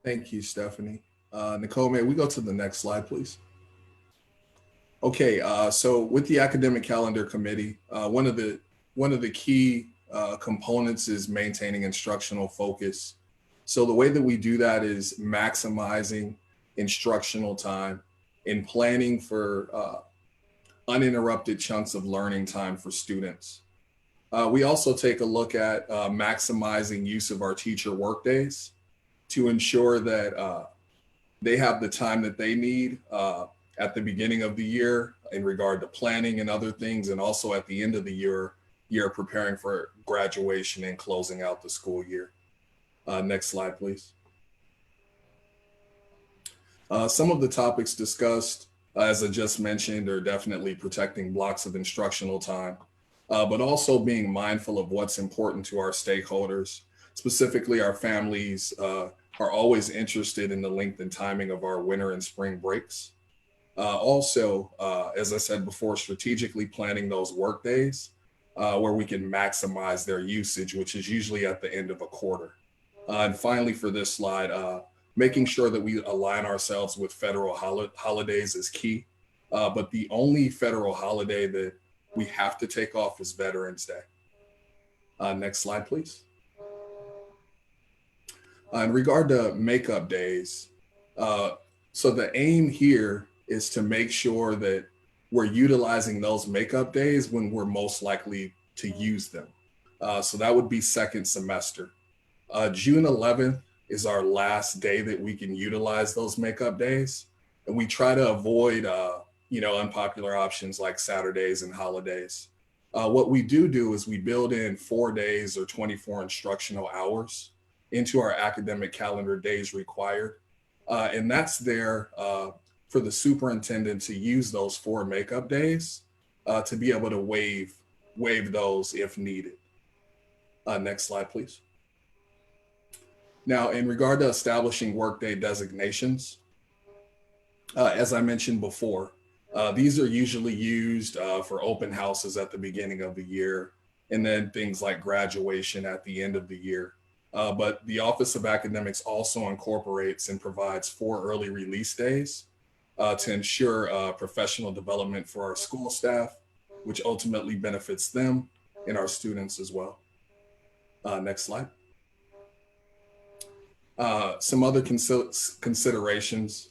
Thank you, Stephanie. Nicole, may we go to the next slide, please? Okay, so with the Academic Calendar Committee, one of the key components is maintaining instructional focus. So the way that we do that is maximizing instructional time and planning for uninterrupted chunks of learning time for students. We also take a look at maximizing use of our teacher workdays to ensure that they have the time that they need at the beginning of the year in regard to planning and other things, and also at the end of the year preparing for graduation and closing out the school year. Next slide, please. Some of the topics discussed, as I just mentioned, are definitely protecting blocks of instructional time, but also being mindful of what's important to our stakeholders. Specifically, our families are always interested in the length and timing of our winter and spring breaks. Also, as I said before, strategically planning those work days where we can maximize their usage, which is usually at the end of a quarter. And finally, for this slide, making sure that we align ourselves with federal holidays is key. But the only federal holiday that we have to take off is Veterans Day. Next slide, please. In regard to makeup days, so the aim here is to make sure that we're utilizing those makeup days when we're most likely to use them. So that would be second semester. June 11th is our last day that we can utilize those makeup days. And we try to avoid, unpopular options like Saturdays and holidays. What we do is we build in 4 days or 24 instructional hours into our academic calendar days required. And that's there for the superintendent to use those 4 makeup days to be able to waive those if needed. Next slide, please. Now, in regard to establishing workday designations, as I mentioned before, these are usually used for open houses at the beginning of the year, and then things like graduation at the end of the year. But the Office of Academics also incorporates and provides 4 early release days to ensure professional development for our school staff, which ultimately benefits them and our students as well. Next slide. Some other considerations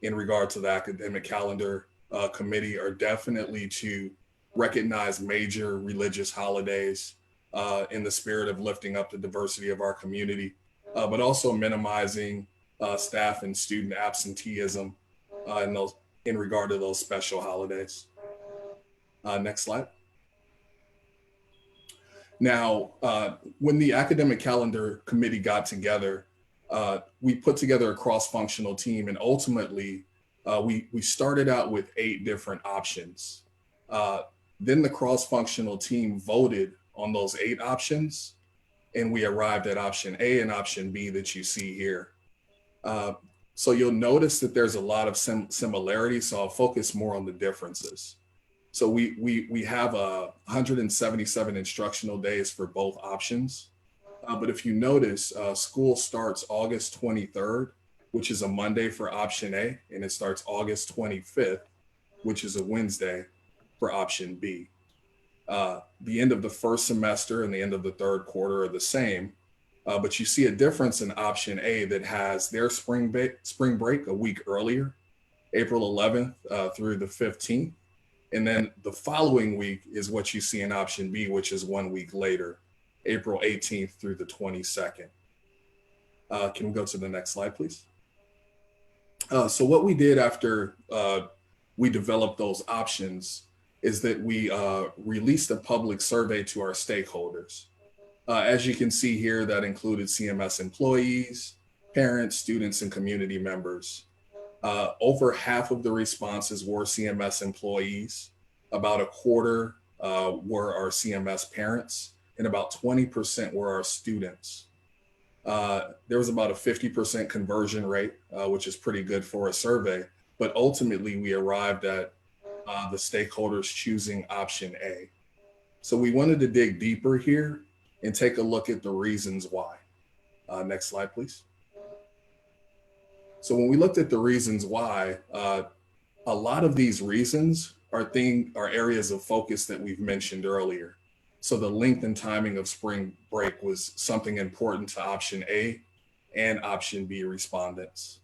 in regard to the Academic Calendar Committee are definitely to recognize major religious holidays in the spirit of lifting up the diversity of our community, but also minimizing staff and student absenteeism in regard to those special holidays. Next slide. Now, when the academic calendar committee got together, we put together a cross-functional team, and ultimately we started out with 8 different options. Then the cross-functional team voted on those 8 options, and we arrived at option A and option B that you see here. So you'll notice that there's a lot of similarities, so I'll focus more on the differences. So we have 177 instructional days for both options. But if you notice, school starts August 23rd, which is a Monday for option A, and it starts August 25th, which is a Wednesday for option B. The end of the first semester and the end of the third quarter are the same, but you see a difference in option A that has their spring break a week earlier, April 11th through the 15th. And then the following week is what you see in option B, which is 1 week later, April 18th through the 22nd. Can we go to the next slide, please? So what we did after we developed those options is that we released a public survey to our stakeholders. As you can see here, that included CMS employees, parents, students, and community members. Over half of the responses were CMS employees, about a quarter were our CMS parents, and about 20% were our students. There was about a 50% conversion rate, which is pretty good for a survey, but ultimately we arrived at the stakeholders choosing option A. So we wanted to dig deeper here and take a look at the reasons why. Next slide, please. So when we looked at the reasons why, a lot of these reasons are areas of focus that we've mentioned earlier. So the length and timing of spring break was something important to option A and option B respondents.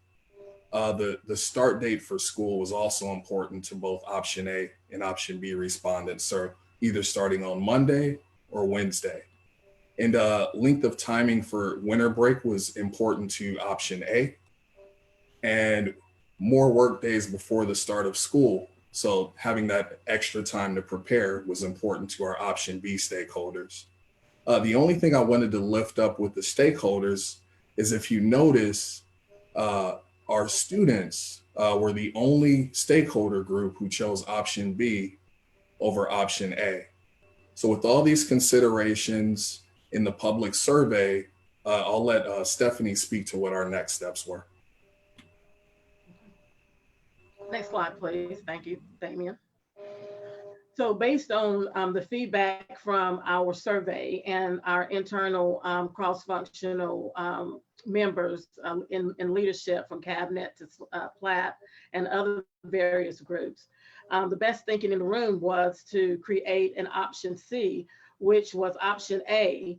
The start date for school was also important to both option A and option B respondents, so either starting on Monday or Wednesday. And length of timing for winter break was important to option A, and more work days before the start of school. So having that extra time to prepare was important to our option B stakeholders. The only thing I wanted to lift up with the stakeholders is, if you notice, our students were the only stakeholder group who chose option B over option A. So with all these considerations in the public survey, I'll let Stephanie speak to what our next steps were. Next slide, please. Thank you, Damien. So based on the feedback from our survey and our internal cross-functional members in leadership, from cabinet to Platt and other various groups, the best thinking in the room was to create an option C, which was option A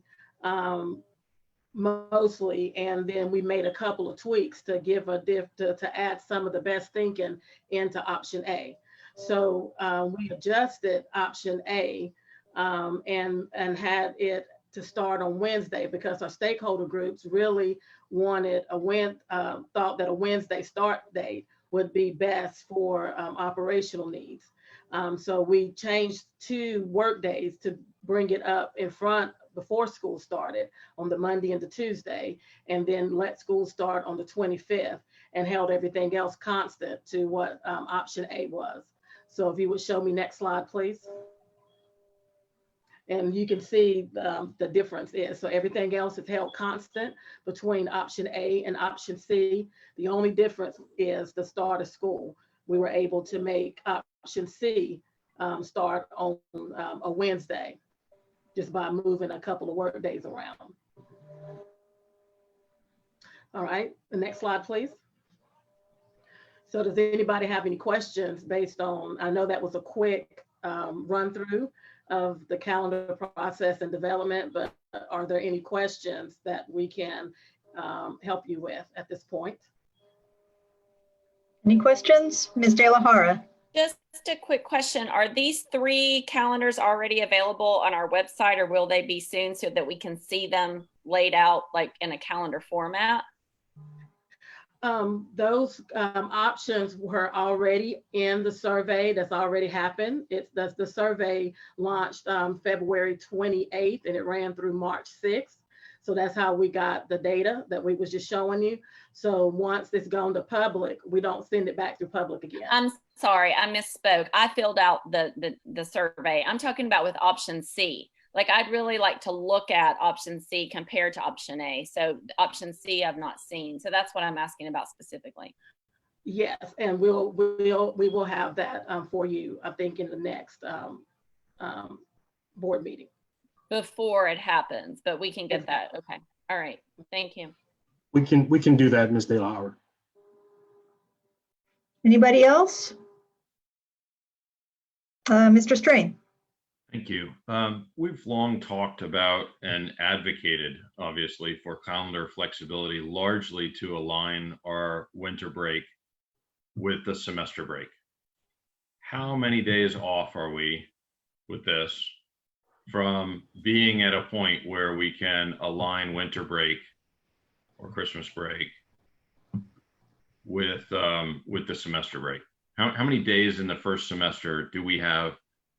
mostly, and then we made a couple of tweaks to give to add some of the best thinking into option A. So we adjusted option A and had it to start on Wednesday, because our stakeholder groups really wanted thought that a Wednesday start date would be best for operational needs. So we changed 2 work days to bring it up in front before school started on the Monday and the Tuesday, and then let school start on the 25th, and held everything else constant to what option A was. So if you would show me next slide, please. And you can see the difference is, so everything else is held constant between option A and option C. The only difference is the start of school. We were able to make option C start on a Wednesday, just by moving a couple of work days around. All right, the next slide, please. So does anybody have any questions based on, I know that was a quick run through of the calendar process and development, but are there any questions that we can help you with at this point? Any questions? Ms. De La Hara? Just a quick question. Are these 3 calendars already available on our website, or will they be soon so that we can see them laid out like in a calendar format? Those options were already in the survey that's already happened. The survey launched February 28th and it ran through March 6th. So that's how we got the data that we was just showing you. So once it's gone to public, we don't send it back to public again. I'm sorry, I misspoke. I filled out the survey. I'm talking about with option C. Like, I'd really like to look at option C compared to option A. So option C I've not seen. So that's what I'm asking about specifically. Yes, and we will have that for you, I think, in the next board meeting. Before it happens, but we can get that. Okay. All right. Thank you. We can do that, Ms. De La Hour. Anybody else? Mr. Strain. Thank you. We've long talked about and advocated, obviously, for calendar flexibility, largely to align our winter break with the semester break. How many days off are we with this from being at a point where we can align winter break or Christmas break with the semester break? How many days in the first semester do we have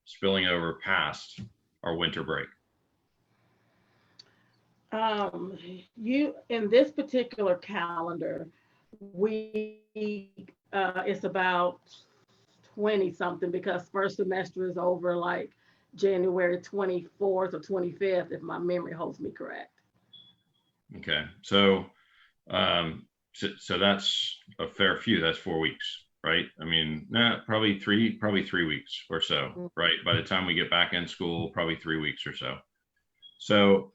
spilling over past our winter break? In this particular calendar, it's about 20 something, because first semester is over like January 24th or 25th, if my memory holds me correct. Okay, so so that's a fair few. That's 4 weeks, right? I mean, probably three weeks or so, right? By the time we get back in school, probably 3 weeks or so. So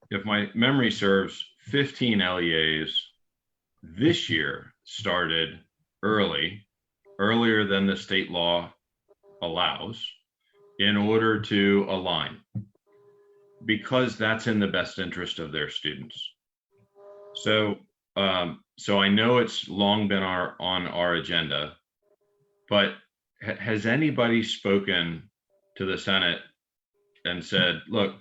if my memory serves, 15 LEAs this year started earlier than the state law allows, in order to align, because that's in the best interest of their students. So so I know it's long been on our agenda, but has anybody spoken to the Senate and said, look,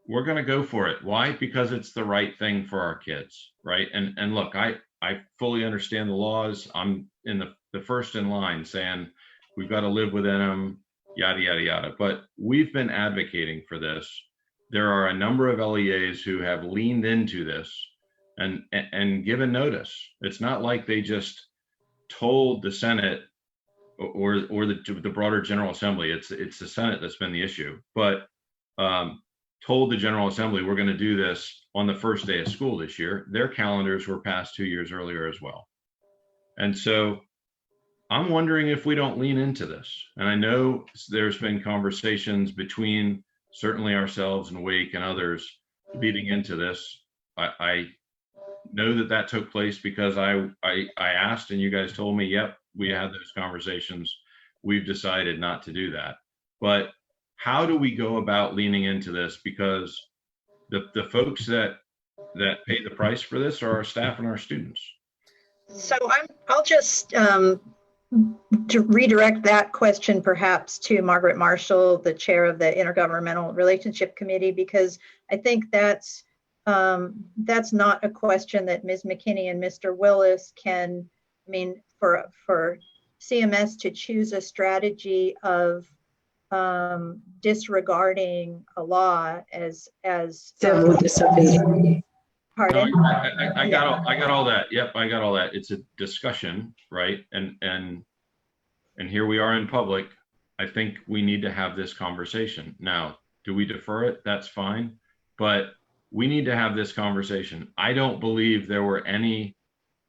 we're going to go for it? Why? Because it's the right thing for our kids, right? And look, I fully understand the laws. I'm in the first in line saying we've got to live within them, yada, yada, yada. But we've been advocating for this. There are a number of LEAs who have leaned into this and given notice. It's not like they just told the Senate or the broader General Assembly. It's the Senate that's been the issue, but told the General Assembly, we're going to do this on the first day of school this year. Their calendars were passed 2 years earlier as well. And so I'm wondering if we don't lean into this. And I know there's been conversations between certainly ourselves and Wake and others leading into this. I know that took place because I asked and you guys told me, yep, we had those conversations. We've decided not to do that. But how do we go about leaning into this? Because the folks that pay the price for this are our staff and our students. So I'll just to redirect that question perhaps to Margaret Marshall, the chair of the Intergovernmental Relationship Committee, because I think that's not a question that Ms. McKinney and Mr. Willis can, I mean, for CMS to choose a strategy of disregarding a law as Civil disobedience. Pardon? No, I got all that. Yep, I got all that. It's a discussion, right? And here we are in public. I think we need to have this conversation. Now, do we defer it? That's fine, but we need to have this conversation. I don't believe there were any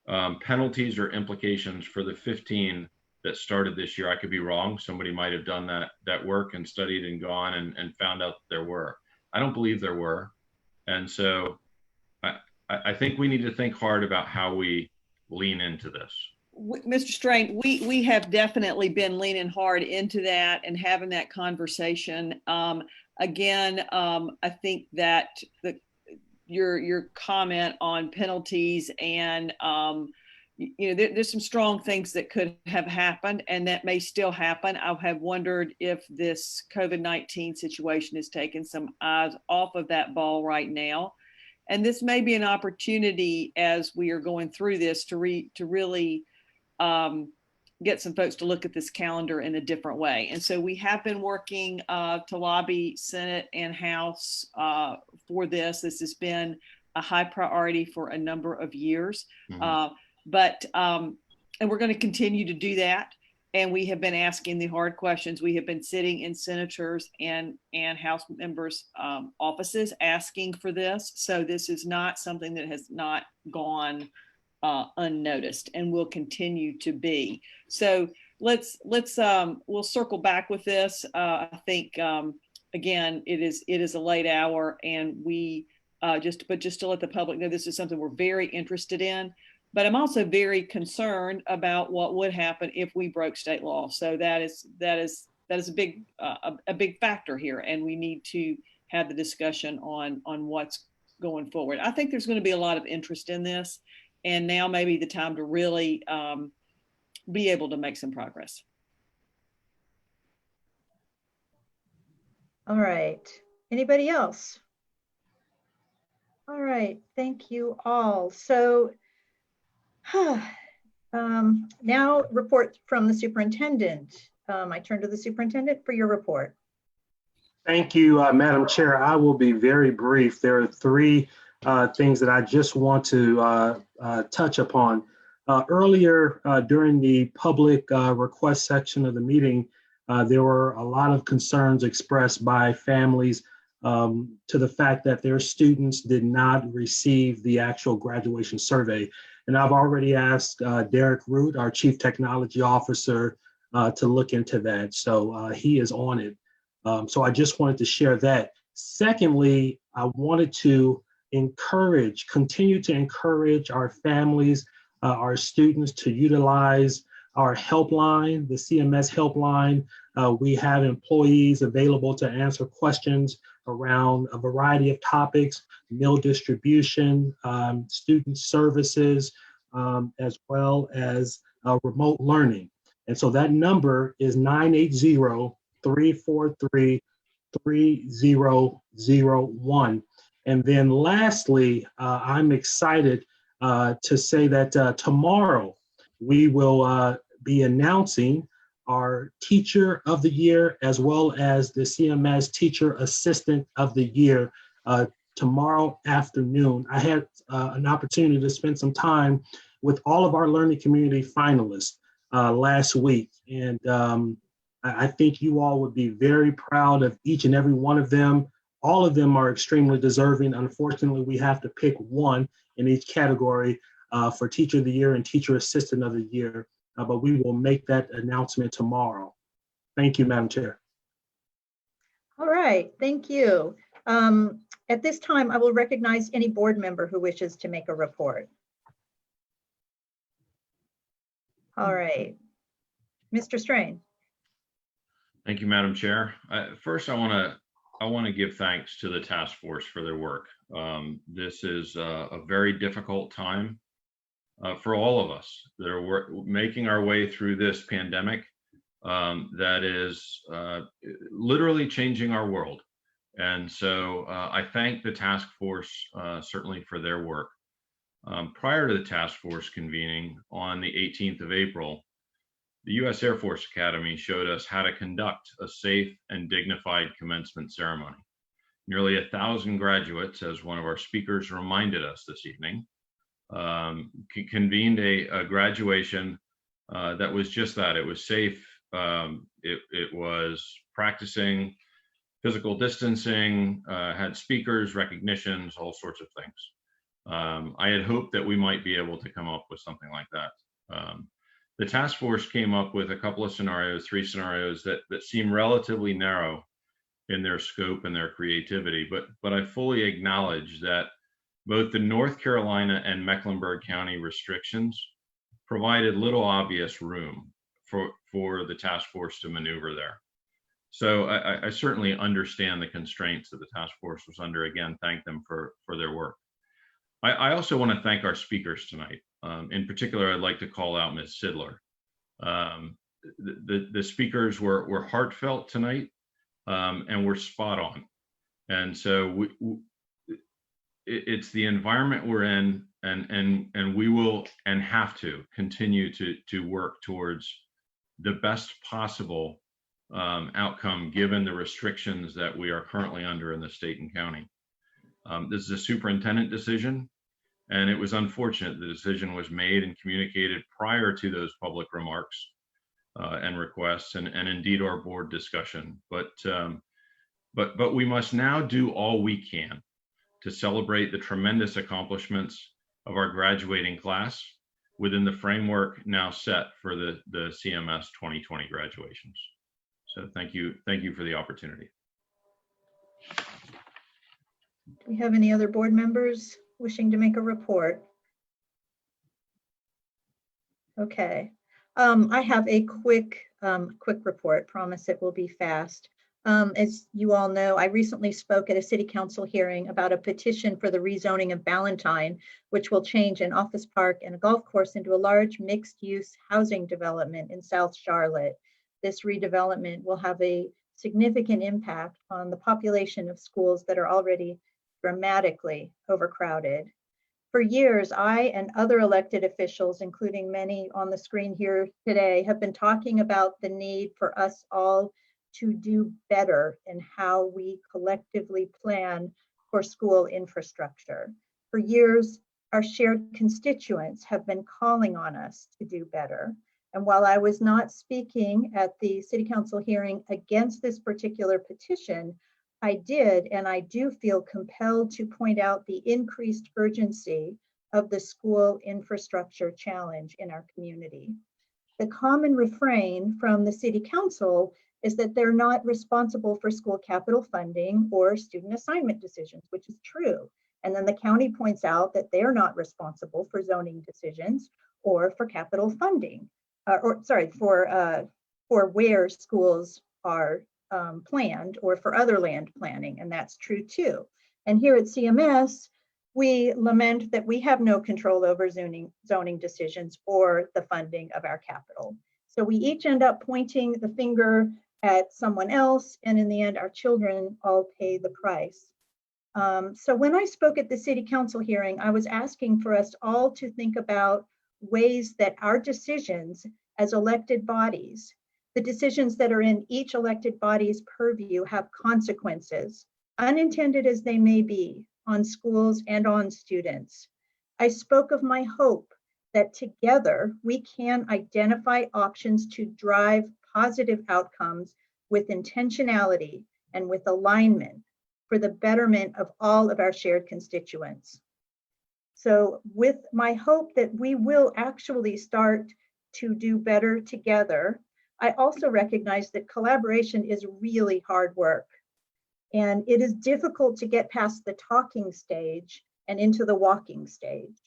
penalties or implications for the 15 that started this year. I could be wrong. Somebody might have done that work and studied and gone and found out there were. I don't believe there were. And so I think we need to think hard about how we lean into this. Mr. Strain, we have definitely been leaning hard into that and having that conversation. Again, I think that your comment on penalties and there's some strong things that could have happened and that may still happen. I have wondered if this COVID-19 situation has taken some eyes off of that ball right now. And this may be an opportunity as we are going through this to really get some folks to look at this calendar in a different way. And so we have been working to lobby Senate and House for this. This has been a high priority for a number of years. And we're going to continue to do that. And we have been asking the hard questions. We have been sitting in senators and House members' offices asking for this. So this is not something that has not gone unnoticed and will continue to be. So we'll circle back with this. I think again, it is a late hour, and we just to let the public know, this is something we're very interested in. But I'm also very concerned about what would happen if we broke state law. So that is a big factor here, and we need to have the discussion on what's going forward. I think there's going to be a lot of interest in this, and now may be the time to really be able to make some progress. All right. Anybody else? All right. Thank you all. So now report from the superintendent. I turn to the superintendent for your report. Thank you, Madam Chair. I will be very brief. There are three things that I just want to touch upon. Earlier during the public request section of the meeting, there were a lot of concerns expressed by families to the fact that their students did not receive the actual graduation survey. And I've already asked Derek Root, our Chief Technology Officer, to look into that. So he is on it. So I just wanted to share that. Secondly, I wanted to continue to encourage our families, our students to utilize our helpline, the CMS helpline. We have employees available to answer questions around a variety of topics: meal distribution, student services, as well as remote learning. And so that number is 980-343-3001. And then lastly, I'm excited to say that tomorrow we will be announcing our Teacher of the Year, as well as the CMS Teacher Assistant of the Year tomorrow afternoon. I had an opportunity to spend some time with all of our learning community finalists last week. And I think you all would be very proud of each and every one of them. All of them are extremely deserving. Unfortunately, we have to pick one in each category for Teacher of the Year and Teacher Assistant of the Year. But we will make that announcement tomorrow. Thank you, Madam Chair. All right, thank you. At this time, I will recognize any board member who wishes to make a report. All right, Mr. Strain. Thank you, Madam Chair. First, I want to give thanks to the task force for their work. This is a very difficult time for all of us that are making our way through this pandemic that is literally changing our world. And so I thank the task force certainly for their work. Prior to the task force convening on the 18th of April, the U.S. Air Force Academy showed us how to conduct a safe and dignified commencement ceremony. Nearly 1,000 graduates, as one of our speakers reminded us this evening, convened a graduation that was just that. It was safe. It was practicing physical distancing, had speakers, recognitions, all sorts of things. I had hoped that we might be able to come up with something like that. The task force came up with a couple of scenarios, 3 scenarios that seem relatively narrow in their scope and their creativity, but I fully acknowledge that both the North Carolina and Mecklenburg County restrictions provided little obvious room for the task force to maneuver there. So I certainly understand the constraints that the task force was under. Again, thank them for their work. I also want to thank our speakers tonight. In particular, I'd like to call out Ms. Sidler. The speakers were heartfelt tonight, and were spot on. And so it's the environment we're in, and we will and have to continue to work towards the best possible outcome given the restrictions that we are currently under in the state and county. This is a superintendent decision, and it was unfortunate the decision was made and communicated prior to those public remarks and requests, and indeed our board discussion. But we must now do all we can to celebrate the tremendous accomplishments of our graduating class within the framework now set for the CMS 2020 graduations. So thank you for the opportunity. Do we have any other board members wishing to make a report? Okay, I have a quick report. Promise it will be fast. As you all know, I recently spoke at a city council hearing about a petition for the rezoning of Ballantyne, which will change an office park and a golf course into a large mixed-use housing development in South Charlotte. This redevelopment will have a significant impact on the population of schools that are already dramatically overcrowded. For years, I and other elected officials, including many on the screen here today, have been talking about the need for us all to do better in how we collectively plan for school infrastructure. For years, our shared constituents have been calling on us to do better. And while I was not speaking at the city council hearing against this particular petition, I did, and I do feel compelled to point out the increased urgency of the school infrastructure challenge in our community. The common refrain from the city council is that they're not responsible for school capital funding or student assignment decisions, which is true. And then the county points out that they're not responsible for zoning decisions or for capital funding, for where schools are planned or for other land planning, and that's true too. And here at CMS, we lament that we have no control over zoning decisions or the funding of our capital. So we each end up pointing the finger at someone else, and in the end, our children all pay the price. So when I spoke at the city council hearing, I was asking for us all to think about ways that our decisions as elected bodies, the decisions that are in each elected body's purview, have consequences, unintended as they may be, on schools and on students. I spoke of my hope that together we can identify options to drive positive outcomes with intentionality and with alignment for the betterment of all of our shared constituents. So with my hope that we will actually start to do better together, I also recognize that collaboration is really hard work. And it is difficult to get past the talking stage and into the walking stage.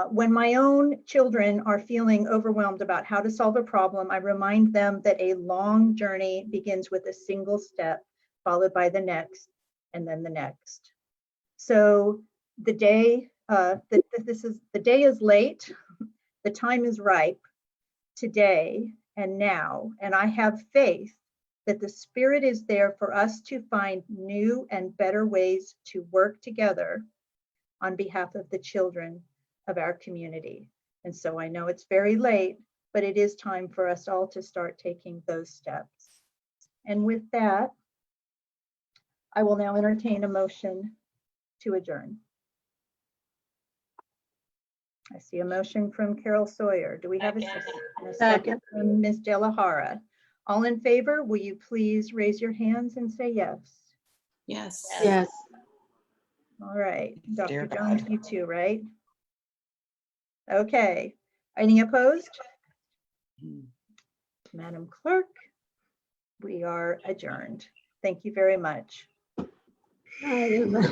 When my own children are feeling overwhelmed about how to solve a problem, I remind them that a long journey begins with a single step, followed by the next, and then the next. So the day, the day is late, the time is ripe, today and now, and I have faith that the spirit is there for us to find new and better ways to work together on behalf of the children of our community. And so I know it's very late, but it is time for us all to start taking those steps. And with that, I will now entertain a motion to adjourn. I see a motion from Carol Sawyer. Do we have a second? A second from Ms. De La Hara. All in favor, will you please raise your hands and say yes? Yes. Yes. All right, Dr. Jones, you too, right? Okay, any opposed? Madam Clerk, we are adjourned. Thank you very much. All right, everybody.